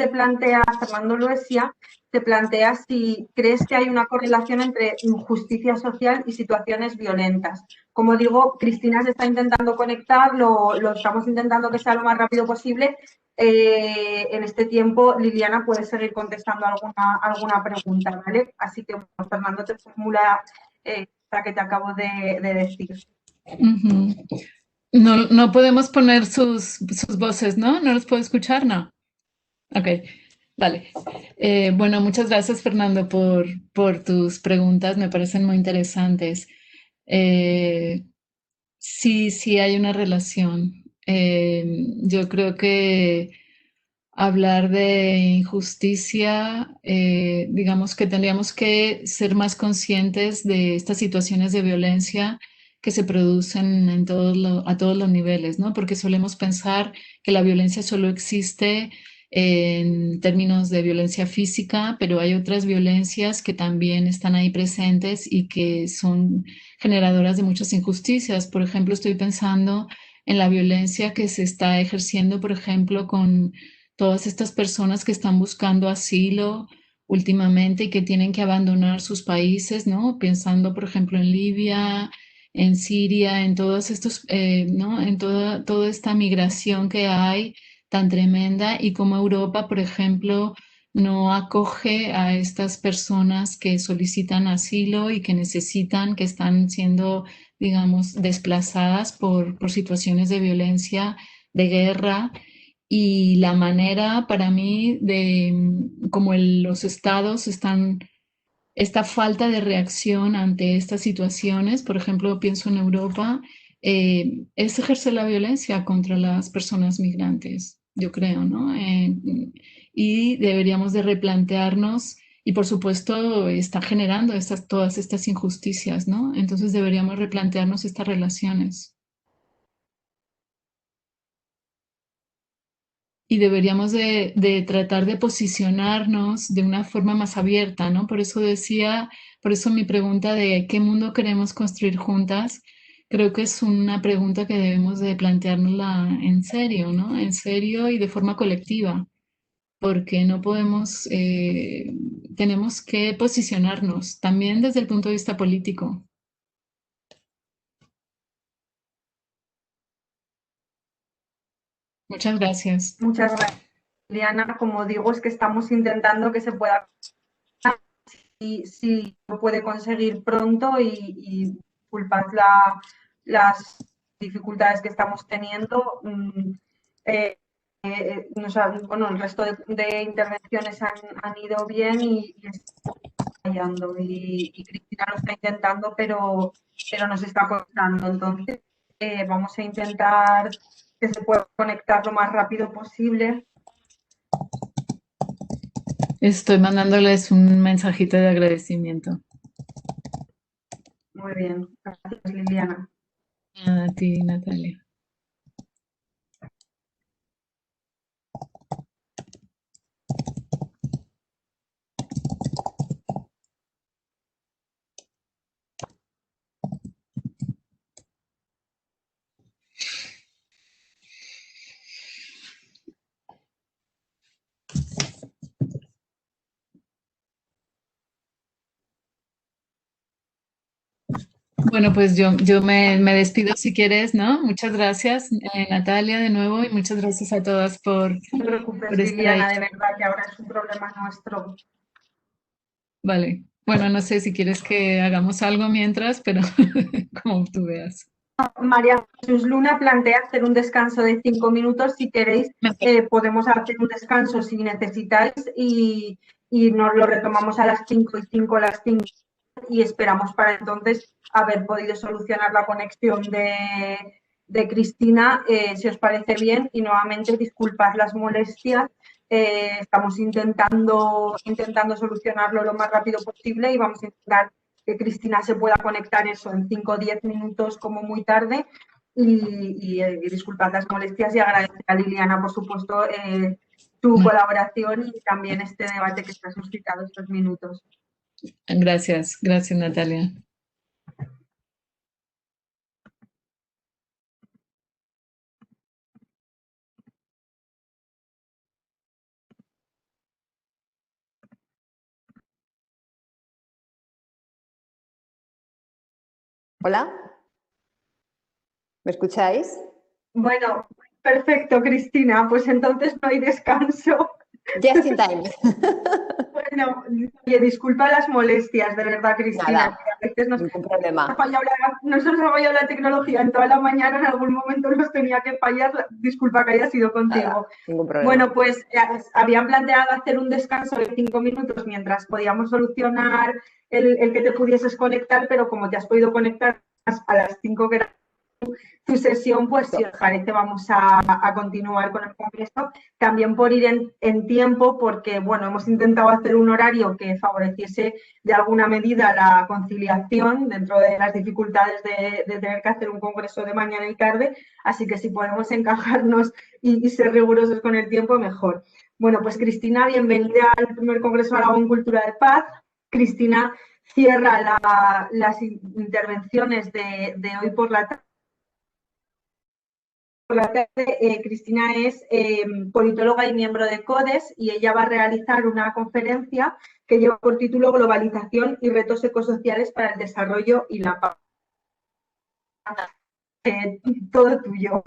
Loesia te plantea si crees que hay una correlación entre injusticia social y situaciones violentas. Como digo, Cristina se está intentando conectar, lo estamos intentando que sea lo más rápido posible. En este tiempo, Liliana puede seguir contestando alguna pregunta, ¿vale? Así que, bueno, Fernando te formula la que te acabo de decir. Uh-huh. No podemos poner sus voces, ¿no? ¿No los puedo escuchar? No. Ok, vale. Bueno, muchas gracias, Fernando, por tus preguntas. Me parecen muy interesantes. Sí hay una relación. Yo creo que hablar de injusticia, digamos que tendríamos que ser más conscientes de estas situaciones de violencia que se producen a todos los niveles, ¿no? Porque solemos pensar que la violencia solo existe en términos de violencia física, pero hay otras violencias que también están ahí presentes y que son generadoras de muchas injusticias. Por ejemplo, estoy pensando en la violencia que se está ejerciendo, por ejemplo, con todas estas personas que están buscando asilo últimamente y que tienen que abandonar sus países, ¿no? Pensando, por ejemplo, en Libia, en Siria, en todos estos, ¿no? En toda esta migración que hay tan tremenda y cómo Europa, por ejemplo, no acoge a estas personas que solicitan asilo y que necesitan, que están siendo, digamos, desplazadas por situaciones de violencia, de guerra. Y la manera para mí de como los estados están, esta falta de reacción ante estas situaciones, por ejemplo, pienso en Europa, es ejercer la violencia contra las personas migrantes, yo creo, ¿no? Y deberíamos de replantearnos, y por supuesto está generando todas estas injusticias, ¿no? Entonces deberíamos replantearnos estas relaciones. Y deberíamos de tratar de posicionarnos de una forma más abierta, ¿no? Por eso decía, por eso mi pregunta de qué mundo queremos construir juntas, creo que es una pregunta que debemos de planteárnosla en serio, ¿no? En serio y de forma colectiva, porque no podemos, tenemos que posicionarnos también desde el punto de vista político. Muchas gracias. Muchas gracias, Liliana. Como digo, es que estamos intentando que se pueda, si lo puede conseguir pronto, y disculpad las dificultades que estamos teniendo. Bueno, el resto de intervenciones han ido bien y estamos fallando. Y Cristina lo está intentando, pero nos está costando. Entonces, vamos a intentar que se pueda conectar lo más rápido posible. Estoy mandándoles un mensajito de agradecimiento. Muy bien, gracias, Liliana. A ti, Natalia. Bueno, pues yo me despido si quieres, ¿no? Muchas gracias, Natalia, de nuevo, y muchas gracias a todas por No te preocupes, estar ahí. Liliana, de verdad que ahora es un problema nuestro. Vale. Bueno, no sé si quieres que hagamos algo mientras, pero como tú veas. María Jesús Luna plantea hacer un descanso de 5 minutos. Si queréis, podemos hacer un descanso si necesitáis y nos lo retomamos a las 5:05, las 5, y esperamos para entonces haber podido solucionar la conexión de Cristina, si os parece bien. Y nuevamente, disculpad las molestias. Estamos intentando solucionarlo lo más rápido posible y vamos a intentar que Cristina se pueda conectar eso en 5 o 10 minutos como muy tarde. Y disculpad las molestias y agradecer a Liliana, por supuesto, tu colaboración y también este debate que se ha suscitado estos minutos. Gracias, gracias, Natalia. Hola, ¿me escucháis? Bueno, perfecto, Cristina, pues entonces no hay descanso. Just in time. Bueno, disculpa las molestias, de verdad, Cristina. Nada, A veces ningún problema. nos ha fallado la tecnología en toda la mañana, en algún momento nos tenía que fallar. Disculpa que haya sido contigo. Nada, ningún problema. Bueno, pues habían planteado hacer un descanso de 5 minutos mientras podíamos solucionar el que te pudieses conectar, pero como te has podido conectar a las 5 que era tu sesión, pues si os parece vamos a continuar con el congreso, también por ir en tiempo, porque bueno, hemos intentado hacer un horario que favoreciese de alguna medida la conciliación dentro de las dificultades de tener que hacer un congreso de mañana y tarde, así que si podemos encajarnos y ser rigurosos con el tiempo, mejor. Bueno, pues Cristina, bienvenida al primer Congreso Aragón Cultura de Paz. Cristina cierra las intervenciones de hoy por la tarde. Cristina es politóloga y miembro de CODES, y ella va a realizar una conferencia que lleva por título Globalización y retos ecosociales para el desarrollo y la paz. Todo tuyo.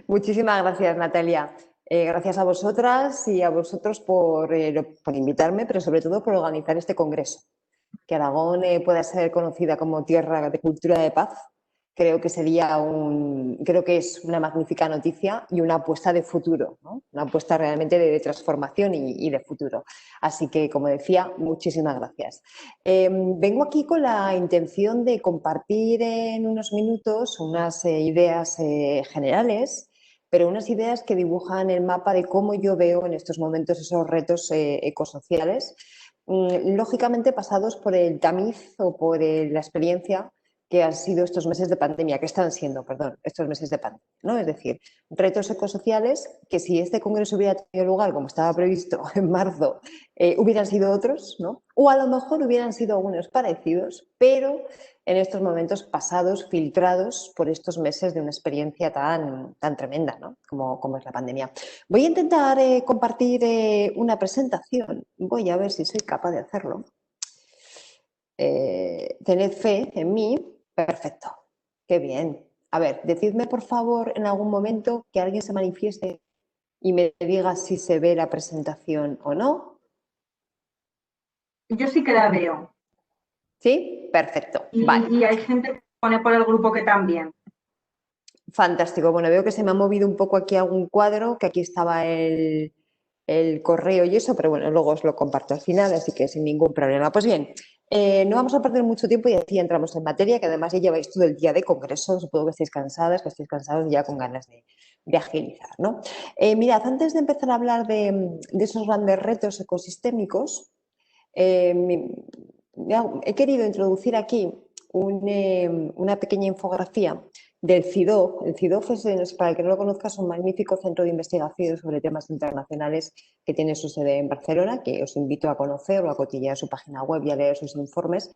Muchísimas gracias, Natalia. Gracias a vosotras y a vosotros por invitarme, pero sobre todo por organizar este congreso. Que Aragón pueda ser conocida como tierra de cultura de paz, creo que es una magnífica noticia y una apuesta de futuro, ¿no? Una apuesta realmente de transformación y de futuro. Así que, como decía, muchísimas gracias. Vengo aquí con la intención de compartir en unos minutos unas ideas generales, pero unas ideas que dibujan el mapa de cómo yo veo en estos momentos esos retos ecosociales, lógicamente pasados por el tamiz o por la experiencia que han sido estos meses de pandemia, que están siendo, perdón, estos meses de pandemia, ¿no? Es decir, retos ecosociales que si este congreso hubiera tenido lugar como estaba previsto en marzo, hubieran sido otros, ¿no? O a lo mejor hubieran sido algunos parecidos, pero en estos momentos pasados, filtrados por estos meses de una experiencia tan tremenda, ¿no? como es la pandemia. Voy a intentar compartir una presentación. Voy a ver si soy capaz de hacerlo. Tened fe en mí. Perfecto. Qué bien. A ver, decidme por favor en algún momento que alguien se manifieste y me diga si se ve la presentación o no. Yo sí que la veo. ¿Sí? Perfecto. Vale. Y hay gente que pone por el grupo que también. Fantástico. Bueno, veo que se me ha movido un poco aquí algún cuadro, que aquí estaba el correo y eso, pero bueno, luego os lo comparto al final, así que sin ningún problema. Pues bien, no vamos a perder mucho tiempo y así entramos en materia, que además ya lleváis todo el día de congreso, supongo que estéis cansadas, que estéis cansados ya con ganas de agilizar, ¿no? Mirad, antes de empezar a hablar de esos grandes retos ecosistémicos, he querido introducir aquí una pequeña infografía del CIDOF. El CIDOF es, para el que no lo conozca, es un magnífico centro de investigación sobre temas internacionales que tiene su sede en Barcelona, que os invito a conocer o a cotillear su página web y a leer sus informes.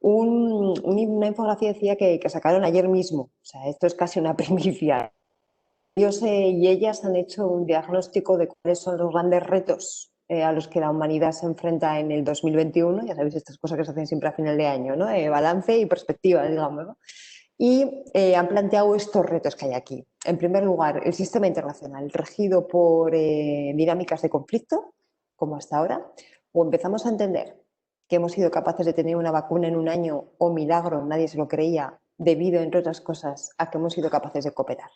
Una infografía decía que sacaron ayer mismo, o sea, esto es casi una primicia. Ellos y ellas han hecho un diagnóstico de cuáles son los grandes retos a los que la humanidad se enfrenta en el 2021. Ya sabéis, estas cosas que se hacen siempre a final de año, ¿no? Balance y perspectiva, digamos, ¿no? Y han planteado estos retos que hay aquí. En primer lugar, el sistema internacional regido por dinámicas de conflicto, como hasta ahora, o empezamos a entender que hemos sido capaces de tener una vacuna en un año, o milagro, nadie se lo creía, debido, entre otras cosas, a que hemos sido capaces de cooperar,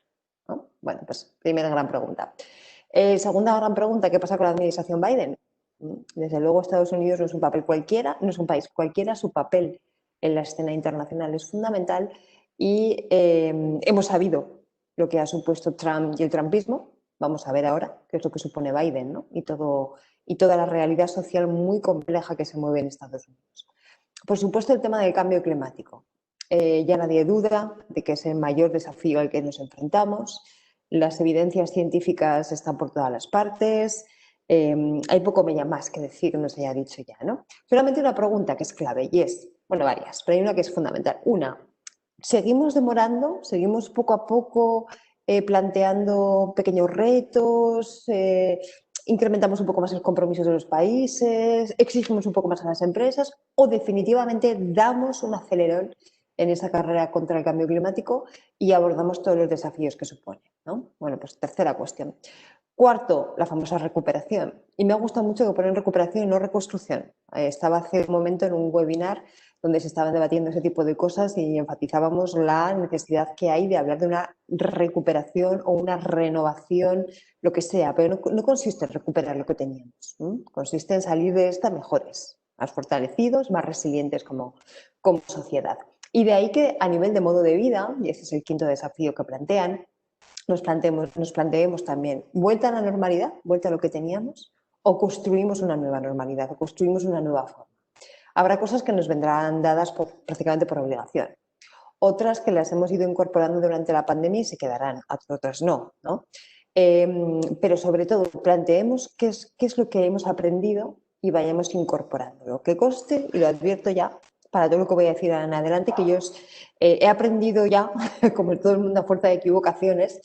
¿no? Bueno, pues primera gran pregunta. Segunda gran pregunta, ¿qué pasa con la administración Biden? Desde luego Estados Unidos no es un papel cualquiera, no es un país cualquiera, su papel en la escena internacional es fundamental. Y hemos sabido lo que ha supuesto Trump y el trumpismo. Vamos a ver ahora qué es lo que supone Biden, ¿no? Y toda la realidad social muy compleja que se mueve en Estados Unidos. Por supuesto, el tema del cambio climático. Ya nadie duda de que es el mayor desafío al que nos enfrentamos. Las evidencias científicas están por todas las partes. Hay poco más que decir, no se haya dicho ya, ¿no? Solamente una pregunta que es clave y es, bueno, varias, pero hay una que es fundamental. Una, seguimos demorando, seguimos poco a poco planteando pequeños retos, incrementamos un poco más los compromisos de los países, exigimos un poco más a las empresas o definitivamente damos un acelerón en esa carrera contra el cambio climático y abordamos todos los desafíos que supone, ¿no? Bueno, pues tercera cuestión. Cuarto, la famosa recuperación. Y me ha gustado mucho que ponen recuperación y no reconstrucción. Estaba hace un momento en un webinar donde se estaban debatiendo ese tipo de cosas y enfatizábamos la necesidad que hay de hablar de una recuperación o una renovación, lo que sea, pero no consiste en recuperar lo que teníamos, ¿no? Consiste en salir de esta mejores, más fortalecidos, más resilientes como sociedad. Y de ahí que a nivel de modo de vida, y ese es el quinto desafío que plantean, nos planteemos también, ¿vuelta a la normalidad? ¿Vuelta a lo que teníamos? ¿O construimos una nueva normalidad? ¿O construimos una nueva forma? Habrá cosas que nos vendrán dadas prácticamente por obligación. Otras que las hemos ido incorporando durante la pandemia y se quedarán, otras no, ¿no? Pero sobre todo, planteemos qué es lo que hemos aprendido y vayamos incorporando. Lo que conste, y lo advierto ya, para todo lo que voy a decir en adelante, que yo he aprendido ya, como todo el mundo a fuerza de equivocaciones,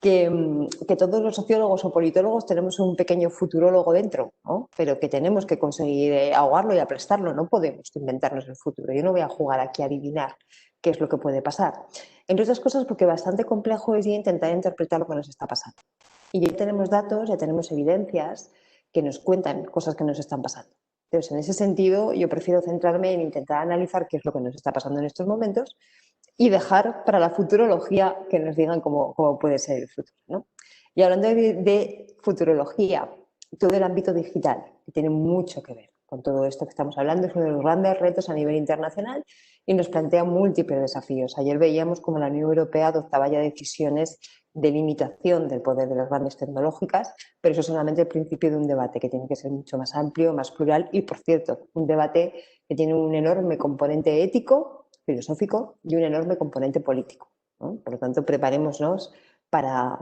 que todos los sociólogos o politólogos tenemos un pequeño futurólogo dentro, ¿no? Pero que tenemos que conseguir ahogarlo y aplastarlo, no podemos inventarnos el futuro. Yo no voy a jugar aquí a adivinar qué es lo que puede pasar. Entre otras cosas porque bastante complejo es ya intentar interpretar lo que nos está pasando. Y ya tenemos datos, ya tenemos evidencias que nos cuentan cosas que nos están pasando. Entonces, en ese sentido, yo prefiero centrarme en intentar analizar qué es lo que nos está pasando en estos momentos y dejar para la futurología que nos digan cómo puede ser el futuro, ¿no? Y hablando de futurología, todo el ámbito digital, que tiene mucho que ver con todo esto que estamos hablando, es uno de los grandes retos a nivel internacional y nos plantea múltiples desafíos. Ayer veíamos cómo la Unión Europea adoptaba ya decisiones de limitación del poder de las grandes tecnológicas, pero eso es solamente el principio de un debate que tiene que ser mucho más amplio, más plural y, por cierto, un debate que tiene un enorme componente ético, filosófico y un enorme componente político, ¿no? Por lo tanto, preparémonos para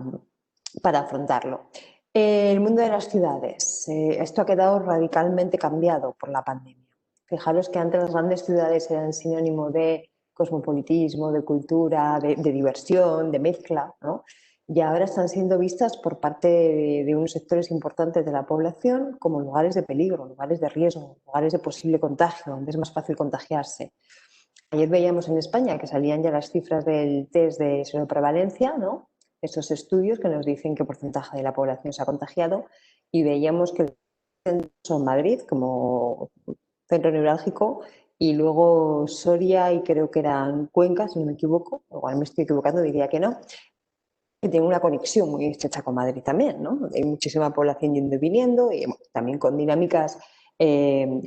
afrontarlo. El mundo de las ciudades. Esto ha quedado radicalmente cambiado por la pandemia. Fijaros que antes las grandes ciudades eran sinónimo de cosmopolitismo, de cultura, de diversión, de mezcla, ¿no? Y ahora están siendo vistas por parte de unos sectores importantes de la población como lugares de peligro, lugares de riesgo, lugares de posible contagio, donde es más fácil contagiarse. Ayer veíamos en España que salían ya las cifras del test de seroprevalencia, ¿no? Esos estudios que nos dicen qué porcentaje de la población se ha contagiado, y veíamos que son Madrid como centro neurálgico y luego Soria y creo que eran Cuenca, si no me equivoco, igual me estoy equivocando, diría que no, que tiene una conexión muy estrecha con Madrid también, ¿no? Hay muchísima población yendo y viniendo y también con dinámicas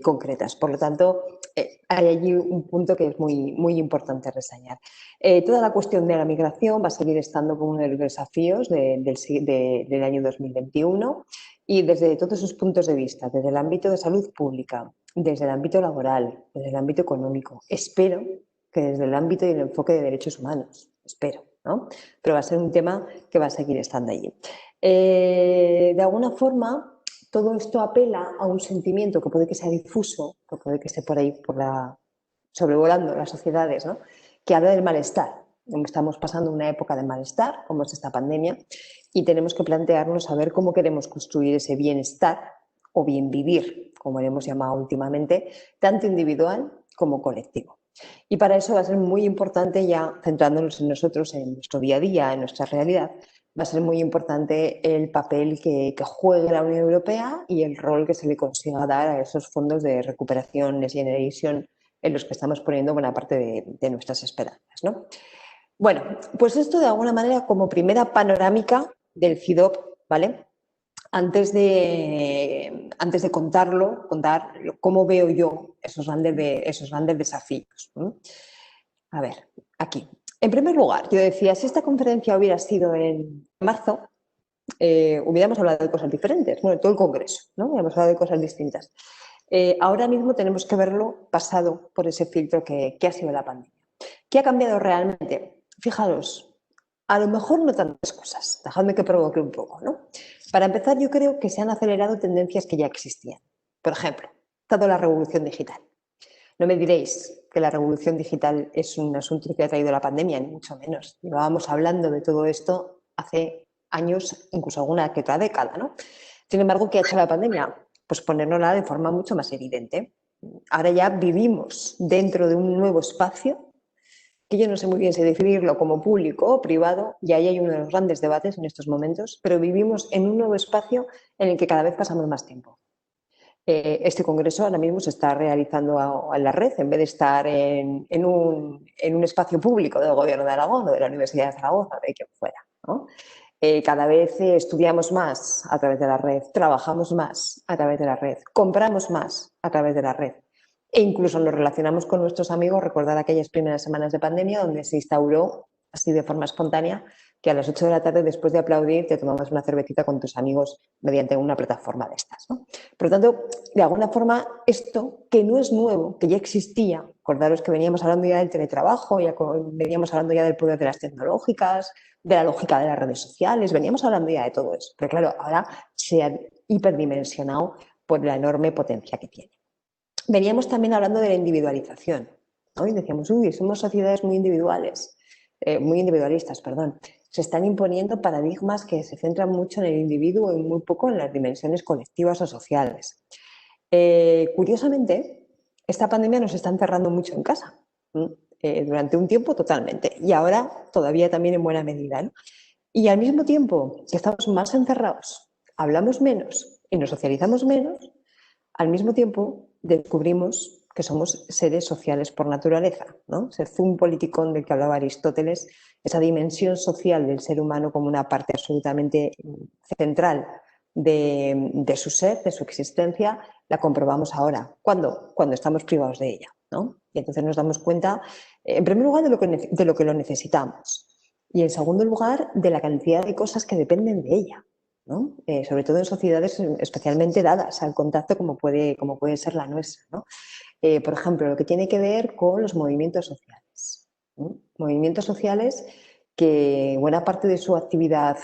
concretas. Por lo tanto, hay allí un punto que es muy, muy importante reseñar. Toda la cuestión de la migración va a seguir estando como uno de los desafíos del año 2021 y desde todos sus puntos de vista, desde el ámbito de salud pública, desde el ámbito laboral, desde el ámbito económico. Espero que desde el ámbito y el enfoque de derechos humanos, espero, ¿no? Pero va a ser un tema que va a seguir estando allí. De alguna forma, todo esto apela a un sentimiento que puede que sea difuso, que puede que esté por ahí sobrevolando las sociedades, ¿no? Que habla del malestar. Estamos pasando una época de malestar, como es esta pandemia, y tenemos que plantearnos a ver cómo queremos construir ese bienestar o bien vivir, como le hemos llamado últimamente, tanto individual como colectivo. Y para eso va a ser muy importante, ya centrándonos en nosotros, en nuestro día a día, en nuestra realidad, va a ser muy importante el papel que juegue la Unión Europea y el rol que se le consiga dar a esos fondos de recuperación Next Generation en los que estamos poniendo buena parte de nuestras esperanzas, ¿no? Bueno, pues esto de alguna manera como primera panorámica del CIDOB, ¿vale? Antes de contar cómo veo yo esos grandes desafíos. A ver, aquí. En primer lugar, yo decía, si esta conferencia hubiera sido en marzo, hubiéramos hablado de cosas diferentes, bueno, todo el congreso, ¿no? Hubiéramos hablado de cosas distintas. Ahora mismo tenemos que verlo pasado por ese filtro que ha sido la pandemia. ¿Qué ha cambiado realmente? Fijaros, a lo mejor no tantas cosas, dejadme que provoque un poco, ¿no? Para empezar, yo creo que se han acelerado tendencias que ya existían. Por ejemplo, toda la revolución digital. No me diréis que la revolución digital es un asunto que ha traído la pandemia, ni mucho menos. Llevábamos hablando de todo esto hace años, incluso alguna que otra década, ¿no? Sin embargo, ¿qué ha hecho la pandemia? Pues ponérnosla de forma mucho más evidente. Ahora ya vivimos dentro de un nuevo espacio que yo no sé muy bien si definirlo como público o privado, y ahí hay uno de los grandes debates en estos momentos, pero vivimos en un nuevo espacio en el que cada vez pasamos más tiempo. Este congreso ahora mismo se está realizando en la red, en vez de estar en un espacio público del Gobierno de Aragón o de la Universidad de Zaragoza, de quien fuera, ¿no? Cada vez estudiamos más a través de la red, trabajamos más a través de la red, compramos más a través de la red. E incluso nos relacionamos con nuestros amigos. Recordad aquellas primeras semanas de pandemia donde se instauró, así de forma espontánea, que a las 8 de la tarde, después de aplaudir, te tomabas una cervecita con tus amigos mediante una plataforma de estas, ¿no? Por lo tanto, de alguna forma, esto que no es nuevo, que ya existía, acordaros que veníamos hablando ya del teletrabajo, veníamos hablando ya del poder de las tecnológicas, de la lógica de las redes sociales, veníamos hablando ya de todo eso. Pero claro, ahora se ha hiperdimensionado por la enorme potencia que tiene. Veníamos también hablando de la individualización, ¿no? Y decíamos, somos sociedades muy individualistas, perdón. Se están imponiendo paradigmas que se centran mucho en el individuo y muy poco en las dimensiones colectivas o sociales. Curiosamente, esta pandemia nos está encerrando mucho en casa. durante un tiempo totalmente y ahora todavía también en buena medida, ¿no? Y al mismo tiempo que estamos más encerrados, hablamos menos y nos socializamos menos, al mismo tiempo descubrimos que somos seres sociales por naturaleza, ¿no? Ese zoom politicón del que hablaba Aristóteles, esa dimensión social del ser humano como una parte absolutamente central de su ser, de su existencia, la comprobamos ahora. ¿Cuándo? Cuando estamos privados de ella, ¿no? Y entonces nos damos cuenta, en primer lugar, de lo que lo necesitamos y, en segundo lugar, de la cantidad de cosas que dependen de ella, ¿no? Sobre todo en sociedades especialmente dadas al contacto como puede ser la nuestra, ¿no? Por ejemplo, lo que tiene que ver con los movimientos sociales, ¿no? Movimientos sociales que buena parte de su actividad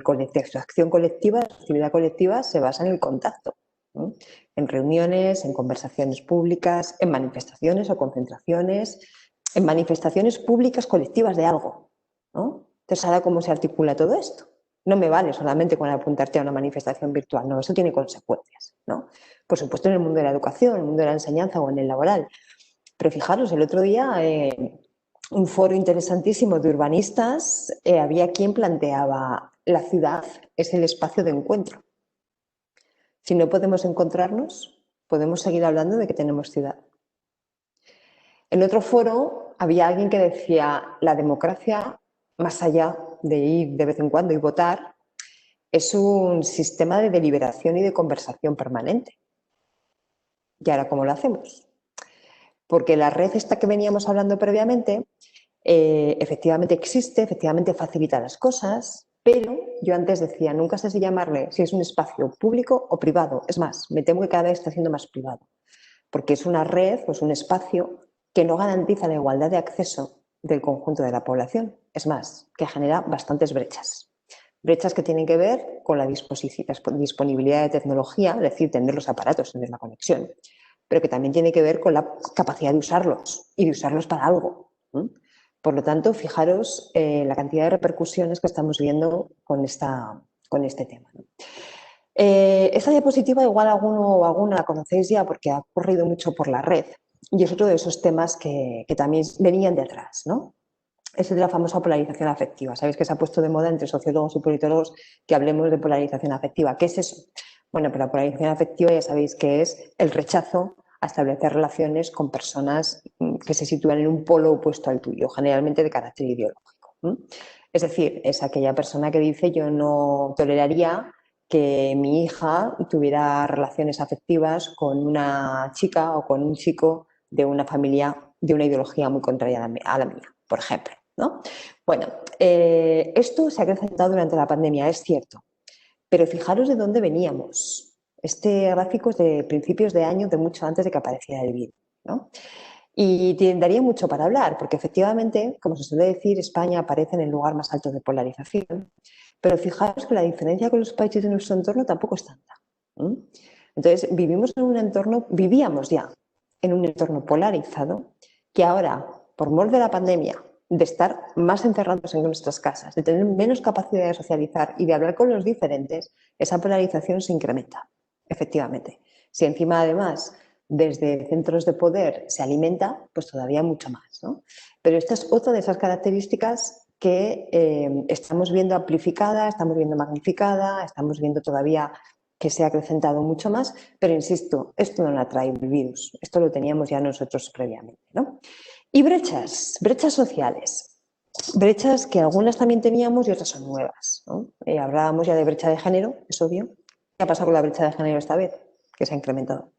colectiva, su acción colectiva, su actividad colectiva se basa en el contacto, ¿no? En reuniones, en conversaciones públicas, en manifestaciones o concentraciones, en manifestaciones públicas colectivas de algo, ¿no? Entonces, ahora, ¿cómo se articula todo esto? No me vale solamente con apuntarte a una manifestación virtual, no, eso tiene consecuencias, ¿no? Por supuesto, en el mundo de la educación, en el mundo de la enseñanza o en el laboral. Pero fijaros, el otro día, un foro interesantísimo de urbanistas, había quien planteaba: la ciudad es el espacio de encuentro. Si no podemos encontrarnos, podemos seguir hablando de que tenemos ciudad. En otro foro había alguien que decía: la democracia, más allá de ir de vez en cuando y votar, es un sistema de deliberación y de conversación permanente. ¿Y ahora cómo lo hacemos? Porque la red esta que veníamos hablando previamente, efectivamente existe, efectivamente facilita las cosas, pero yo antes decía, nunca sé si llamarle, si es un espacio público o privado. Es más, me temo que cada vez está siendo más privado, porque es una red, pues un espacio que no garantiza la igualdad de acceso del conjunto de la población. Es más, que genera bastantes brechas. Brechas que tienen que ver con la disponibilidad de tecnología, es decir, tener los aparatos, tener la conexión, pero que también tiene que ver con la capacidad de usarlos y de usarlos para algo. Por lo tanto, fijaros la cantidad de repercusiones que estamos viendo con este tema, ¿no? Esta diapositiva igual alguna la conocéis ya porque ha corrido mucho por la red y es otro de esos temas que también venían de atrás, ¿no? Es el de la famosa polarización afectiva. Sabéis que se ha puesto de moda entre sociólogos y politólogos que hablemos de polarización afectiva. ¿Qué es eso? Bueno, pues la polarización afectiva ya sabéis que es el rechazo a establecer relaciones con personas que se sitúan en un polo opuesto al tuyo, generalmente de carácter ideológico. Es decir, es aquella persona que dice: yo no toleraría que mi hija tuviera relaciones afectivas con una chica o con un chico de una familia, de una ideología muy contraria a la mía, por ejemplo, ¿no? Bueno, esto se ha acrecentado durante la pandemia, es cierto, pero fijaros de dónde veníamos. Este gráfico es de principios de año, de mucho antes de que apareciera el virus, ¿no? Y daría mucho para hablar, porque efectivamente, como se suele decir, España aparece en el lugar más alto de polarización, pero fijaros que la diferencia con los países de nuestro entorno tampoco es tanta. Entonces, vivíamos ya en un entorno polarizado que ahora, por mor de la pandemia, de estar más encerrados en nuestras casas, de tener menos capacidad de socializar y de hablar con los diferentes, esa polarización se incrementa, efectivamente. Si encima, además, desde centros de poder se alimenta, pues todavía mucho más, ¿no? Pero esta es otra de esas características que estamos viendo amplificada, estamos viendo magnificada, estamos viendo todavía que se ha acrecentado mucho más, pero insisto, esto no lo trae el virus, esto lo teníamos ya nosotros previamente, ¿no? Y brechas sociales, brechas que algunas también teníamos y otras son nuevas, ¿no? Hablábamos ya de brecha de género, es obvio. ¿Qué ha pasado con la brecha de género esta vez? Que se ha incrementado.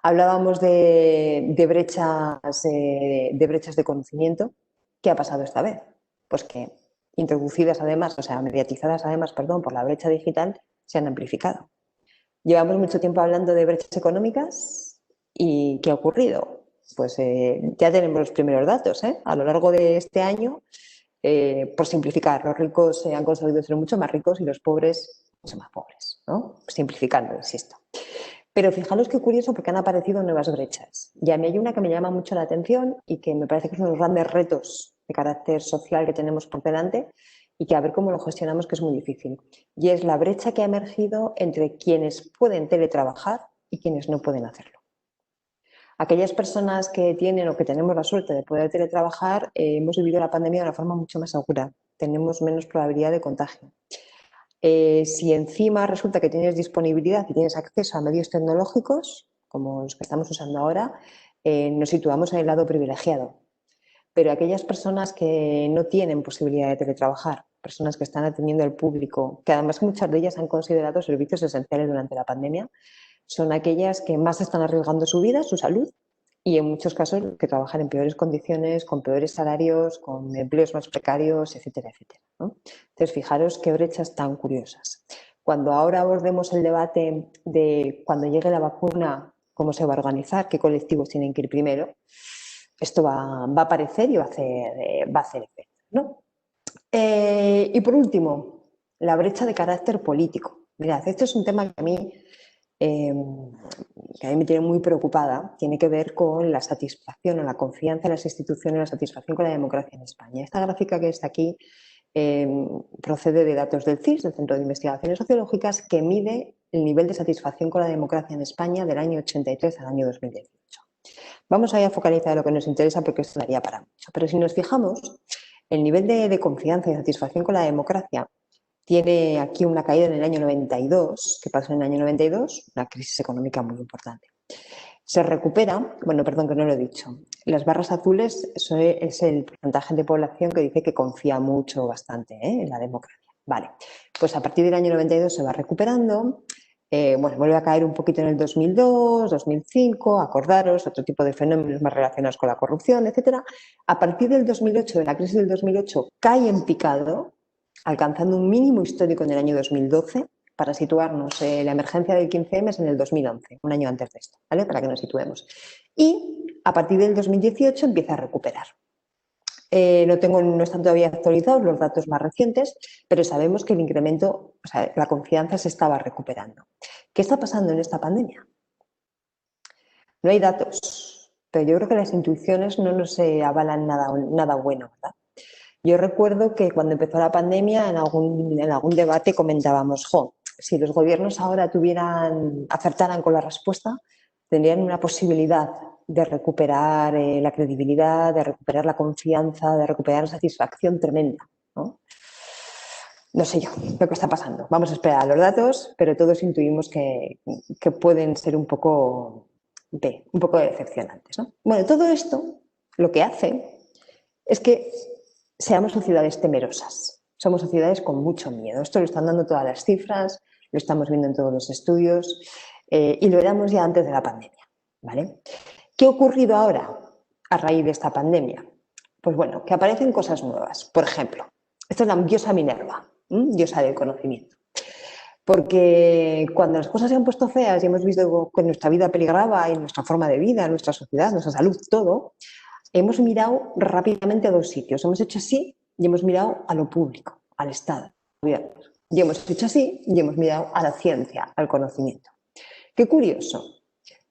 Hablábamos de brechas de conocimiento. ¿Qué ha pasado esta vez? Pues que introducidas además, o sea, mediatizadas además, perdón, por la brecha digital, se han amplificado. Llevamos mucho tiempo hablando de brechas económicas y ¿qué ha ocurrido? Pues ya tenemos los primeros datos, ¿eh? A lo largo de este año, por simplificar, los ricos han conseguido ser mucho más ricos y los pobres mucho más pobres, ¿no? Simplificando, insisto. Pero fijaros qué curioso porque han aparecido nuevas brechas. Y a mí hay una que me llama mucho la atención y que me parece que es uno de los grandes retos de carácter social que tenemos por delante y que a ver cómo lo gestionamos, que es muy difícil. Y es la brecha que ha emergido entre quienes pueden teletrabajar y quienes no pueden hacerlo. Aquellas personas que tienen o que tenemos la suerte de poder teletrabajar, hemos vivido la pandemia de una forma mucho más segura, tenemos menos probabilidad de contagio. Si encima resulta que tienes disponibilidad y tienes acceso a medios tecnológicos, como los que estamos usando ahora, nos situamos en el lado privilegiado. Pero aquellas personas que no tienen posibilidad de teletrabajar, personas que están atendiendo al público, que además muchas de ellas han considerado servicios esenciales durante la pandemia, son aquellas que más están arriesgando su vida, su salud, y en muchos casos que trabajan en peores condiciones, con peores salarios, con empleos más precarios, etcétera, etcétera, ¿no? Entonces, fijaros qué brechas tan curiosas. Cuando ahora abordemos el debate de cuando llegue la vacuna, cómo se va a organizar, qué colectivos tienen que ir primero, esto va a aparecer y va a hacer efecto, ¿no? Y por último, la brecha de carácter político. Mirad, esto es un tema que a mí me tiene muy preocupada, tiene que ver con la satisfacción o la confianza en las instituciones, la satisfacción con la democracia en España. Esta gráfica que está aquí procede de datos del CIS, del Centro de Investigaciones Sociológicas, que mide el nivel de satisfacción con la democracia en España del año 83 al año 2018. Vamos a focalizar lo que nos interesa porque esto daría para mucho. Pero si nos fijamos, el nivel de confianza y satisfacción con la democracia tiene aquí una caída en el año 92. ¿Qué pasó en el año 92? Una crisis económica muy importante. Se recupera, bueno, perdón que no lo he dicho, las barras azules eso es el porcentaje de población que dice que confía mucho, bastante en la democracia. Vale, pues a partir del año 92 se va recuperando. Bueno, vuelve a caer un poquito en el 2002, 2005, acordaros, otro tipo de fenómenos más relacionados con la corrupción, etc. A partir del 2008, de la crisis del 2008, cae en picado, alcanzando un mínimo histórico en el año 2012, para situarnos. La emergencia del 15M es en el 2011, un año antes de esto, ¿vale? Para que nos situemos. Y a partir del 2018 empieza a recuperar. No están todavía actualizados los datos más recientes, pero sabemos que el incremento, o sea, la confianza se estaba recuperando. ¿Qué está pasando en esta pandemia? No hay datos, pero yo creo que las intuiciones no nos avalan nada bueno, ¿verdad? Yo recuerdo que cuando empezó la pandemia en algún debate comentábamos, si los gobiernos ahora acertaran con la respuesta, tendrían una posibilidad de recuperar la credibilidad, de recuperar la confianza, de recuperar la satisfacción tremenda, ¿no? No sé yo lo que está pasando. Vamos a esperar a los datos, pero todos intuimos que pueden ser un poco decepcionantes, ¿no? Bueno, todo esto lo que hace es que seamos sociedades temerosas, somos sociedades con mucho miedo. Esto lo están dando todas las cifras, lo estamos viendo en todos los estudios y lo éramos ya antes de la pandemia, ¿vale? ¿Qué ha ocurrido ahora a raíz de esta pandemia? Pues bueno, que aparecen cosas nuevas. Por ejemplo, esta es la diosa Minerva, diosa del conocimiento. Porque cuando las cosas se han puesto feas y hemos visto que nuestra vida peligraba y nuestra forma de vida, nuestra sociedad, nuestra salud, todo, hemos mirado rápidamente a dos sitios. Hemos hecho así y hemos mirado a lo público, al Estado. Y hemos hecho así y hemos mirado a la ciencia, al conocimiento. Qué curioso.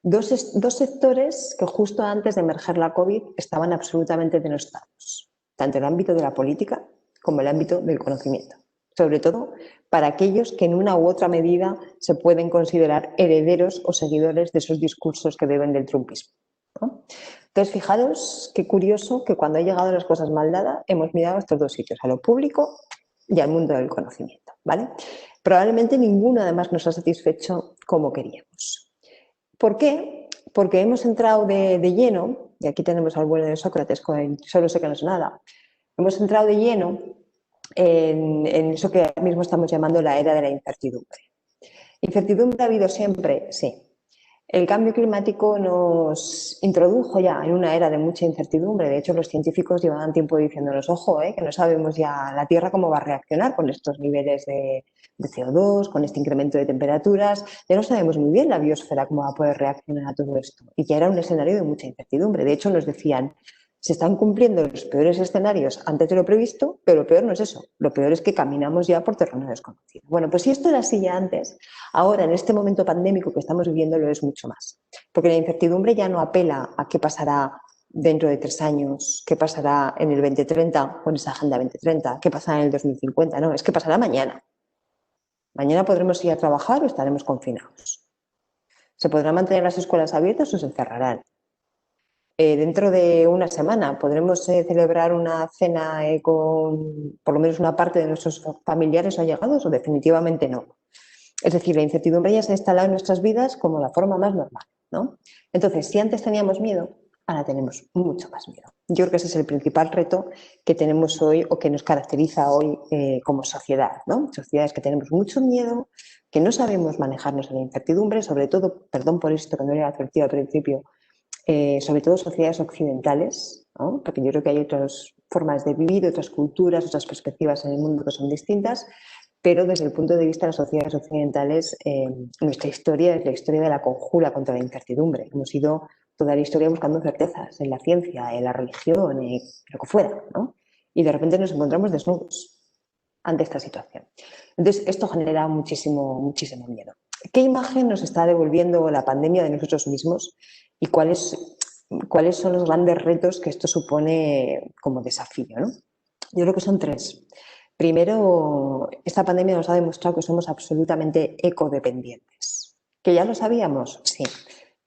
Dos sectores que justo antes de emerger la COVID estaban absolutamente denostados, tanto el ámbito de la política como el ámbito del conocimiento. Sobre todo para aquellos que en una u otra medida se pueden considerar herederos o seguidores de esos discursos que beben del trumpismo, ¿no? Entonces, fijaros qué curioso que cuando han llegado las cosas mal dadas hemos mirado a estos dos sitios, a lo público y al mundo del conocimiento, ¿vale? Probablemente ninguno además nos ha satisfecho como queríamos. ¿Por qué? Porque hemos entrado de lleno, y aquí tenemos al bueno de Sócrates con el solo sé que no es nada, hemos entrado de lleno en eso que ahora mismo estamos llamando la era de la incertidumbre. ¿Incertidumbre ha habido siempre? Sí. El cambio climático nos introdujo ya en una era de mucha incertidumbre. De hecho, los científicos llevaban tiempo diciéndonos, ojo, que no sabemos ya la Tierra cómo va a reaccionar con estos niveles de CO2, con este incremento de temperaturas. Ya no sabemos muy bien la biosfera cómo va a poder reaccionar a todo esto. Y ya era un escenario de mucha incertidumbre. De hecho, nos decían, se están cumpliendo los peores escenarios antes de lo previsto, pero lo peor no es eso. Lo peor es que caminamos ya por terreno desconocido. Bueno, pues si esto era así ya antes, ahora en este momento pandémico que estamos viviendo lo es mucho más. Porque la incertidumbre ya no apela a qué pasará dentro de 3 años, qué pasará en el 2030 con esa Agenda 2030, qué pasará en el 2050. No, es que pasará mañana. Mañana podremos ir a trabajar o estaremos confinados. ¿Se podrán mantener las escuelas abiertas o se cerrarán? Dentro de una semana podremos celebrar una cena con por lo menos una parte de nuestros familiares o allegados, o definitivamente no. Es decir, la incertidumbre ya se ha instalado en nuestras vidas como la forma más normal, ¿no? Entonces, si antes teníamos miedo, ahora tenemos mucho más miedo. Yo creo que ese es el principal reto que tenemos hoy o que nos caracteriza hoy como sociedad, ¿no? Sociedades que tenemos mucho miedo, que no sabemos manejarnos en la incertidumbre, sobre todo, perdón por esto que no le he advertido al principio, sobre todo sociedades occidentales, ¿no? Porque yo creo que hay otras formas de vivir, otras culturas, otras perspectivas en el mundo que son distintas, pero desde el punto de vista de las sociedades occidentales, nuestra historia es la historia de la conjura contra la incertidumbre. Hemos ido toda la historia buscando certezas en la ciencia, en la religión, en lo que fuera, ¿no? Y de repente nos encontramos desnudos ante esta situación. Entonces, esto genera muchísimo, muchísimo miedo. ¿Qué imagen nos está devolviendo la pandemia de nosotros mismos y cuáles son los grandes retos que esto supone como desafío, ¿no? Yo creo que son tres. Primero, esta pandemia nos ha demostrado que somos absolutamente ecodependientes. ¿Que ya lo sabíamos? Sí.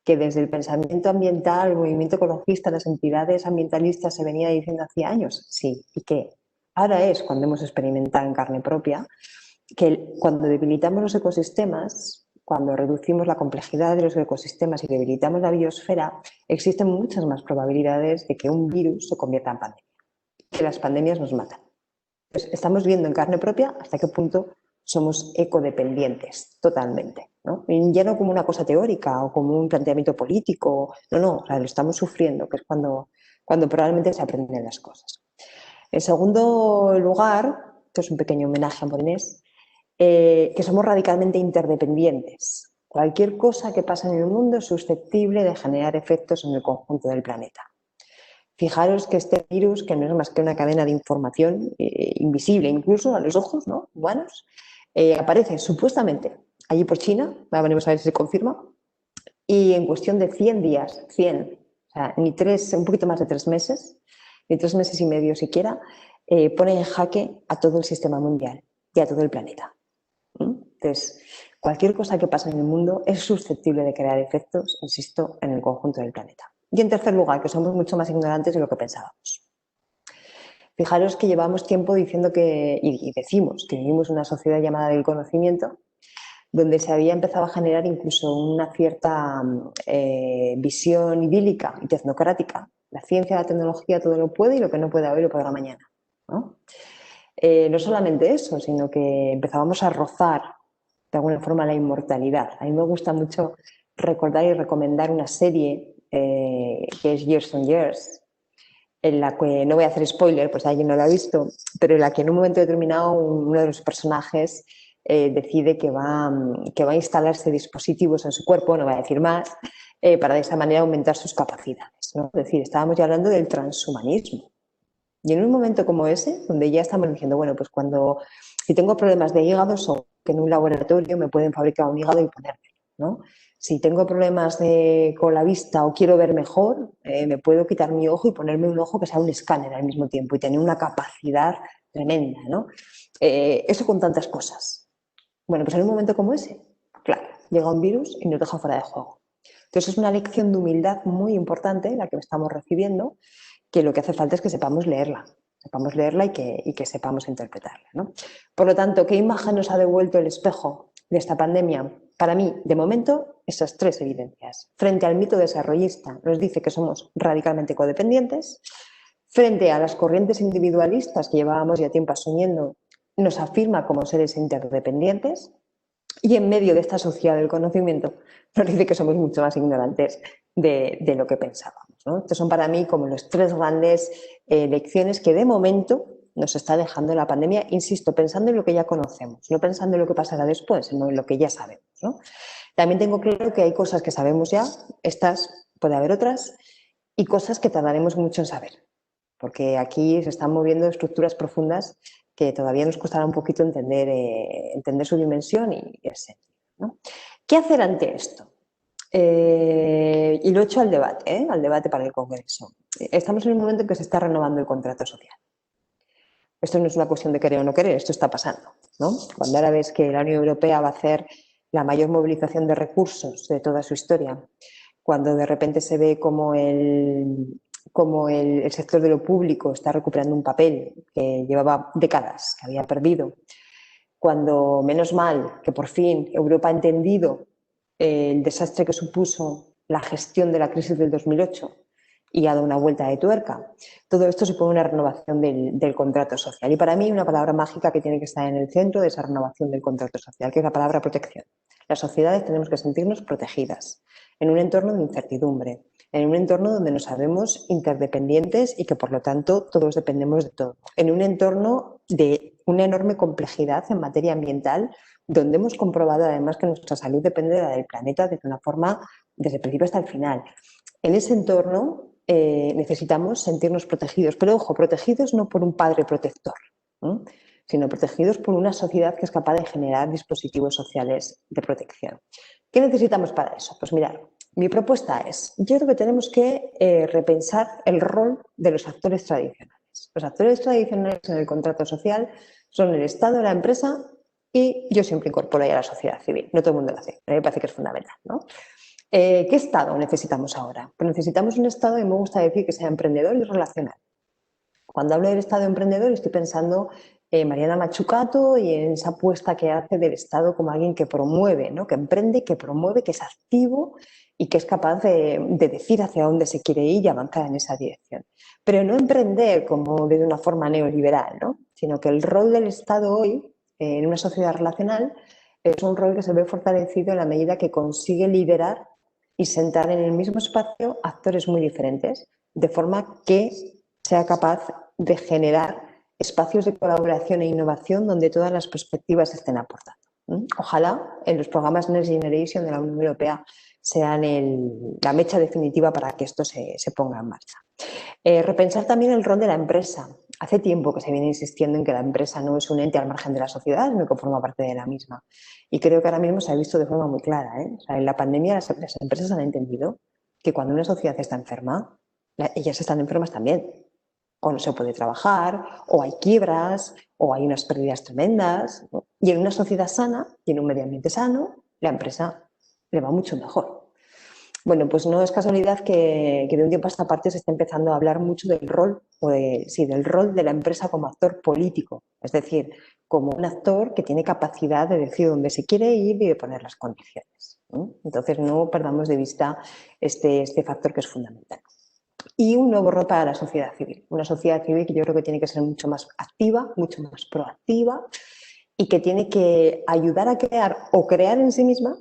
Que desde el pensamiento ambiental, el movimiento ecologista, las entidades ambientalistas se venía diciendo hacía años, sí. Y que ahora es cuando hemos experimentado en carne propia que cuando debilitamos los ecosistemas, cuando reducimos la complejidad de los ecosistemas y debilitamos la biosfera, existen muchas más probabilidades de que un virus se convierta en pandemia, que las pandemias nos matan. Pues estamos viendo en carne propia hasta qué punto somos ecodependientes totalmente, ¿no? Y ya no como una cosa teórica o como un planteamiento político, no, o sea, lo estamos sufriendo, que es cuando probablemente se aprenden las cosas. En segundo lugar, que es un pequeño homenaje a Morenés, que somos radicalmente interdependientes. Cualquier cosa que pasa en el mundo es susceptible de generar efectos en el conjunto del planeta. Fijaros que este virus, que no es más que una cadena de información invisible, incluso a los ojos, ¿no?, humanos, aparece supuestamente allí por China, ahora veremos a ver si se confirma, y en cuestión de 100 días, 100, o sea, un poquito más de 3 meses, ni 3 meses y medio siquiera, pone en jaque a todo el sistema mundial y a todo el planeta. Entonces, cualquier cosa que pasa en el mundo es susceptible de crear efectos, insisto, en el conjunto del planeta. Y en tercer lugar, que somos mucho más ignorantes de lo que pensábamos. Fijaros que llevamos tiempo diciendo y decimos que vivimos en una sociedad llamada del conocimiento, donde se había empezado a generar incluso una cierta visión idílica y tecnocrática. La ciencia, la tecnología, todo lo puede y lo que no puede hoy lo podrá mañana, ¿no? No solamente eso, sino que empezábamos a rozar de alguna forma la inmortalidad. A mí me gusta mucho recordar y recomendar una serie que es Years and Years, en la que, no voy a hacer spoiler, pues alguien no la ha visto, pero en la que en un momento determinado uno de los personajes decide que va a instalarse dispositivos en su cuerpo, no voy a decir más, para de esa manera aumentar sus capacidades, ¿no? Es decir, estábamos ya hablando del transhumanismo. Y en un momento como ese, donde ya estamos diciendo, bueno, pues si tengo problemas de hígado, que en un laboratorio me pueden fabricar un hígado y ponérmelo, ¿no? Si tengo problemas con la vista o quiero ver mejor, me puedo quitar mi ojo y ponerme un ojo que sea un escáner al mismo tiempo y tener una capacidad tremenda, ¿no? Eso con tantas cosas. Bueno, pues en un momento como ese, claro, llega un virus y nos deja fuera de juego. Entonces es una lección de humildad muy importante la que estamos recibiendo, que lo que hace falta es que sepamos leerla y que sepamos interpretarla, ¿no? Por lo tanto, ¿qué imagen nos ha devuelto el espejo de esta pandemia? Para mí, de momento, esas tres evidencias. Frente al mito desarrollista, nos dice que somos radicalmente codependientes. Frente a las corrientes individualistas que llevábamos ya tiempo asumiendo, nos afirma como seres interdependientes. Y en medio de esta sociedad del conocimiento, nos dice que somos mucho más ignorantes de lo que pensábamos, ¿no? Estos son para mí como las tres grandes lecciones que de momento nos está dejando la pandemia, insisto, pensando en lo que ya conocemos, no pensando en lo que pasará después, sino en lo que ya sabemos, ¿no? También tengo claro que hay cosas que sabemos ya, estas, puede haber otras, y cosas que tardaremos mucho en saber, porque aquí se están moviendo estructuras profundas que todavía nos costará un poquito entender su dimensión y el sentido, ¿no? ¿Qué hacer ante esto? Y lo he hecho al debate para el Congreso. Estamos en un momento en que se está renovando el contrato social. Esto no es una cuestión de querer o no querer, esto está pasando, ¿no? Cuando ahora ves que la Unión Europea va a hacer la mayor movilización de recursos de toda su historia, cuando de repente se ve como el sector de lo público está recuperando un papel que llevaba décadas, que había perdido, cuando menos mal que por fin Europa ha entendido el desastre que supuso la gestión de la crisis del 2008 y ha dado una vuelta de tuerca. Todo esto supone una renovación del contrato social. Y para mí una palabra mágica que tiene que estar en el centro de esa renovación del contrato social, que es la palabra protección. Las sociedades tenemos que sentirnos protegidas en un entorno de incertidumbre, en un entorno donde nos sabemos interdependientes y que por lo tanto todos dependemos de todo, en un entorno de una enorme complejidad en materia ambiental, donde hemos comprobado además que nuestra salud depende de la del planeta de una forma desde el principio hasta el final. En ese entorno necesitamos sentirnos protegidos, pero ojo, protegidos no por un padre protector, ¿no?, sino protegidos por una sociedad que es capaz de generar dispositivos sociales de protección. ¿Qué necesitamos para eso? Pues mirad, mi propuesta es, yo creo que tenemos que repensar el rol de los actores tradicionales. Los actores tradicionales en el contrato social son el Estado, la empresa y yo siempre incorporo ahí a la sociedad civil. No todo el mundo lo hace, pero a mí me parece que es fundamental, ¿no? ¿Qué Estado necesitamos ahora? Pues necesitamos un Estado, y me gusta decir, que sea emprendedor y relacional. Cuando hablo del Estado emprendedor estoy pensando en Mariana Mazzucato y en esa apuesta que hace del Estado como alguien que promueve, ¿no?, que emprende, que promueve, que es activo y que es capaz de decir hacia dónde se quiere ir y avanzar en esa dirección. Pero no emprender como de una forma neoliberal, ¿no?, sino que el rol del Estado hoy en una sociedad relacional es un rol que se ve fortalecido en la medida que consigue liderar y sentar en el mismo espacio actores muy diferentes, de forma que sea capaz de generar espacios de colaboración e innovación donde todas las perspectivas estén aportando. Ojalá en los programas Next Generation de la Unión Europea sean la mecha definitiva para que esto se ponga en marcha. Repensar también el rol de la empresa. Hace tiempo que se viene insistiendo en que la empresa no es un ente al margen de la sociedad, sino que forma parte de la misma. Y creo que ahora mismo se ha visto de forma muy clara, ¿eh? O sea, en la pandemia las empresas han entendido que cuando una sociedad está enferma, ellas están enfermas también. O no se puede trabajar, o hay quiebras, o hay unas pérdidas tremendas, ¿no? Y en una sociedad sana y en un medio ambiente sano, la empresa le va mucho mejor. Bueno, pues no es casualidad que de un tiempo a esta parte se esté empezando a hablar mucho del rol, del rol de la empresa como actor político, es decir, como un actor que tiene capacidad de decir dónde se quiere ir y de poner las condiciones, ¿no? Entonces no perdamos de vista este factor que es fundamental. Y un nuevo rol para la sociedad civil, una sociedad civil que yo creo que tiene que ser mucho más activa, mucho más proactiva y que tiene que ayudar a crear o crear en sí misma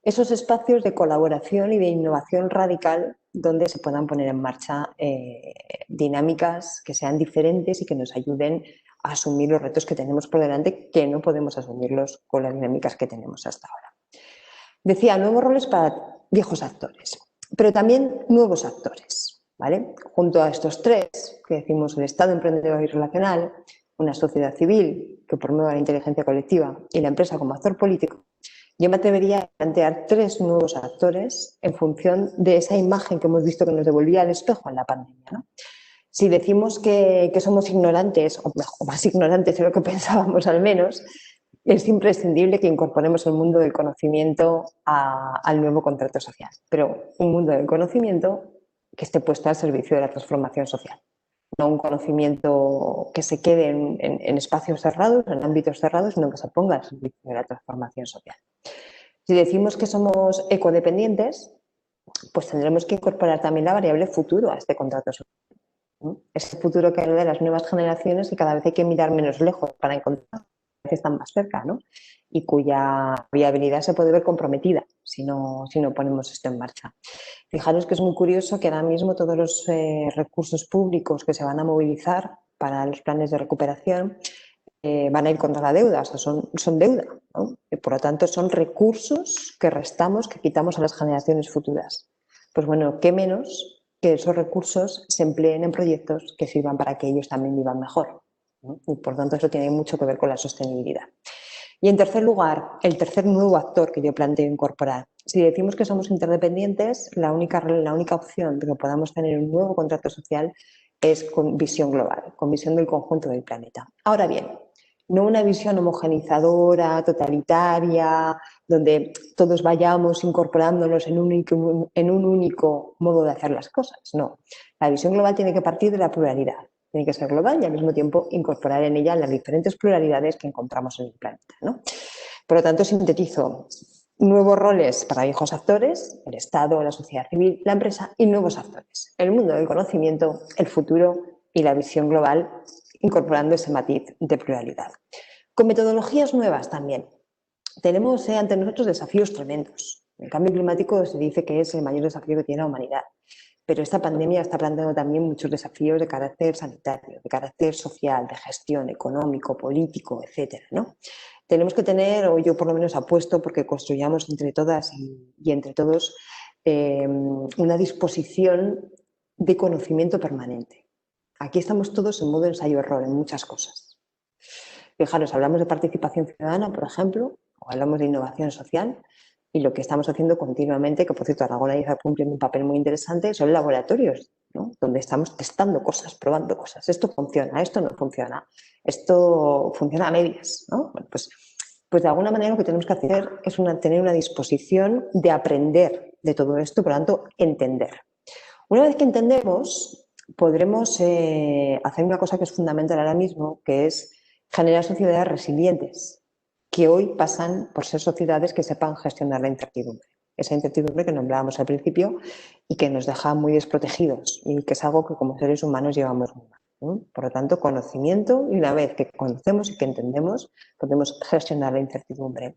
esos espacios de colaboración y de innovación radical donde se puedan poner en marcha dinámicas que sean diferentes y que nos ayuden a asumir los retos que tenemos por delante, que no podemos asumirlos con las dinámicas que tenemos hasta ahora. Decía, nuevos roles para viejos actores, pero también nuevos actores, ¿vale? Junto a estos tres, que decimos el Estado emprendedor y relacional, una sociedad civil que promueva la inteligencia colectiva y la empresa como actor político, yo me atrevería a plantear tres nuevos actores en función de esa imagen que hemos visto que nos devolvía el espejo en la pandemia, ¿no? Si decimos que somos ignorantes, o más ignorantes de lo que pensábamos al menos, es imprescindible que incorporemos el mundo del conocimiento al nuevo contrato social, pero un mundo del conocimiento que esté puesto al servicio de la transformación social. No un conocimiento que se quede en espacios cerrados, en ámbitos cerrados, sino que se ponga al servicio de la transformación social. Si decimos que somos ecodependientes, pues tendremos que incorporar también la variable futuro a este contrato social, ¿no? Ese futuro que de las nuevas generaciones y cada vez hay que mirar menos lejos para encontrar que están más cerca, ¿no? Y cuya viabilidad se puede ver comprometida si no ponemos esto en marcha. Fijaros que es muy curioso que ahora mismo todos los recursos públicos que se van a movilizar para los planes de recuperación van a ir contra la deuda, o sea, son deuda, ¿no? Y por lo tanto son recursos que restamos, que quitamos a las generaciones futuras. Pues bueno, qué menos que esos recursos se empleen en proyectos que sirvan para que ellos también vivan mejor, ¿no? Y por tanto eso tiene mucho que ver con la sostenibilidad. Y en tercer lugar, el tercer nuevo actor que yo planteo incorporar. Si decimos que somos interdependientes, la única opción de que podamos tener un nuevo contrato social es con visión global, con visión del conjunto del planeta. Ahora bien, no una visión homogenizadora, totalitaria, donde todos vayamos incorporándonos en un único modo de hacer las cosas. No, la visión global tiene que partir de la pluralidad. Tiene que ser global y al mismo tiempo incorporar en ella las diferentes pluralidades que encontramos en el planeta, ¿no? Por lo tanto, sintetizo nuevos roles para viejos actores, el Estado, la sociedad civil, la empresa, y nuevos actores, el mundo del conocimiento, el futuro y la visión global, incorporando ese matiz de pluralidad. Con metodologías nuevas también. Tenemos ante nosotros desafíos tremendos. El cambio climático se dice que es el mayor desafío que tiene la humanidad. Pero esta pandemia está planteando también muchos desafíos de carácter sanitario, de carácter social, de gestión económico, político, etcétera, ¿no? Tenemos que tener, o yo por lo menos apuesto porque construyamos entre todas y entre todos una disposición de conocimiento permanente. Aquí estamos todos en modo ensayo-error en muchas cosas. Fijaros, hablamos de participación ciudadana, por ejemplo, o hablamos de innovación social, y lo que estamos haciendo continuamente, que por cierto Aragón está cumpliendo un papel muy interesante, son laboratorios, ¿no? Donde estamos testando cosas, probando cosas. Esto funciona, esto no funciona, esto funciona a medias, ¿no? Bueno, pues de alguna manera lo que tenemos que hacer es tener una disposición de aprender de todo esto, por lo tanto, entender. Una vez que entendemos, podremos hacer una cosa que es fundamental ahora mismo, que es generar sociedades resilientes, que hoy pasan por ser sociedades que sepan gestionar la incertidumbre. Esa incertidumbre que nombrábamos al principio y que nos deja muy desprotegidos y que es algo que como seres humanos llevamos muy mal, ¿no? Por lo tanto, conocimiento, y una vez que conocemos y que entendemos, podemos gestionar la incertidumbre.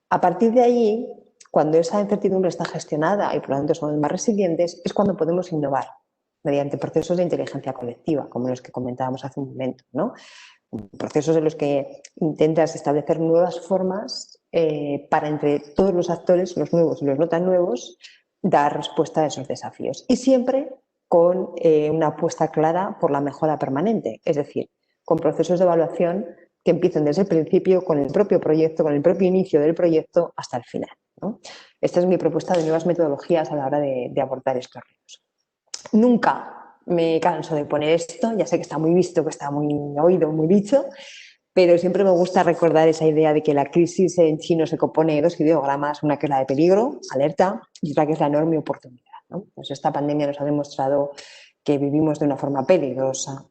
A partir de ahí, cuando esa incertidumbre está gestionada y por lo tanto somos más resilientes, es cuando podemos innovar mediante procesos de inteligencia colectiva, como los que comentábamos hace un momento, ¿no? Procesos en los que intentas establecer nuevas formas para entre todos los actores, los nuevos y los no tan nuevos, dar respuesta a esos desafíos. Y siempre con una apuesta clara por la mejora permanente, es decir, con procesos de evaluación que empiecen desde el principio, con el propio proyecto, con el propio inicio del proyecto hasta el final, ¿no? Esta es mi propuesta de nuevas metodologías a la hora de abordar estos retos. Nunca me canso de poner esto, ya sé que está muy visto, que está muy oído, muy dicho, pero siempre me gusta recordar esa idea de que la crisis en chino se compone de dos ideogramas, una que es la de peligro, alerta, y otra que es la enorme oportunidad, ¿no? Pues esta pandemia nos ha demostrado que vivimos de una forma peligrosa,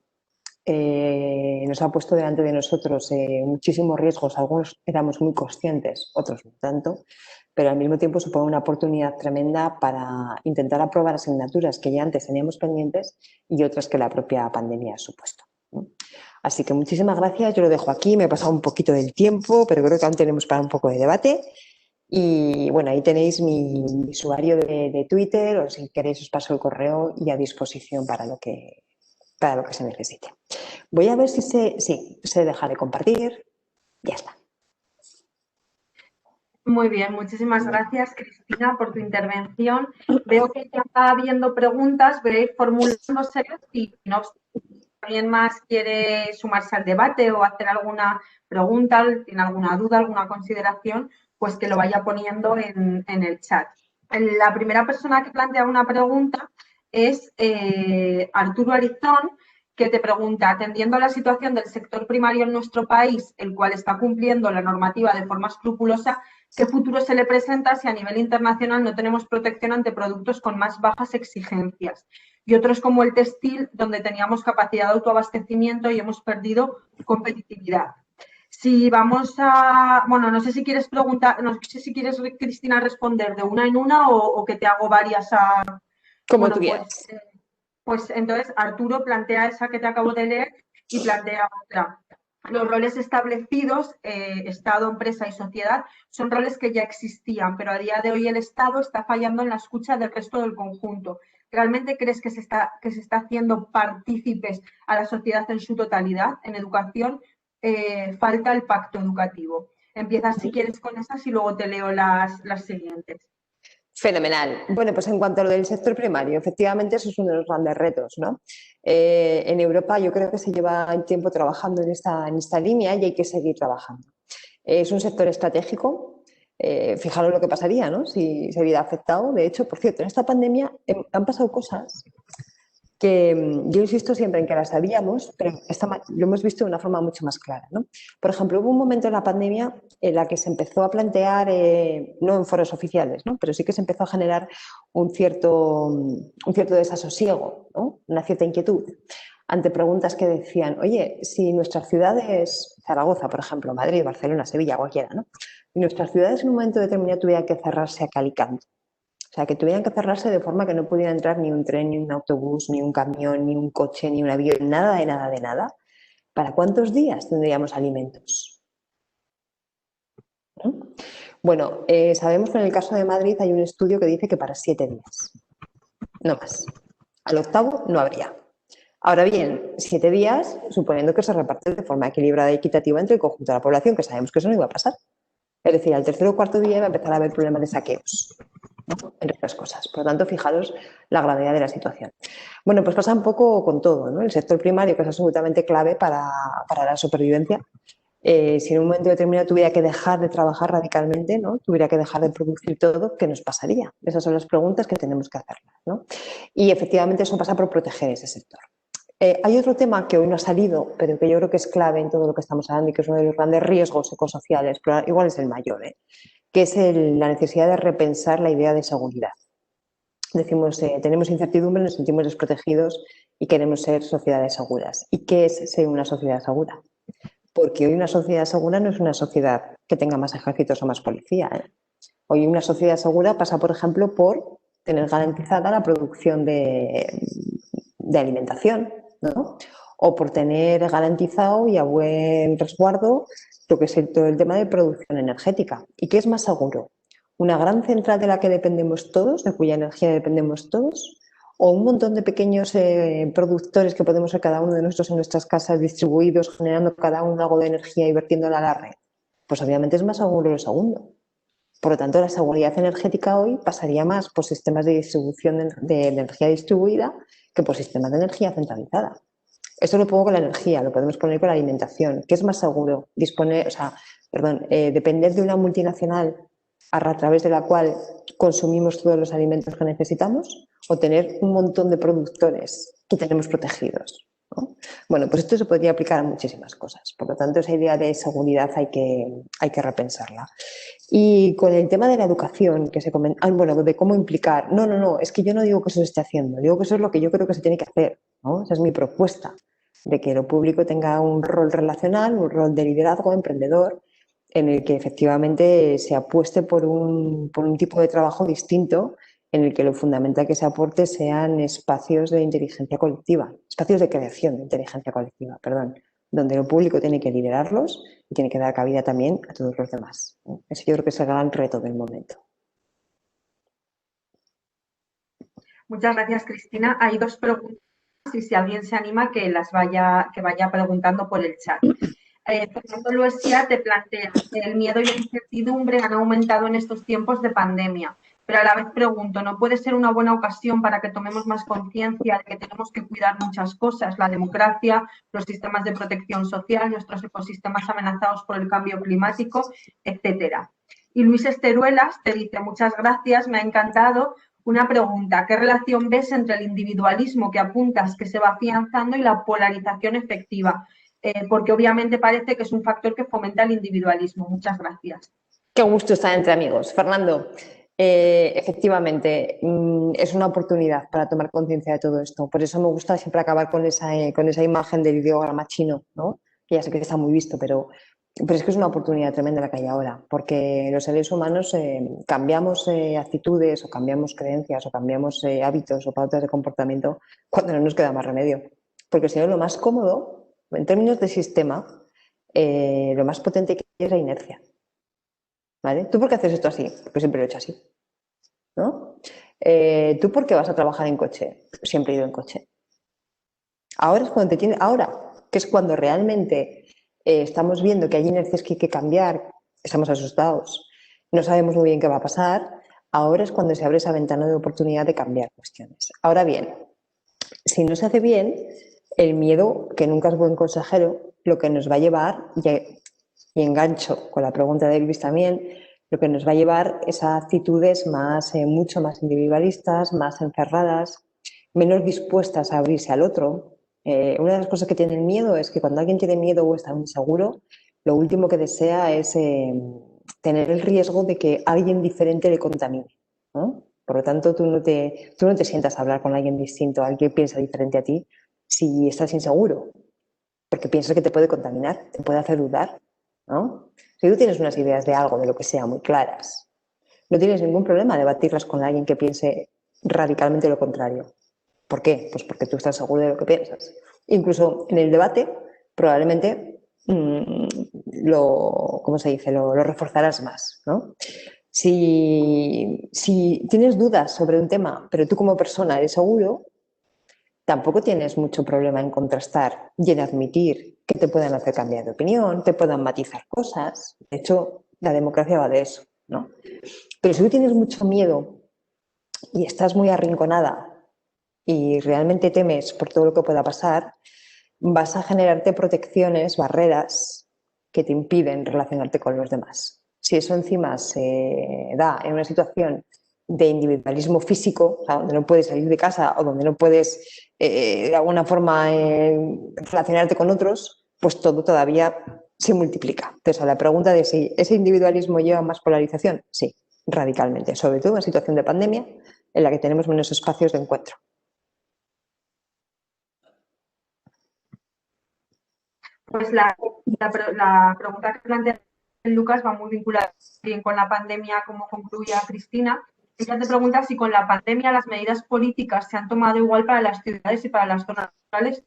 nos ha puesto delante de nosotros muchísimos riesgos, algunos éramos muy conscientes, otros no tanto, pero al mismo tiempo supone una oportunidad tremenda para intentar aprobar asignaturas que ya antes teníamos pendientes y otras que la propia pandemia ha supuesto, ¿no? Así que muchísimas gracias, yo lo dejo aquí, me he pasado un poquito del tiempo, pero creo que aún tenemos para un poco de debate. Y bueno, ahí tenéis mi usuario de Twitter, o si queréis os paso el correo y a disposición para lo que se necesite. Voy a ver si se deja de compartir. Ya está. Muy bien, muchísimas gracias, Cristina, por tu intervención. Veo que ya está habiendo preguntas, voy a ir formulándose y no, si alguien más quiere sumarse al debate o hacer alguna pregunta, tiene alguna duda, alguna consideración, pues que lo vaya poniendo en el chat. La primera persona que plantea una pregunta es Arturo Arizón, que te pregunta, atendiendo a la situación del sector primario en nuestro país, el cual está cumpliendo la normativa de forma escrupulosa, ¿qué futuro se le presenta si a nivel internacional no tenemos protección ante productos con más bajas exigencias? Y otros como el textil, donde teníamos capacidad de autoabastecimiento y hemos perdido competitividad. Si vamos a... Bueno, no sé si quieres preguntar, no sé si quieres, Cristina, responder de una en una o que te hago varias a... Como tú quieras. Pues entonces Arturo plantea esa que te acabo de leer y plantea otra. Los roles establecidos, Estado, empresa y sociedad, son roles que ya existían, pero a día de hoy el Estado está fallando en la escucha del resto del conjunto. ¿Realmente crees que se está haciendo partícipes a la sociedad en su totalidad? En educación falta el pacto educativo. Empiezas si quieres con esas y luego te leo las siguientes. Fenomenal. Bueno, pues en cuanto a lo del sector primario, efectivamente eso es uno de los grandes retos, ¿no? En Europa yo creo que se lleva tiempo trabajando en esta línea y hay que seguir trabajando. Es un sector estratégico. Fijaros lo que pasaría, ¿no? Si se hubiera afectado. De hecho, por cierto, en esta pandemia han pasado cosas que yo insisto siempre en que las sabíamos, pero lo hemos visto de una forma mucho más clara, ¿no? Por ejemplo, hubo un momento en la pandemia en la que se empezó a plantear, no en foros oficiales, ¿no? Pero sí que se empezó a generar un cierto desasosiego, ¿no? Una cierta inquietud ante preguntas que decían, oye, si nuestras ciudades, Zaragoza, por ejemplo, Madrid, Barcelona, Sevilla, cualquiera, ¿no? Si nuestras ciudades en un momento determinado tuvieran que cerrarse a cal y canto, o sea, que tuvieran que cerrarse de forma que no pudiera entrar ni un tren, ni un autobús, ni un camión, ni un coche, ni un avión, nada de nada de nada, ¿para cuántos días tendríamos alimentos? ¿No? Bueno, sabemos que en el caso de Madrid hay un estudio que dice que para 7 días, no más. Al octavo no habría. Ahora bien, 7 días, suponiendo que se reparte de forma equilibrada y equitativa entre el conjunto de la población, que sabemos que eso no iba a pasar. Es decir, al tercer o cuarto día iba a empezar a haber problemas de saqueos, ¿no? Entre otras cosas. Por lo tanto, fijaros la gravedad de la situación. Bueno, pues pasa un poco con todo, ¿no? El sector primario, que es absolutamente clave para la supervivencia. Si en un momento determinado tuviera que dejar de trabajar radicalmente, ¿no? Tuviera que dejar de producir todo, ¿qué nos pasaría? Esas son las preguntas que tenemos que hacerlas, ¿no? Y efectivamente eso pasa por proteger ese sector. Hay otro tema que hoy no ha salido, pero que yo creo que es clave en todo lo que estamos hablando y que es uno de los grandes riesgos ecosociales, pero igual es el mayor, que es la necesidad de repensar la idea de seguridad. Decimos, tenemos incertidumbre, nos sentimos desprotegidos y queremos ser sociedades seguras. ¿Y qué es ser una sociedad segura? Porque hoy una sociedad segura no es una sociedad que tenga más ejércitos o más policía. Hoy una sociedad segura pasa, por ejemplo, por tener garantizada la producción de alimentación, ¿no? O por tener garantizado y a buen resguardo lo que es todo el tema de producción energética. ¿Y qué es más seguro? ¿Una gran central de la que dependemos todos, de cuya energía dependemos todos? ¿O un montón de pequeños productores que podemos ser cada uno de nosotros en nuestras casas distribuidos, generando cada uno algo de energía y vertiéndola a la red? Pues obviamente es más seguro lo segundo. Por lo tanto, la seguridad energética hoy pasaría más por sistemas de distribución de energía distribuida que por sistemas de energía centralizada. Esto lo pongo con la energía, lo podemos poner con la alimentación. ¿Qué es más seguro? Depender de una multinacional a través de la cual consumimos todos los alimentos que necesitamos o tener un montón de productores que tenemos protegidos, ¿no? Bueno, pues esto se podría aplicar a muchísimas cosas. Por lo tanto, esa idea de seguridad hay que repensarla. Y con el tema de la educación, que se comenta, de cómo implicar, no, es que yo no digo que eso se esté haciendo, digo que eso es lo que yo creo que se tiene que hacer, ¿no? Esa es mi propuesta, de que lo público tenga un rol relacional, un rol de liderazgo, emprendedor, en el que efectivamente se apueste por un tipo de trabajo distinto, en el que lo fundamental que se aporte sean espacios de inteligencia colectiva, espacios de creación de inteligencia colectiva, donde lo público tiene que liderarlos y tiene que dar cabida también a todos los demás. Ese yo creo que es el gran reto del momento. Muchas gracias, Cristina. Hay 2 preguntas y si alguien se anima que vaya preguntando por el chat. Fernando Luesia te plantea que el miedo y la incertidumbre han aumentado en estos tiempos de pandemia, pero a la vez pregunto, ¿no puede ser una buena ocasión para que tomemos más conciencia de que tenemos que cuidar muchas cosas, la democracia, los sistemas de protección social, nuestros ecosistemas amenazados por el cambio climático, etcétera? Y Luis Esteruelas te dice, muchas gracias, me ha encantado. Una pregunta, ¿qué relación ves entre el individualismo que apuntas que se va afianzando y la polarización efectiva? Porque obviamente parece que es un factor que fomenta el individualismo. Muchas gracias. Qué gusto estar entre amigos. Fernando, efectivamente, es una oportunidad para tomar conciencia de todo esto. Por eso me gusta siempre acabar con esa imagen del ideograma chino, ¿no? Que ya sé que está muy visto, pero es que es una oportunidad tremenda la que hay ahora, porque los seres humanos cambiamos actitudes o cambiamos creencias o cambiamos hábitos o pautas de comportamiento cuando no nos queda más remedio. Porque si no, lo más cómodo, en términos de sistema, lo más potente que es la inercia. ¿Vale? ¿Tú por qué haces esto así? Porque siempre lo he hecho así, ¿no? ¿Tú por qué vas a trabajar en coche? Siempre he ido en coche. Ahora es cuando que es cuando realmente estamos viendo que hay inercias que hay que cambiar, estamos asustados, no sabemos muy bien qué va a pasar, ahora es cuando se abre esa ventana de oportunidad de cambiar cuestiones. Ahora bien, si no se hace bien, el miedo, que nunca es buen consejero, lo que nos va a llevar, y engancho con la pregunta de Luis también, lo que nos va a llevar es a actitudes mucho más individualistas, más encerradas, menos dispuestas a abrirse al otro. Una de las cosas que tienen miedo es que cuando alguien tiene miedo o está inseguro, lo último que desea es tener el riesgo de que alguien diferente le contamine, ¿no? Por lo tanto, tú no te sientas a hablar con alguien distinto, alguien que piensa diferente a ti, si estás inseguro, porque piensas que te puede contaminar, te puede hacer dudar, ¿no? Si tú tienes unas ideas de algo, de lo que sea, muy claras, no tienes ningún problema debatirlas con alguien que piense radicalmente lo contrario. ¿Por qué? Pues porque tú estás seguro de lo que piensas. Incluso en el debate, probablemente ¿cómo se dice? Lo reforzarás más, ¿no? Si tienes dudas sobre un tema, pero tú como persona eres seguro, tampoco tienes mucho problema en contrastar y en admitir que te puedan hacer cambiar de opinión, te puedan matizar cosas. De hecho, la democracia va de eso, ¿no? Pero si tú tienes mucho miedo y estás muy arrinconada y realmente temes por todo lo que pueda pasar, vas a generarte protecciones, barreras que te impiden relacionarte con los demás. Si eso encima se da en una situación de individualismo físico, o sea, donde no puedes salir de casa o donde no puedes de alguna forma relacionarte con otros, pues todo todavía se multiplica. Entonces, a la pregunta de si ese individualismo lleva más polarización, sí, radicalmente, sobre todo en situación de pandemia en la que tenemos menos espacios de encuentro. Pues la pregunta que plantea Lucas va muy vinculada bien con la pandemia, como concluía Cristina. Ella te pregunta si con la pandemia las medidas políticas se han tomado igual para las ciudades y para las zonas rurales.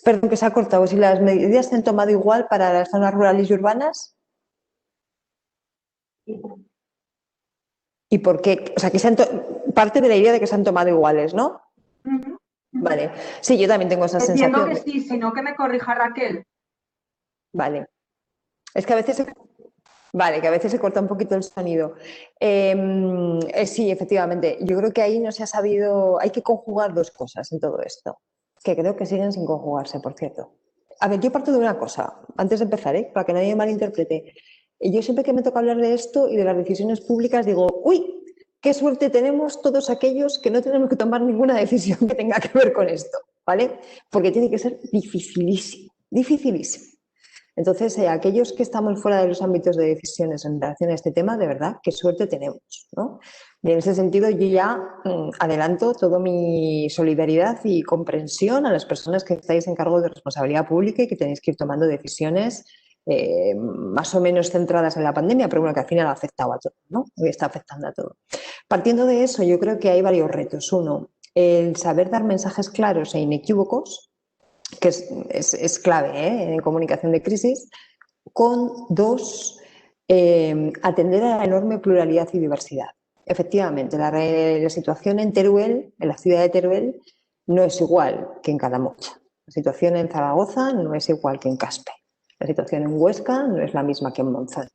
Perdón, que se ha cortado. Si las medidas se han tomado igual para las zonas rurales y urbanas. ¿Y por qué? O sea, que parte de la idea de que se han tomado iguales, ¿no? Vale. Sí, yo también tengo esa sensación. Entiendo que sí, sino que me corrija Raquel. Vale. Es que a veces se corta un poquito el sonido. Sí, efectivamente. Yo creo que ahí no se ha sabido. Hay que conjugar dos cosas en todo esto, que creo que siguen sin conjugarse, por cierto. A ver, yo parto de una cosa, antes de empezar, para que nadie me malinterprete. Yo siempre que me toca hablar de esto y de las decisiones públicas digo, uy, qué suerte tenemos todos aquellos que no tenemos que tomar ninguna decisión que tenga que ver con esto, ¿vale? Porque tiene que ser dificilísimo, dificilísimo. Entonces, aquellos que estamos fuera de los ámbitos de decisiones en relación a este tema, de verdad, qué suerte tenemos, ¿no? Y en ese sentido, yo ya adelanto toda mi solidaridad y comprensión a las personas que estáis en cargo de responsabilidad pública y que tenéis que ir tomando decisiones más o menos centradas en la pandemia, pero bueno, que al final ha afectado a todo, ¿no? Está afectando a todo. Partiendo de eso, yo creo que hay varios retos. Uno, el saber dar mensajes claros e inequívocos, que es clave en comunicación de crisis, con dos, atender a la enorme pluralidad y diversidad. Efectivamente, la situación en Teruel, en la ciudad de Teruel, no es igual que en Cadamocha. La situación en Zaragoza no es igual que en Caspe. La situación en Huesca no es la misma que en Monzón,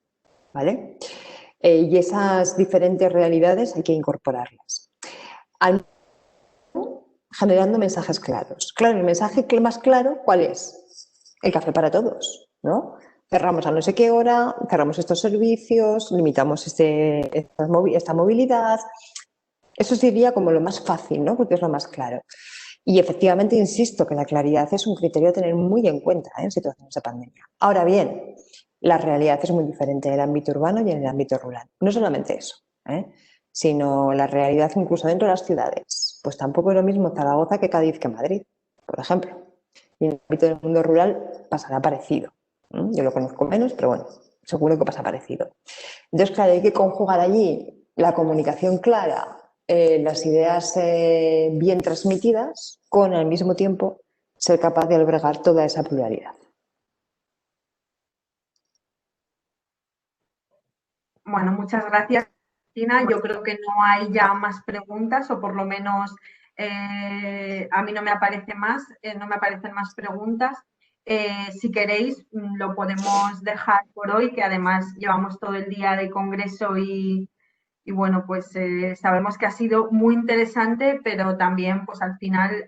¿vale? Y esas diferentes realidades hay que incorporarlas. Generando mensajes claros. Claro, el mensaje más claro, ¿cuál es? El café para todos, ¿no? Cerramos a no sé qué hora, cerramos estos servicios, limitamos esta movilidad. Eso sería como lo más fácil, ¿no? Porque es lo más claro. Y efectivamente, insisto, que la claridad es un criterio a tener muy en cuenta en situaciones de pandemia. Ahora bien, la realidad es muy diferente en el ámbito urbano y en el ámbito rural. No solamente eso, sino la realidad incluso dentro de las ciudades. Pues tampoco es lo mismo Zaragoza que Cádiz que Madrid, por ejemplo. Y en el ámbito del mundo rural pasará parecido. Yo lo conozco menos, pero bueno, seguro que pasa parecido. Entonces, claro, hay que conjugar allí la comunicación clara, las ideas bien transmitidas, con al mismo tiempo ser capaz de albergar toda esa pluralidad. Bueno, muchas gracias, Cristina. Yo creo que no hay ya más preguntas, o por lo menos a mí no me aparecen más preguntas. Si queréis, lo podemos dejar por hoy, que además llevamos todo el día de congreso y bueno, pues sabemos que ha sido muy interesante, pero también pues al final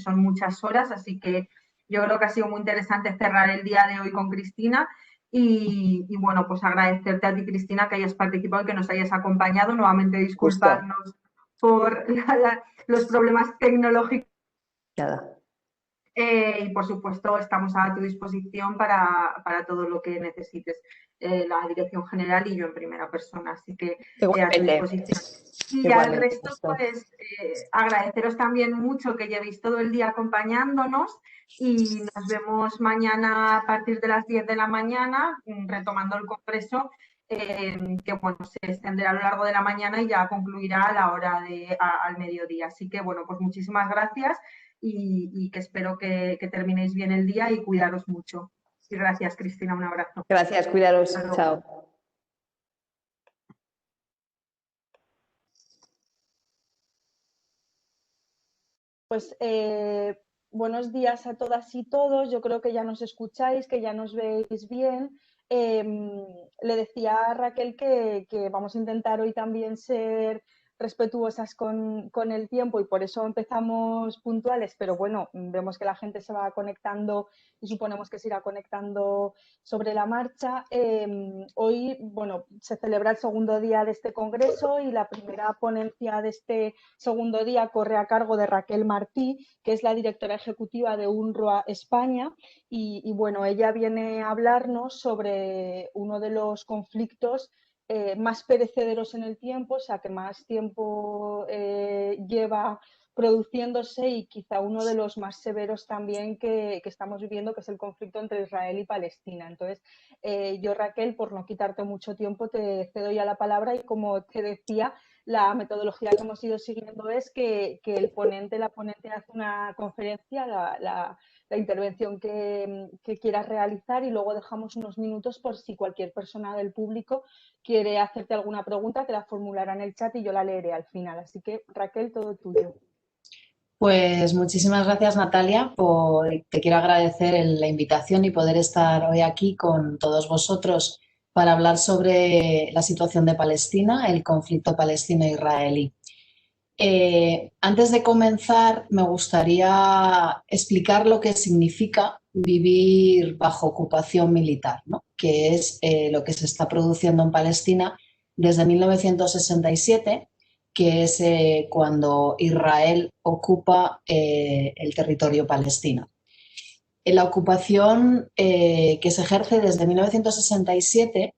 son muchas horas, así que yo creo que ha sido muy interesante cerrar el día de hoy con Cristina. Y bueno, pues agradecerte a ti, Cristina, que hayas participado y que nos hayas acompañado. Nuevamente disculparnos por los problemas tecnológicos. Nada. Y por supuesto estamos a tu disposición para todo lo que necesites, la dirección general y yo en primera persona, así que a tu disposición. Y al resto, pues agradeceros también mucho que llevéis todo el día acompañándonos y nos vemos mañana a partir de las 10 de la mañana, retomando el congreso, que bueno, se extenderá a lo largo de la mañana y ya concluirá a la hora al mediodía. Así que bueno, pues muchísimas gracias y que espero que terminéis bien el día y cuidaros mucho. Y gracias, Cristina, un abrazo. Gracias, cuidaros. Chao. Pues buenos días a todas y todos. Yo creo que ya nos escucháis, que ya nos veis bien. Le decía a Raquel que vamos a intentar hoy también ser respetuosas con el tiempo y por eso empezamos puntuales, pero bueno, vemos que la gente se va conectando y suponemos que se irá conectando sobre la marcha. Hoy, bueno, se celebra el segundo día de este congreso y la primera ponencia de este segundo día corre a cargo de Raquel Martí, que es la directora ejecutiva de UNRWA España y bueno, ella viene a hablarnos sobre uno de los conflictos más perecederos en el tiempo, o sea, que más tiempo lleva produciéndose y quizá uno de los más severos también que estamos viviendo, que es el conflicto entre Israel y Palestina. Entonces, yo, Raquel, por no quitarte mucho tiempo, te cedo ya la palabra y como te decía, la metodología que hemos ido siguiendo es que la ponente hace una conferencia, la intervención que quieras realizar y luego dejamos unos minutos por si cualquier persona del público quiere hacerte alguna pregunta, te la formulará en el chat y yo la leeré al final. Así que, Raquel, todo tuyo. Pues muchísimas gracias, Natalia, te quiero agradecer la invitación y poder estar hoy aquí con todos vosotros para hablar sobre la situación de Palestina, el conflicto palestino-israelí. Antes de comenzar, me gustaría explicar lo que significa vivir bajo ocupación militar, ¿no? Que es lo que se está produciendo en Palestina desde 1967, que es cuando Israel ocupa el territorio palestino. La ocupación que se ejerce desde 1967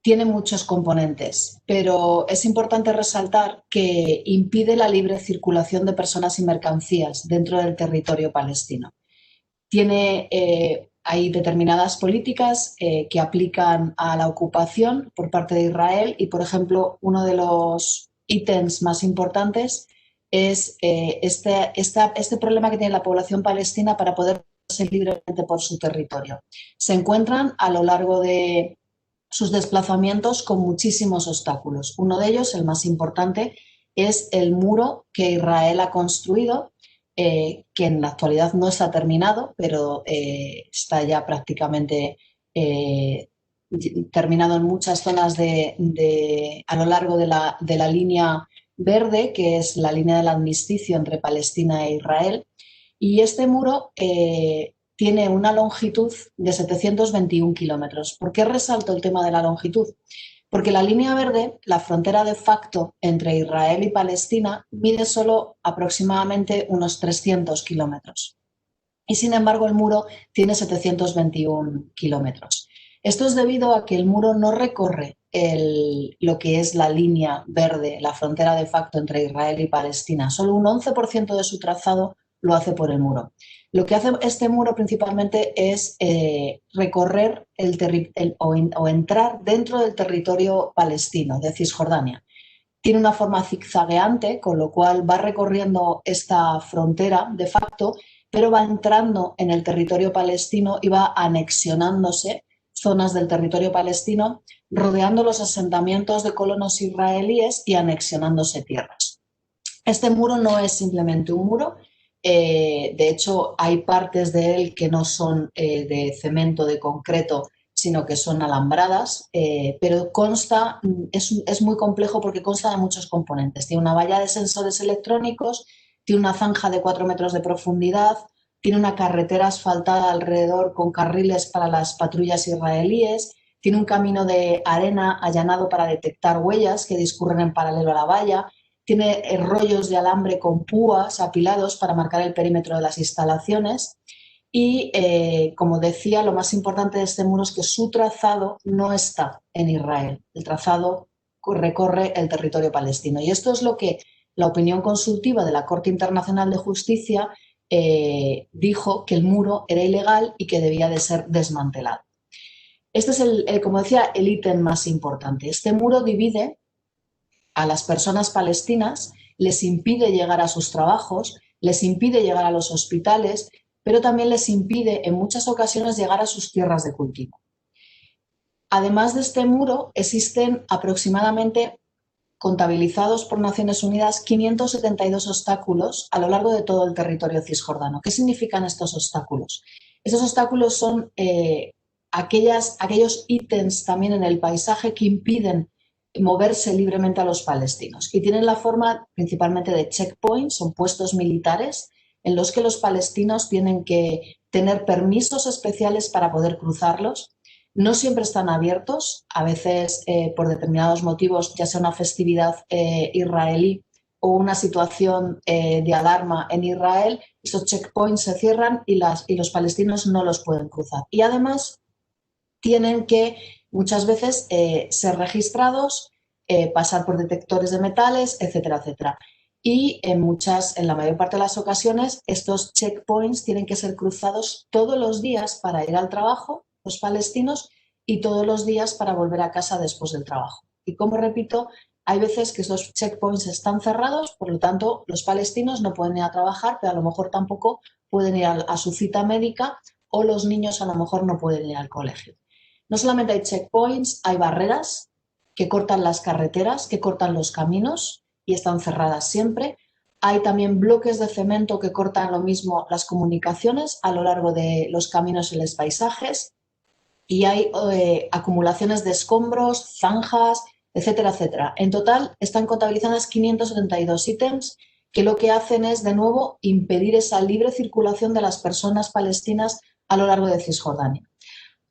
tiene muchos componentes, pero es importante resaltar que impide la libre circulación de personas y mercancías dentro del territorio palestino. Hay determinadas políticas que aplican a la ocupación por parte de Israel y, por ejemplo, uno de los ítems más importantes es este problema que tiene la población palestina para poder ser libremente por su territorio. Se encuentran a lo largo de sus desplazamientos con muchísimos obstáculos. Uno de ellos, el más importante, es el muro que Israel ha construido, que en la actualidad no está terminado, pero está ya prácticamente terminado en muchas zonas a lo largo de la línea verde, que es la línea del armisticio entre Palestina e Israel. Y este muro tiene una longitud de 721 kilómetros. ¿Por qué resalto el tema de la longitud? Porque la línea verde, la frontera de facto entre Israel y Palestina, mide solo aproximadamente unos 300 kilómetros. Y sin embargo el muro tiene 721 kilómetros. Esto es debido a que el muro no recorre lo que es la línea verde, la frontera de facto entre Israel y Palestina. Solo un 11% de su trazado lo hace por el muro. Lo que hace este muro principalmente es recorrer o entrar dentro del territorio palestino, de Cisjordania. Tiene una forma zigzagueante, con lo cual va recorriendo esta frontera de facto, pero va entrando en el territorio palestino y va anexionándose zonas del territorio palestino, rodeando los asentamientos de colonos israelíes y anexionándose tierras. Este muro no es simplemente un muro. De hecho, hay partes de él que no son de cemento, de concreto, sino que son alambradas, pero es muy complejo porque consta de muchos componentes. Tiene una valla de sensores electrónicos, tiene una zanja de 4 metros de profundidad, tiene una carretera asfaltada alrededor con carriles para las patrullas israelíes, tiene un camino de arena allanado para detectar huellas que discurren en paralelo a la valla, tiene rollos de alambre con púas apilados para marcar el perímetro de las instalaciones. Y, como decía, lo más importante de este muro es que su trazado no está en Israel. El trazado recorre el territorio palestino. Y esto es lo que la opinión consultiva de la Corte Internacional de Justicia dijo, que el muro era ilegal y que debía de ser desmantelado. Este es, como decía, el ítem más importante. Este muro divide a las personas palestinas, les impide llegar a sus trabajos, les impide llegar a los hospitales, pero también les impide en muchas ocasiones llegar a sus tierras de cultivo. Además de este muro, existen aproximadamente, contabilizados por Naciones Unidas, 572 obstáculos a lo largo de todo el territorio cisjordano. ¿Qué significan estos obstáculos? Estos obstáculos son aquellos ítems también en el paisaje que impiden moverse libremente a los palestinos y tienen la forma principalmente de checkpoints, son puestos militares en los que los palestinos tienen que tener permisos especiales para poder cruzarlos. No siempre están abiertos, a veces por determinados motivos, ya sea una festividad israelí o una situación de alarma en Israel, esos checkpoints se cierran y los palestinos no los pueden cruzar. Y además tienen que muchas veces ser registrados, pasar por detectores de metales, etcétera, etcétera. Y en la mayor parte de las ocasiones, estos checkpoints tienen que ser cruzados todos los días para ir al trabajo, los palestinos, y todos los días para volver a casa después del trabajo. Y como repito, hay veces que estos checkpoints están cerrados, por lo tanto, los palestinos no pueden ir a trabajar, pero a lo mejor tampoco pueden ir a su cita médica, o los niños a lo mejor no pueden ir al colegio. No solamente hay checkpoints, hay barreras que cortan las carreteras, que cortan los caminos y están cerradas siempre. Hay también bloques de cemento que cortan lo mismo las comunicaciones a lo largo de los caminos y los paisajes. Y hay acumulaciones de escombros, zanjas, etcétera, etcétera. En total están contabilizadas 572 ítems que lo que hacen es, de nuevo, impedir esa libre circulación de las personas palestinas a lo largo de Cisjordania.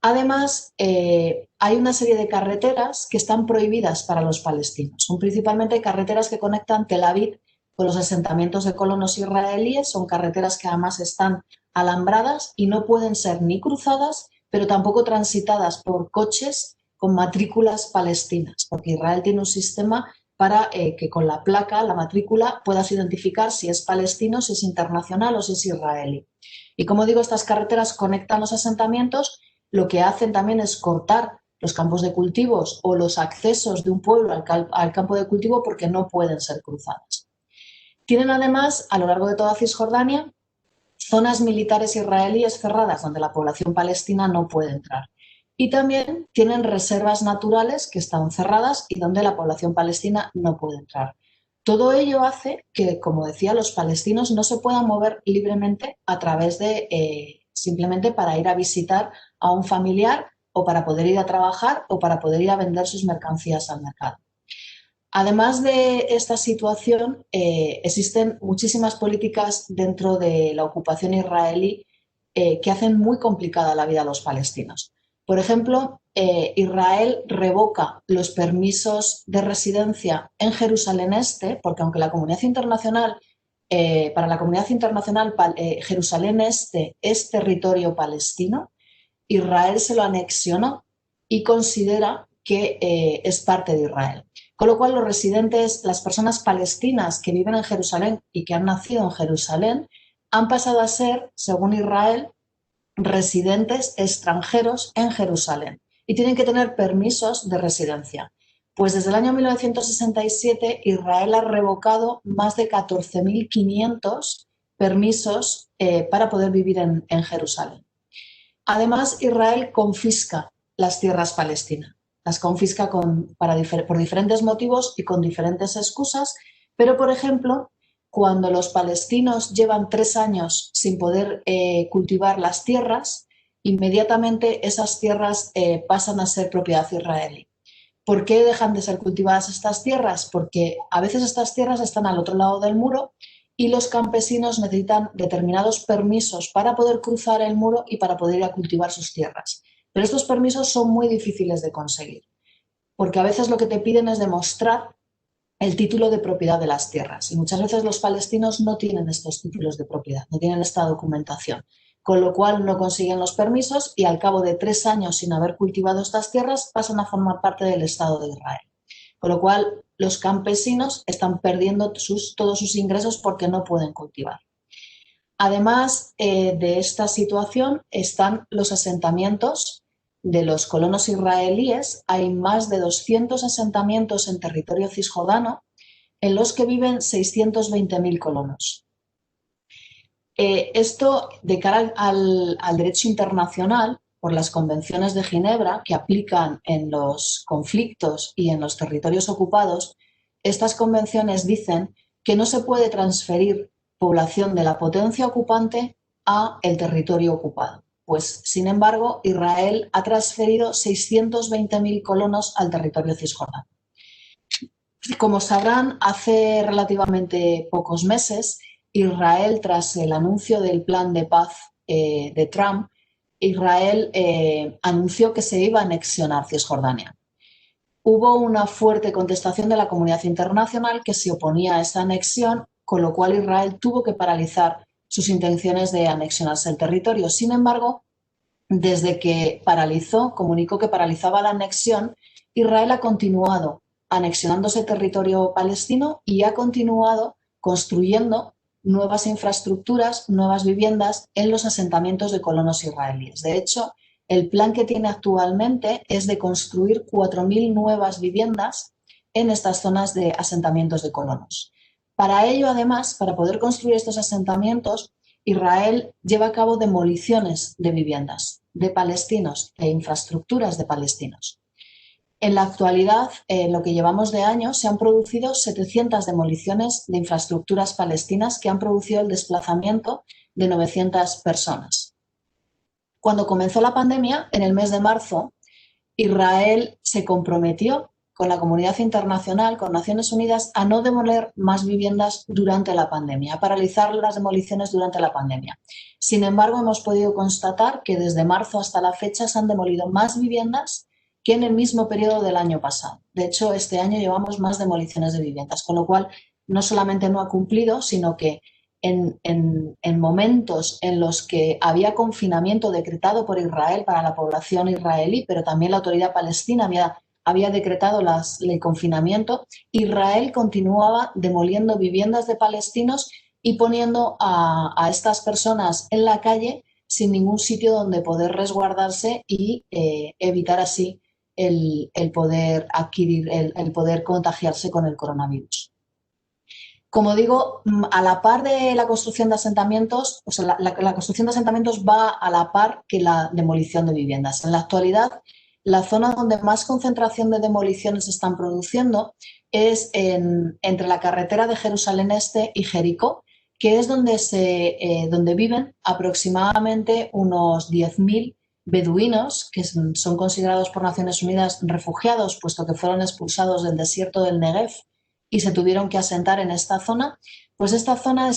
Además, hay una serie de carreteras que están prohibidas para los palestinos. Son principalmente carreteras que conectan Tel Aviv con los asentamientos de colonos israelíes. Son carreteras que además están alambradas y no pueden ser ni cruzadas, pero tampoco transitadas por coches con matrículas palestinas, porque Israel tiene un sistema para que con la placa, la matrícula, puedas identificar si es palestino, si es internacional o si es israelí. Y como digo, estas carreteras conectan los asentamientos. Lo que hacen también es cortar los campos de cultivos o los accesos de un pueblo al campo de cultivo porque no pueden ser cruzadas. Tienen además, a lo largo de toda Cisjordania, zonas militares israelíes cerradas donde la población palestina no puede entrar. Y también tienen reservas naturales que están cerradas y donde la población palestina no puede entrar. Todo ello hace que, como decía, los palestinos no se puedan mover libremente a través de simplemente para ir a visitar a un familiar o para poder ir a trabajar o para poder ir a vender sus mercancías al mercado. Además de esta situación, existen muchísimas políticas dentro de la ocupación israelí que hacen muy complicada la vida a los palestinos. Por ejemplo, Israel revoca los permisos de residencia en Jerusalén Este, porque aunque la comunidad internacional, para la comunidad internacional Jerusalén Este es territorio palestino, Israel se lo anexionó y considera que es parte de Israel. Con lo cual los residentes, las personas palestinas que viven en Jerusalén y que han nacido en Jerusalén, han pasado a ser, según Israel, residentes extranjeros en Jerusalén y tienen que tener permisos de residencia. Pues desde el año 1967 Israel ha revocado más de 14.500 permisos para poder vivir en Jerusalén. Además, Israel confisca las tierras palestinas. Las confisca por diferentes motivos y con diferentes excusas, pero, por ejemplo, cuando los palestinos llevan 3 años sin poder cultivar las tierras, inmediatamente esas tierras pasan a ser propiedad israelí. ¿Por qué dejan de ser cultivadas estas tierras? Porque a veces estas tierras están al otro lado del muro y los campesinos necesitan determinados permisos para poder cruzar el muro y para poder ir a cultivar sus tierras. Pero estos permisos son muy difíciles de conseguir, porque a veces lo que te piden es demostrar el título de propiedad de las tierras. Y muchas veces los palestinos no tienen estos títulos de propiedad, no tienen esta documentación, con lo cual no consiguen los permisos y al cabo de 3 años sin haber cultivado estas tierras pasan a formar parte del Estado de Israel. Con lo cual los campesinos están perdiendo todos sus ingresos porque no pueden cultivar. Además de esta situación están los asentamientos de los colonos israelíes. Hay más de 200 asentamientos en territorio cisjordano en los que viven 620.000 colonos. Esto, de cara al derecho internacional, por las convenciones de Ginebra que aplican en los conflictos y en los territorios ocupados, estas convenciones dicen que no se puede transferir población de la potencia ocupante a el territorio ocupado. Pues, sin embargo, Israel ha transferido 620.000 colonos al territorio cisjordano. Como sabrán, hace relativamente pocos meses, Israel, tras el anuncio del plan de paz de Trump, Israel anunció que se iba a anexionar Cisjordania. Hubo una fuerte contestación de la comunidad internacional que se oponía a esa anexión, con lo cual Israel tuvo que paralizar sus intenciones de anexionarse el territorio. Sin embargo, desde que comunicó que paralizaba la anexión, Israel ha continuado anexionándose territorio palestino y ha continuado construyendo nuevas infraestructuras, nuevas viviendas en los asentamientos de colonos israelíes. De hecho, el plan que tiene actualmente es de construir 4.000 nuevas viviendas en estas zonas de asentamientos de colonos. Para ello, además, para poder construir estos asentamientos, Israel lleva a cabo demoliciones de viviendas de palestinos e infraestructuras de palestinos. En la actualidad, lo que llevamos de año, se han producido 700 demoliciones de infraestructuras palestinas que han producido el desplazamiento de 900 personas. Cuando comenzó la pandemia, en el mes de marzo, Israel se comprometió con la comunidad internacional, con Naciones Unidas, a no demoler más viviendas durante la pandemia, a paralizar las demoliciones durante la pandemia. Sin embargo, hemos podido constatar que desde marzo hasta la fecha se han demolido más viviendas que en el mismo periodo del año pasado. De hecho, este año llevamos más demoliciones de viviendas, con lo cual no solamente no ha cumplido, sino que en momentos en los que había confinamiento decretado por Israel para la población israelí, pero también la autoridad palestina había decretado el confinamiento, Israel continuaba demoliendo viviendas de palestinos y poniendo a estas personas en la calle sin ningún sitio donde poder resguardarse y evitar así el poder contagiarse con el coronavirus. Como digo, a la par de la construcción de asentamientos, o sea, la construcción de asentamientos va a la par que la demolición de viviendas. En la actualidad, la zona donde más concentración de demoliciones se están produciendo es entre la carretera de Jerusalén Este y Jericó, que es donde viven aproximadamente unos 10.000 beduinos, que son considerados por Naciones Unidas refugiados, puesto que fueron expulsados del desierto del Negev y se tuvieron que asentar en esta zona. Pues esta zona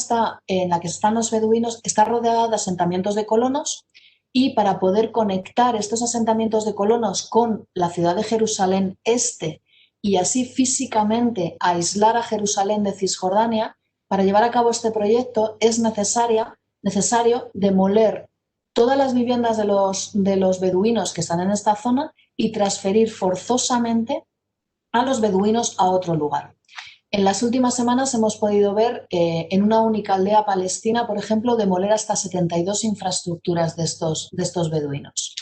en la que están los beduinos está rodeada de asentamientos de colonos, y para poder conectar estos asentamientos de colonos con la ciudad de Jerusalén Este y así físicamente aislar a Jerusalén de Cisjordania, para llevar a cabo este proyecto es necesario demoler todas las viviendas de los beduinos que están en esta zona y transferir forzosamente a los beduinos a otro lugar. En las últimas semanas hemos podido ver en una única aldea palestina, por ejemplo, demoler hasta 72 infraestructuras de estos beduinos.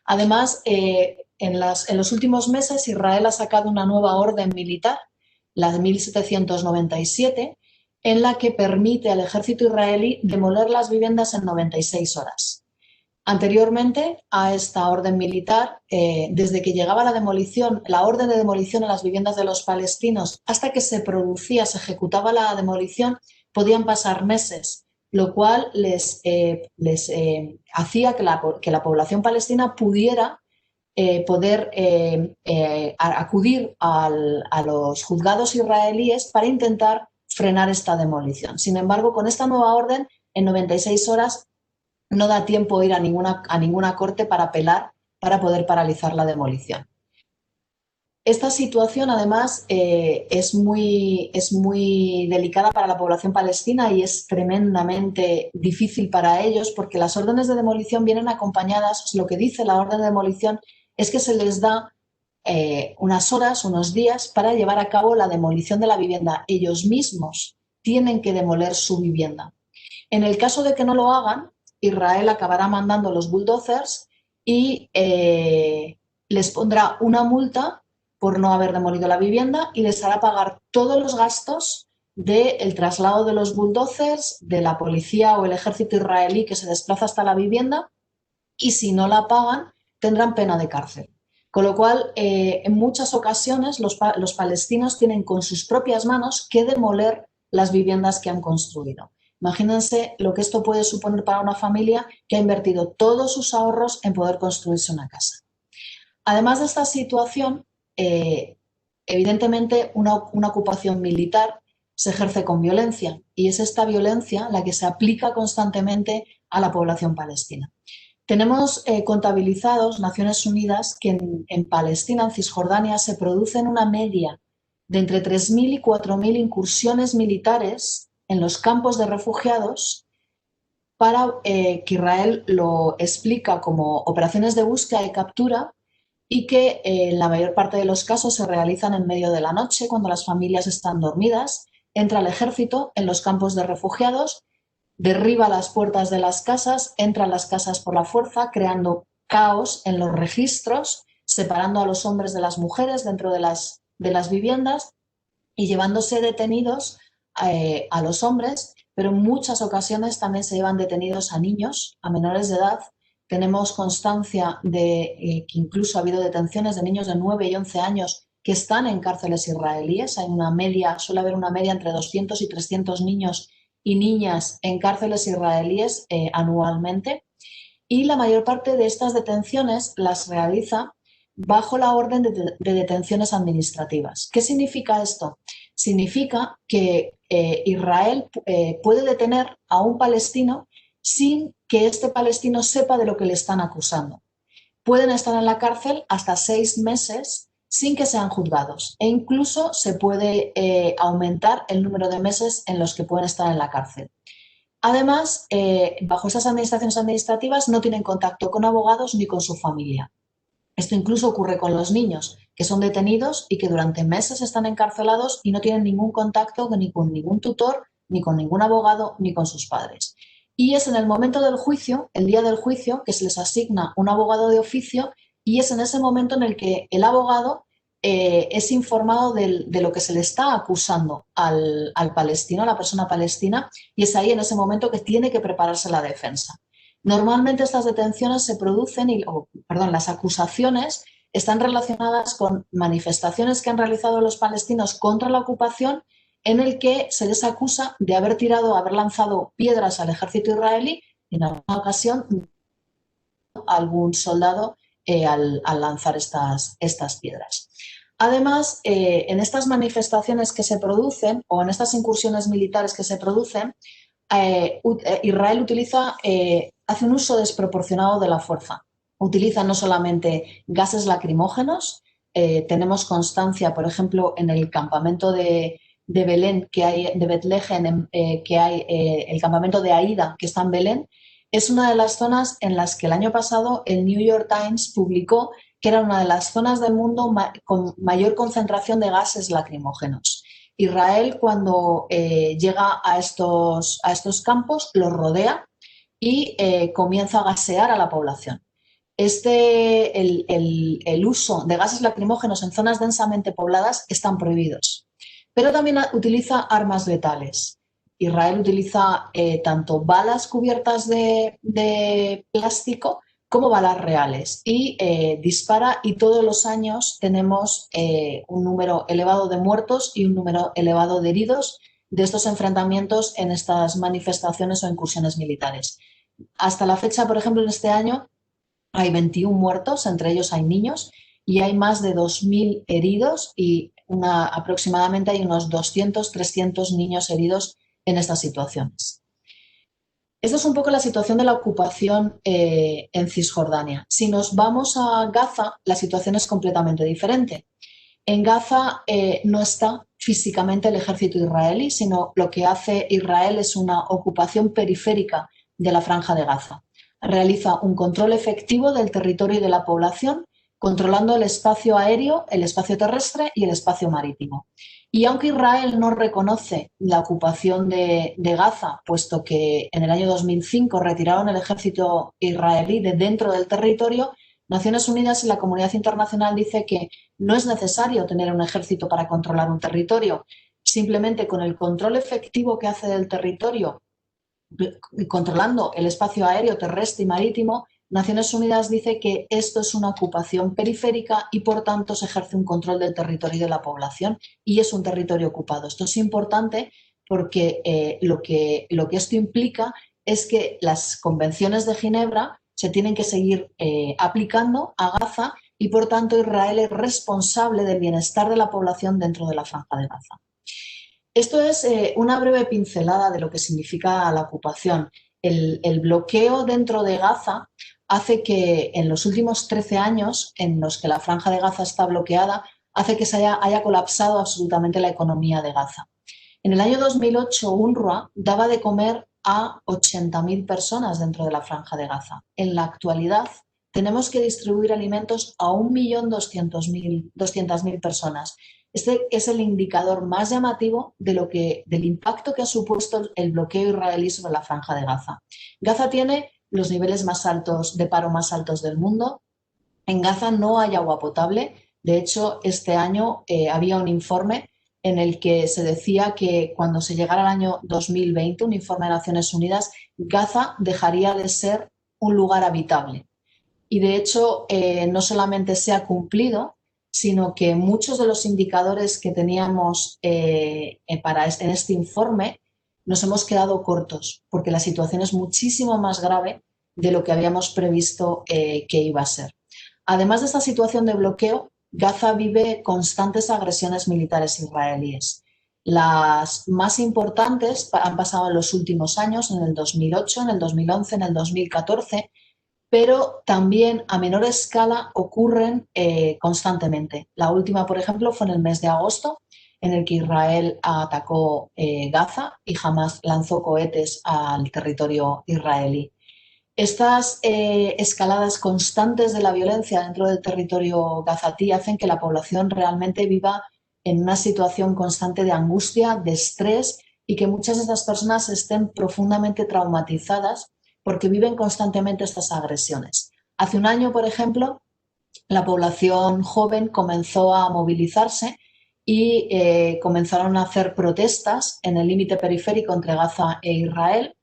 Además, en los últimos meses Israel ha sacado una nueva orden militar, la de 1797, en la que permite al ejército israelí demoler las viviendas en 96 horas. Anteriormente a esta orden militar, desde que llegaba la orden de demolición en las viviendas de los palestinos hasta que se ejecutaba la demolición, podían pasar meses, lo cual les hacía que la población palestina pudiera acudir a los juzgados israelíes para intentar frenar esta demolición. Sin embargo, con esta nueva orden, en 96 horas, no da tiempo ir a ninguna corte para apelar para poder paralizar la demolición. Esta situación, además, es muy delicada para la población palestina y es tremendamente difícil para ellos porque las órdenes de demolición vienen acompañadas. Lo que dice la orden de demolición es que se les da unas horas, unos días para llevar a cabo la demolición de la vivienda. Ellos mismos tienen que demoler su vivienda. En el caso de que no lo hagan, Israel acabará mandando los bulldozers y les pondrá una multa por no haber demolido la vivienda y les hará pagar todos los gastos del traslado de los bulldozers, de la policía o el ejército israelí que se desplaza hasta la vivienda, y si no la pagan tendrán pena de cárcel. Con lo cual, en muchas ocasiones los palestinos tienen con sus propias manos que demoler las viviendas que han construido. Imagínense lo que esto puede suponer para una familia que ha invertido todos sus ahorros en poder construirse una casa. Además de esta situación, evidentemente una ocupación militar se ejerce con violencia y es esta violencia la que se aplica constantemente a la población palestina. Tenemos contabilizados, Naciones Unidas, que en Palestina, en Cisjordania, se producen una media de entre 3.000 y 4.000 incursiones militares en los campos de refugiados para que Israel lo explica como operaciones de búsqueda y captura y que en la mayor parte de los casos se realizan en medio de la noche, cuando las familias están dormidas. Entra el ejército en los campos de refugiados, derriba las puertas de las casas, entra a las casas por la fuerza, creando caos en los registros, separando a los hombres de las mujeres dentro de las viviendas y llevándose detenidos a los hombres, pero en muchas ocasiones también se llevan detenidos a niños, a menores de edad. Tenemos constancia de que incluso ha habido detenciones de niños de 9 y 11 años que están en cárceles israelíes. Hay una media, suele haber una media entre 200 y 300 niños y niñas en cárceles israelíes anualmente. Y la mayor parte de estas detenciones las realiza bajo la orden de detenciones administrativas. ¿Qué significa esto? Significa que Israel puede detener a un palestino sin que este palestino sepa de lo que le están acusando. Pueden estar en la cárcel hasta 6 meses sin que sean juzgados e incluso se puede aumentar el número de meses en los que pueden estar en la cárcel. Además, bajo esas administraciones administrativas no tienen contacto con abogados ni con su familia. Esto incluso ocurre con los niños, que son detenidos y que durante meses están encarcelados y no tienen ningún contacto ni con ningún tutor, ni con ningún abogado, ni con sus padres. Y es en el momento del juicio, el día del juicio, que se les asigna un abogado de oficio y es en ese momento en el que el abogado es informado de lo que se le está acusando al palestino, a la persona palestina, y es ahí en ese momento que tiene que prepararse la defensa. Normalmente estas detenciones se producen, las acusaciones están relacionadas con manifestaciones que han realizado los palestinos contra la ocupación, en el que se les acusa de haber lanzado piedras al ejército israelí y en alguna ocasión a algún soldado al lanzar estas piedras. Además, en estas manifestaciones que se producen o en estas incursiones militares que se producen, Israel hace un uso desproporcionado de la fuerza. Utiliza no solamente gases lacrimógenos, tenemos constancia, por ejemplo, en el campamento de Belén, de Betlehem, que hay el campamento de Aida, que está en Belén. Es una de las zonas en las que el año pasado el New York Times publicó que era una de las zonas del mundo con mayor concentración de gases lacrimógenos. Israel, cuando llega a estos campos, los rodea y comienza a gasear a la población. El uso de gases lacrimógenos en zonas densamente pobladas están prohibidos, pero también utiliza armas letales. Israel utiliza tanto balas cubiertas de plástico como balas reales y dispara, y todos los años tenemos un número elevado de muertos y un número elevado de heridos de estos enfrentamientos en estas manifestaciones o incursiones militares. Hasta la fecha, por ejemplo, en este año hay 21 muertos, entre ellos hay niños, y hay más de 2.000 heridos y aproximadamente hay unos 200, 300 niños heridos en estas situaciones. Esta es un poco la situación de la ocupación en Cisjordania. Si nos vamos a Gaza, la situación es completamente diferente. En Gaza no está físicamente el ejército israelí, sino lo que hace Israel es una ocupación periférica de la Franja de Gaza. Realiza un control efectivo del territorio y de la población, controlando el espacio aéreo, el espacio terrestre y el espacio marítimo. Y aunque Israel no reconoce la ocupación de Gaza, puesto que en el año 2005 retiraron el ejército israelí de dentro del territorio, Naciones Unidas y la comunidad internacional dice que no es necesario tener un ejército para controlar un territorio. Simplemente con el control efectivo que hace del territorio, controlando el espacio aéreo, terrestre y marítimo, Naciones Unidas dice que esto es una ocupación periférica y por tanto se ejerce un control del territorio y de la población y es un territorio ocupado. Esto es importante porque lo que esto implica es que las convenciones de Ginebra se tienen que seguir aplicando a Gaza y por tanto Israel es responsable del bienestar de la población dentro de la Franja de Gaza. Esto es una breve pincelada de lo que significa la ocupación. El bloqueo dentro de Gaza hace que en los últimos 13 años en los que la Franja de Gaza está bloqueada, hace que se haya colapsado absolutamente la economía de Gaza. En el año 2008, UNRWA daba de comer a 80.000 personas dentro de la Franja de Gaza. En la actualidad, tenemos que distribuir alimentos a 1.200.000 personas. Este es el indicador más llamativo del impacto que ha supuesto el bloqueo israelí sobre la Franja de Gaza. Gaza tiene los niveles más altos de paro más altos del mundo. En Gaza no hay agua potable. De hecho, este año había un informe en el que se decía que cuando se llegara al año 2020, un informe de Naciones Unidas, Gaza dejaría de ser un lugar habitable. Y de hecho, no solamente se ha cumplido, sino que muchos de los indicadores que teníamos en este informe nos hemos quedado cortos, porque la situación es muchísimo más grave de lo que habíamos previsto que iba a ser. Además de esta situación de bloqueo, Gaza vive constantes agresiones militares israelíes. Las más importantes han pasado en los últimos años, en el 2008, en el 2011, en el 2014, pero también a menor escala ocurren constantemente. La última, por ejemplo, fue en el mes de agosto, en el que Israel atacó Gaza y Hamás lanzó cohetes al territorio israelí. Estas escaladas constantes de la violencia dentro del territorio gazatí hacen que la población realmente viva en una situación constante de angustia, de estrés y que muchas de estas personas estén profundamente traumatizadas porque viven constantemente estas agresiones. Hace un año, por ejemplo, la población joven comenzó a movilizarse y comenzaron a hacer protestas en el límite periférico entre Gaza e Israel,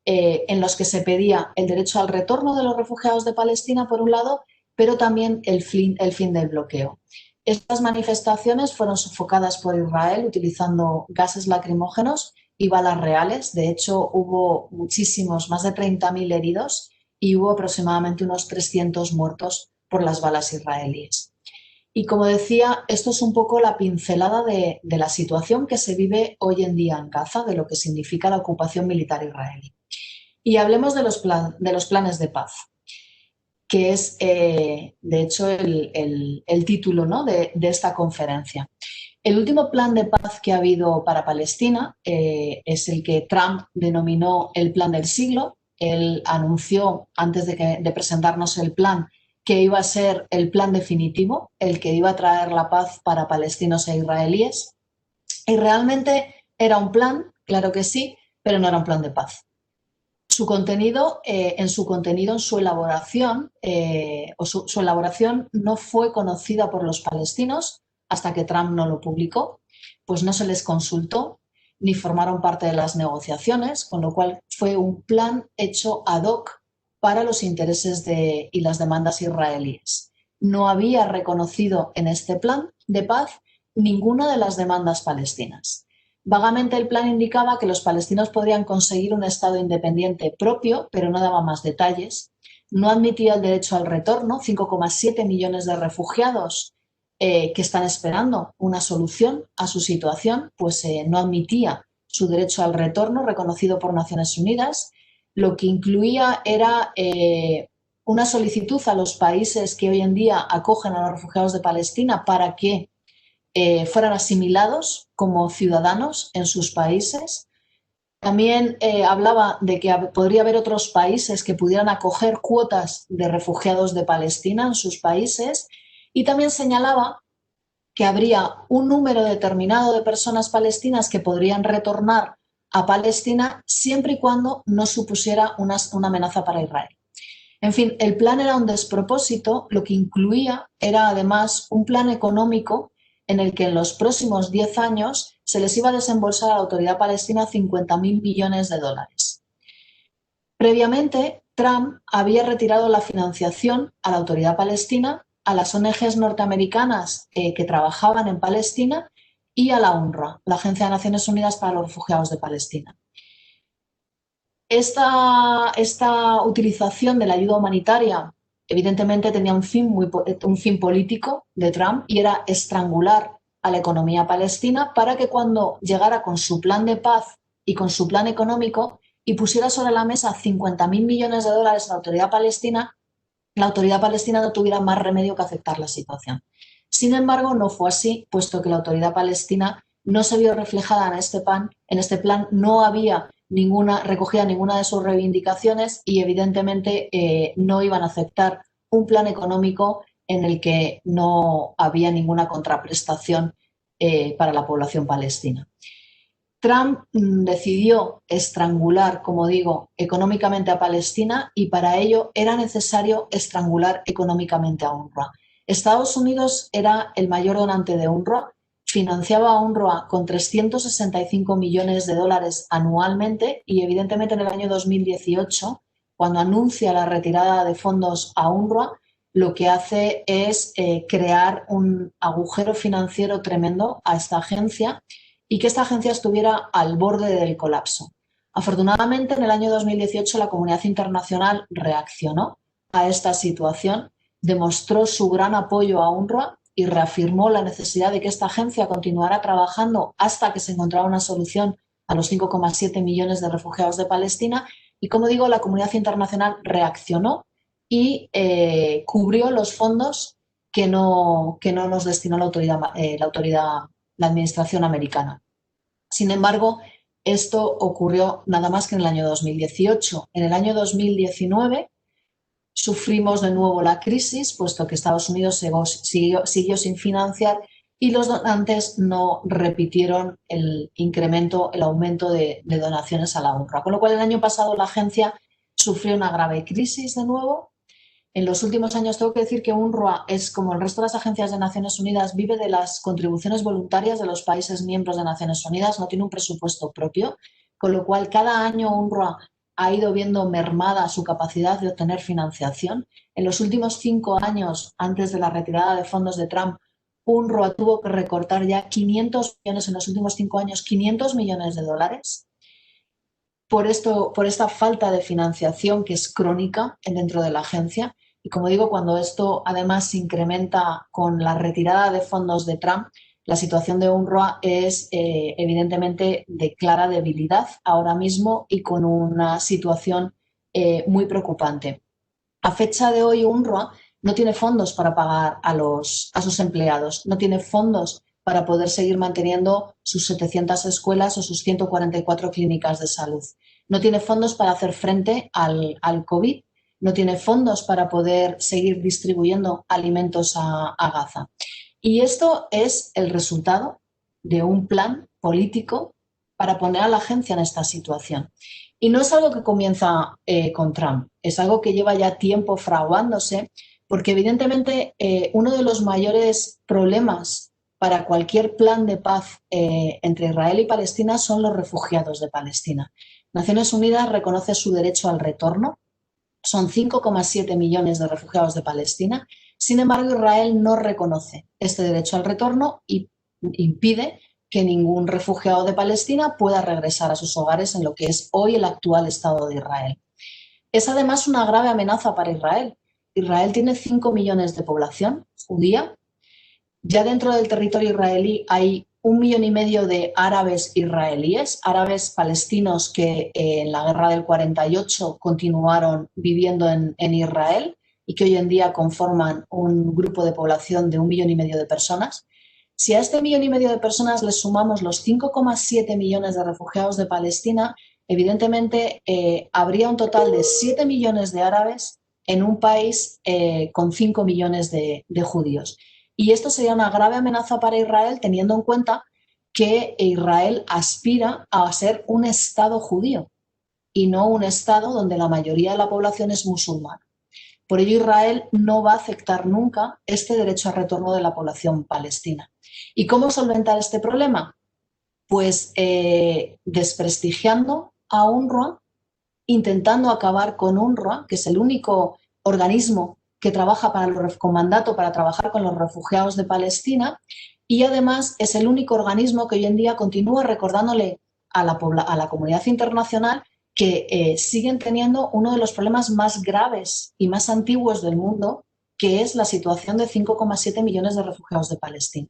en los que se pedía el derecho al retorno de los refugiados de Palestina, por un lado, pero también el fin del bloqueo. Estas manifestaciones fueron sofocadas por Israel utilizando gases lacrimógenos y balas reales. De hecho, hubo muchísimos, más de 30.000 heridos y hubo aproximadamente unos 300 muertos por las balas israelíes. Y como decía, esto es un poco la pincelada de la situación que se vive hoy en día en Gaza, de lo que significa la ocupación militar israelí. Y hablemos de los planes de paz, que es, de hecho, el título, ¿no?, de esta conferencia. El último plan de paz que ha habido para Palestina es el que Trump denominó el plan del siglo. Él anunció, antes de presentarnos el plan, que iba a ser el plan definitivo, el que iba a traer la paz para palestinos e israelíes. Y realmente era un plan, claro que sí, pero no era un plan de paz. Su elaboración no fue conocida por los palestinos hasta que Trump no lo publicó, pues no se les consultó ni formaron parte de las negociaciones, con lo cual fue un plan hecho ad hoc para los intereses y las demandas israelíes. No había reconocido en este plan de paz ninguna de las demandas palestinas. Vagamente el plan indicaba que los palestinos podrían conseguir un Estado independiente propio, pero no daba más detalles. No admitía el derecho al retorno, 5,7 millones de refugiados que están esperando una solución a su situación, pues no admitía su derecho al retorno reconocido por Naciones Unidas. Lo que incluía era una solicitud a los países que hoy en día acogen a los refugiados de Palestina para que fueran asimilados como ciudadanos en sus países. También hablaba de que podría haber otros países que pudieran acoger cuotas de refugiados de Palestina en sus países, y también señalaba que habría un número determinado de personas palestinas que podrían retornar a Palestina siempre y cuando no supusiera una amenaza para Israel. En fin, el plan era un despropósito. Lo que incluía era además un plan económico en el que en los próximos 10 años se les iba a desembolsar a la autoridad palestina 50.000 millones de dólares. Previamente, Trump había retirado la financiación a la autoridad palestina, a las ONGs norteamericanas que trabajaban en Palestina y a la UNRWA, la Agencia de Naciones Unidas para los Refugiados de Palestina. Esta utilización de la ayuda humanitaria evidentemente tenía un fin político de Trump, y era estrangular a la economía palestina para que cuando llegara con su plan de paz y con su plan económico y pusiera sobre la mesa 50.000 millones de dólares a la autoridad palestina no tuviera más remedio que aceptar la situación. Sin embargo, no fue así, puesto que la autoridad palestina no se vio reflejada en este plan, no había recogida ninguna de sus reivindicaciones, y evidentemente no iban a aceptar un plan económico en el que no había ninguna contraprestación para la población palestina. Trump decidió estrangular, como digo, económicamente a Palestina, y para ello era necesario estrangular económicamente a UNRWA. Estados Unidos era el mayor donante de UNRWA, financiaba a UNRWA con 365 millones de dólares anualmente, y evidentemente en el año 2018, cuando anuncia la retirada de fondos a UNRWA, lo que hace es crear un agujero financiero tremendo a esta agencia, y que esta agencia estuviera al borde del colapso. Afortunadamente, en el año 2018 la comunidad internacional reaccionó a esta situación, demostró su gran apoyo a UNRWA y reafirmó la necesidad de que esta agencia continuara trabajando hasta que se encontrara una solución a los 5,7 millones de refugiados de Palestina. Y, como digo, la comunidad internacional reaccionó y cubrió los fondos que no nos destinó la administración americana. Sin embargo, esto ocurrió nada más que en el año 2018. En el año 2019 sufrimos de nuevo la crisis, puesto que Estados Unidos siguió sin financiar, y los donantes no repitieron el aumento de donaciones a la UNRWA. Con lo cual, el año pasado la agencia sufrió una grave crisis de nuevo. En los últimos años tengo que decir que UNRWA es, como el resto de las agencias de Naciones Unidas, vive de las contribuciones voluntarias de los países miembros de Naciones Unidas, no tiene un presupuesto propio, con lo cual cada año UNRWA ha ido viendo mermada su capacidad de obtener financiación. En los últimos 5 años, antes de la retirada de fondos de Trump, UNRWA tuvo que recortar ya 500 millones en los últimos 5 años, 500 millones de dólares. Por esta falta de financiación que es crónica dentro de la agencia. Y, como digo, cuando esto además se incrementa con la retirada de fondos de Trump, la situación de UNRWA es evidentemente de clara debilidad ahora mismo, y con una situación muy preocupante. A fecha de hoy, UNRWA no tiene fondos para pagar a sus empleados, no tiene fondos para poder seguir manteniendo sus 700 escuelas o sus 144 clínicas de salud. No tiene fondos para hacer frente al COVID, no tiene fondos para poder seguir distribuyendo alimentos a Gaza. Y esto es el resultado de un plan político para poner a la agencia en esta situación. Y no es algo que comienza con Trump, es algo que lleva ya tiempo fraguándose, porque evidentemente uno de los mayores problemas para cualquier plan de paz entre Israel y Palestina son los refugiados de Palestina. Naciones Unidas reconoce su derecho al retorno. Son 5,7 millones de refugiados de Palestina. Sin embargo, Israel no reconoce este derecho al retorno y impide que ningún refugiado de Palestina pueda regresar a sus hogares en lo que es hoy el actual Estado de Israel. Es además una grave amenaza para Israel. Israel tiene 5 millones de población judía. Ya dentro del territorio israelí hay 1,5 millones de árabes israelíes, árabes palestinos que en la guerra del 48 continuaron viviendo en Israel y que hoy en día conforman un grupo de población de 1,5 millones de personas. Si a este 1,5 millones de personas les sumamos los 5,7 millones de refugiados de Palestina, evidentemente habría un total de 7 millones de árabes en un país con 5 millones de judíos. Y esto sería una grave amenaza para Israel, teniendo en cuenta que Israel aspira a ser un Estado judío y no un Estado donde la mayoría de la población es musulmana. Por ello, Israel no va a aceptar nunca este derecho al retorno de la población palestina. ¿Y cómo solventar este problema? Pues desprestigiando a UNRWA, intentando acabar con UNRWA, que es el único organismo que trabaja con mandato para trabajar con los refugiados de Palestina, y además es el único organismo que hoy en día continúa recordándole a la comunidad internacional que siguen teniendo uno de los problemas más graves y más antiguos del mundo, que es la situación de 5,7 millones de refugiados de Palestina.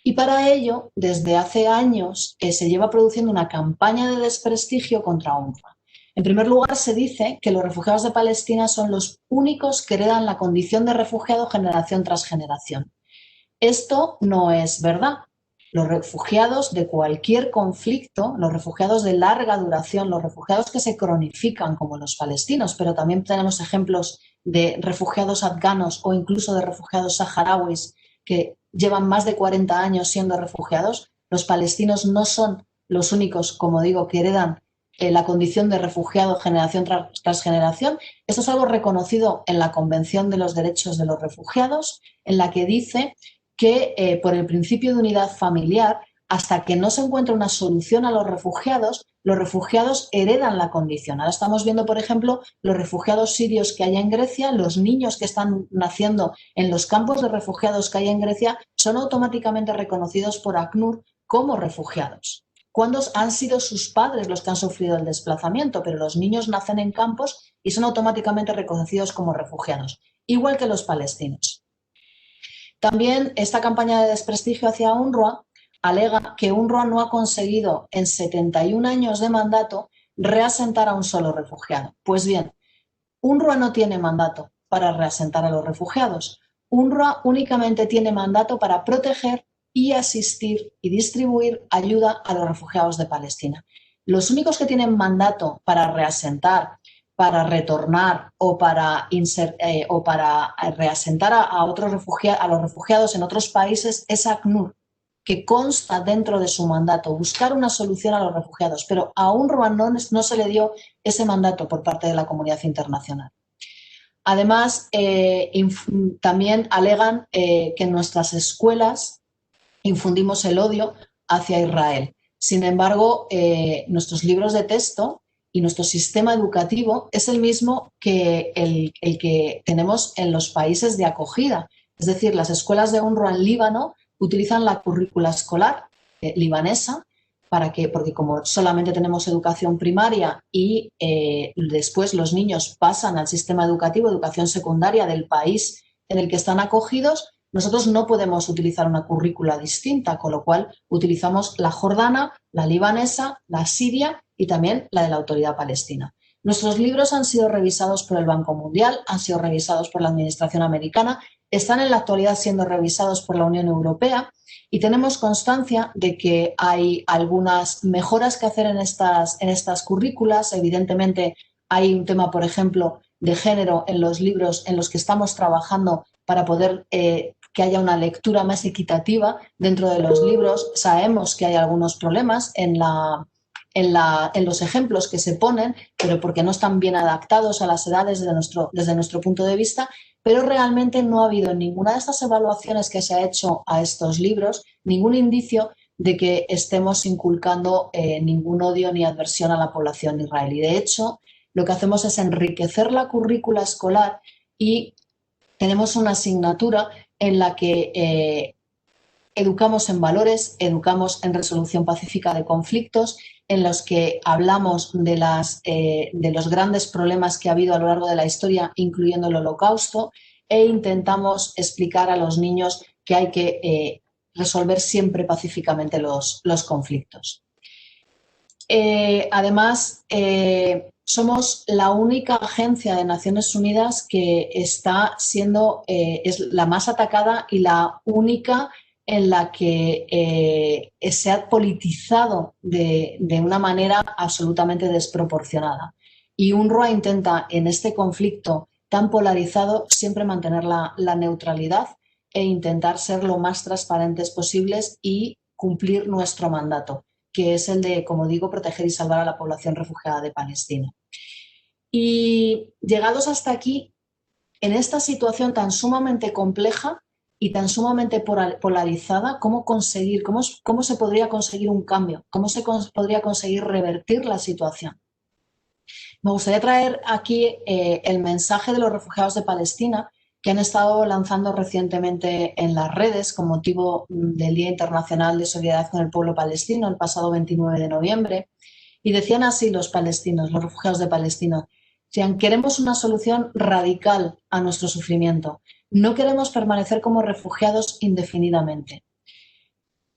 Y para ello, desde hace años, se lleva produciendo una campaña de desprestigio contra UNRWA. En primer lugar, se dice que los refugiados de Palestina son los únicos que heredan la condición de refugiado generación tras generación. Esto no es verdad. Los refugiados de cualquier conflicto, los refugiados de larga duración, los refugiados que se cronifican como los palestinos, pero también tenemos ejemplos de refugiados afganos o incluso de refugiados saharauis que llevan más de 40 años siendo refugiados. Los palestinos no son los únicos, como digo, que heredan la condición de refugiado generación tras generación. Esto es algo reconocido en la Convención de los Derechos de los Refugiados, en la que dice que por el principio de unidad familiar, hasta que no se encuentre una solución a los refugiados heredan la condición. Ahora estamos viendo, por ejemplo, los refugiados sirios que hay en Grecia, los niños que están naciendo en los campos de refugiados que hay en Grecia, son automáticamente reconocidos por ACNUR como refugiados, cuando han sido sus padres los que han sufrido el desplazamiento, pero los niños nacen en campos y son automáticamente reconocidos como refugiados, igual que los palestinos. También esta campaña de desprestigio hacia UNRWA alega que UNRWA no ha conseguido en 71 años de mandato reasentar a un solo refugiado. Pues bien, UNRWA no tiene mandato para reasentar a los refugiados. UNRWA únicamente tiene mandato para proteger y asistir y distribuir ayuda a los refugiados de Palestina. Los únicos que tienen mandato para reasentar, para retornar o para reasentar a los refugiados en otros países es ACNUR, que consta dentro de su mandato buscar una solución a los refugiados, pero a UNRWA no se le dio ese mandato por parte de la comunidad internacional. Además, también alegan que en nuestras escuelas infundimos el odio hacia Israel. Sin embargo, nuestros libros de texto y nuestro sistema educativo es el mismo que el que tenemos en los países de acogida. Es decir, las escuelas de UNRWA en Líbano utilizan la currícula escolar libanesa porque como solamente tenemos educación primaria y después los niños pasan al sistema educativo, educación secundaria del país en el que están acogidos, nosotros no podemos utilizar una currícula distinta, con lo cual utilizamos la jordana, la libanesa, la siria y también la de la Autoridad Palestina. Nuestros libros han sido revisados por el Banco Mundial, han sido revisados por la Administración Americana, están en la actualidad siendo revisados por la Unión Europea y tenemos constancia de que hay algunas mejoras que hacer en estas currículas. Evidentemente hay un tema, por ejemplo, de género en los libros en los que estamos trabajando para poder que haya una lectura más equitativa dentro de los libros. Sabemos que hay algunos problemas en los ejemplos que se ponen, pero porque no están bien adaptados a las edades desde nuestro punto de vista, pero realmente no ha habido en ninguna de estas evaluaciones que se ha hecho a estos libros ningún indicio de que estemos inculcando ningún odio ni adversión a la población israelí. De hecho, lo que hacemos es enriquecer la currícula escolar y tenemos una asignatura en la que educamos en valores, educamos en resolución pacífica de conflictos, en los que hablamos de los grandes problemas que ha habido a lo largo de la historia, incluyendo el Holocausto, e intentamos explicar a los niños que hay que resolver siempre pacíficamente los conflictos. Además, somos la única agencia de Naciones Unidas que está siendo, es la más atacada y la única en la que se ha politizado de una manera absolutamente desproporcionada. Y UNRWA intenta en este conflicto tan polarizado siempre mantener la neutralidad e intentar ser lo más transparentes posibles y cumplir nuestro mandato, que es el de, como digo, proteger y salvar a la población refugiada de Palestina. Y llegados hasta aquí, en esta situación tan sumamente compleja y tan sumamente polarizada, ¿cómo se podría conseguir un cambio? ¿Cómo se podría conseguir revertir la situación? Me gustaría traer aquí el mensaje de los refugiados de Palestina que han estado lanzando recientemente en las redes con motivo del Día Internacional de Solidaridad con el Pueblo Palestino, el pasado 29 de noviembre. Y decían así los palestinos, los refugiados de Palestina: queremos una solución radical a nuestro sufrimiento. No queremos permanecer como refugiados indefinidamente.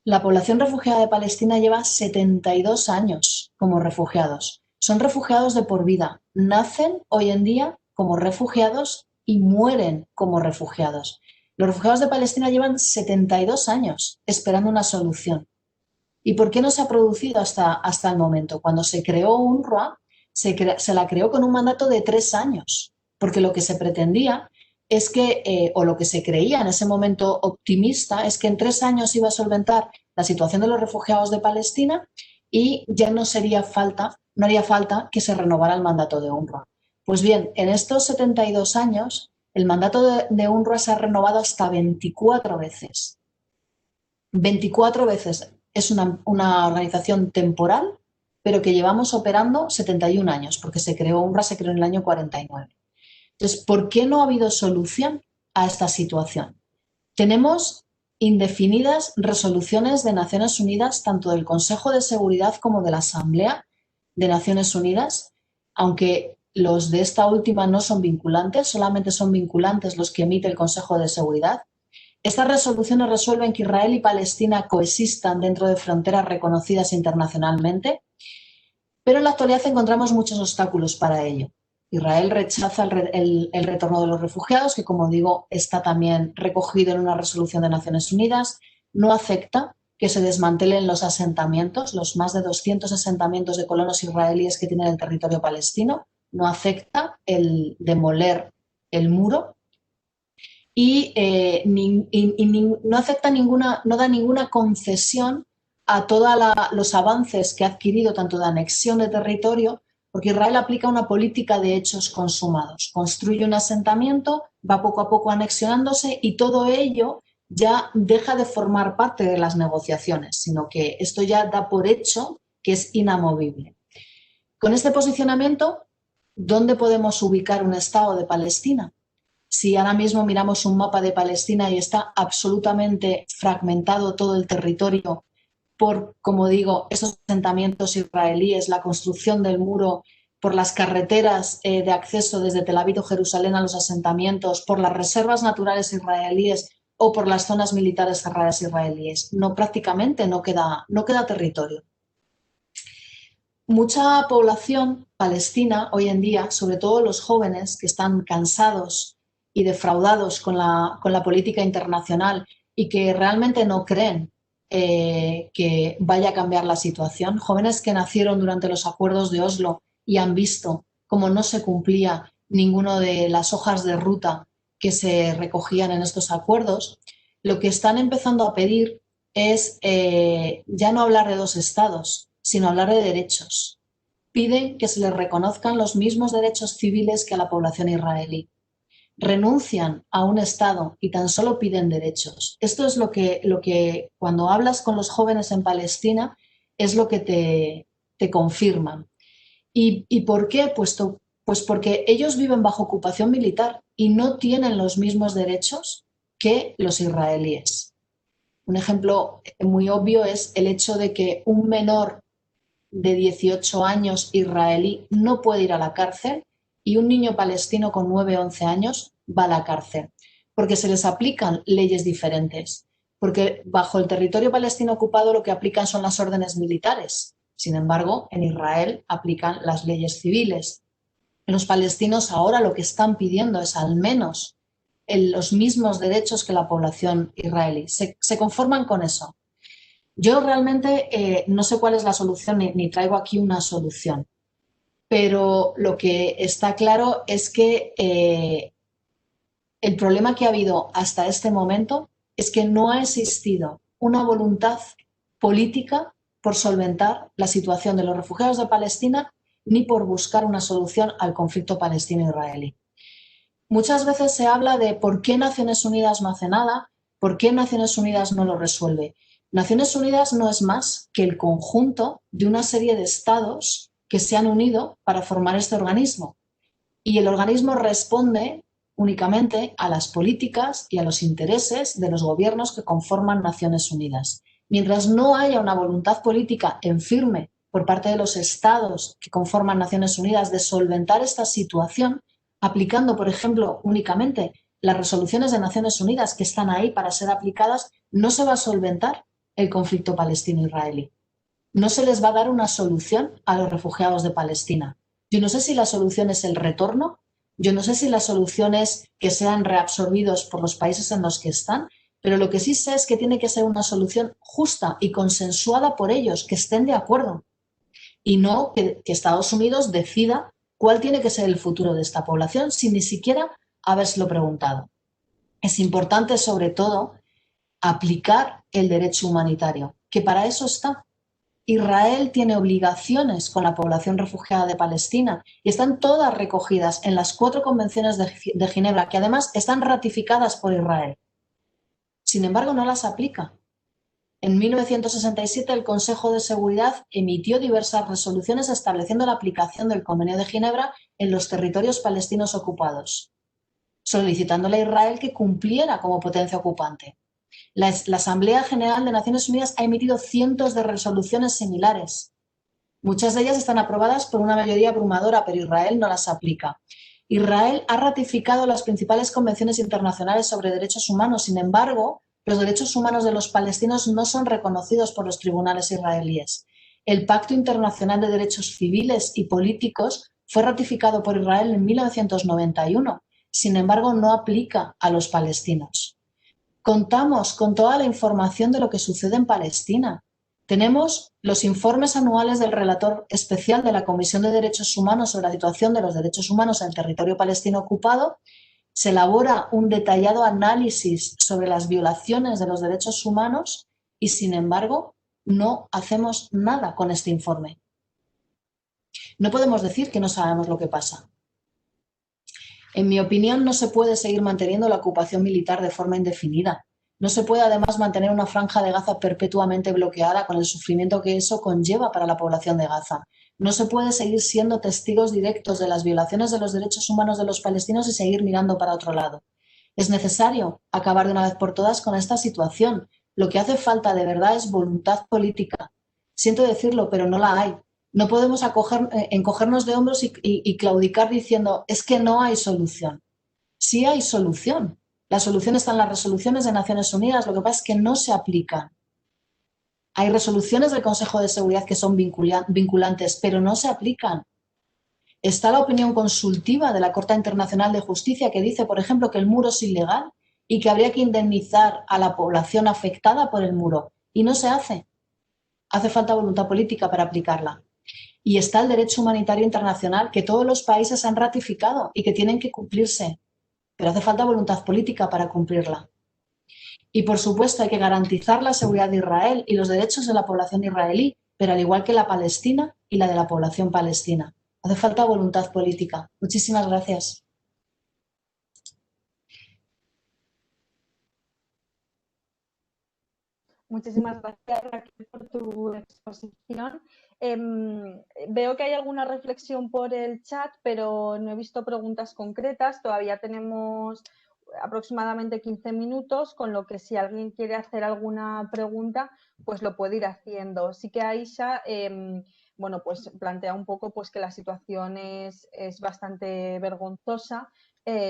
La población refugiada de Palestina lleva 72 años como refugiados. Son refugiados de por vida. Nacen hoy en día como refugiados y mueren como refugiados. Los refugiados de Palestina llevan 72 años esperando una solución. ¿Y por qué no se ha producido hasta el momento? Cuando se creó UNRWA, se la creó con un mandato de 3 años, porque lo que se pretendía es que, o lo que se creía en ese momento optimista, es que en 3 años iba a solventar la situación de los refugiados de Palestina y ya no haría falta que se renovara el mandato de UNRWA. Pues bien, en estos 72 años, el mandato de UNRWA se ha renovado hasta 24 veces. 24 veces. Es una organización temporal, pero que llevamos operando 71 años, porque UNRWA se creó en el año 49. Entonces, ¿por qué no ha habido solución a esta situación? Tenemos indefinidas resoluciones de Naciones Unidas, tanto del Consejo de Seguridad como de la Asamblea de Naciones Unidas, aunque los de esta última no son vinculantes, solamente son vinculantes los que emite el Consejo de Seguridad. Estas resoluciones resuelven que Israel y Palestina coexistan dentro de fronteras reconocidas internacionalmente, pero en la actualidad encontramos muchos obstáculos para ello. Israel rechaza el retorno de los refugiados, que, como digo, está también recogido en una resolución de Naciones Unidas. No acepta que se desmantelen los asentamientos, los más de 200 asentamientos de colonos israelíes que tienen el territorio palestino. No acepta el demoler el muro y no acepta no da ninguna concesión a todos los avances que ha adquirido, tanto de anexión de territorio, porque Israel aplica una política de hechos consumados. Construye un asentamiento, va poco a poco anexionándose y todo ello ya deja de formar parte de las negociaciones, sino que esto ya da por hecho que es inamovible. Con este posicionamiento, ¿dónde podemos ubicar un Estado de Palestina? Si ahora mismo miramos un mapa de Palestina y está absolutamente fragmentado todo el territorio por, como digo, esos asentamientos israelíes, la construcción del muro, por las carreteras de acceso desde Tel Aviv o Jerusalén a los asentamientos, por las reservas naturales israelíes o por las zonas militares cerradas israelíes. Prácticamente no queda territorio. Mucha población palestina hoy en día, sobre todo los jóvenes que están cansados y defraudados con la política internacional y que realmente no creen que vaya a cambiar la situación, jóvenes que nacieron durante los acuerdos de Oslo y han visto cómo no se cumplía ninguna de las hojas de ruta que se recogían en estos acuerdos, lo que están empezando a pedir es ya no hablar de 2 estados, sino hablar de derechos. Piden que se les reconozcan los mismos derechos civiles que a la población israelí. Renuncian a un Estado y tan solo piden derechos. Esto es lo que cuando hablas con los jóvenes en Palestina es lo que te confirman. ¿Y por qué? Pues porque ellos viven bajo ocupación militar y no tienen los mismos derechos que los israelíes. Un ejemplo muy obvio es el hecho de que un menor de 18 años israelí no puede ir a la cárcel y un niño palestino con 9 o 11 años va a la cárcel, porque se les aplican leyes diferentes, porque bajo el territorio palestino ocupado lo que aplican son las órdenes militares. Sin embargo, en Israel aplican las leyes civiles. Los palestinos ahora lo que están pidiendo es al menos los mismos derechos que la población israelí. Se conforman con eso. Yo realmente no sé cuál es la solución ni traigo aquí una solución, pero lo que está claro es que el problema que ha habido hasta este momento es que no ha existido una voluntad política por solventar la situación de los refugiados de Palestina ni por buscar una solución al conflicto palestino-israelí. Muchas veces se habla de por qué Naciones Unidas no hace nada, por qué Naciones Unidas no lo resuelve. Naciones Unidas no es más que el conjunto de una serie de estados que se han unido para formar este organismo. Y el organismo responde únicamente a las políticas y a los intereses de los gobiernos que conforman Naciones Unidas. Mientras no haya una voluntad política en firme por parte de los estados que conforman Naciones Unidas de solventar esta situación, aplicando, por ejemplo, únicamente las resoluciones de Naciones Unidas que están ahí para ser aplicadas, no se va a solventar el conflicto palestino-israelí. No se les va a dar una solución a los refugiados de Palestina. Yo no sé si la solución es el retorno, yo no sé si la solución es que sean reabsorbidos por los países en los que están, pero lo que sí sé es que tiene que ser una solución justa y consensuada por ellos, que estén de acuerdo, y no que Estados Unidos decida cuál tiene que ser el futuro de esta población sin ni siquiera habérselo preguntado. Es importante, sobre todo, aplicar el derecho humanitario, que para eso está. Israel tiene obligaciones con la población refugiada de Palestina y están todas recogidas en las 4 convenciones de Ginebra, que además están ratificadas por Israel. Sin embargo, no las aplica. En 1967 el Consejo de Seguridad emitió diversas resoluciones estableciendo la aplicación del Convenio de Ginebra en los territorios palestinos ocupados, solicitándole a Israel que cumpliera como potencia ocupante. La Asamblea General de Naciones Unidas ha emitido cientos de resoluciones similares. Muchas de ellas están aprobadas por una mayoría abrumadora, pero Israel no las aplica. Israel ha ratificado las principales convenciones internacionales sobre derechos humanos. Sin embargo, los derechos humanos de los palestinos no son reconocidos por los tribunales israelíes. El Pacto Internacional de Derechos Civiles y Políticos fue ratificado por Israel en 1991. Sin embargo, no aplica a los palestinos. Contamos con toda la información de lo que sucede en Palestina. Tenemos los informes anuales del relator especial de la Comisión de Derechos Humanos sobre la situación de los derechos humanos en el territorio palestino ocupado. Se elabora un detallado análisis sobre las violaciones de los derechos humanos y, sin embargo, no hacemos nada con este informe. No podemos decir que no sabemos lo que pasa. En mi opinión, no se puede seguir manteniendo la ocupación militar de forma indefinida. No se puede además mantener una franja de Gaza perpetuamente bloqueada con el sufrimiento que eso conlleva para la población de Gaza. No se puede seguir siendo testigos directos de las violaciones de los derechos humanos de los palestinos y seguir mirando para otro lado. Es necesario acabar de una vez por todas con esta situación. Lo que hace falta de verdad es voluntad política. Siento decirlo, pero no la hay. No podemos encogernos de hombros y claudicar diciendo es que no hay solución. Sí hay solución. La solución está en las resoluciones de Naciones Unidas. Lo que pasa es que no se aplican. Hay resoluciones del Consejo de Seguridad que son vinculantes, pero no se aplican. Está la opinión consultiva de la Corte Internacional de Justicia que dice, por ejemplo, que el muro es ilegal y que habría que indemnizar a la población afectada por el muro. Y no se hace. Hace falta voluntad política para aplicarla. Y está el derecho humanitario internacional que todos los países han ratificado y que tienen que cumplirse, pero hace falta voluntad política para cumplirla. Y por supuesto hay que garantizar la seguridad de Israel y los derechos de la población israelí, pero al igual que la palestina y la de la población palestina. Hace falta voluntad política. Muchísimas gracias. Muchísimas gracias, Raquel, por tu exposición. Veo que hay alguna reflexión por el chat, pero no he visto preguntas concretas. Todavía tenemos aproximadamente 15 minutos, con lo que si alguien quiere hacer alguna pregunta, pues lo puede ir haciendo. Sí que Aisha, bueno, pues plantea un poco pues que la situación es bastante vergonzosa,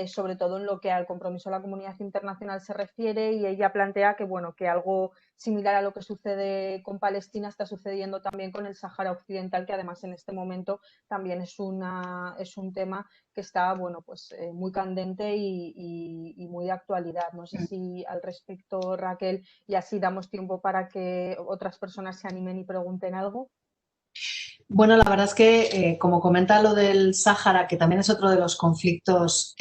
sobre todo en lo que al compromiso de la comunidad internacional se refiere, y ella plantea que, bueno, que algo similar a lo que sucede con Palestina está sucediendo también con el Sáhara Occidental, que además en este momento también es un tema que está, bueno, pues muy candente y muy de actualidad. No sé si al respecto, Raquel, y así damos tiempo para que otras personas se animen y pregunten algo. Bueno, la verdad es que, como comenta lo del Sáhara, que también es otro de los conflictos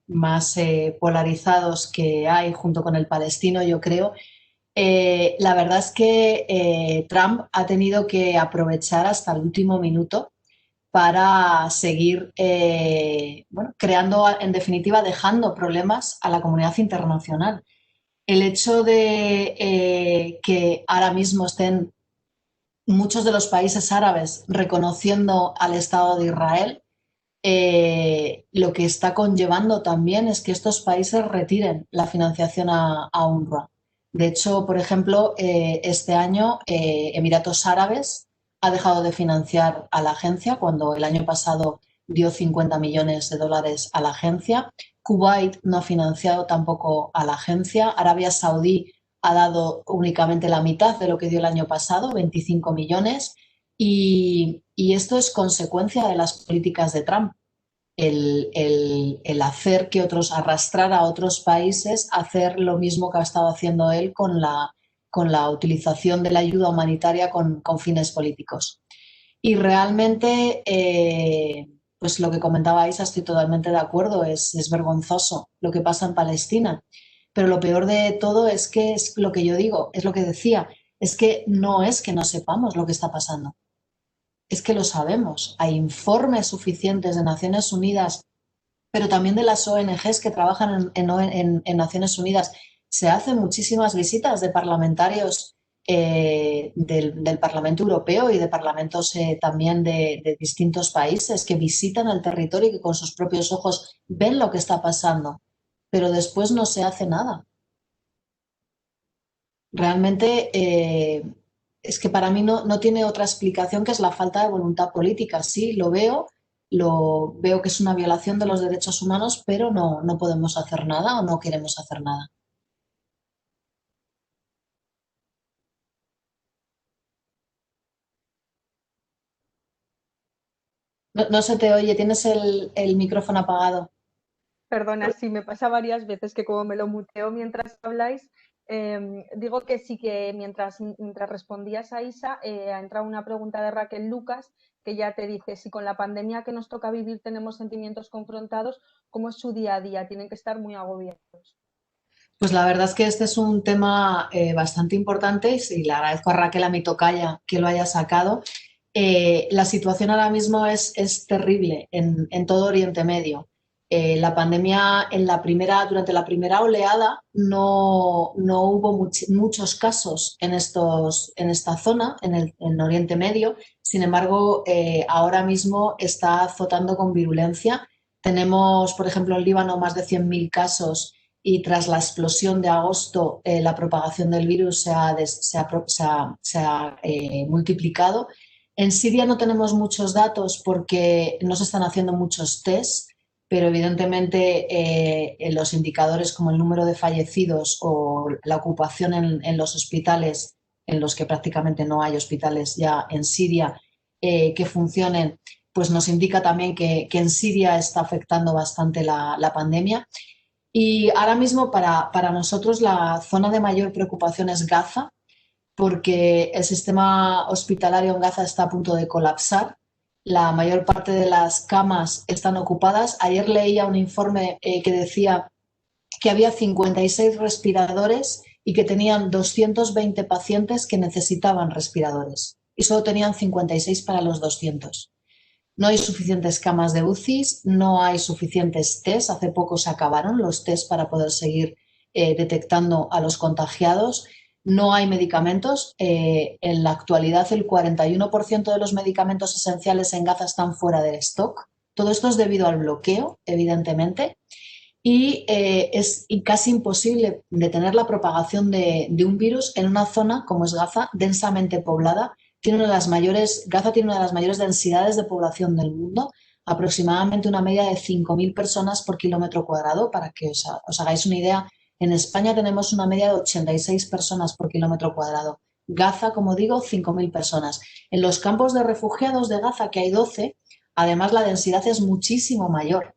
más polarizados que hay junto con el palestino, yo creo, la verdad es que Trump ha tenido que aprovechar hasta el último minuto para seguir bueno, creando, en definitiva, dejando problemas a la comunidad internacional. El hecho de que ahora mismo estén muchos de los países árabes reconociendo al Estado de Israel, lo que está conllevando también es que estos países retiren la financiación a UNRWA. De hecho, por ejemplo, este año Emiratos Árabes ha dejado de financiar a la agencia cuando el año pasado dio 50 millones de dólares a la agencia. Kuwait no ha financiado tampoco a la agencia. Arabia Saudí ha dado únicamente la mitad de lo que dio el año pasado, 25 millones, y esto es consecuencia de las políticas de Trump. El hacer que otros, arrastrar a otros países a hacer lo mismo que ha estado haciendo él con la utilización de la ayuda humanitaria con fines políticos. Y realmente, pues lo que comentaba Isa, estoy totalmente de acuerdo, es vergonzoso lo que pasa en Palestina. Pero lo peor de todo es que es lo que yo digo, es lo que decía, es que no sepamos lo que está pasando. Es que lo sabemos. Hay informes suficientes de Naciones Unidas, pero también de las ONGs que trabajan en Naciones Unidas. Se hacen muchísimas visitas de parlamentarios del Parlamento Europeo y de parlamentos también de distintos países que visitan el territorio y que con sus propios ojos ven lo que está pasando, pero después no se hace nada. Realmente es que para mí no tiene otra explicación que es la falta de voluntad política. Sí, lo veo que es una violación de los derechos humanos, pero no podemos hacer nada o no queremos hacer nada. No se te oye, tienes el micrófono apagado. Perdona, sí, me pasa varias veces que como me lo muteo mientras habláis, digo que sí, que mientras respondías a Isa, ha entrado una pregunta de Raquel Lucas, que ya te dice, si con la pandemia que nos toca vivir tenemos sentimientos confrontados, ¿cómo es su día a día? Tienen que estar muy agobiados. Pues la verdad es que este es un tema bastante importante y le agradezco a Raquel, a mi tocaya, que lo haya sacado. La situación ahora mismo es terrible en todo Oriente Medio. La pandemia durante la primera oleada no hubo muchos casos en esta zona, en Oriente Medio. Sin embargo, ahora mismo está azotando con virulencia. Tenemos, por ejemplo, en Líbano más de 100.000 casos y tras la explosión de agosto la propagación del virus se ha multiplicado. En Siria no tenemos muchos datos porque no se están haciendo muchos tests, pero evidentemente los indicadores como el número de fallecidos o la ocupación en los hospitales, en los que prácticamente no hay hospitales ya en Siria que funcionen, pues nos indica también que en Siria está afectando bastante la pandemia. Y ahora mismo para nosotros la zona de mayor preocupación es Gaza, porque el sistema hospitalario en Gaza está a punto de colapsar. La mayor parte de las camas están ocupadas. Ayer leía un informe que decía que había 56 respiradores y que tenían 220 pacientes que necesitaban respiradores. Y solo tenían 56 para los 200. No hay suficientes camas de UCIs, no hay suficientes test. Hace poco se acabaron los test para poder seguir detectando a los contagiados. No hay medicamentos. En la actualidad, el 41% de los medicamentos esenciales en Gaza están fuera de stock. Todo esto es debido al bloqueo, evidentemente. Y es casi imposible detener la propagación de un virus en una zona como es Gaza, densamente poblada. Gaza tiene una de las mayores densidades de población del mundo. aproximadamente una media de 5.000 personas por kilómetro cuadrado. Para que os hagáis una idea, en España tenemos una media de 86 personas por kilómetro cuadrado. Gaza, como digo, 5.000 personas. En los campos de refugiados de Gaza, que hay 12, además la densidad es muchísimo mayor.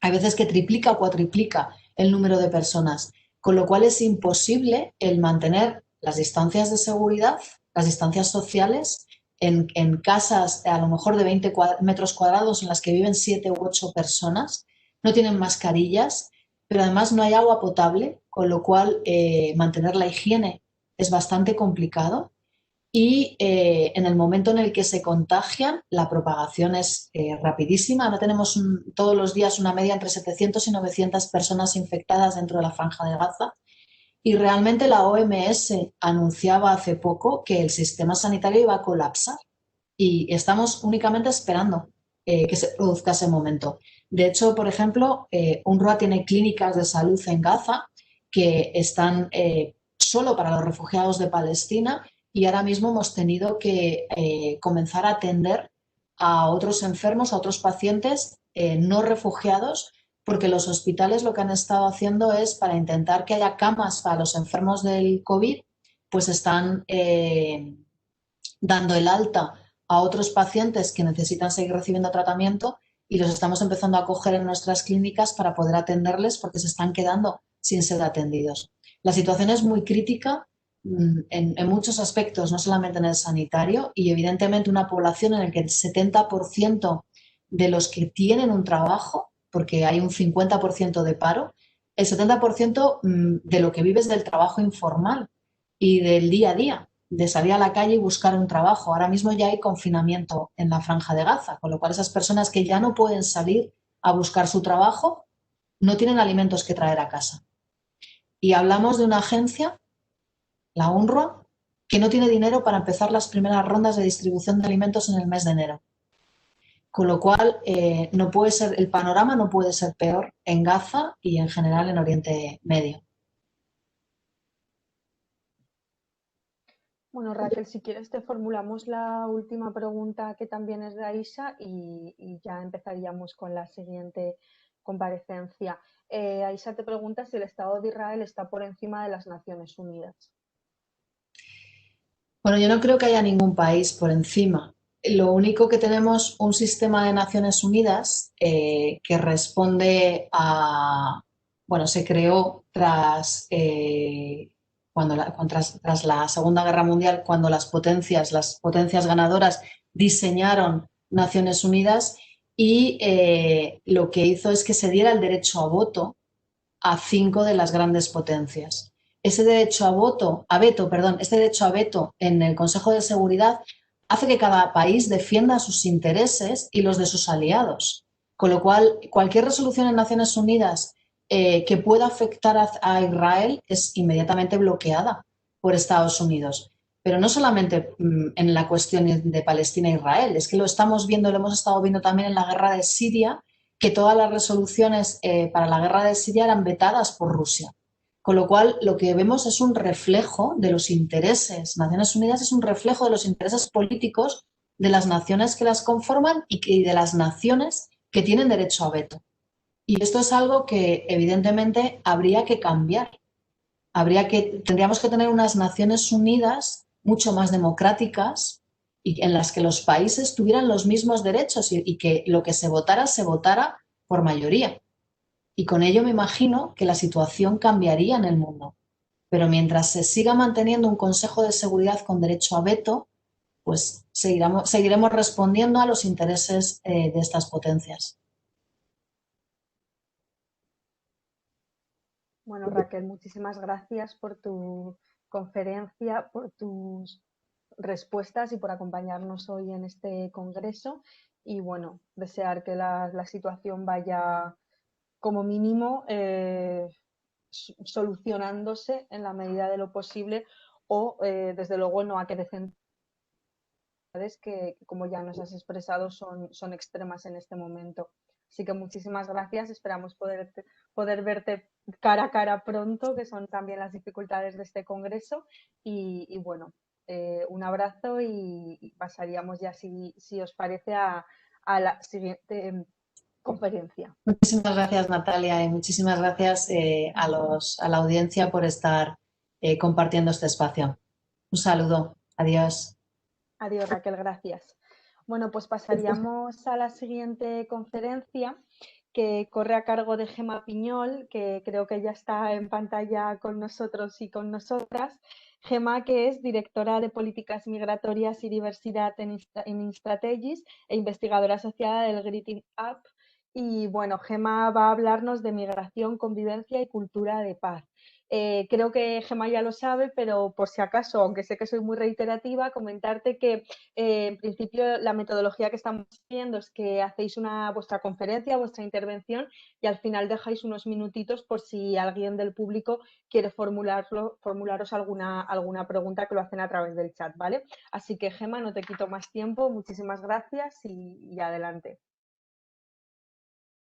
Hay veces que triplica o cuatriplica el número de personas, con lo cual es imposible el mantener las distancias de seguridad, las distancias sociales, en casas a lo mejor de 20 metros cuadrados en las que viven 7 u 8 personas, no tienen mascarillas, pero además no hay agua potable, con lo cual mantener la higiene es bastante complicado. Y en el momento en el que se contagian, la propagación es rapidísima. Ahora tenemos todos los días una media entre 700 y 900 personas infectadas dentro de la Franja de Gaza. Y realmente la OMS anunciaba hace poco que el sistema sanitario iba a colapsar. Y estamos únicamente esperando que se produzca ese momento. De hecho, por ejemplo, UNRWA tiene clínicas de salud en Gaza que están solo para los refugiados de Palestina, y ahora mismo hemos tenido que comenzar a atender a otros enfermos, a otros pacientes no refugiados, porque los hospitales lo que han estado haciendo es, para intentar que haya camas para los enfermos del COVID, pues están dando el alta a otros pacientes que necesitan seguir recibiendo tratamiento, y los estamos empezando a acoger en nuestras clínicas para poder atenderles, porque se están quedando sin ser atendidos. La situación es muy crítica en muchos aspectos, no solamente en el sanitario, y evidentemente una población en la que el 70% de los que tienen un trabajo, porque hay un 50% de paro, el 70% de lo que vive es del trabajo informal y del día a día, de salir a la calle y buscar un trabajo. Ahora mismo ya hay confinamiento en la Franja de Gaza, con lo cual esas personas que ya no pueden salir a buscar su trabajo no tienen alimentos que traer a casa. Y hablamos de una agencia, la UNRWA, que no tiene dinero para empezar las primeras rondas de distribución de alimentos en el mes de enero. Con lo cual, no puede ser, el panorama no puede ser peor en Gaza y en general en Oriente Medio. Bueno, Raquel, si quieres te formulamos la última pregunta, que también es de Aisha, y ya empezaríamos con la siguiente comparecencia. Aisha te pregunta si el Estado de Israel está por encima de las Naciones Unidas. Bueno, yo no creo que haya ningún país por encima. Lo único que tenemos un sistema de Naciones Unidas que responde a, bueno, se creó tras la Segunda Guerra Mundial, cuando las potencias ganadoras diseñaron Naciones Unidas, y lo que hizo es que se diera el derecho a voto a 5 de las grandes potencias. Este derecho a veto en el Consejo de Seguridad hace que cada país defienda sus intereses y los de sus aliados, con lo cual cualquier resolución en Naciones Unidas que pueda afectar a Israel es inmediatamente bloqueada por Estados Unidos. Pero no solamente en la cuestión de Palestina e Israel, es que lo estamos viendo, lo hemos estado viendo también en la guerra de Siria, que todas las resoluciones para la guerra de Siria eran vetadas por Rusia. Con lo cual, lo que vemos es un reflejo de los intereses. Naciones Unidas es un reflejo de los intereses políticos de las naciones que las conforman y de las naciones que tienen derecho a veto. Y esto es algo que evidentemente habría que cambiar. Tendríamos que tener unas Naciones Unidas mucho más democráticas y en las que los países tuvieran los mismos derechos y que lo que se votara por mayoría. Y con ello me imagino que la situación cambiaría en el mundo. Pero mientras se siga manteniendo un Consejo de Seguridad con derecho a veto, pues seguiremos respondiendo a los intereses de estas potencias. Bueno, Raquel, muchísimas gracias por tu conferencia, por tus respuestas y por acompañarnos hoy en este congreso. Y bueno, desear que la situación vaya como mínimo solucionándose en la medida de lo posible, o desde luego no acrecentando que, como ya nos has expresado, son extremas en este momento. Así que muchísimas gracias, esperamos poder verte cara a cara pronto, que son también las dificultades de este congreso, y bueno, un abrazo, y pasaríamos ya, si os parece, a a la siguiente conferencia. Muchísimas gracias, Natalia, y muchísimas gracias a la audiencia por estar compartiendo este espacio. Un saludo. Adiós. Adiós, Raquel, gracias. Bueno, pues pasaríamos a la siguiente conferencia, que corre a cargo de Gemma Piñol, que creo que ya está en pantalla con nosotros y con nosotras. Gemma, que es directora de Políticas Migratorias y Diversidad en InStrategies e investigadora asociada del Greeting Up. Y bueno, Gemma va a hablarnos de migración, convivencia y cultura de paz. Creo que Gemma ya lo sabe, pero por si acaso, aunque sé que soy muy reiterativa, comentarte que en principio la metodología que estamos viendo es que hacéis vuestra conferencia, vuestra intervención, y al final dejáis unos minutitos por si alguien del público quiere formularos alguna pregunta, que lo hacen a través del chat, ¿vale? Así que, Gemma, no te quito más tiempo, muchísimas gracias y adelante.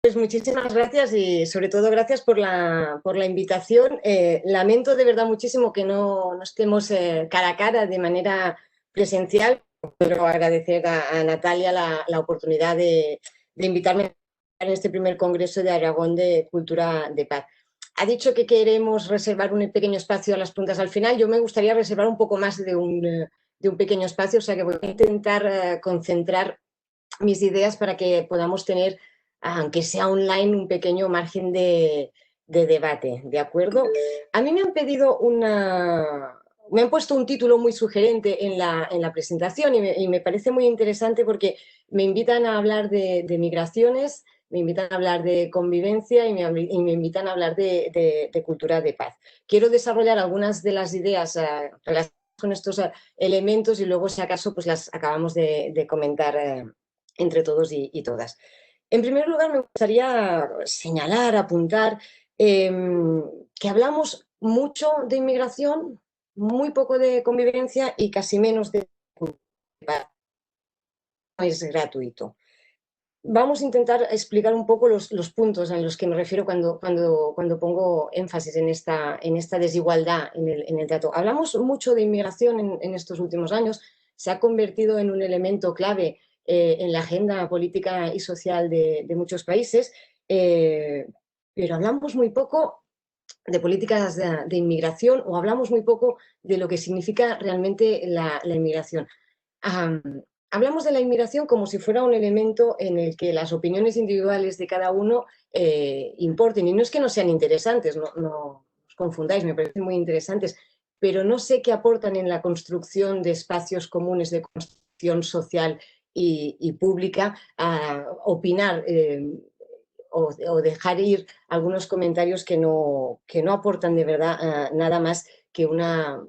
Pues muchísimas gracias y sobre todo gracias por la invitación. Lamento de verdad muchísimo que no estemos cara a cara de manera presencial, pero agradecer a Natalia la oportunidad de invitarme en este primer congreso de Aragón de Cultura de Paz. Ha dicho que queremos reservar un pequeño espacio a las preguntas al final. Yo me gustaría reservar un poco más de un pequeño espacio, o sea que voy a intentar concentrar mis ideas para que podamos tener, aunque sea online, un pequeño margen de debate, ¿de acuerdo? A mí me han pedido me han puesto un título muy sugerente en la presentación y me parece muy interesante porque me invitan a hablar de migraciones, me invitan a hablar de convivencia y me invitan a hablar de cultura de paz. Quiero desarrollar algunas de las ideas relacionadas con estos elementos y luego, si acaso, pues las acabamos de comentar entre todos y todas. En primer lugar, me gustaría señalar, apuntar, que hablamos mucho de inmigración, muy poco de convivencia y casi menos de cultura. No es gratuito. Vamos a intentar explicar un poco los puntos a los que me refiero cuando pongo énfasis en esta desigualdad en el dato. Hablamos mucho de inmigración en estos últimos años, se ha convertido en un elemento clave en la agenda política y social de muchos países, pero hablamos muy poco de políticas de inmigración o hablamos muy poco de lo que significa realmente la inmigración. Hablamos de la inmigración como si fuera un elemento en el que las opiniones individuales de cada uno importen, y no es que no sean interesantes, no os confundáis, me parecen muy interesantes, pero no sé qué aportan en la construcción de espacios comunes de construcción social y pública a opinar o dejar ir algunos comentarios que no aportan de verdad nada más que una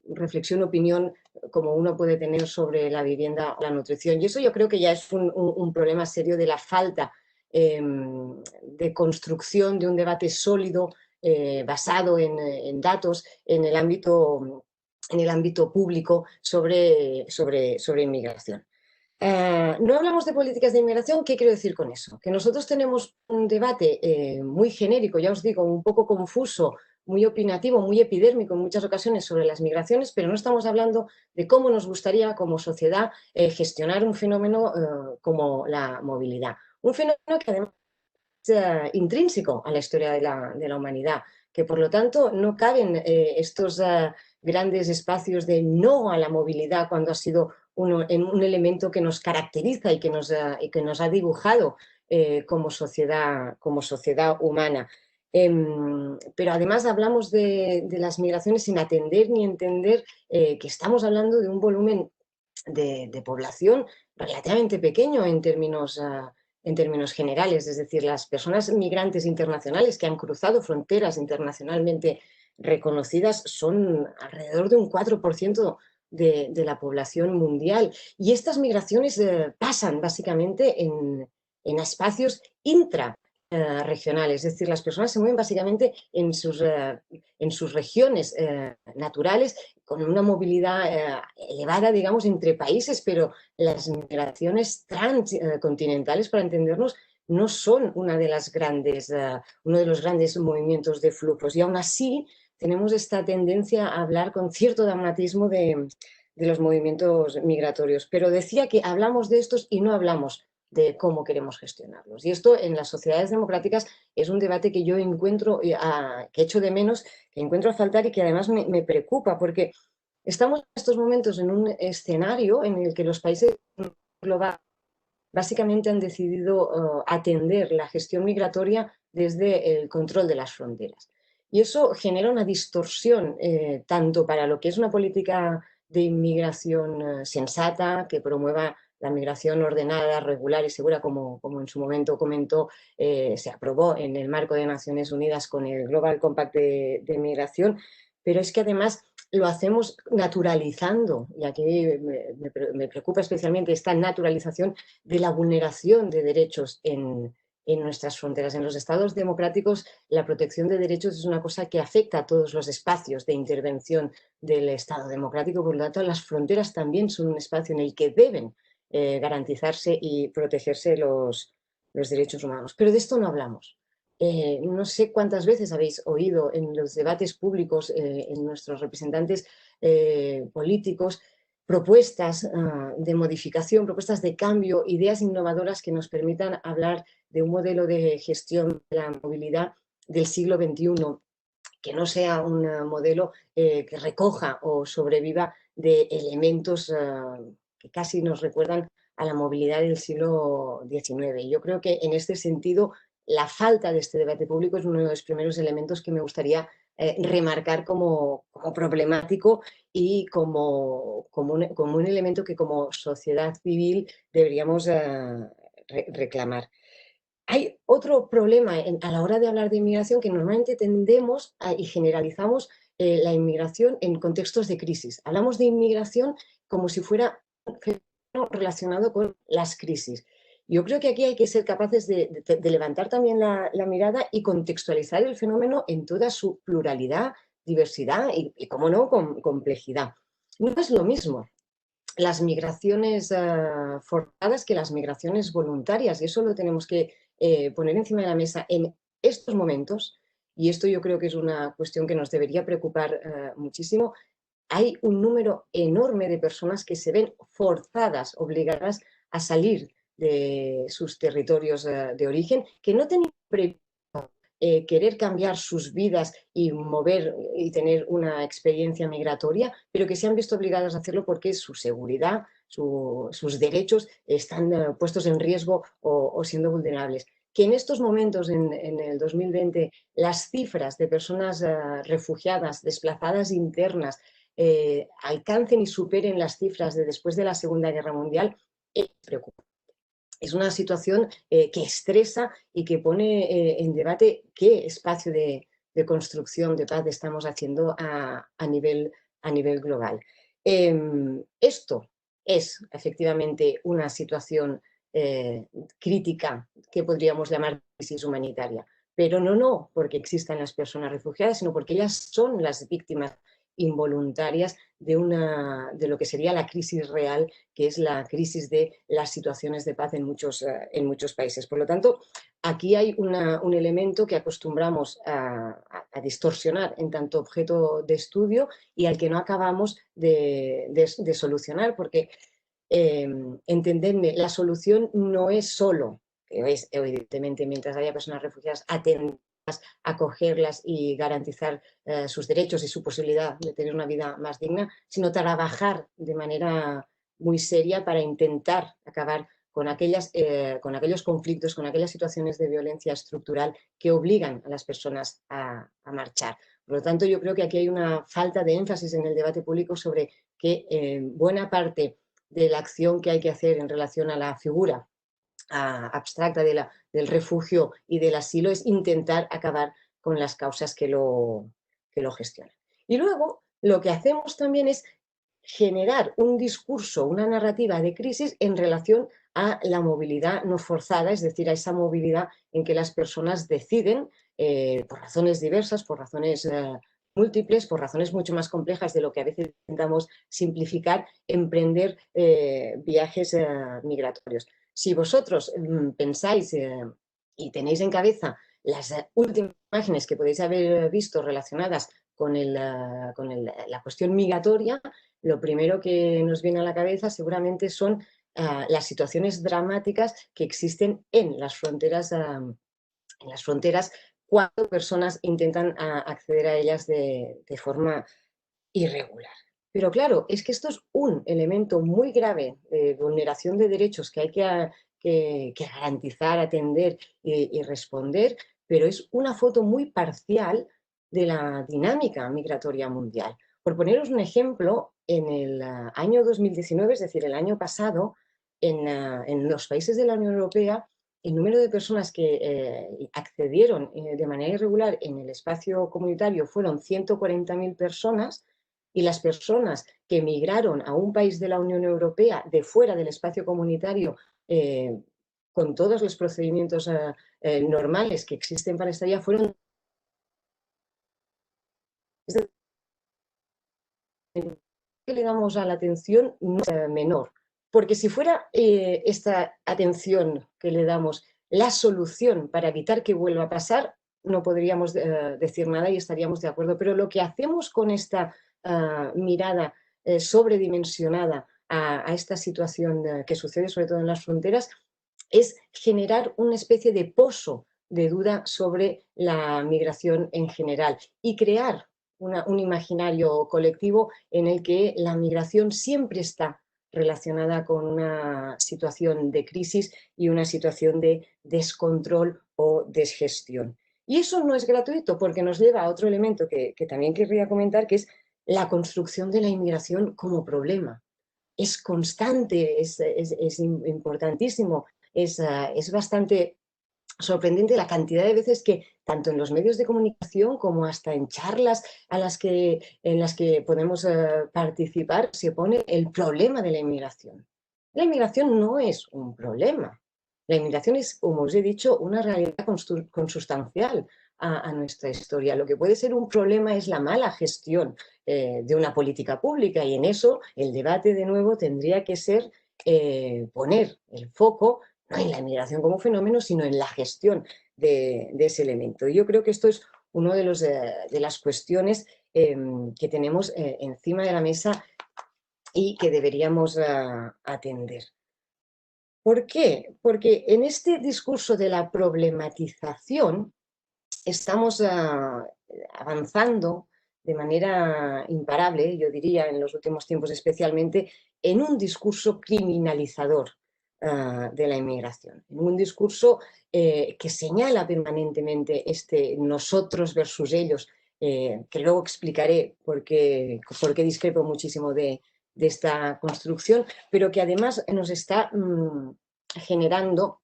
reflexión, opinión como uno puede tener sobre la vivienda o la nutrición. Y eso yo creo que ya es un problema serio de la falta de construcción de un debate sólido basado en datos en el ámbito público sobre inmigración. No hablamos de políticas de inmigración. ¿Qué quiero decir con eso? Que nosotros tenemos un debate muy genérico, ya os digo, un poco confuso, muy opinativo, muy epidérmico en muchas ocasiones sobre las migraciones, pero no estamos hablando de cómo nos gustaría como sociedad gestionar un fenómeno como la movilidad. Un fenómeno que además es intrínseco a la historia de la humanidad, que por lo tanto no caben estos grandes espacios de no a la movilidad cuando ha sido un elemento que nos caracteriza y que nos ha dibujado como sociedad humana. Pero además hablamos de las migraciones sin atender ni entender que estamos hablando de un volumen de población relativamente pequeño en términos generales, es decir, las personas migrantes internacionales que han cruzado fronteras internacionalmente reconocidas son alrededor de un 4% de la población mundial, y estas migraciones pasan básicamente en espacios intrarregionales, es decir, las personas se mueven básicamente en sus regiones naturales con una movilidad elevada, digamos, entre países, pero las migraciones transcontinentales, para entendernos, no son uno de los grandes movimientos de flujos, y aún así tenemos esta tendencia a hablar con cierto dramatismo de los movimientos migratorios. Pero decía que hablamos de estos y no hablamos de cómo queremos gestionarlos. Y esto en las sociedades democráticas es un debate que yo encuentro, que echo de menos, que encuentro a faltar y que además me preocupa, porque estamos en estos momentos en un escenario en el que los países globales básicamente han decidido atender la gestión migratoria desde el control de las fronteras. Y eso genera una distorsión tanto para lo que es una política de inmigración sensata, que promueva la migración ordenada, regular y segura, como en su momento comentó, se aprobó en el marco de Naciones Unidas con el Global Compact de Migración, pero es que además lo hacemos naturalizando, y aquí me preocupa especialmente esta naturalización de la vulneración de derechos en nuestras fronteras. En los estados democráticos la protección de derechos es una cosa que afecta a todos los espacios de intervención del Estado democrático, por lo tanto las fronteras también son un espacio en el que deben garantizarse y protegerse los derechos humanos. Pero de esto no hablamos. No sé cuántas veces habéis oído en los debates públicos, en nuestros representantes políticos, propuestas de modificación, propuestas de cambio, ideas innovadoras que nos permitan hablar de un modelo de gestión de la movilidad del siglo XXI, que no sea un modelo que recoja o sobreviva de elementos que casi nos recuerdan a la movilidad del siglo XIX. Yo creo que en este sentido la falta de este debate público es uno de los primeros elementos que me gustaría remarcar como problemático y como un elemento que como sociedad civil deberíamos reclamar. Hay otro problema a la hora de hablar de inmigración, que normalmente tendemos y generalizamos la inmigración en contextos de crisis. Hablamos de inmigración como si fuera un fenómeno relacionado con las crisis. Yo creo que aquí hay que ser capaces de levantar también la mirada y contextualizar el fenómeno en toda su pluralidad, diversidad y cómo no, complejidad. No es lo mismo las migraciones forzadas que las migraciones voluntarias, y eso lo tenemos que poner encima de la mesa en estos momentos, y esto yo creo que es una cuestión que nos debería preocupar muchísimo. Hay un número enorme de personas que se ven forzadas, obligadas a salir de sus territorios de origen, que no tenían previsto querer cambiar sus vidas y mover y tener una experiencia migratoria, pero que se han visto obligadas a hacerlo porque su seguridad, sus derechos están puestos en riesgo o siendo vulnerables. Que en estos momentos, en el 2020, las cifras de personas refugiadas, desplazadas internas, alcancen y superen las cifras de después de la Segunda Guerra Mundial, es preocupante. Es una situación que estresa y que pone en debate qué espacio de construcción de paz estamos haciendo a nivel global. Esto es efectivamente una situación crítica que podríamos llamar crisis humanitaria, pero no porque existan las personas refugiadas, sino porque ellas son las víctimas involuntarias de lo que sería la crisis real, que es la crisis de las situaciones de paz en muchos países. Por lo tanto, aquí hay un elemento que acostumbramos a distorsionar en tanto objeto de estudio y al que no acabamos de solucionar, porque entendedme, la solución no es solo, evidentemente mientras haya personas refugiadas, atender, acogerlas y garantizar sus derechos y su posibilidad de tener una vida más digna, sino trabajar de manera muy seria para intentar acabar con aquellos conflictos, con aquellas situaciones de violencia estructural que obligan a las personas a marchar. Por lo tanto, yo creo que aquí hay una falta de énfasis en el debate público sobre que buena parte de la acción que hay que hacer en relación a la figura abstracta del refugio y del asilo es intentar acabar con las causas que lo gestionan. Y luego lo que hacemos también es generar un discurso, una narrativa de crisis en relación a la movilidad no forzada, es decir, a esa movilidad en que las personas deciden, por razones diversas, por razones múltiples, por razones mucho más complejas de lo que a veces intentamos simplificar, emprender viajes migratorios. Si vosotros pensáis y tenéis en cabeza las últimas imágenes que podéis haber visto relacionadas con la cuestión migratoria, lo primero que nos viene a la cabeza seguramente son las situaciones dramáticas que existen en las fronteras cuando personas intentan acceder a ellas de forma irregular. Pero claro, es que esto es un elemento muy grave de vulneración de derechos que hay que garantizar, atender y responder, pero es una foto muy parcial de la dinámica migratoria mundial. Por poneros un ejemplo, en el año 2019, es decir, el año pasado, en los países de la Unión Europea, el número de personas que accedieron de manera irregular en el espacio comunitario fueron 140.000 personas, y las personas que emigraron a un país de la Unión Europea de fuera del espacio comunitario con todos los procedimientos normales que existen para esta vía fueron que le damos a la atención no es menor, porque si fuera esta atención que le damos la solución para evitar que vuelva a pasar, no podríamos decir nada y estaríamos de acuerdo, pero lo que hacemos con esta mirada sobredimensionada a esta situación que sucede sobre todo en las fronteras es generar una especie de pozo de duda sobre la migración en general y crear un imaginario colectivo en el que la migración siempre está relacionada con una situación de crisis y una situación de descontrol o desgestión. Y eso no es gratuito porque nos lleva a otro elemento que también querría comentar, que es la construcción de la inmigración como problema. Es constante, es importantísimo, es bastante sorprendente la cantidad de veces que tanto en los medios de comunicación como hasta en charlas en las que podemos participar se pone el problema de la inmigración. La inmigración no es un problema. La inmigración es, como os he dicho, una realidad consustancial a nuestra historia. Lo que puede ser un problema es la mala gestión de una política pública, y en eso el debate de nuevo tendría que ser poner el foco no en la inmigración como fenómeno, sino en la gestión de ese elemento. Y yo creo que esto es una de las cuestiones que tenemos encima de la mesa y que deberíamos atender. ¿Por qué? Porque en este discurso de la problematización estamos avanzando de manera imparable, yo diría, en los últimos tiempos especialmente, en un discurso criminalizador de la inmigración, en un discurso que señala permanentemente este nosotros versus ellos, que luego explicaré por qué discrepo muchísimo de esta construcción, pero que además nos está generando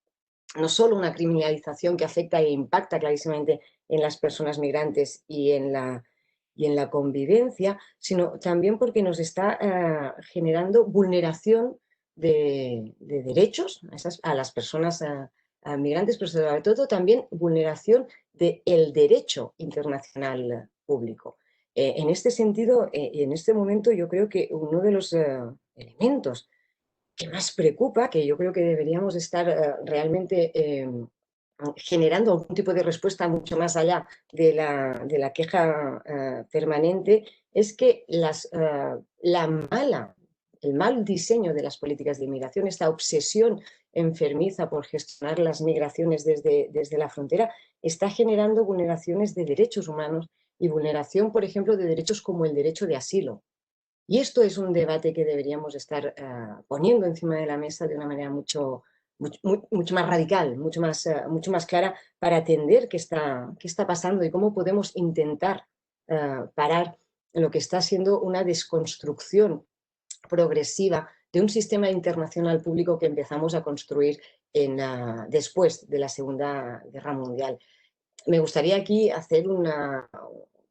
no solo una criminalización que afecta e impacta clarísimamente en las personas migrantes y en la convivencia, sino también porque nos está generando vulneración de derechos a las personas migrantes, pero sobre todo también vulneración del derecho internacional público. En este sentido, en este momento, yo creo que uno de los elementos que más preocupa, que yo creo que deberíamos estar realmente generando algún tipo de respuesta mucho más allá de la queja permanente, es que el mal diseño de las políticas de inmigración, esta obsesión enfermiza por gestionar las migraciones desde la frontera, está generando vulneraciones de derechos humanos y vulneración, por ejemplo, de derechos como el derecho de asilo. Y esto es un debate que deberíamos estar poniendo encima de la mesa de una manera mucho más radical, mucho más clara, para atender qué está pasando y cómo podemos intentar parar lo que está siendo una desconstrucción progresiva de un sistema internacional público que empezamos a construir después de la Segunda Guerra Mundial. Me gustaría aquí hacer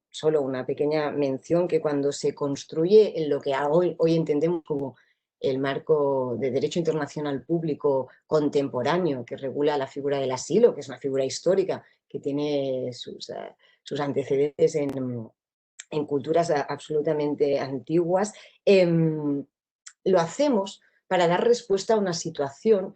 solo una pequeña mención, que cuando se construye en lo que hoy entendemos como el marco de derecho internacional público contemporáneo que regula la figura del asilo, que es una figura histórica que tiene sus antecedentes en culturas absolutamente antiguas, lo hacemos para dar respuesta a una situación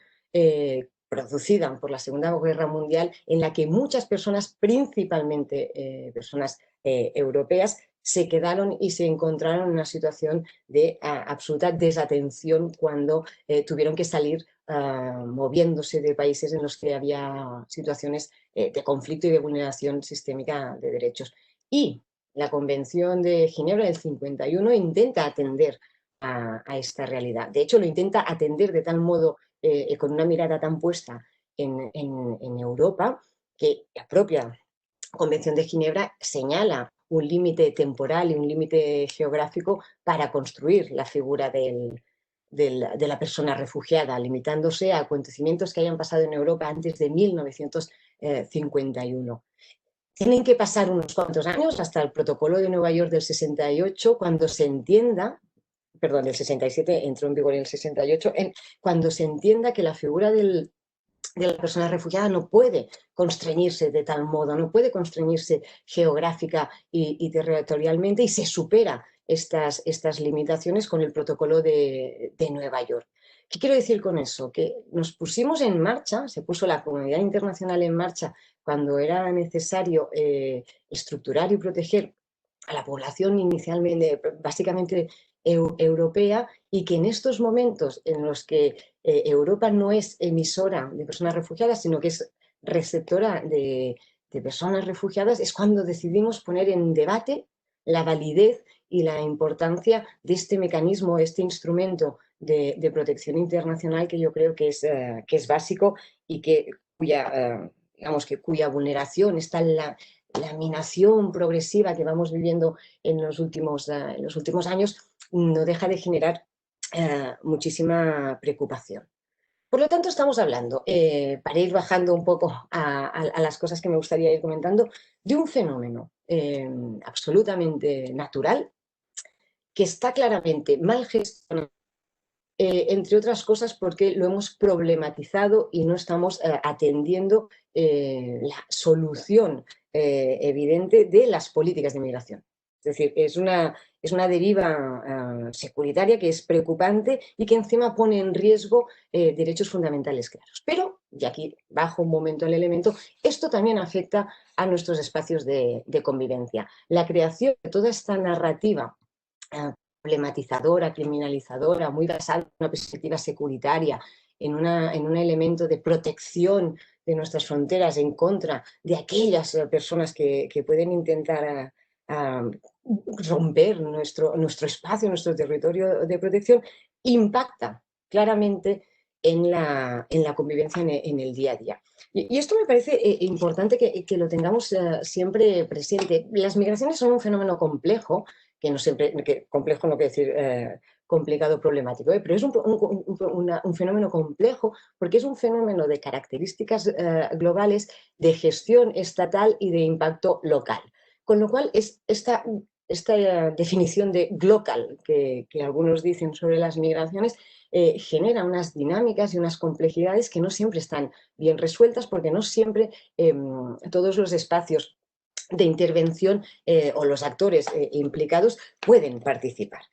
producida por la Segunda Guerra Mundial, en la que muchas personas, principalmente personas europeas, se quedaron y se encontraron en una situación de absoluta desatención cuando tuvieron que salir moviéndose de países en los que había situaciones de conflicto y de vulneración sistémica de derechos. Y la Convención de Ginebra del 51 intenta atender a esta realidad. De hecho, lo intenta atender de tal modo, con una mirada tan puesta en Europa, que la propia Convención de Ginebra señala un límite temporal y un límite geográfico para construir la figura de la persona refugiada, limitándose a acontecimientos que hayan pasado en Europa antes de 1951. Tienen que pasar unos cuantos años hasta el Protocolo de Nueva York del 68, cuando se entienda, perdón, del 67, entró en vigor en el 68, cuando se entienda que la figura de la persona refugiada no puede constreñirse de tal modo, no puede constreñirse geográfica y territorialmente, y se supera estas limitaciones con el Protocolo de Nueva York. ¿Qué quiero decir con eso? Que nos pusimos en marcha, se puso la comunidad internacional en marcha cuando era necesario estructurar y proteger a la población inicialmente, básicamente europea, y que en estos momentos en los que Europa no es emisora de personas refugiadas, sino que es receptora de personas refugiadas, es cuando decidimos poner en debate la validez y la importancia de este mecanismo, este instrumento de protección internacional, que yo creo que es básico y cuya vulneración está en la laminación progresiva que vamos viviendo en los últimos años, no deja de generar muchísima preocupación. Por lo tanto, estamos hablando, para ir bajando un poco a las cosas que me gustaría ir comentando, de un fenómeno absolutamente natural, que está claramente mal gestionado, entre otras cosas porque lo hemos problematizado y no estamos atendiendo la solución evidente de las políticas de migración. Es decir, es una deriva securitaria que es preocupante y que encima pone en riesgo derechos fundamentales claros. Pero, y aquí bajo un momento el elemento, esto también afecta a nuestros espacios de convivencia. La creación de toda esta narrativa problematizadora, criminalizadora, muy basada en una perspectiva securitaria, en un elemento de protección de nuestras fronteras en contra de aquellas personas que pueden intentar romper nuestro espacio, nuestro territorio de protección, impacta claramente en la convivencia en el día a día. Y esto me parece importante que lo tengamos siempre presente. Las migraciones son un fenómeno complejo, que no siempre, complejo no quiere decir complicado, problemático, pero es un fenómeno complejo porque es un fenómeno de características globales, de gestión estatal y de impacto local. Con lo cual, esta definición de glocal que algunos dicen sobre las migraciones genera unas dinámicas y unas complejidades que no siempre están bien resueltas, porque no siempre todos los espacios de intervención o los actores implicados pueden participar.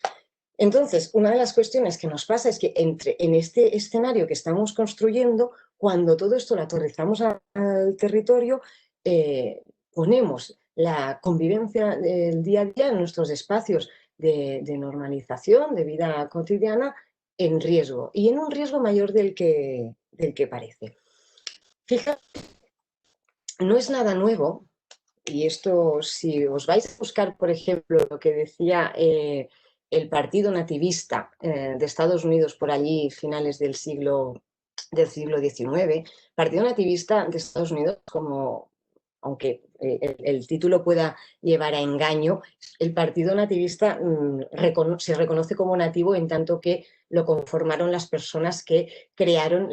Entonces, una de las cuestiones que nos pasa es que en este escenario que estamos construyendo, cuando todo esto lo aterrizamos al territorio, ponemos la convivencia del día a día en nuestros espacios de normalización, de vida cotidiana, en riesgo, y en un riesgo mayor del que parece. Fíjate, no es nada nuevo, y esto, si os vais a buscar, por ejemplo, lo que decía el Partido Nativista de Estados Unidos por allí, finales del siglo XIX, Partido Nativista de Estados Unidos, como, aunque el título pueda llevar a engaño, el Partido Nativista se reconoce como nativo en tanto que lo conformaron las personas que crearon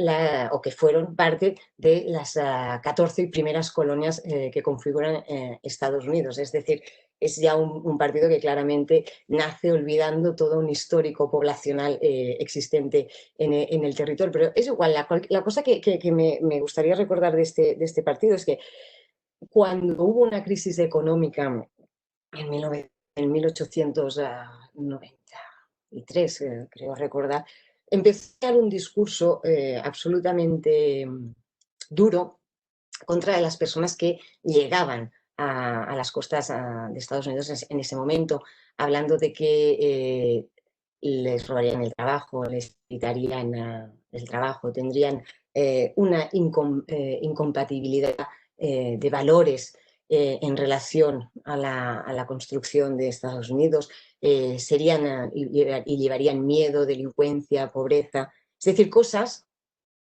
o que fueron parte de las 14 primeras colonias que configuran Estados Unidos. Es decir, es ya un partido que claramente nace olvidando todo un histórico poblacional existente en el territorio. Pero es igual, la cosa que me gustaría recordar de este partido es que cuando hubo una crisis económica en 1893, creo recordar, empezó a dar un discurso absolutamente duro contra las personas que llegaban a las costas de Estados Unidos en ese momento, hablando de que les robarían el trabajo, les quitarían el trabajo, tendrían una incompatibilidad de valores en relación a la construcción de Estados Unidos, serían y llevarían miedo, delincuencia, pobreza, es decir, cosas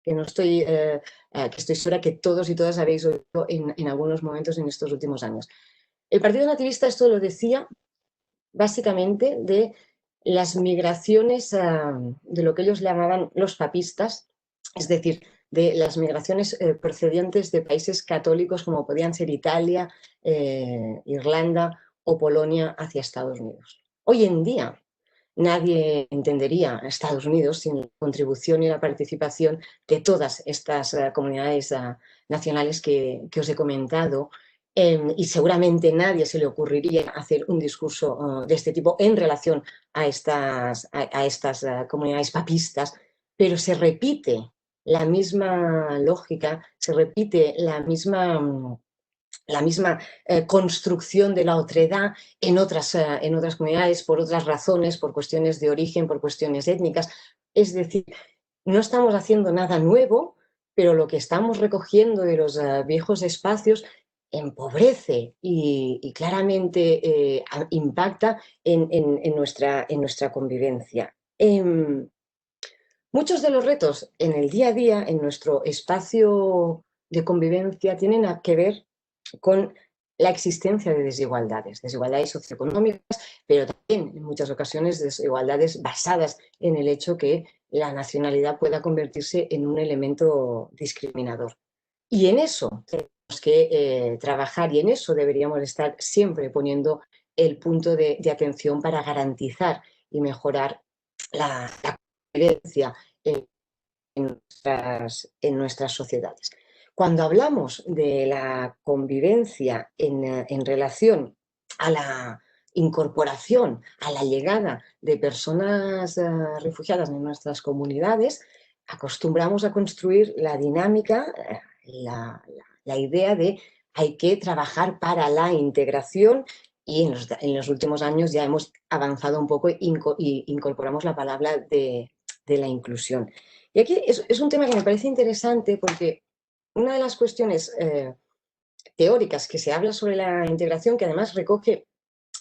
que no estoy, que estoy segura que todos y todas habéis oído en algunos momentos en estos últimos años. El Partido Nativista esto lo decía básicamente de las migraciones de lo que ellos llamaban los papistas, es decir, de las migraciones procedentes de países católicos como podían ser Italia, Irlanda o Polonia hacia Estados Unidos. Hoy en día nadie entendería a Estados Unidos sin la contribución y la participación de todas estas comunidades nacionales que os he comentado, y seguramente nadie se le ocurriría hacer un discurso de este tipo en relación a estas comunidades papistas, pero se repite la misma lógica, se repite la misma construcción de la otredad en otras comunidades por otras razones, por cuestiones de origen, por cuestiones étnicas. Es decir, no estamos haciendo nada nuevo, pero lo que estamos recogiendo de los viejos espacios empobrece y claramente impacta en nuestra convivencia. Muchos de los retos en el día a día, en nuestro espacio de convivencia, tienen que ver con la existencia de desigualdades socioeconómicas, pero también en muchas ocasiones desigualdades basadas en el hecho que la nacionalidad pueda convertirse en un elemento discriminador. Y en eso tenemos que trabajar y en eso deberíamos estar siempre poniendo el punto de atención para garantizar y mejorar la convivencia en nuestras sociedades. Cuando hablamos de la convivencia en relación a la incorporación, a la llegada de personas refugiadas en nuestras comunidades, acostumbramos a construir la dinámica, la idea de hay que trabajar para la integración y en los últimos años ya hemos avanzado un poco y incorporamos la palabra de la inclusión. Y aquí es un tema que me parece interesante porque una de las cuestiones teóricas que se habla sobre la integración, que además recoge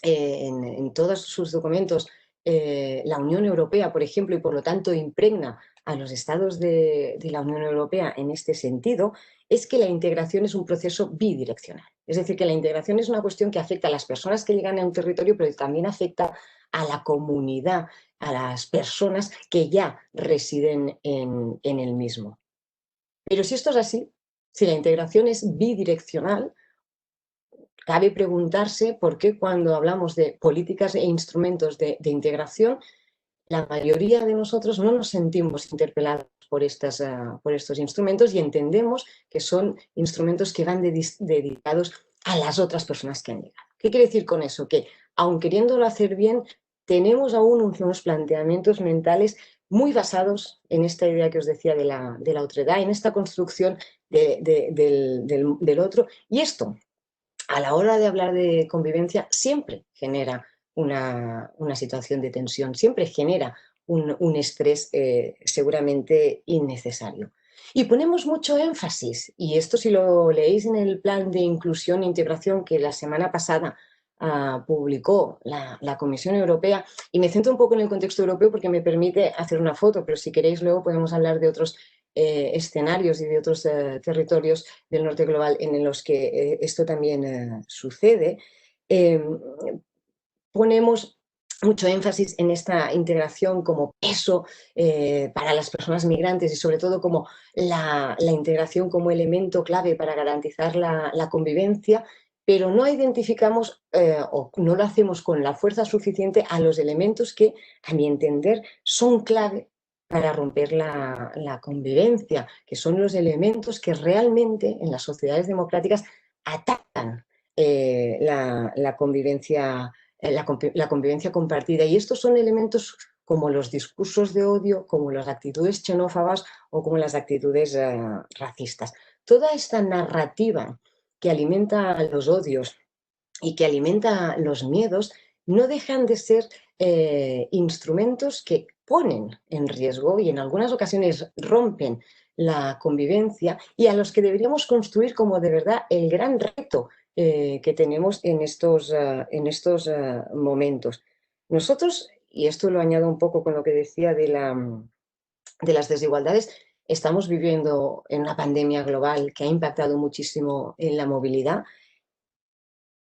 en todos sus documentos la Unión Europea, por ejemplo, y por lo tanto impregna a los estados de la Unión Europea en este sentido, es que la integración es un proceso bidireccional. Es decir, que la integración es una cuestión que afecta a las personas que llegan a un territorio, pero también afecta a la comunidad, a las personas que ya residen en el mismo. Pero si esto es así, si la integración es bidireccional, cabe preguntarse por qué cuando hablamos de políticas e instrumentos de integración, la mayoría de nosotros no nos sentimos interpelados por estos instrumentos y entendemos que son instrumentos que van dedicados a las otras personas que han llegado. ¿Qué quiere decir con eso? Que aun queriéndolo hacer bien, tenemos aún unos planteamientos mentales muy basados en esta idea que os decía de la otredad, en esta construcción del otro. Y esto, a la hora de hablar de convivencia, siempre genera una situación de tensión, siempre genera un estrés seguramente innecesario. Y ponemos mucho énfasis, y esto si lo leéis en el plan de inclusión e integración que la semana pasada publicó la Comisión Europea, y me centro un poco en el contexto europeo porque me permite hacer una foto, pero si queréis luego podemos hablar de otros escenarios y de otros territorios del norte global en los que esto también sucede. Ponemos mucho énfasis en esta integración como peso para las personas migrantes y sobre todo como la integración como elemento clave para garantizar la convivencia, pero no identificamos o no lo hacemos con la fuerza suficiente a los elementos que, a mi entender, son clave para romper la convivencia, que son los elementos que realmente en las sociedades democráticas atacan la convivencia compartida. Y estos son elementos como los discursos de odio, como las actitudes xenófobas o como las actitudes racistas. Toda esta narrativa que alimenta los odios y que alimenta los miedos, no dejan de ser instrumentos que ponen en riesgo y en algunas ocasiones rompen la convivencia y a los que deberíamos construir como de verdad el gran reto que tenemos en estos momentos. Nosotros, y esto lo añado un poco con lo que decía de las desigualdades, estamos viviendo en una pandemia global que ha impactado muchísimo en la movilidad.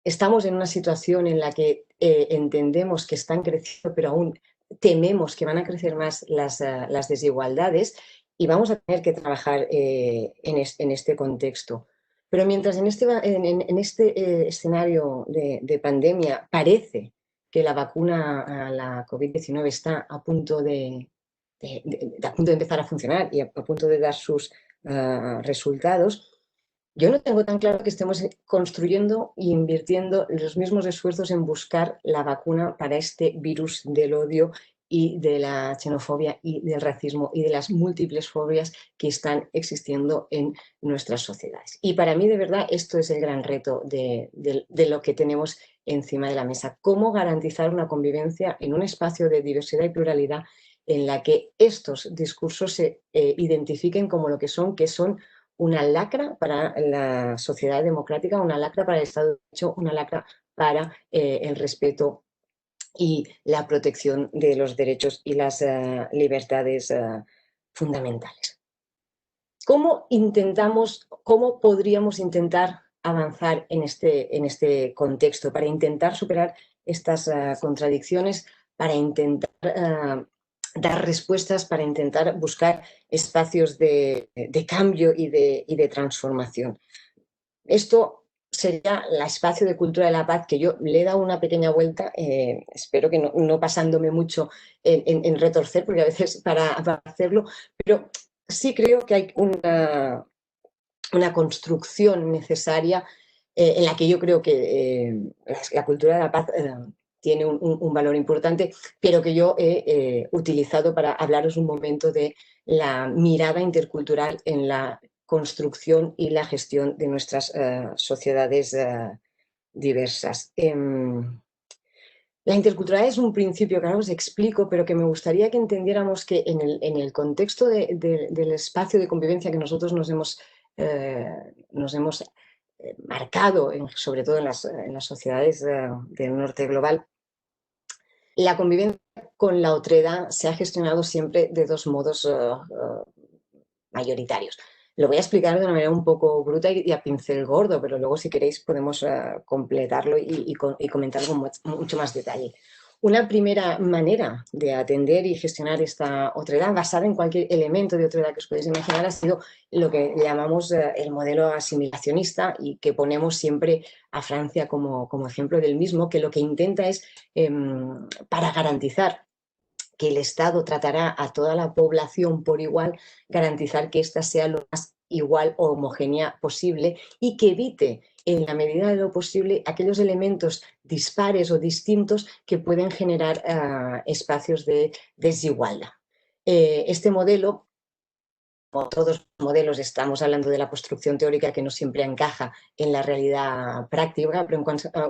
Estamos en una situación en la que entendemos que están creciendo, pero aún tememos que van a crecer más las desigualdades y vamos a tener que trabajar en este contexto. Pero mientras en este escenario de pandemia parece que la vacuna a la COVID-19 está a punto de empezar a funcionar y a punto de dar sus resultados, yo no tengo tan claro que estemos construyendo e invirtiendo los mismos esfuerzos en buscar la vacuna para este virus del odio y de la xenofobia y del racismo y de las múltiples fobias que están existiendo en nuestras sociedades. Y para mí, de verdad, esto es el gran reto de lo que tenemos encima de la mesa. ¿Cómo garantizar una convivencia en un espacio de diversidad y pluralidad en la que estos discursos se identifiquen como lo que son una lacra para la sociedad democrática, una lacra para el Estado de Derecho, una lacra para el respeto y la protección de los derechos y las libertades fundamentales? ¿Cómo podríamos intentar avanzar en este contexto para intentar superar estas contradicciones, para intentar dar respuestas, para intentar buscar espacios de cambio y de transformación? Esto sería el espacio de cultura de la paz, que yo le he dado una pequeña vuelta, espero que no pasándome mucho en retorcer, porque a veces para hacerlo, pero sí creo que hay una construcción necesaria en la que yo creo que la cultura de la paz tiene un valor importante, pero que yo he utilizado para hablaros un momento de la mirada intercultural en la construcción y la gestión de nuestras sociedades diversas. La interculturalidad es un principio que ahora os explico, pero que me gustaría que entendiéramos que en el contexto del espacio de convivencia que nosotros nos hemos marcado, sobre todo en las sociedades del norte global, la convivencia con la otredad se ha gestionado siempre de dos modos mayoritarios. Lo voy a explicar de una manera un poco bruta y a pincel gordo, pero luego si queréis podemos completarlo y comentarlo con mucho más detalle. Una primera manera de atender y gestionar esta otredad, basada en cualquier elemento de otredad que os podéis imaginar, ha sido lo que llamamos el modelo asimilacionista y que ponemos siempre a Francia como ejemplo del mismo, que lo que intenta es, para garantizar que el Estado tratará a toda la población por igual, garantizar que ésta sea lo más igual o homogénea posible y que evite, en la medida de lo posible, aquellos elementos dispares o distintos que pueden generar espacios de desigualdad. Este modelo, como todos los modelos, estamos hablando de la construcción teórica que no siempre encaja en la realidad práctica, pero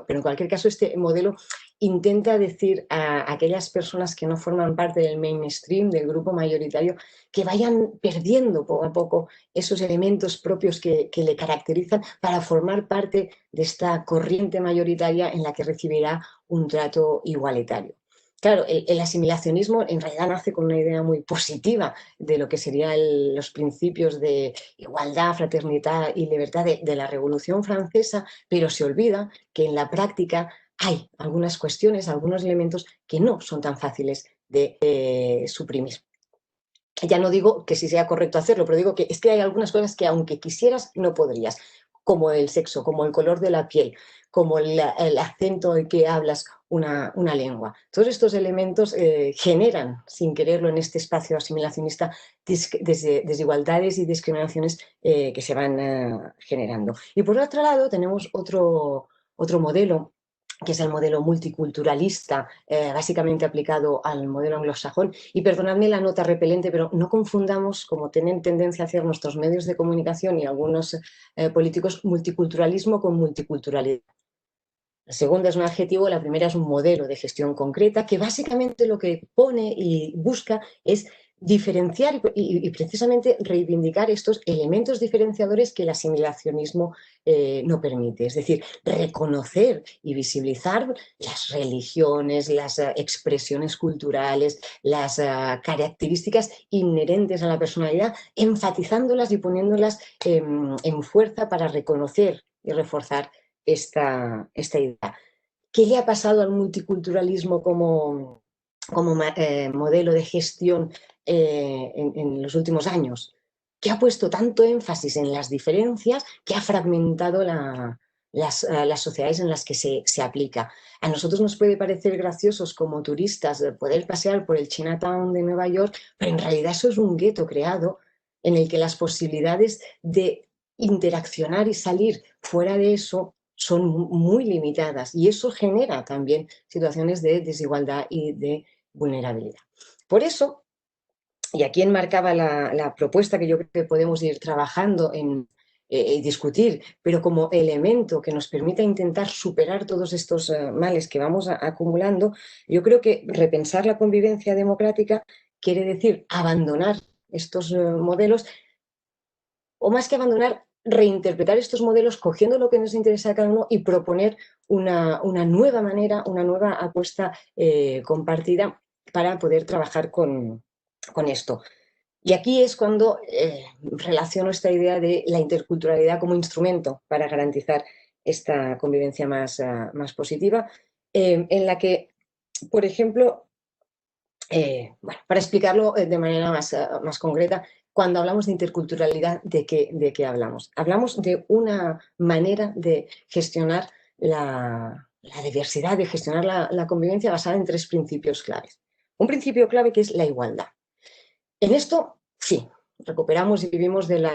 en cualquier caso este modelo intenta decir a aquellas personas que no forman parte del mainstream, del grupo mayoritario, que vayan perdiendo poco a poco esos elementos propios que le caracterizan para formar parte de esta corriente mayoritaria en la que recibirá un trato igualitario. Claro, el asimilacionismo en realidad nace con una idea muy positiva de lo que serían los principios de igualdad, fraternidad y libertad de la Revolución Francesa, pero se olvida que en la práctica hay algunas cuestiones, algunos elementos que no son tan fáciles de suprimir. Ya no digo que sí sea correcto hacerlo, pero digo que es que hay algunas cosas que aunque quisieras no podrías, como el sexo, como el color de la piel, como el acento en que hablas una lengua. Todos estos elementos generan, sin quererlo en este espacio asimilacionista, desigualdades y discriminaciones que se van generando. Y por otro lado tenemos otro modelo que es el modelo multiculturalista, básicamente aplicado al modelo anglosajón. Y perdonadme la nota repelente, pero no confundamos, como tienen tendencia a hacer nuestros medios de comunicación y algunos políticos, multiculturalismo con multiculturalidad. La segunda es un adjetivo, la primera es un modelo de gestión concreta que básicamente lo que pone y busca es diferenciar y precisamente reivindicar estos elementos diferenciadores que el asimilacionismo no permite. Es decir, reconocer y visibilizar las religiones, las expresiones culturales, las características inherentes a la personalidad, enfatizándolas y poniéndolas en fuerza para reconocer y reforzar esta idea. ¿Qué le ha pasado al multiculturalismo como modelo de gestión en los últimos años? Que ha puesto tanto énfasis en las diferencias que ha fragmentado las sociedades en las que se aplica. A nosotros nos puede parecer graciosos como turistas poder pasear por el Chinatown de Nueva York, pero en realidad eso es un gueto creado en el que las posibilidades de interaccionar y salir fuera de eso son muy limitadas y eso genera también situaciones de desigualdad y de vulnerabilidad. Por eso, y aquí enmarcaba la propuesta que yo creo que podemos ir trabajando y discutir, pero como elemento que nos permita intentar superar todos estos males que vamos acumulando, yo creo que repensar la convivencia democrática quiere decir abandonar estos modelos, o más que abandonar, reinterpretar estos modelos cogiendo lo que nos interesa a cada uno y proponer una nueva manera, una nueva apuesta compartida para poder trabajar con esto. Y aquí es cuando relaciono esta idea de la interculturalidad como instrumento para garantizar esta convivencia más positiva, en la que, por ejemplo, bueno, para explicarlo de manera más concreta, cuando hablamos de interculturalidad, ¿de qué hablamos? Hablamos de una manera de gestionar la diversidad, de gestionar la convivencia basada en 3 principios claves. Un principio clave que es la igualdad. En esto, sí, recuperamos y vivimos del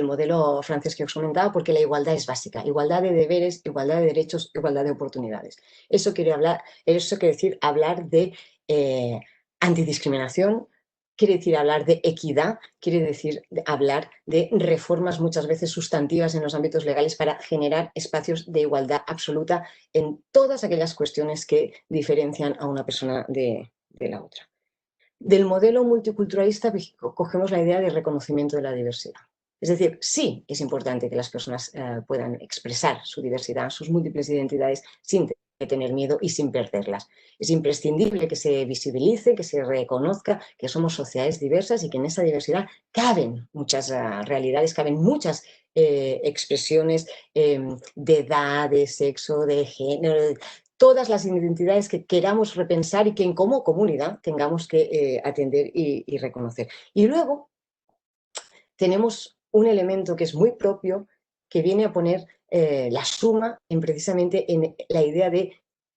modelo francés que os comentaba, porque la igualdad es básica. Igualdad de deberes, igualdad de derechos, igualdad de oportunidades. Eso quiere decir hablar de antidiscriminación, quiere decir hablar de equidad, quiere decir hablar de reformas muchas veces sustantivas en los ámbitos legales para generar espacios de igualdad absoluta en todas aquellas cuestiones que diferencian a una persona de la otra. Del modelo multiculturalista cogemos la idea de reconocimiento de la diversidad. Es decir, sí es importante que las personas puedan expresar su diversidad, sus múltiples identidades sin tener miedo y sin perderlas. Es imprescindible que se visibilice, que se reconozca que somos sociedades diversas y que en esa diversidad caben muchas realidades, caben muchas expresiones de edad, de sexo, de género, todas las identidades que queramos repensar y que como comunidad tengamos que atender y reconocer. Y luego tenemos un elemento que es muy propio, que viene a poner la suma precisamente en la idea de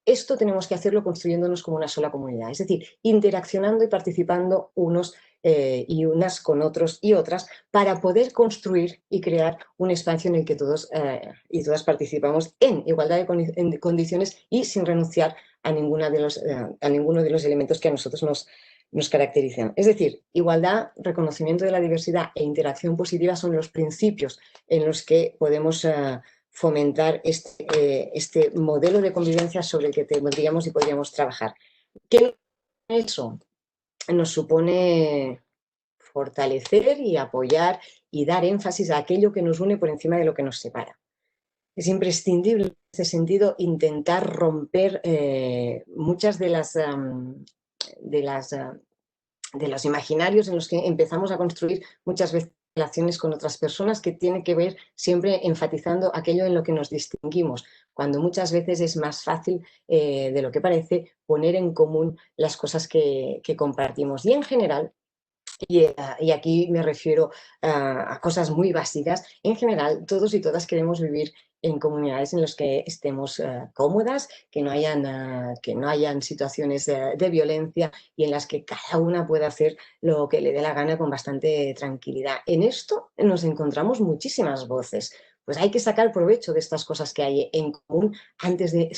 esto tenemos que hacerlo construyéndonos como una sola comunidad, es decir, interaccionando y participando unos y unas con otros y otras para poder construir y crear un espacio en el que todos y todas participamos en igualdad de condiciones y sin renunciar a ninguno de los elementos que a nosotros nos caracterizan. Es decir, igualdad, reconocimiento de la diversidad e interacción positiva son los principios en los que podemos fomentar este modelo de convivencia sobre el que tendríamos y podríamos trabajar. ¿Qué eso nos supone? Fortalecer y apoyar y dar énfasis a aquello que nos une por encima de lo que nos separa. Es imprescindible en este sentido intentar romper muchas de los imaginarios en los que empezamos a construir muchas veces relaciones con otras personas, que tiene que ver siempre enfatizando aquello en lo que nos distinguimos, cuando muchas veces es más fácil de lo que parece poner en común las cosas que compartimos. Y en general, y aquí me refiero a cosas muy básicas, en general todos y todas queremos vivir en comunidades en las que estemos cómodas, que no hayan situaciones de violencia y en las que cada una pueda hacer lo que le dé la gana con bastante tranquilidad. En esto nos encontramos muchísimas voces, pues hay que sacar provecho de estas cosas que hay en común antes de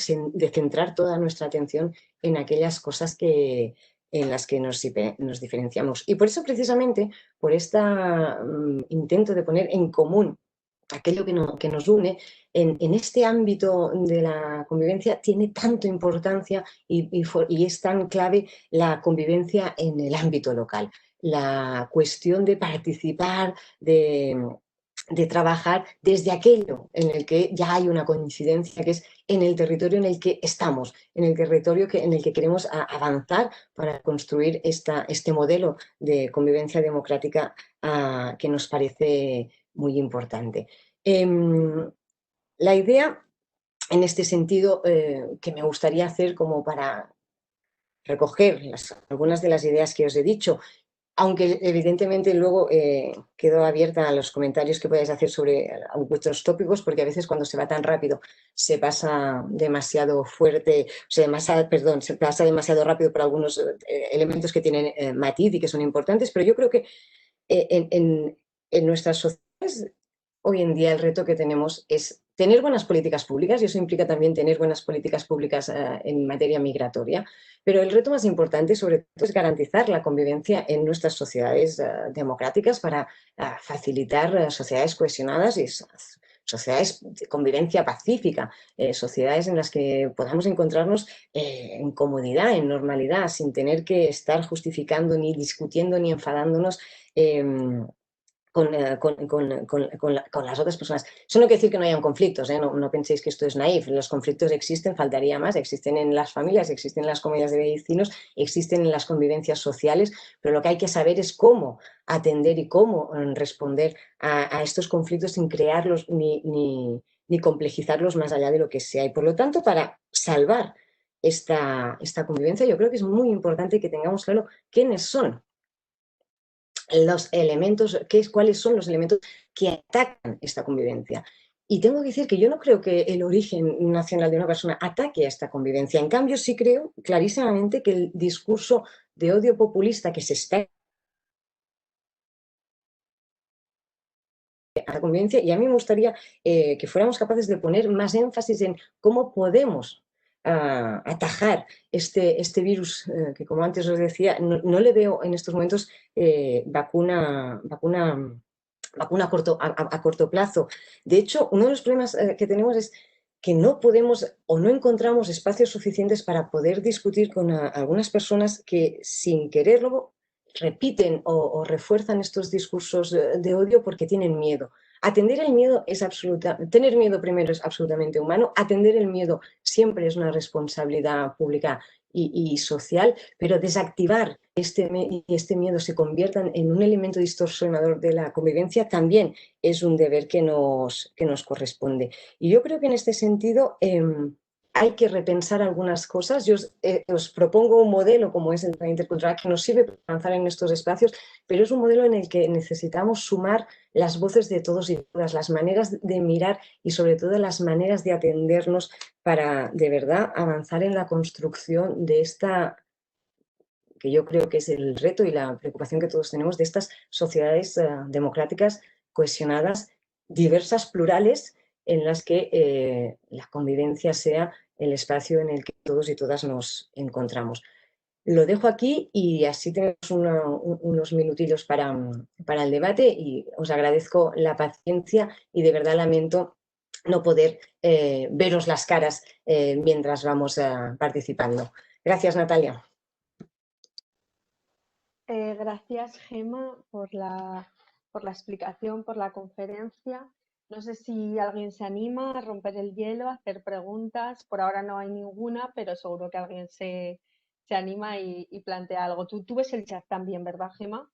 centrar toda nuestra atención en aquellas cosas en las que nos diferenciamos. Y por eso, precisamente, por este intento de poner en común aquello que nos une, en este ámbito de la convivencia tiene tanto importancia y es tan clave la convivencia en el ámbito local. La cuestión de participar, de trabajar desde aquello en el que ya hay una coincidencia, que es en el territorio en el que estamos, en el territorio en el que queremos avanzar para construir este modelo de convivencia democrática que nos parece muy importante. La idea, en este sentido, que me gustaría hacer como para recoger algunas de las ideas que os he dicho, aunque evidentemente luego quedo abierta a los comentarios que podáis hacer sobre vuestros tópicos, porque a veces cuando se va tan rápido se pasa demasiado fuerte, se pasa demasiado rápido por algunos elementos que tienen matiz y que son importantes, pero yo creo que en nuestras sociedades hoy en día el reto que tenemos es tener buenas políticas públicas, y eso implica también tener buenas políticas públicas en materia migratoria, pero el reto más importante sobre todo es garantizar la convivencia en nuestras sociedades democráticas para facilitar sociedades cohesionadas y sociedades de convivencia pacífica, sociedades en las que podamos encontrarnos en comodidad, en normalidad, sin tener que estar justificando, ni discutiendo, ni enfadándonos con las otras personas. Eso no quiere decir que no hayan conflictos, ¿eh? No penséis que esto es naif. Los conflictos existen, faltaría más, existen en las familias, existen en las comunidades de vecinos, existen en las convivencias sociales, pero lo que hay que saber es cómo atender y cómo responder a estos conflictos sin crearlos ni complejizarlos más allá de lo que sea. Y por lo tanto, para salvar esta convivencia, yo creo que es muy importante que tengamos claro quiénes son los elementos, cuáles son los elementos que atacan esta convivencia. Y tengo que decir que yo no creo que el origen nacional de una persona ataque a esta convivencia. En cambio, sí creo clarísimamente que el discurso de odio populista que se está a la convivencia, y a mí me gustaría que fuéramos capaces de poner más énfasis en cómo podemos atajar este virus que, como antes os decía, no le veo en estos momentos vacuna a corto plazo. De hecho, uno de los problemas que tenemos es que no podemos o no encontramos espacios suficientes para poder discutir con algunas personas que, sin quererlo, repiten o refuerzan estos discursos de odio porque tienen miedo. Atender el miedo tener miedo primero es absolutamente humano, atender el miedo siempre es una responsabilidad pública y social, pero desactivar este miedo se convierta en un elemento distorsionador de la convivencia también es un deber que nos corresponde. Y yo creo que en este sentido hay que repensar algunas cosas. Yo os propongo un modelo como es el plan intercultural que nos sirve para avanzar en estos espacios, pero es un modelo en el que necesitamos sumar las voces de todos y todas, las maneras de mirar y sobre todo las maneras de atendernos para de verdad avanzar en la construcción de esta, que yo creo que es el reto y la preocupación que todos tenemos, de estas sociedades democráticas cohesionadas, diversas, plurales, en las que la convivencia sea el espacio en el que todos y todas nos encontramos. Lo dejo aquí y así tenemos unos minutillos para el debate, y os agradezco la paciencia y de verdad lamento no poder veros las caras mientras vamos participando. Gracias, Natalia. Gracias, Gemma, por la explicación, por la conferencia. No sé si alguien se anima a romper el hielo, a hacer preguntas. Por ahora no hay ninguna, pero seguro que alguien se anima y plantea algo. Tú ves el chat también, ¿verdad, Gemma?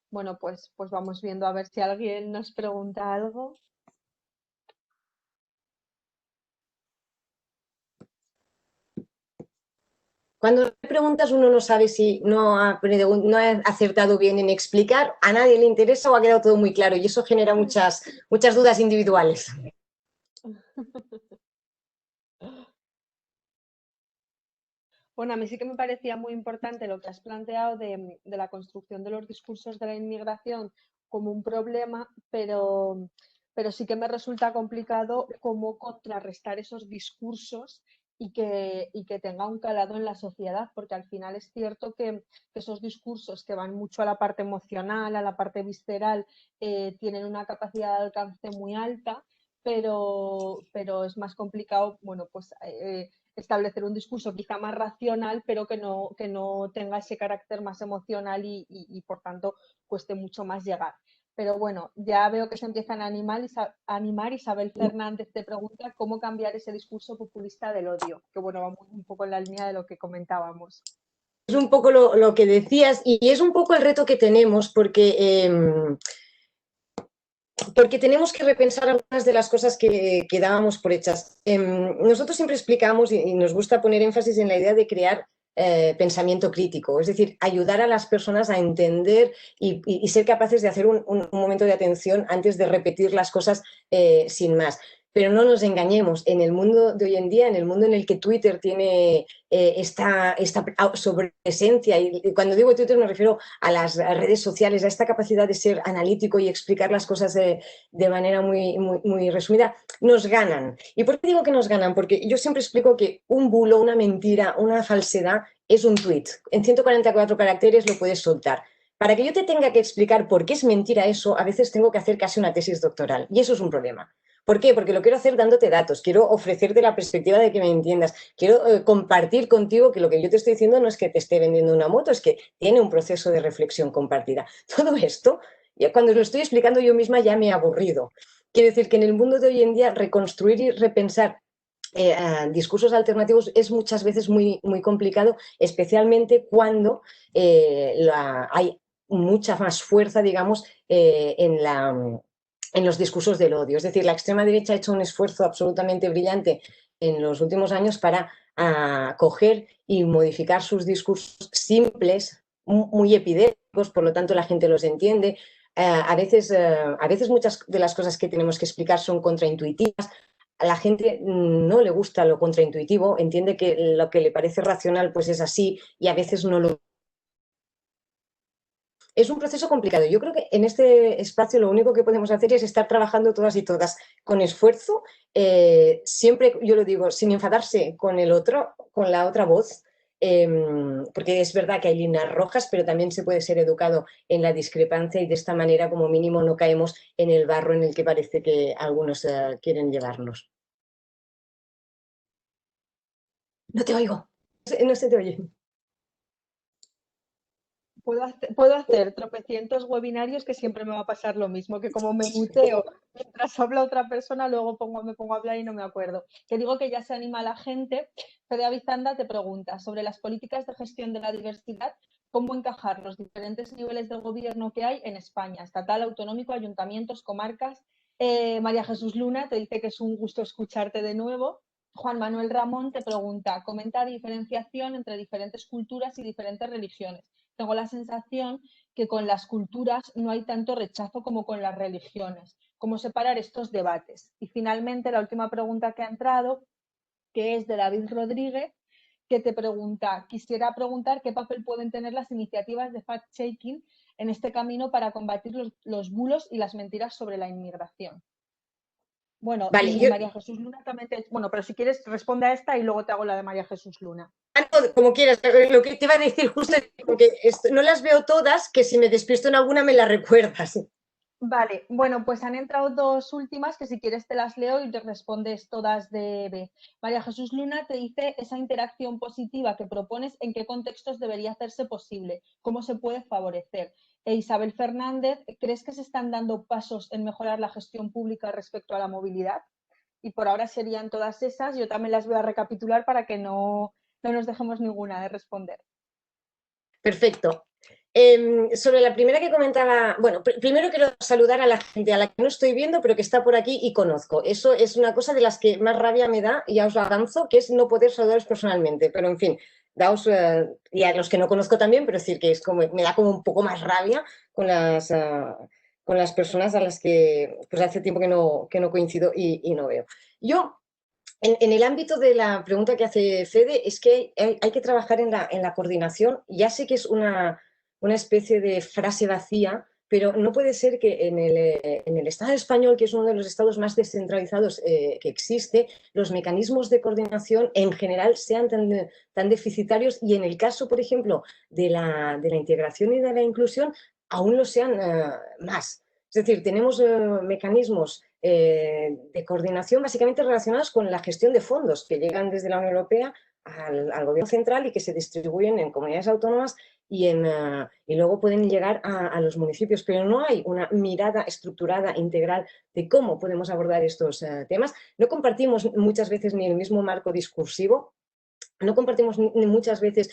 Bueno, pues vamos viendo a ver si alguien nos pregunta algo. Cuando hay preguntas uno no sabe si no ha acertado bien en explicar, a nadie le interesa o ha quedado todo muy claro, y eso genera muchas dudas individuales. Bueno, a mí sí que me parecía muy importante lo que has planteado de la construcción de los discursos de la inmigración un problema, pero sí que me resulta complicado cómo contrarrestar esos discursos y que tenga un calado en la sociedad, porque al final es cierto que esos discursos que van mucho a la parte emocional, a la parte visceral, tienen una capacidad de alcance muy alta, pero es más complicado, bueno, pues establecer un discurso quizá más racional, pero que no tenga ese carácter más emocional y por tanto cueste mucho más llegar. Pero bueno, ya veo que se empiezan a animar. Isabel Fernández te pregunta cómo cambiar ese discurso populista del odio, que bueno, vamos un poco en la línea de lo que comentábamos. Es un poco lo que decías y es un poco el reto que tenemos porque tenemos que repensar algunas de las cosas que dábamos por hechas. Nosotros siempre explicamos y nos gusta poner énfasis en la idea de crear pensamiento crítico, es decir, ayudar a las personas a entender y ser capaces de hacer un momento de atención antes de repetir las cosas sin más. Pero no nos engañemos, en el mundo de hoy en día, en el mundo en el que Twitter tiene esta sobrepresencia, y cuando digo Twitter me refiero a las redes sociales, a esta capacidad de ser analítico y explicar las cosas de manera muy, muy, muy resumida, nos ganan. ¿Y por qué digo que nos ganan? Porque yo siempre explico que un bulo, una mentira, una falsedad es un tweet. En 144 caracteres lo puedes soltar. Para que yo te tenga que explicar por qué es mentira eso, a veces tengo que hacer casi una tesis doctoral. Y eso es un problema. ¿Por qué? Porque lo quiero hacer dándote datos, quiero ofrecerte la perspectiva de que me entiendas, quiero compartir contigo que lo que yo te estoy diciendo no es que te esté vendiendo una moto, es que tiene un proceso de reflexión compartida. Todo esto, cuando lo estoy explicando yo misma ya me he aburrido. Quiero decir que en el mundo de hoy en día reconstruir y repensar discursos alternativos es muchas veces muy, muy complicado, especialmente cuando hay mucha más fuerza, digamos, en los discursos del odio. Es decir, la extrema derecha ha hecho un esfuerzo absolutamente brillante en los últimos años para coger y modificar sus discursos simples, muy epidémicos, por lo tanto la gente los entiende. A veces muchas de las cosas que tenemos que explicar son contraintuitivas. A la gente no le gusta lo contraintuitivo, entiende que lo que le parece racional pues es así y a veces no lo... Es un proceso complicado. Yo creo que en este espacio lo único que podemos hacer es estar trabajando todas y todas con esfuerzo, siempre, yo lo digo, sin enfadarse con el otro, con la otra voz, porque es verdad que hay líneas rojas, pero también se puede ser educado en la discrepancia y de esta manera como mínimo no caemos en el barro en el que parece que algunos quieren llevarnos. No te oigo, no se te oye. Puedo hacer tropecientos webinarios que siempre me va a pasar lo mismo, que como me muteo mientras habla otra persona, luego me pongo a hablar y no me acuerdo. Te digo que ya se anima la gente. Fede Avizanda te pregunta sobre las políticas de gestión de la diversidad, cómo encajar los diferentes niveles de gobierno que hay en España, estatal, autonómico, ayuntamientos, comarcas. María Jesús Luna te dice que es un gusto escucharte de nuevo. Juan Manuel Ramón te pregunta, comenta diferenciación entre diferentes culturas y diferentes religiones. Tengo la sensación que con las culturas no hay tanto rechazo como con las religiones. ¿Cómo separar estos debates? Y finalmente, la última pregunta que ha entrado, que es de David Rodríguez, que te pregunta, quisiera preguntar qué papel pueden tener las iniciativas de fact-checking en este camino para combatir los bulos y las mentiras sobre la inmigración. Bueno, vale, y María Jesús Luna también bueno, pero si quieres responde a esta y luego te hago la de María Jesús Luna. Como quieras, lo que te iba a decir justo, porque no las veo todas, que si me despierto en alguna me las recuerdas. Vale, bueno, pues han entrado dos últimas que si quieres te las leo y te respondes todas de B. María Jesús Luna te dice esa interacción positiva que propones, ¿en qué contextos debería hacerse posible? ¿Cómo se puede favorecer? E Isabel Fernández, ¿crees que se están dando pasos en mejorar la gestión pública respecto a la movilidad? Y por ahora serían todas esas. Yo también las voy a recapitular para que no nos dejemos ninguna de responder. Perfecto. Sobre la primera que comentaba, bueno, primero quiero saludar a la gente a la que no estoy viendo, pero que está por aquí y conozco. Eso es una cosa de las que más rabia me da, y ya os lo avanzo, que es no poder saludaros personalmente. Pero en fin, daos, y a los que no conozco también, pero decir que es como, me da como un poco más rabia con las personas a las que pues hace tiempo que no coincido y no veo. Yo, en el ámbito de la pregunta que hace Fede, es que hay que trabajar en la coordinación. Ya sé que es una especie de frase vacía, pero no puede ser que en el Estado español, que es uno de los estados más descentralizados que existe, los mecanismos de coordinación en general sean tan deficitarios y en el caso, por ejemplo, de la integración y de la inclusión, aún lo sean más. Es decir, tenemos mecanismos de coordinación básicamente relacionados con la gestión de fondos que llegan desde la Unión Europea al gobierno central y que se distribuyen en comunidades autónomas y luego pueden llegar a los municipios, pero no hay una mirada estructurada, integral de cómo podemos abordar estos temas. No compartimos muchas veces ni el mismo marco discursivo, no compartimos ni muchas veces,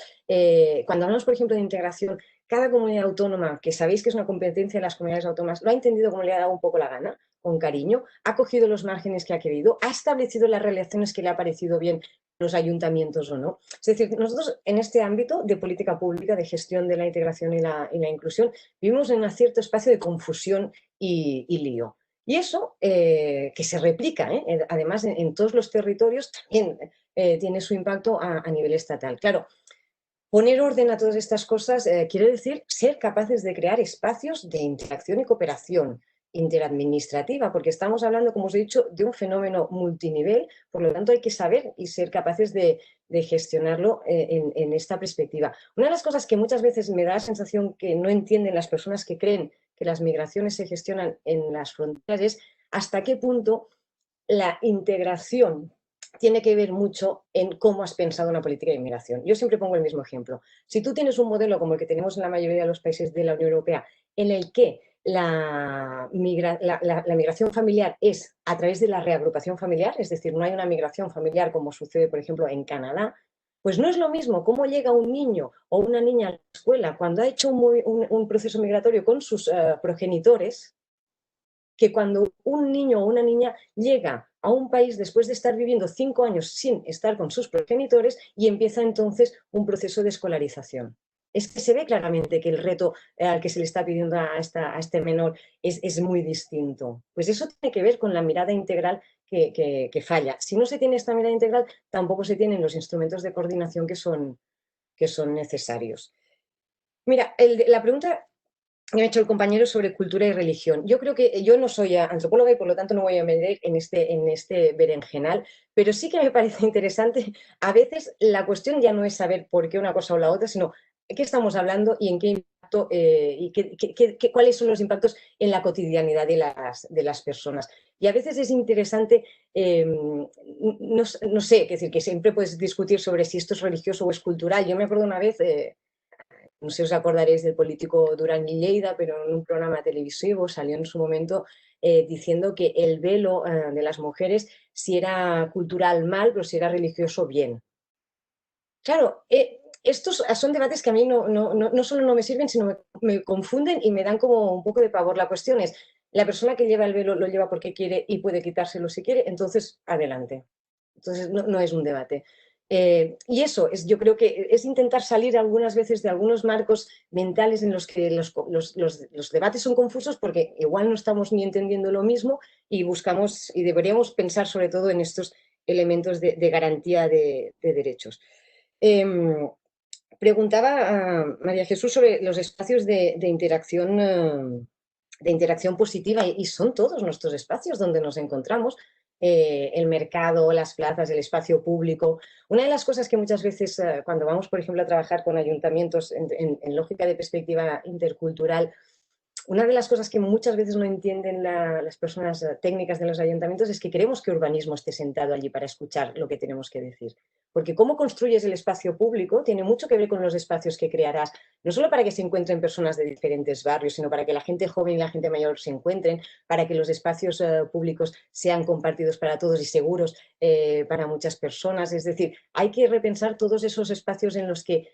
cuando hablamos, por ejemplo, de integración, cada comunidad autónoma, que sabéis que es una competencia de las comunidades autónomas, lo ha entendido como le ha dado un poco la gana, con cariño, ha cogido los márgenes que ha querido, ha establecido las relaciones que le ha parecido bien los ayuntamientos o no. Es decir, nosotros en este ámbito de política pública, de gestión de la integración y la inclusión, vivimos en un cierto espacio de confusión y lío. Y eso, que se replica, además en todos los territorios, también tiene su impacto a nivel estatal. Claro, poner orden a todas estas cosas quiere decir ser capaces de crear espacios de interacción y cooperación interadministrativa, porque estamos hablando, como os he dicho, de un fenómeno multinivel, por lo tanto hay que saber y ser capaces de gestionarlo en esta perspectiva. Una de las cosas que muchas veces me da la sensación que no entienden las personas que creen que las migraciones se gestionan en las fronteras es hasta qué punto la integración tiene que ver mucho en cómo has pensado una política de inmigración. Yo siempre pongo el mismo ejemplo. Si tú tienes un modelo como el que tenemos en la mayoría de los países de la Unión Europea, en el que la migración familiar es a través de la reagrupación familiar, es decir, no hay una migración familiar como sucede, por ejemplo, en Canadá, pues no es lo mismo cómo llega un niño o una niña a la escuela cuando ha hecho un proceso migratorio con sus progenitores, que cuando un niño o una niña llega a un país después de estar viviendo 5 años sin estar con sus progenitores y empieza entonces un proceso de escolarización. Es que se ve claramente que el reto al que se le está pidiendo a este menor es muy distinto. Pues eso tiene que ver con la mirada integral que falla. Si no se tiene esta mirada integral, tampoco se tienen los instrumentos de coordinación que son necesarios. Mira, la pregunta me ha hecho el compañero sobre cultura y religión. Yo creo que yo no soy antropóloga y por lo tanto no voy a meter en este berenjenal, pero sí que me parece interesante. A veces la cuestión ya no es saber por qué una cosa o la otra, sino qué estamos hablando y en qué impacto y cuáles son los impactos en la cotidianidad de las personas. Y a veces es interesante, no sé, es decir, que siempre puedes discutir sobre si esto es religioso o es cultural. Yo me acuerdo una vez, no sé si os acordaréis del político Durán y Lleida, pero en un programa televisivo salió en su momento diciendo que el velo de las mujeres, si era cultural mal, pero si era religioso bien. Claro, estos son debates que a mí no solo no me sirven, sino me confunden y me dan como un poco de pavor. La cuestión es, la persona que lleva el velo lo lleva porque quiere y puede quitárselo si quiere, entonces adelante. Entonces no es un debate. Y eso, yo creo que es intentar salir algunas veces de algunos marcos mentales en los que los debates son confusos porque igual no estamos ni entendiendo lo mismo y buscamos y deberíamos pensar sobre todo en estos elementos de garantía de derechos. Preguntaba a María Jesús sobre los espacios de interacción positiva y son todos nuestros espacios donde nos encontramos. El mercado, las plazas, el espacio público. Una de las cosas que muchas veces cuando vamos, por ejemplo, a trabajar con ayuntamientos en lógica de perspectiva intercultural, una de las cosas que muchas veces no entienden las personas técnicas de los ayuntamientos es que queremos que urbanismo esté sentado allí para escuchar lo que tenemos que decir. Porque cómo construyes el espacio público tiene mucho que ver con los espacios que crearás, no solo para que se encuentren personas de diferentes barrios, sino para que la gente joven y la gente mayor se encuentren, para que los espacios públicos sean compartidos para todos y seguros para muchas personas. Es decir, hay que repensar todos esos espacios en los que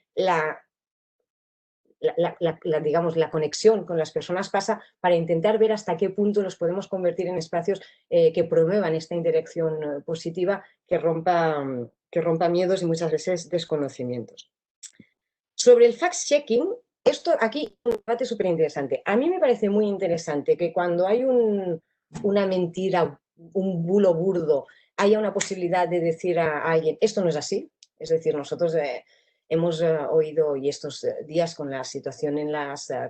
digamos, la conexión con las personas pasa para intentar ver hasta qué punto los podemos convertir en espacios que promuevan esta interacción positiva, que rompa miedos y muchas veces desconocimientos. Sobre el fact-checking, esto aquí es un debate súper interesante. A mí me parece muy interesante que cuando hay una mentira, un bulo burdo, haya una posibilidad de decir a alguien, esto no es así. Es decir, nosotros hemos oído, y estos días con la situación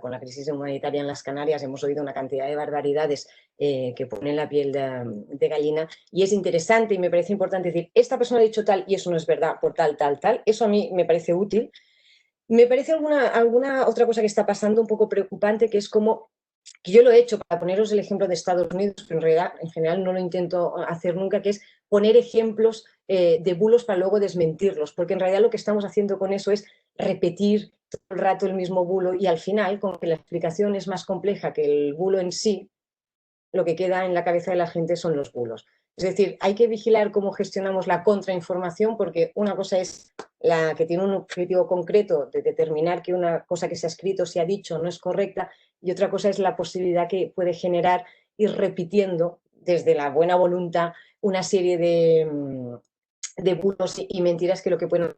con la crisis humanitaria en las Canarias, hemos oído una cantidad de barbaridades que ponen la piel de gallina, y es interesante y me parece importante decir, esta persona ha dicho tal y eso no es verdad por tal, tal, tal. Eso a mí me parece útil. Me parece alguna otra cosa que está pasando un poco preocupante, que es como, que yo lo he hecho para poneros el ejemplo de Estados Unidos, pero en realidad en general no lo intento hacer nunca, que es poner ejemplos de bulos para luego desmentirlos, porque en realidad lo que estamos haciendo con eso es repetir todo el rato el mismo bulo y al final, como que la explicación es más compleja que el bulo en sí, lo que queda en la cabeza de la gente son los bulos. Es decir, hay que vigilar cómo gestionamos la contrainformación, porque una cosa es la que tiene un objetivo concreto de determinar que una cosa que se ha escrito, se ha dicho, no es correcta, y otra cosa es la posibilidad que puede generar ir repitiendo desde la buena voluntad una serie de bulos y mentiras que lo que pueden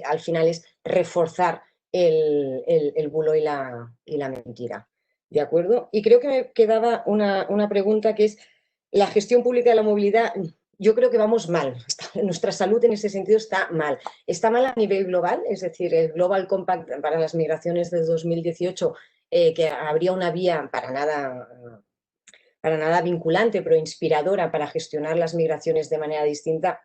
al final es reforzar el bulo y la mentira. ¿De acuerdo? Y creo que me quedaba una pregunta, que es la gestión pública de la movilidad. Yo creo que vamos mal. Nuestra salud en ese sentido está mal. Está mal a nivel global, es decir, el Global Compact para las migraciones de 2018, que habría una vía para nada vinculante, pero inspiradora para gestionar las migraciones de manera distinta,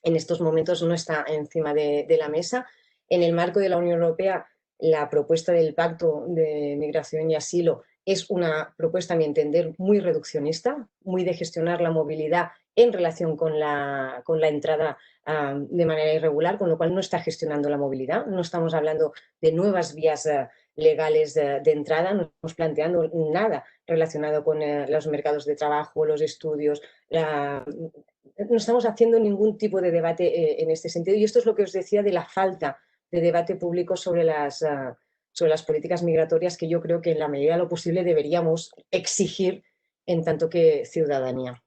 en estos momentos no está encima de la mesa. En el marco de la Unión Europea, la propuesta del Pacto de Migración y Asilo es una propuesta, a mi entender, muy reduccionista, muy de gestionar la movilidad en relación con la entrada de manera irregular, con lo cual no está gestionando la movilidad. No estamos hablando de nuevas vías legales de entrada, no estamos planteando nada relacionado con los mercados de trabajo, los estudios, no estamos haciendo ningún tipo de debate en este sentido, y esto es lo que os decía de la falta de debate público sobre las políticas migratorias, que yo creo que en la medida de lo posible deberíamos exigir en tanto que ciudadanía.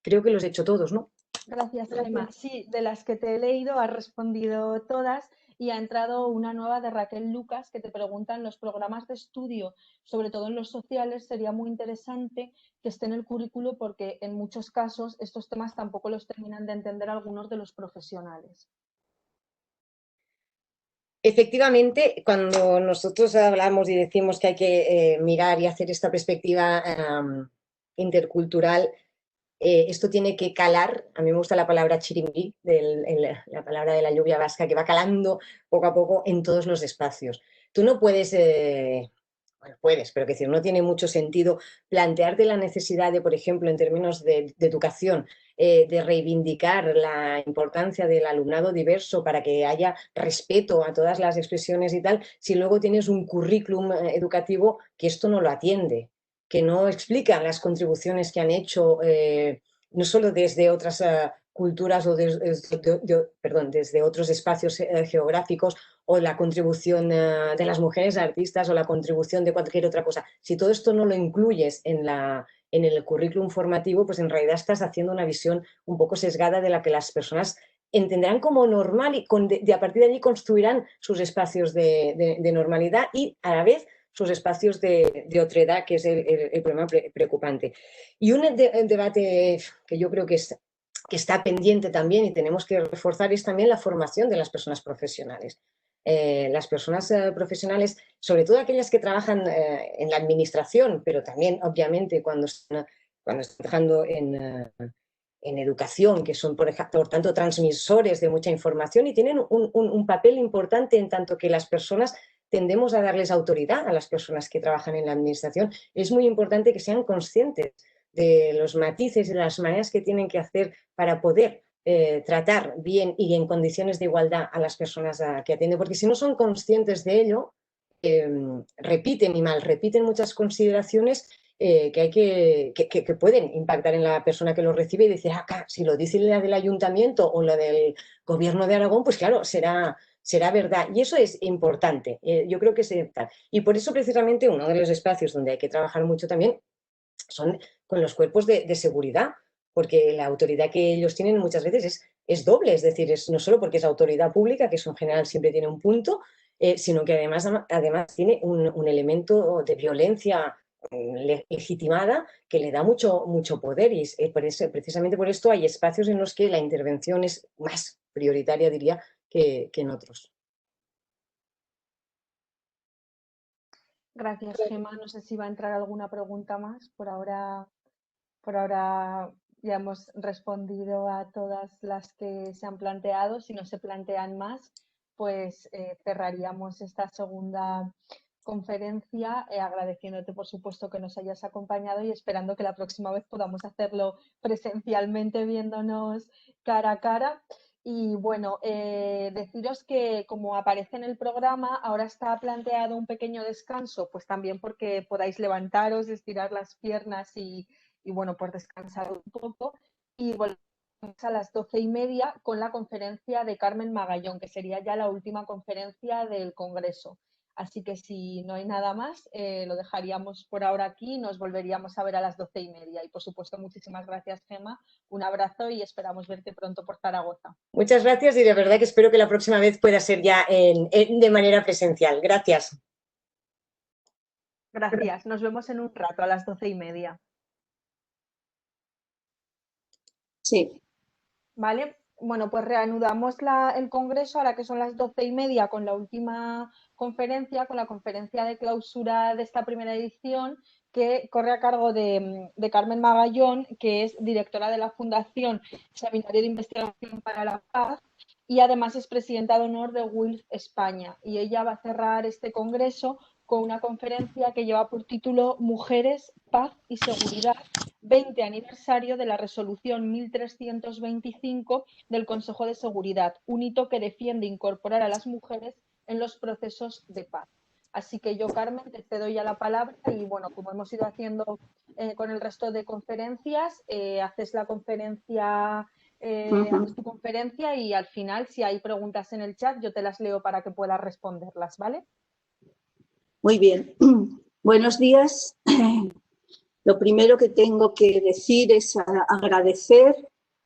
Creo que los he hecho todos, ¿no? Gracias, Gemma. Sí, de las que te he leído has respondido todas, y ha entrado una nueva de Raquel Lucas, que te preguntan: los programas de estudio, sobre todo en los sociales, sería muy interesante que esté en el currículo, porque en muchos casos estos temas tampoco los terminan de entender algunos de los profesionales. Efectivamente, cuando nosotros hablamos y decimos que hay que mirar y hacer esta perspectiva intercultural, esto tiene que calar. A mí me gusta la palabra chirimí, la palabra de la lluvia vasca, que va calando poco a poco en todos los espacios. Tú no puedes, bueno, puedes, pero que decir, no tiene mucho sentido plantearte la necesidad de, por ejemplo, en términos de educación, de reivindicar la importancia del alumnado diverso para que haya respeto a todas las expresiones y tal, si luego tienes un currículum educativo que esto no lo atiende, que no explica las contribuciones que han hecho, no solo desde otras culturas o desde otros espacios geográficos, o la contribución de las mujeres artistas, o la contribución de cualquier otra cosa. Si todo esto no lo incluyes en el currículum formativo, pues en realidad estás haciendo una visión un poco sesgada de la que las personas entenderán como normal, y a partir de allí construirán sus espacios de normalidad y a la vez sus espacios de otredad, que es el problema preocupante. Y un debate que yo creo que está pendiente también y tenemos que reforzar es también la formación de las personas profesionales. Las personas profesionales, sobre todo aquellas que trabajan en la administración, pero también obviamente cuando están trabajando en educación, que son por tanto transmisores de mucha información y tienen un papel importante, en tanto que las personas tendemos a darles autoridad a las personas que trabajan en la administración. Es muy importante que sean conscientes de los matices y de las maneras que tienen que hacer para poder tratar bien y en condiciones de igualdad a las personas que atienden, porque si no son conscientes de ello, repiten muchas consideraciones que pueden impactar en la persona que lo recibe y decir, si lo dice la del ayuntamiento o la del gobierno de Aragón, pues claro, será verdad. Y eso es importante. Yo creo que es tal. Y por eso precisamente uno de los espacios donde hay que trabajar mucho también son con los cuerpos de seguridad, porque la autoridad que ellos tienen muchas veces es doble, es decir, no solo porque es autoridad pública, que eso en general siempre tiene un punto, sino que además tiene un elemento de violencia legitimada que le da mucho poder y precisamente por esto hay espacios en los que la intervención es más prioritaria, diría, que en otros. Gracias, Gemma. No sé si va a entrar alguna pregunta más. Por ahora ya hemos respondido a todas las que se han planteado. Si no se plantean más, pues cerraríamos esta segunda conferencia, agradeciéndote por supuesto que nos hayas acompañado y esperando que la próxima vez podamos hacerlo presencialmente, viéndonos cara a cara. Y bueno, deciros que como aparece en el programa, ahora está planteado un pequeño descanso, pues también porque podáis levantaros, estirar las piernas y bueno, pues descansar un poco. Y volvemos a las 12:30 con la conferencia de Carmen Magallón, que sería ya la última conferencia del Congreso. Así que si no hay nada más, lo dejaríamos por ahora aquí y nos volveríamos a ver a las 12:30. Y por supuesto, muchísimas gracias, Gemma. Un abrazo y esperamos verte pronto por Zaragoza. Muchas gracias y de verdad que espero que la próxima vez pueda ser ya de manera presencial. Gracias. Gracias. Nos vemos en un rato a las 12:30. Sí. Vale. Bueno, pues reanudamos el Congreso ahora que son las 12:30 con la última conferencia, con la conferencia de clausura de esta primera edición, que corre a cargo de Carmen Magallón, que es directora de la Fundación Seminario de Investigación para la Paz y además es presidenta de honor de WILF España. Y ella va a cerrar este congreso con una conferencia que lleva por título Mujeres, Paz y Seguridad, 20 aniversario de la resolución 1325 del Consejo de Seguridad, un hito que defiende incorporar a las mujeres en los procesos de paz. Así que yo, Carmen, te cedo ya la palabra y bueno, como hemos ido haciendo con el resto de conferencias, haces la conferencia, haces tu conferencia y al final, si hay preguntas en el chat, yo te las leo para que puedas responderlas, ¿vale? Muy bien. Buenos días. Lo primero que tengo que decir es agradecer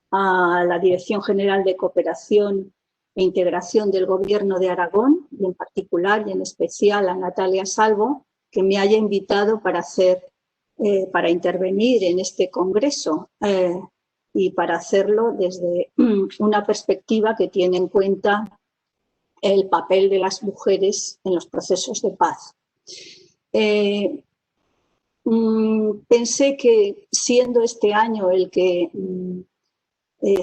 a la Dirección General de Cooperación e Integración del Gobierno de Aragón, y en particular y en especial a Natalia Salvo, que me haya invitado para intervenir en este congreso y para hacerlo desde una perspectiva que tiene en cuenta el papel de las mujeres en los procesos de paz. Pensé que siendo este año el que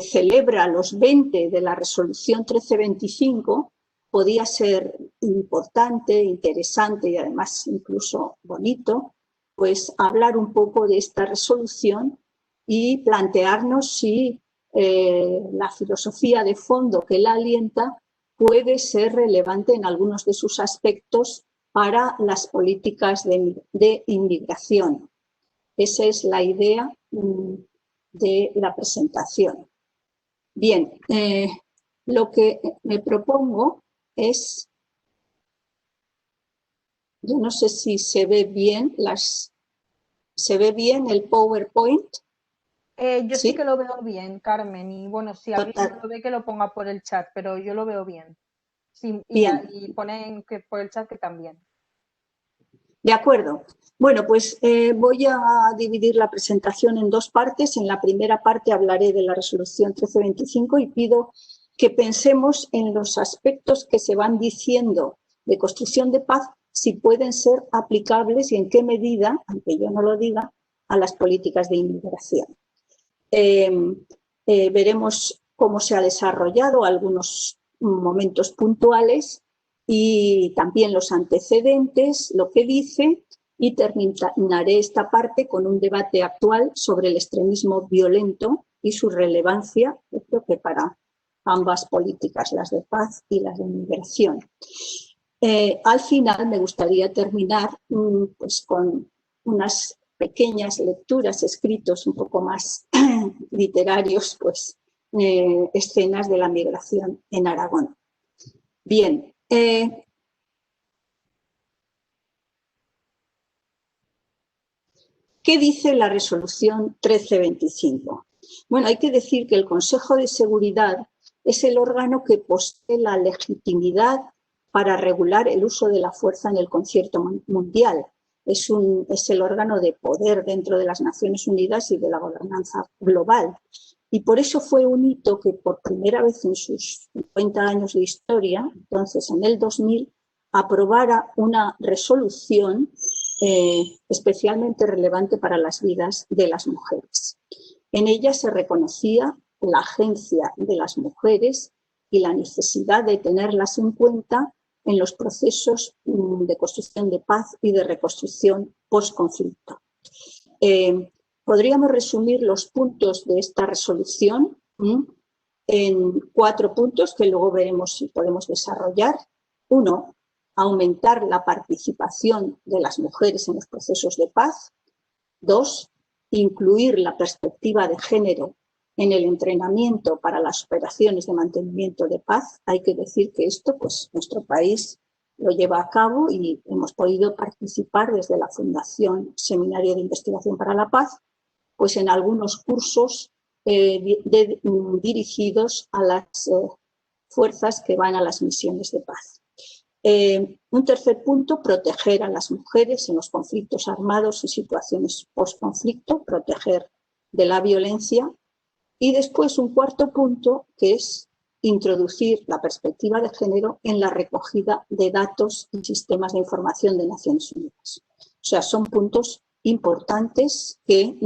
celebra los 20 de la resolución 1325, podía ser importante, interesante y además incluso bonito, pues hablar un poco de esta resolución y plantearnos si la filosofía de fondo que la alienta puede ser relevante en algunos de sus aspectos para las políticas de inmigración. Esa es la idea de la presentación. Bien, lo que me propongo es, yo no sé si se ve bien ¿se ve bien el PowerPoint? Yo sí que lo veo bien, Carmen, y bueno, si alguien no lo ve que lo ponga por el chat, pero yo lo veo bien. Sí, y ponen que por el chat que también. De acuerdo. Bueno, pues voy a dividir la presentación en dos partes. En la primera parte hablaré de la resolución 1325 y pido que pensemos en los aspectos que se van diciendo de construcción de paz, si pueden ser aplicables y en qué medida, aunque yo no lo diga, a las políticas de inmigración. Veremos cómo se ha desarrollado algunos momentos puntuales y también los antecedentes, lo que dice, y terminaré esta parte con un debate actual sobre el extremismo violento y su relevancia, yo creo que para ambas políticas, las de paz y las de inmigración. Al final me gustaría terminar pues, con unas pequeñas lecturas, escritos un poco más literarios, pues escenas de la migración en Aragón. Bien. ¿Qué dice la resolución 1325? Bueno, hay que decir que el Consejo de Seguridad es el órgano que posee la legitimidad para regular el uso de la fuerza en el concierto mundial. es el órgano de poder dentro de las Naciones Unidas y de la gobernanza global. Y por eso fue un hito que por primera vez en sus 50 años de historia, entonces en el 2000, aprobara una resolución especialmente relevante para las vidas de las mujeres. En ella se reconocía la agencia de las mujeres y la necesidad de tenerlas en cuenta en los procesos de construcción de paz y de reconstrucción post-conflicto. Podríamos resumir los puntos de esta resolución en 4 puntos que luego veremos si podemos desarrollar. 1, aumentar la participación de las mujeres en los procesos de paz. 2, incluir la perspectiva de género en el entrenamiento para las operaciones de mantenimiento de paz. Hay que decir que esto, pues, nuestro país lo lleva a cabo y hemos podido participar desde la Fundación Seminario de Investigación para la Paz, pues en algunos cursos dirigidos a las fuerzas que van a las misiones de paz. Un tercer punto, proteger a las mujeres en los conflictos armados y situaciones post-conflicto, proteger de la violencia. Y después un cuarto punto, que es introducir la perspectiva de género en la recogida de datos y sistemas de información de Naciones Unidas. O sea, son puntos importantes que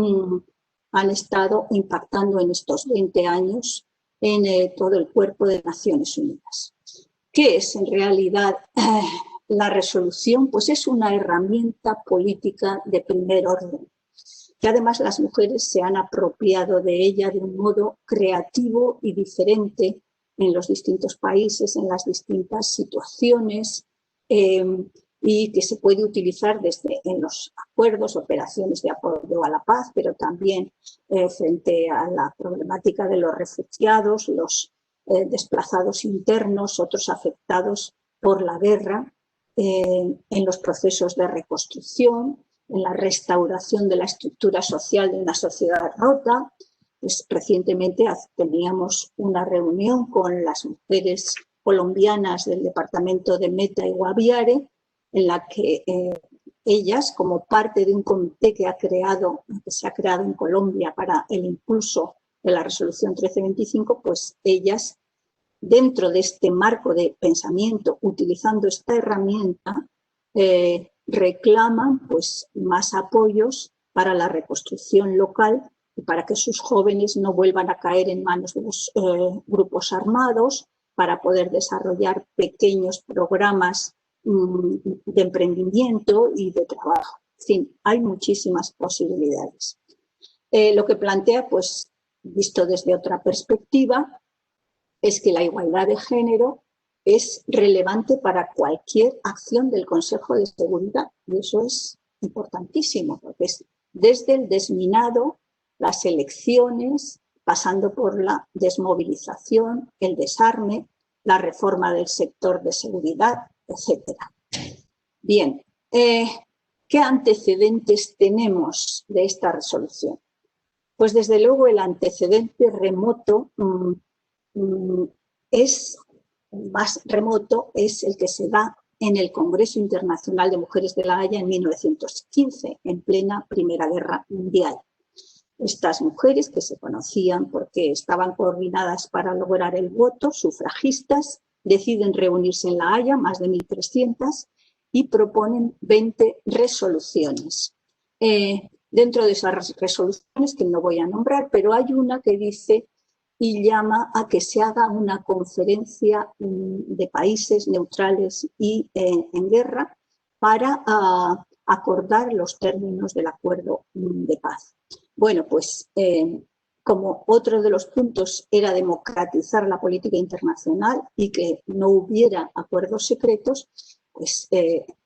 han estado impactando en estos 20 años en todo el cuerpo de Naciones Unidas. ¿Qué es en realidad la resolución? Pues es una herramienta política de primer orden, que además las mujeres se han apropiado de ella de un modo creativo y diferente en los distintos países, en las distintas situaciones, y que se puede utilizar desde en los acuerdos, operaciones de apoyo a la paz, pero también frente a la problemática de los refugiados, los desplazados internos, otros afectados por la guerra, en los procesos de reconstrucción, en la restauración de la estructura social de una sociedad rota. Pues, recientemente teníamos una reunión con las mujeres colombianas del departamento de Meta y Guaviare, en la que ellas, como parte de un comité que se ha creado en Colombia para el impulso de la resolución 1325, pues ellas, dentro de este marco de pensamiento, utilizando esta herramienta, reclaman pues más apoyos para la reconstrucción local y para que sus jóvenes no vuelvan a caer en manos de los grupos armados, para poder desarrollar pequeños programas de emprendimiento y de trabajo. En fin, hay muchísimas posibilidades. Lo que plantea, pues, visto desde otra perspectiva, es que la igualdad de género es relevante para cualquier acción del Consejo de Seguridad, y eso es importantísimo, porque es desde el desminado, las elecciones, pasando por la desmovilización, el desarme, la reforma del sector de seguridad, etc. Bien, ¿qué antecedentes tenemos de esta resolución? Pues desde luego el antecedente remoto más remoto es el que se da en el Congreso Internacional de Mujeres de La Haya en 1915, en plena Primera Guerra Mundial. Estas mujeres, que se conocían porque estaban coordinadas para lograr el voto, sufragistas, deciden reunirse en La Haya, más de 1.300, y proponen 20 resoluciones. Dentro de esas resoluciones, que no voy a nombrar, pero hay una que dice y llama a que se haga una conferencia de países neutrales y en guerra para acordar los términos del acuerdo de paz. Bueno, pues como otro de los puntos era democratizar la política internacional y que no hubiera acuerdos secretos, pues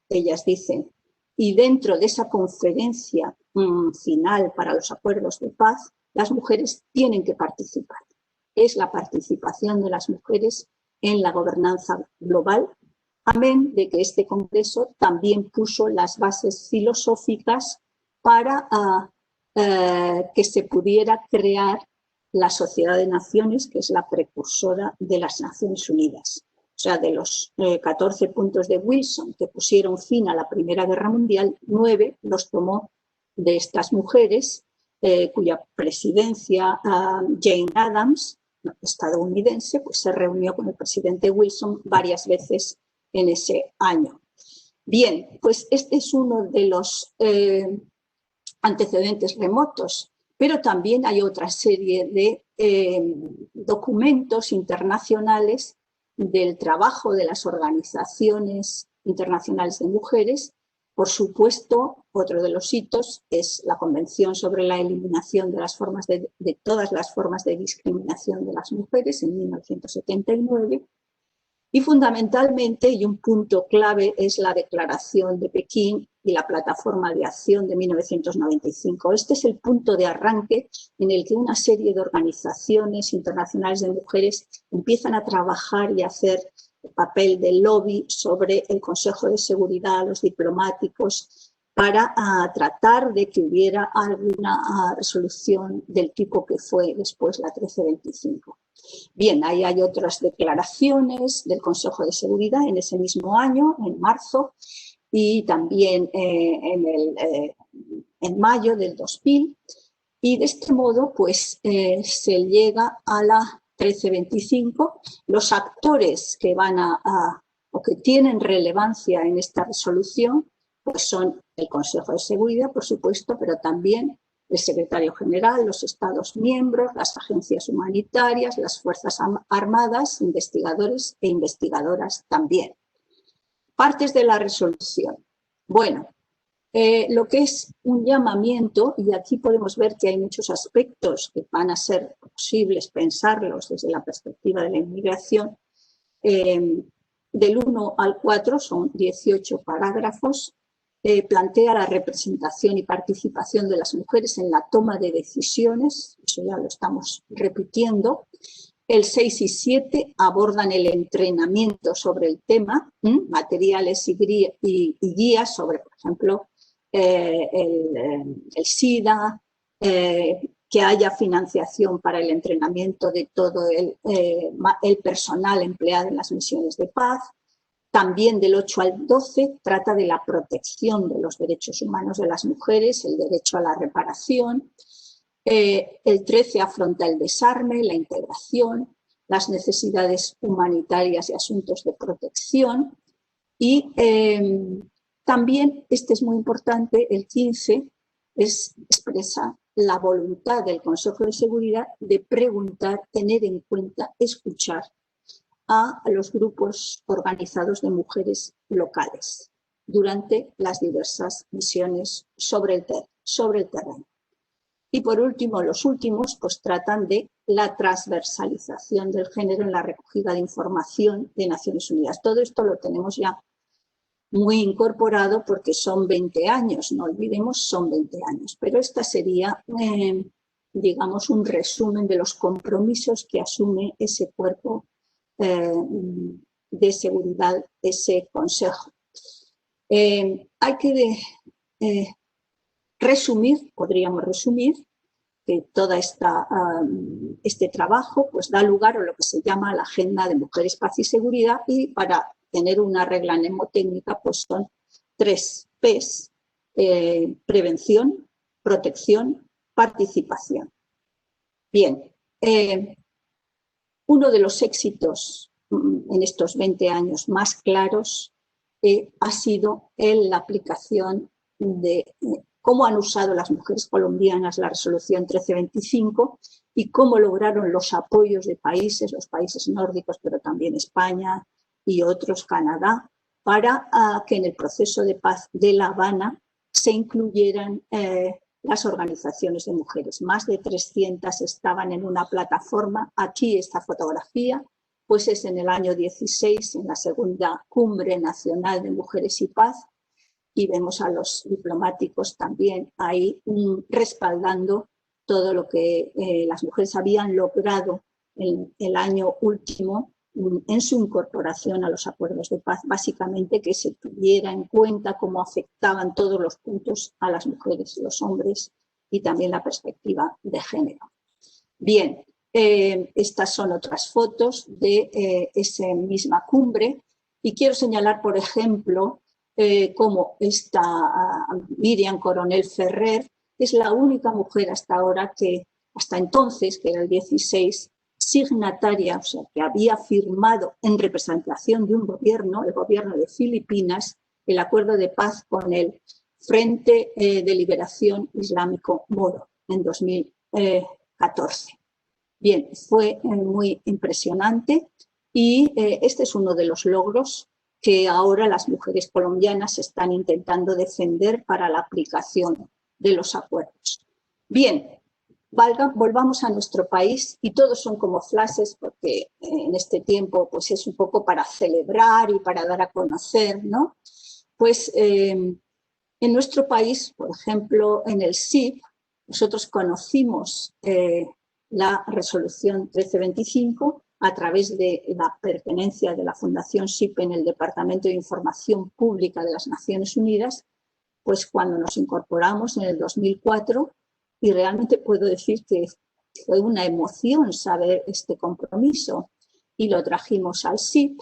ellas dicen, y dentro de esa conferencia final para los acuerdos de paz, las mujeres tienen que participar. Es la participación de las mujeres en la gobernanza global, amén de que este congreso también puso las bases filosóficas para que se pudiera crear la Sociedad de Naciones, que es la precursora de las Naciones Unidas. sea, de los 14 puntos de Wilson que pusieron fin a la Primera Guerra Mundial, 9 los tomó de estas mujeres, cuya presidencia Jane Addams, estadounidense, pues se reunió con el presidente Wilson varias veces en ese año. Bien, pues este es uno de los antecedentes remotos, pero también hay otra serie de documentos internacionales del trabajo de las organizaciones internacionales de mujeres. Por supuesto, otro de los hitos es la Convención sobre la Eliminación de las formas de todas las formas de discriminación de las mujeres en 1979. Y fundamentalmente, y un punto clave, es la Declaración de Pekín y la Plataforma de Acción de 1995. Este es el punto de arranque en el que una serie de organizaciones internacionales de mujeres empiezan a trabajar y a hacer el papel de lobby sobre el Consejo de Seguridad, los diplomáticos, para tratar de que hubiera alguna resolución del tipo que fue después la 1325. Bien, ahí hay otras declaraciones del Consejo de Seguridad en ese mismo año, en marzo, y también en mayo del 2000. Y de este modo, pues, se llega a la 1325. Los actores que van o que tienen relevancia en esta resolución, pues son el Consejo de Seguridad, por supuesto, pero también el secretario general, los Estados miembros, las agencias humanitarias, las Fuerzas Armadas, investigadores e investigadoras también. Partes de la resolución. Bueno, lo que es un llamamiento, y aquí podemos ver que hay muchos aspectos que van a ser posibles pensarlos desde la perspectiva de la inmigración. Del 1 al 4 son 18 parágrafos. Plantea la representación y participación de las mujeres en la toma de decisiones, eso ya lo estamos repitiendo. El 6 y 7 abordan el entrenamiento sobre el tema, materiales y guías sobre, por ejemplo, el SIDA, que haya financiación para el entrenamiento de todo el personal empleado en las misiones de paz. También del 8 al 12 trata de la protección de los derechos humanos de las mujeres, el derecho a la reparación. El 13 afronta el desarme, la integración, las necesidades humanitarias y asuntos de protección. Y también, este es muy importante, el 15 expresa la voluntad del Consejo de Seguridad de preguntar, tener en cuenta, escuchar a los grupos organizados de mujeres locales durante las diversas misiones sobre el terreno. Y por último, los últimos pues tratan de la transversalización del género en la recogida de información de Naciones Unidas. Todo esto lo tenemos ya muy incorporado porque son 20 años, no olvidemos, son 20 años. Pero esta sería, digamos, un resumen de los compromisos que asume ese cuerpo de seguridad, ese consejo. Hay que resumir, podríamos resumir, que todo este trabajo pues, da lugar a lo que se llama la Agenda de Mujeres, Paz y Seguridad, y para tener una regla mnemotécnica pues son 3 P's: prevención, protección, participación. Bien, uno de los éxitos en estos 20 años más claros ha sido la aplicación de cómo han usado las mujeres colombianas la resolución 1325 y cómo lograron los apoyos de países, los países nórdicos, pero también España y otros, Canadá, para que en el proceso de paz de La Habana se incluyeran las organizaciones de mujeres. Más de 300 estaban en una plataforma. Aquí esta fotografía pues es en el año 16, en la segunda Cumbre Nacional de Mujeres y Paz, y vemos a los diplomáticos también ahí respaldando todo lo que las mujeres habían logrado en el año último en su incorporación a los acuerdos de paz, básicamente que se tuviera en cuenta cómo afectaban todos los puntos a las mujeres y los hombres y también la perspectiva de género. Bien, Estas son otras fotos de esa misma cumbre y quiero señalar, por ejemplo, cómo esta Miriam Coronel Ferrer es la única mujer hasta ahora que, hasta entonces, que era el 16, signataria, o sea, que había firmado en representación de un gobierno, el gobierno de Filipinas, el acuerdo de paz con el Frente de Liberación Islámico Moro en 2014. Bien, fue muy impresionante y este es uno de los logros que ahora las mujeres colombianas están intentando defender para la aplicación de los acuerdos. Bien, volvamos a nuestro país y todos son como flashes porque en este tiempo pues es un poco para celebrar y para dar a conocer, ¿no? Pues en nuestro país, por ejemplo, en el SIP, nosotros conocimos la resolución 1325 a través de la pertenencia de la Fundación SIP en el Departamento de Información Pública de las Naciones Unidas, pues cuando nos incorporamos en el 2004, y realmente puedo decir que fue una emoción saber este compromiso y lo trajimos al SIP,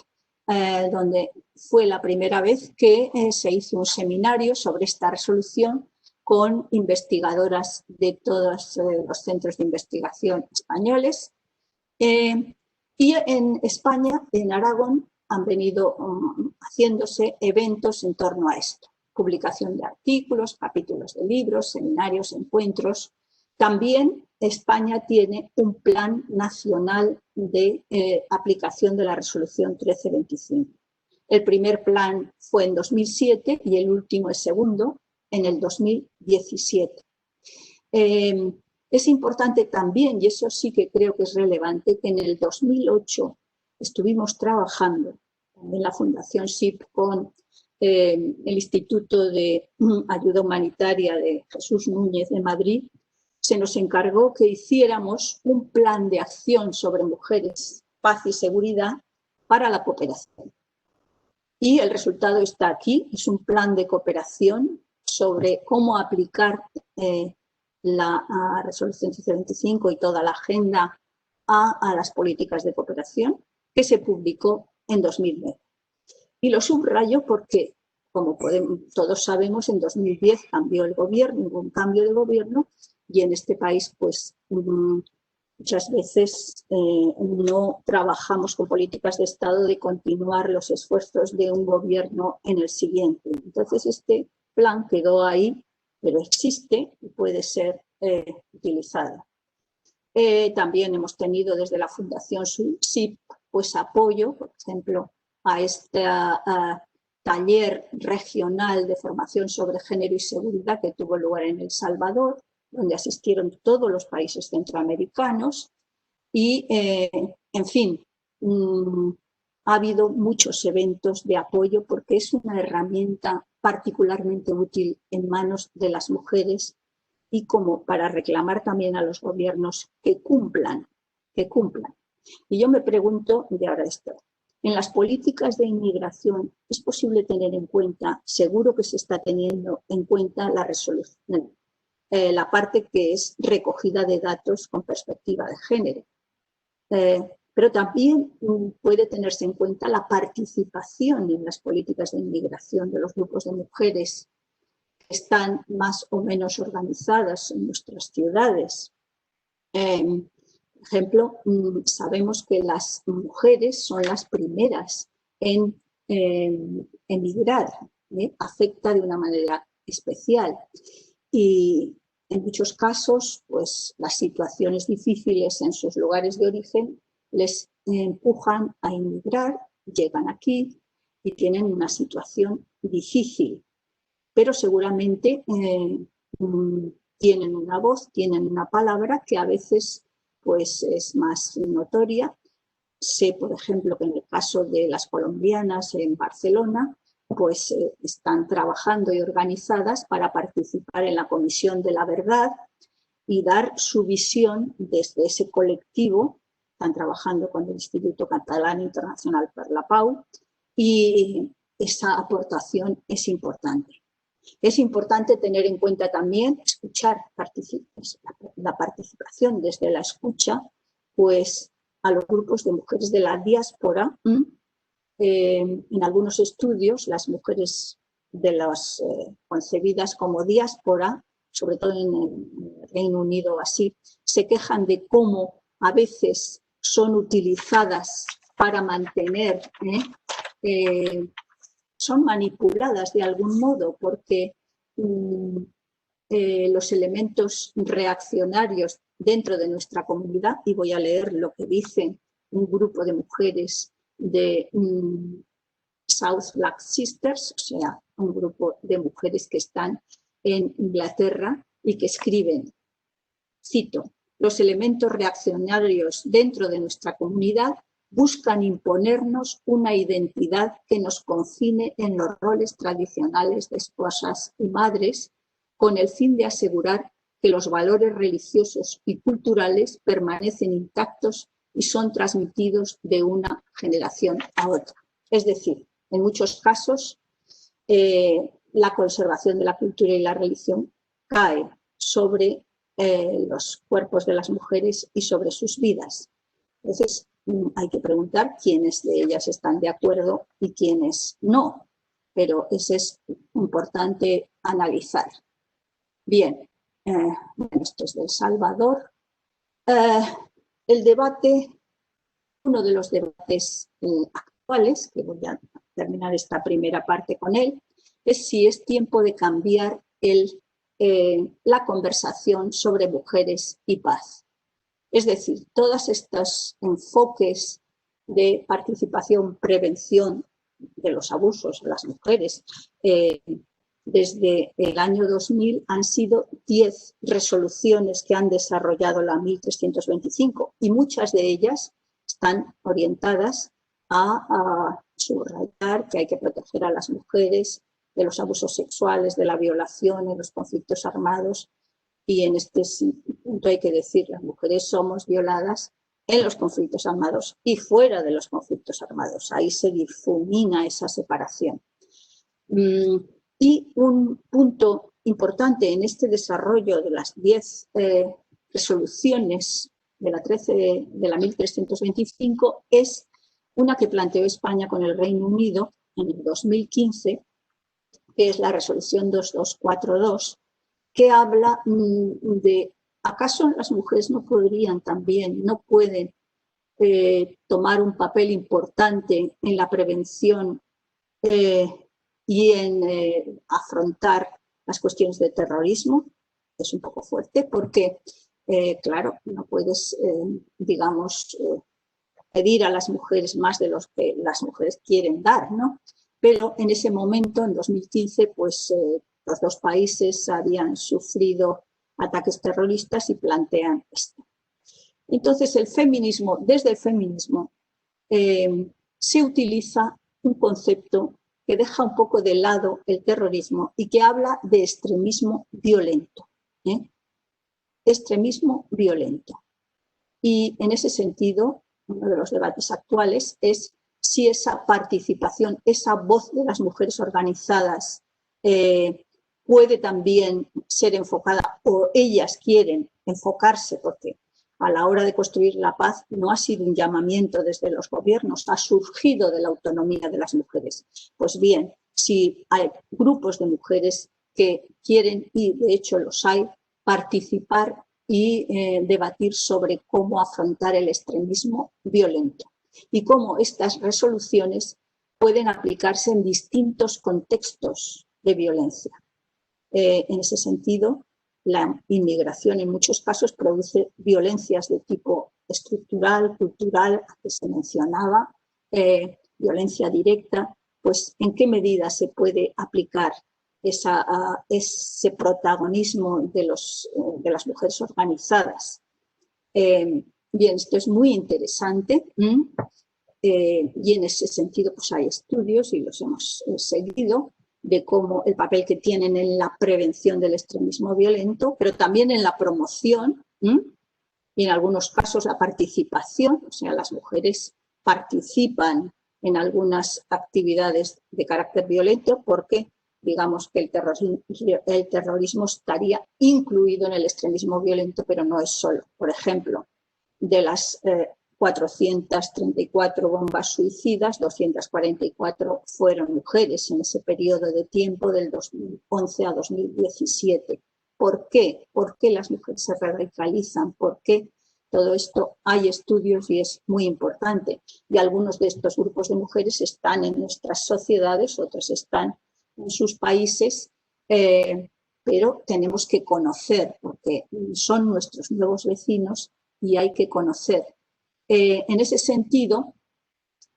donde fue la primera vez que se hizo un seminario sobre esta resolución con investigadoras de todos los centros de investigación españoles. Y en España, en Aragón, han venido haciéndose eventos en torno a esto. Publicación de artículos, capítulos de libros, seminarios, encuentros. También España tiene un plan nacional de aplicación de la resolución 1325. El primer plan fue en 2007 y el último, el segundo, en el 2017. Es importante también, y eso sí que creo que es relevante, que en el 2008 estuvimos trabajando en la Fundación SIP con el Instituto de Ayuda Humanitaria de Jesús Núñez de Madrid. Se nos encargó que hiciéramos un plan de acción sobre mujeres, paz y seguridad para la cooperación. Y el resultado está aquí, es un plan de cooperación sobre cómo aplicar la resolución 1325 y toda la agenda a las políticas de cooperación que se publicó en 2009. Y lo subrayo porque, como todos sabemos, en 2010 cambió el gobierno, hubo un cambio de gobierno y en este país pues muchas veces no trabajamos con políticas de Estado de continuar los esfuerzos de un gobierno en el siguiente. Entonces este plan quedó ahí, pero existe y puede ser utilizado. También hemos tenido desde la Fundación SIP pues apoyo, por ejemplo, a este taller regional de formación sobre género y seguridad que tuvo lugar en El Salvador, donde asistieron todos los países centroamericanos y, en fin, ha habido muchos eventos de apoyo porque es una herramienta particularmente útil en manos de las mujeres y como para reclamar también a los gobiernos que cumplan. Y yo me pregunto de ahora esto, en las políticas de inmigración es posible tener en cuenta, seguro que se está teniendo en cuenta la resolución, la parte que es recogida de datos con perspectiva de género. Pero también puede tenerse en cuenta la participación en las políticas de inmigración de los grupos de mujeres que están más o menos organizadas en nuestras ciudades. Por ejemplo, sabemos que las mujeres son las primeras en emigrar, afecta de una manera especial. Y en muchos casos, pues las situaciones difíciles en sus lugares de origen les empujan a emigrar, llegan aquí y tienen una situación difícil, pero seguramente tienen una voz, tienen una palabra que a veces pues, es más notoria. Sé, por ejemplo, que en el caso de las colombianas en Barcelona, pues están trabajando y organizadas para participar en la Comisión de la Verdad y dar su visión desde ese colectivo. Están trabajando con el Instituto Catalán Internacional per la Pau y esa aportación es importante. Es importante tener en cuenta también escuchar, la participación desde la escucha pues a los grupos de mujeres de la diáspora. En algunos estudios, las mujeres de las concebidas como diáspora, sobre todo en el Reino Unido así, se quejan de cómo a veces son utilizadas para mantener, son manipuladas de algún modo, porque los elementos reaccionarios dentro de nuestra comunidad, y voy a leer lo que dice un grupo de mujeres de South Black Sisters, o sea, un grupo de mujeres que están en Inglaterra y que escriben, cito, los elementos reaccionarios dentro de nuestra comunidad buscan imponernos una identidad que nos confine en los roles tradicionales de esposas y madres, con el fin de asegurar que los valores religiosos y culturales permanecen intactos y son transmitidos de una generación a otra. Es decir, en muchos casos la conservación de la cultura y la religión cae sobre los cuerpos de las mujeres y sobre sus vidas. Entonces, hay que preguntar quiénes de ellas están de acuerdo y quiénes no, pero eso es importante analizar. Bien, esto es de El Salvador. El debate, uno de los debates actuales, que voy a terminar esta primera parte con él, es si es tiempo de cambiar la conversación sobre mujeres y paz. Es decir, todos estos enfoques de participación, prevención de los abusos a las mujeres, desde el año 2000 han sido 10 resoluciones que han desarrollado la 1325 y muchas de ellas están orientadas a subrayar que hay que proteger a las mujeres de los abusos sexuales, de la violación, de los conflictos armados. Y en este punto hay que decir, las mujeres somos violadas en los conflictos armados y fuera de los conflictos armados. Ahí se difumina esa separación. Y un punto importante en este desarrollo de las 10 resoluciones de la 1325 es una que planteó España con el Reino Unido en el 2015, que es la resolución 2242, que habla de ¿acaso las mujeres no podrían también, no pueden tomar un papel importante en la prevención y en afrontar las cuestiones de terrorismo? Es un poco fuerte porque, claro, no puedes, digamos, pedir a las mujeres más de los que las mujeres quieren dar, ¿no? Pero en ese momento, en 2015, pues los dos países habían sufrido ataques terroristas y plantean esto. Entonces, el feminismo, desde el feminismo, se utiliza un concepto que deja un poco de lado el terrorismo y que habla de extremismo violento. Extremismo violento. Y en ese sentido, uno de los debates actuales es si esa participación, esa voz de las mujeres organizadas puede también ser enfocada, o ellas quieren enfocarse, porque a la hora de construir la paz no ha sido un llamamiento desde los gobiernos, ha surgido de la autonomía de las mujeres. Pues bien, si hay grupos de mujeres que quieren, y de hecho los hay, participar y debatir sobre cómo afrontar el extremismo violento y cómo estas resoluciones pueden aplicarse en distintos contextos de violencia. En ese sentido, la inmigración en muchos casos produce violencias de tipo estructural, cultural, que se mencionaba, violencia directa. Pues, ¿en qué medida se puede aplicar ese protagonismo de las mujeres organizadas? Bien, esto es muy interesante y en ese sentido pues hay estudios y los hemos seguido de cómo el papel que tienen en la prevención del extremismo violento, pero también en la promoción y en algunos casos la participación, o sea, las mujeres participan en algunas actividades de carácter violento porque digamos que el terrorismo estaría incluido en el extremismo violento, pero no es solo. Por ejemplo, De las 434 bombas suicidas, 244 fueron mujeres en ese periodo de tiempo del 2011 a 2017. ¿Por qué? ¿Por qué las mujeres se radicalizan? ¿Por qué? Todo esto hay estudios y es muy importante. Y algunos de estos grupos de mujeres están en nuestras sociedades, otros están en sus países, pero tenemos que conocer, porque son nuestros nuevos vecinos y hay que conocer. En ese sentido,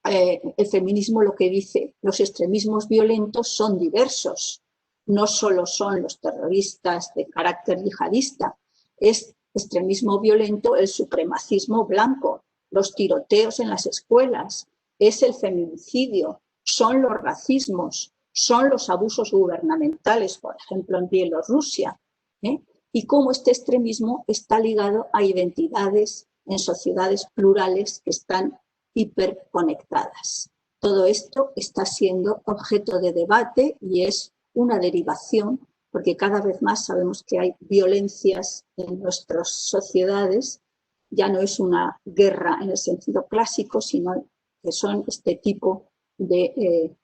el feminismo lo que dice, los extremismos violentos son diversos. No solo son los terroristas de carácter yihadista, es extremismo violento el supremacismo blanco, los tiroteos en las escuelas, es el feminicidio, son los racismos, son los abusos gubernamentales, por ejemplo en Bielorrusia, y cómo este extremismo está ligado a identidades en sociedades plurales que están hiperconectadas. Todo esto está siendo objeto de debate y es una derivación, porque cada vez más sabemos que hay violencias en nuestras sociedades. Ya no es una guerra en el sentido clásico, sino que son este tipo de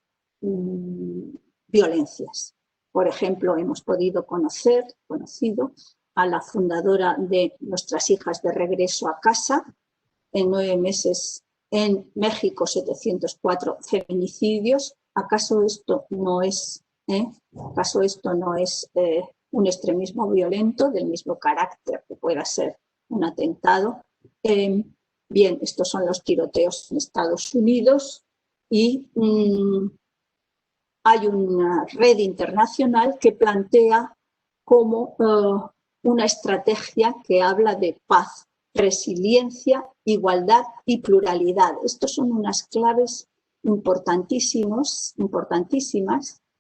violencias. Por ejemplo, hemos conocido a la fundadora de Nuestras Hijas de Regreso a Casa. En 9 meses en México 704 feminicidios. ¿Acaso esto no es, un extremismo violento del mismo carácter que pueda ser un atentado? Bien, estos son los tiroteos en Estados Unidos y hay una red internacional que plantea como una estrategia que habla de paz, resiliencia, igualdad y pluralidad. Estos son unas claves importantísimas,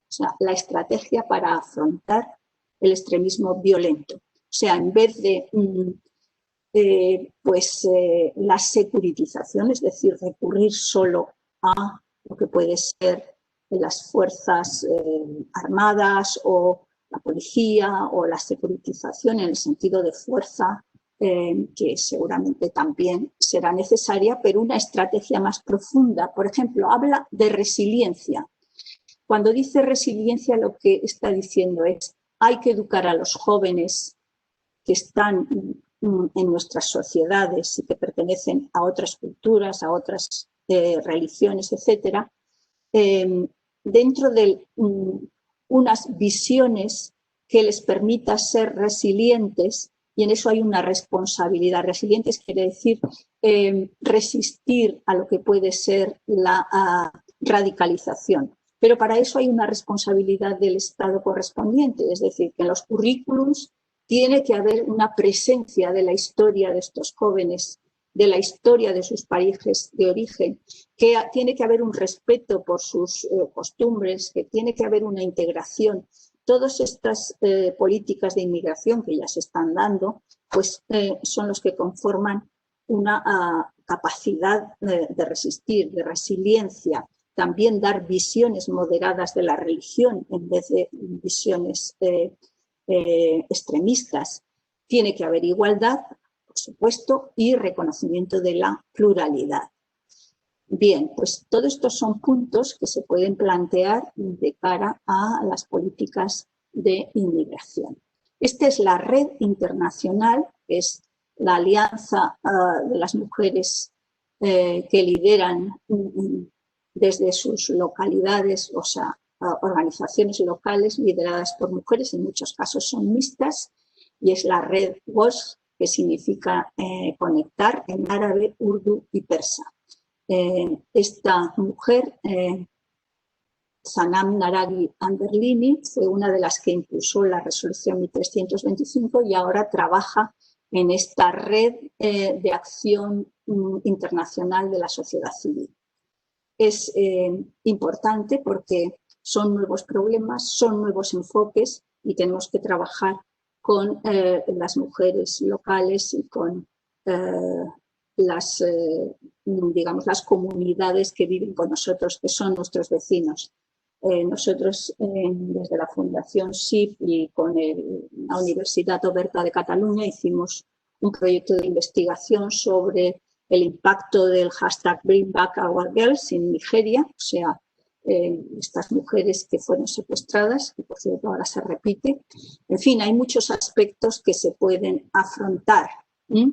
o sea, la estrategia para afrontar el extremismo violento. O sea, en vez de la securitización, es decir, recurrir solo a lo que puede ser las fuerzas armadas o la policía o la securitización en el sentido de fuerza, que seguramente también será necesaria, pero una estrategia más profunda. Por ejemplo, habla de resiliencia. Cuando dice resiliencia, lo que está diciendo es hay que educar a los jóvenes que están en nuestras sociedades y que pertenecen a otras culturas, a otras religiones, etcétera, dentro de unas visiones que les permita ser resilientes, y en eso hay una responsabilidad. Resilientes quiere decir resistir a lo que puede ser la radicalización. Pero para eso hay una responsabilidad del Estado correspondiente, es decir, que en los currículums tiene que haber una presencia de la historia de estos jóvenes, de la historia de sus países de origen, que tiene que haber un respeto por sus costumbres, que tiene que haber una integración. Todas estas políticas de inmigración que ya se están dando, pues son los que conforman una capacidad de resistir, de resiliencia. También dar visiones moderadas de la religión en vez de visiones extremistas. Tiene que haber igualdad, por supuesto, y reconocimiento de la pluralidad. Bien, pues todos estos son puntos que se pueden plantear de cara a las políticas de inmigración. Esta es la red internacional, que es la alianza de las mujeres que lideran desde sus localidades, o sea, organizaciones locales lideradas por mujeres, en muchos casos son mixtas, y es la red WOS, que significa conectar en árabe, urdu y persa. Esta mujer, Sanam Naraghi Anderlini, fue una de las que impulsó la resolución 1325 y ahora trabaja en esta red de acción internacional de la sociedad civil. Es importante porque son nuevos problemas, son nuevos enfoques y tenemos que trabajar con las mujeres locales y con las comunidades que viven con nosotros, que son nuestros vecinos. Nosotros desde la Fundación SIP y con la Universidad Oberta de Cataluña hicimos un proyecto de investigación sobre el impacto del hashtag Bring Back Our Girls en Nigeria, o sea, estas mujeres que fueron secuestradas, que por cierto ahora se repite. En fin, hay muchos aspectos que se pueden afrontar. Yo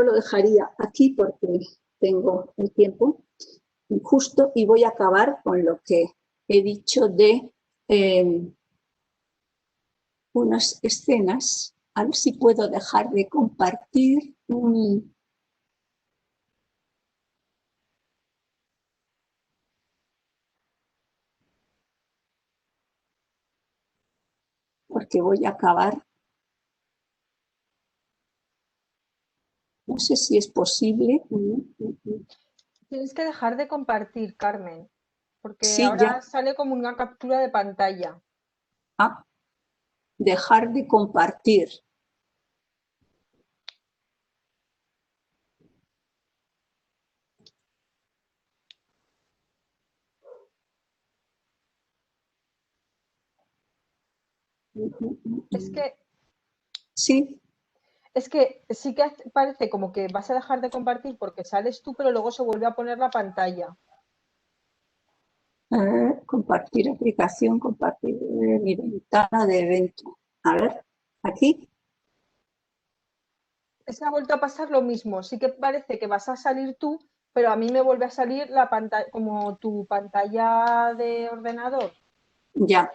lo dejaría aquí porque tengo el tiempo justo y voy a acabar con lo que he dicho de unas escenas. A ver si puedo dejar de compartir. Porque voy a acabar. No sé si es posible. Tienes que dejar de compartir, Carmen, porque Sí, ahora ya. sale como una captura de pantalla. Ah, dejar de compartir. Es que Sí. Es que sí que parece como que vas a dejar de compartir porque sales tú, pero luego se vuelve a poner la pantalla. Compartir aplicación, compartir mi ventana de evento. A ver, aquí. Es que ha vuelto a pasar lo mismo. Sí que parece que vas a salir tú, pero a mí me vuelve a salir la pantalla, como tu pantalla de ordenador. Ya.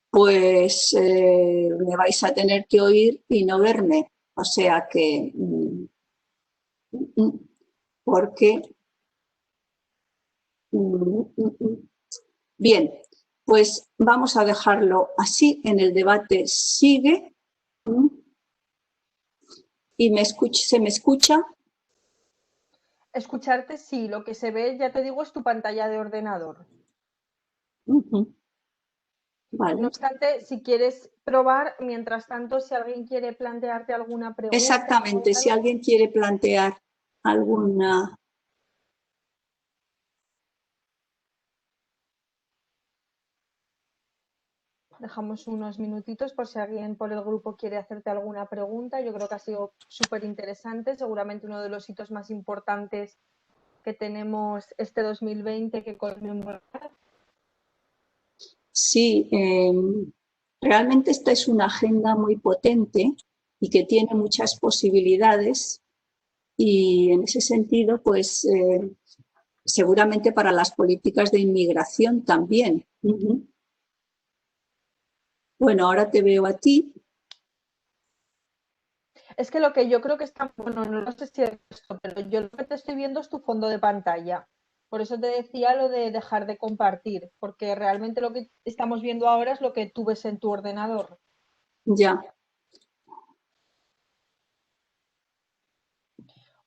Pues me vais a tener que oír y no verme. O sea que... porque... Bien, pues vamos a dejarlo así. En el debate sigue. ¿Y se me escucha? Escucharte sí, lo que se ve, ya te digo, es tu pantalla de ordenador. Vale. No obstante, si quieres probar, mientras tanto, si alguien quiere plantearte alguna pregunta. Exactamente, si alguien quiere plantear alguna... Dejamos unos minutitos por si alguien por el grupo quiere hacerte alguna pregunta. Yo creo que ha sido súper interesante, seguramente uno de los hitos más importantes que tenemos este 2020 que conmemorar. Sí, realmente esta es una agenda muy potente y que tiene muchas posibilidades y en ese sentido, pues seguramente para las políticas de inmigración también. Bueno, ahora te veo a ti. Es que lo que yo creo que está, bueno, no sé si es esto, pero yo lo que te estoy viendo es tu fondo de pantalla. Por eso te decía lo de dejar de compartir, porque realmente lo que estamos viendo ahora es lo que tú ves en tu ordenador. Ya.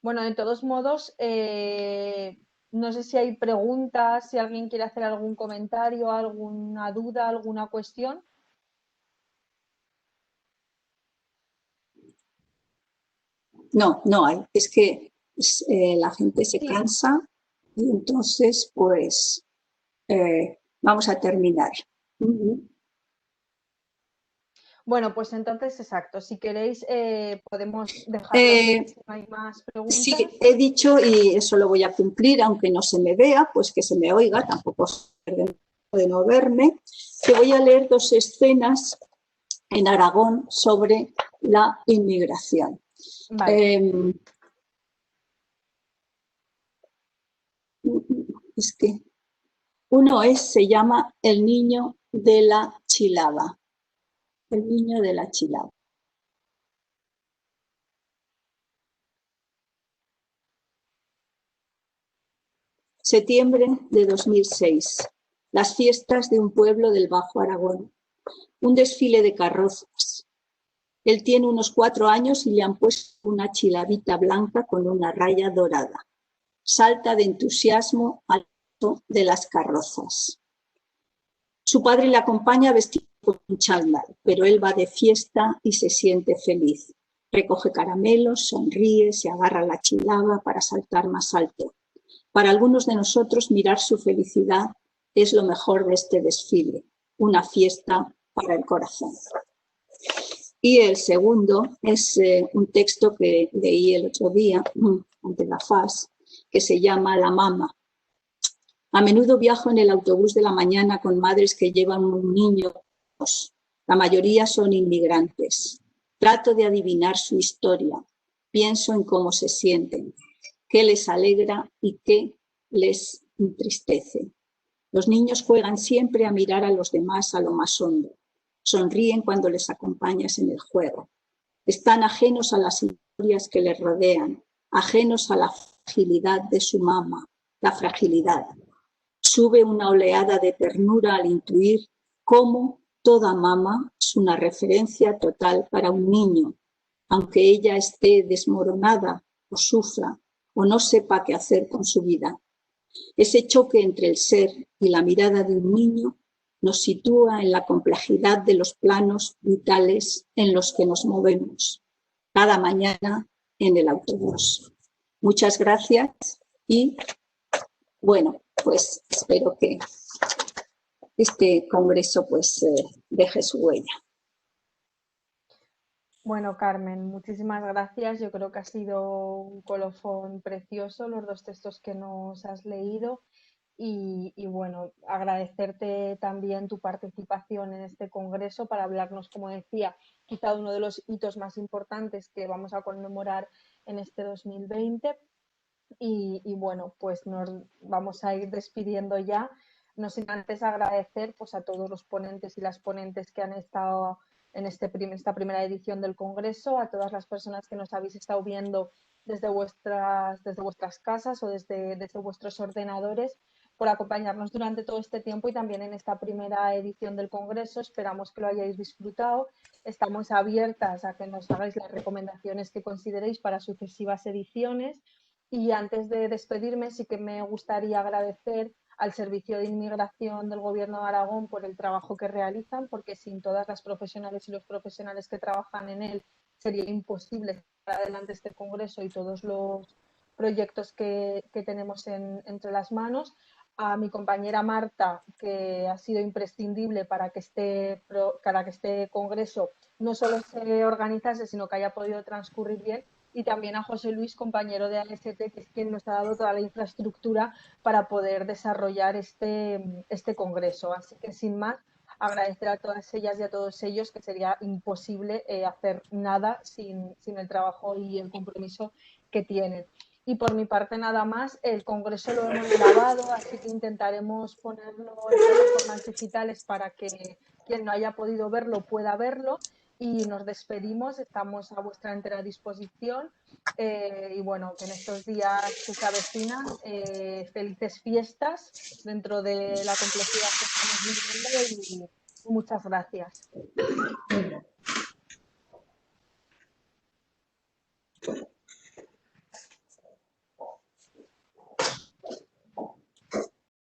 Bueno, de todos modos, no sé si hay preguntas, si alguien quiere hacer algún comentario, alguna duda, alguna cuestión. No, no hay. Es que la gente se cansa y entonces, pues, vamos a terminar. Bueno, pues entonces, exacto. Si queréis, podemos dejarlo. Si no hay más preguntas. Sí, he dicho, y eso lo voy a cumplir, aunque no se me vea, pues que se me oiga, tampoco de no verme, que voy a leer 2 escenas en Aragón sobre la inmigración. Vale. Es que uno se llama El niño de la Chilaba. El niño de la Chilaba. Septiembre de 2006. Las fiestas de un pueblo del Bajo Aragón. Un desfile de carrozas. Él tiene unos 4 años y le han puesto una chilabita blanca con una raya dorada. Salta de entusiasmo al paso de las carrozas. Su padre le acompaña vestido con un chándal, pero él va de fiesta y se siente feliz. Recoge caramelos, sonríe, se agarra a la chilaba para saltar más alto. Para algunos de nosotros mirar su felicidad es lo mejor de este desfile, una fiesta para el corazón. Y el segundo es un texto que leí el otro día ante la FAS, que se llama La Mama. A menudo viajo en el autobús de la mañana con madres que llevan un niño. La mayoría son inmigrantes. Trato de adivinar su historia. Pienso en cómo se sienten, qué les alegra y qué les entristece. Los niños juegan siempre a mirar a los demás a lo más hondo. Sonríen cuando les acompañas en el juego. Están ajenos a las historias que les rodean, ajenos a la fragilidad de su mamá, la fragilidad. Sube una oleada de ternura al intuir cómo toda mamá es una referencia total para un niño, aunque ella esté desmoronada o sufra o no sepa qué hacer con su vida. Ese choque entre el ser y la mirada de un niño nos sitúa en la complejidad de los planos vitales en los que nos movemos cada mañana en el autobús. Muchas gracias y bueno, pues espero que este congreso pues deje su huella. Bueno, Carmen, muchísimas gracias. Yo creo que ha sido un colofón precioso los dos textos que nos has leído y bueno, agradecerte también tu participación en este congreso para hablarnos, como decía, quizá uno de los hitos más importantes que vamos a conmemorar en este 2020. Y bueno, pues nos vamos a ir despidiendo ya. No sin antes agradecer pues, a todos los ponentes y las ponentes que han estado en esta primera edición del Congreso, a todas las personas que nos habéis estado viendo desde vuestras casas o desde vuestros ordenadores, por acompañarnos durante todo este tiempo y también en esta primera edición del Congreso. Esperamos que lo hayáis disfrutado. Estamos abiertas a que nos hagáis las recomendaciones que consideréis para sucesivas ediciones. Y antes de despedirme, sí que me gustaría agradecer al Servicio de Inmigración del Gobierno de Aragón por el trabajo que realizan, porque sin todas las profesionales y los profesionales que trabajan en él sería imposible sacar adelante este congreso y todos los proyectos que tenemos entre las manos. A mi compañera Marta, que ha sido imprescindible para que este congreso no solo se organizase, sino que haya podido transcurrir bien. Y también a José Luis, compañero de AST, que es quien nos ha dado toda la infraestructura para poder desarrollar este congreso. Así que, sin más, agradecer a todas ellas y a todos ellos, que sería imposible hacer nada sin el trabajo y el compromiso que tienen. Y por mi parte nada más, el congreso lo hemos grabado, así que intentaremos ponerlo en plataformas digitales para que quien no haya podido verlo pueda verlo. Y nos despedimos, estamos a vuestra entera disposición y bueno, que en estos días que se avecinan, felices fiestas dentro de la complejidad que estamos viviendo y muchas gracias.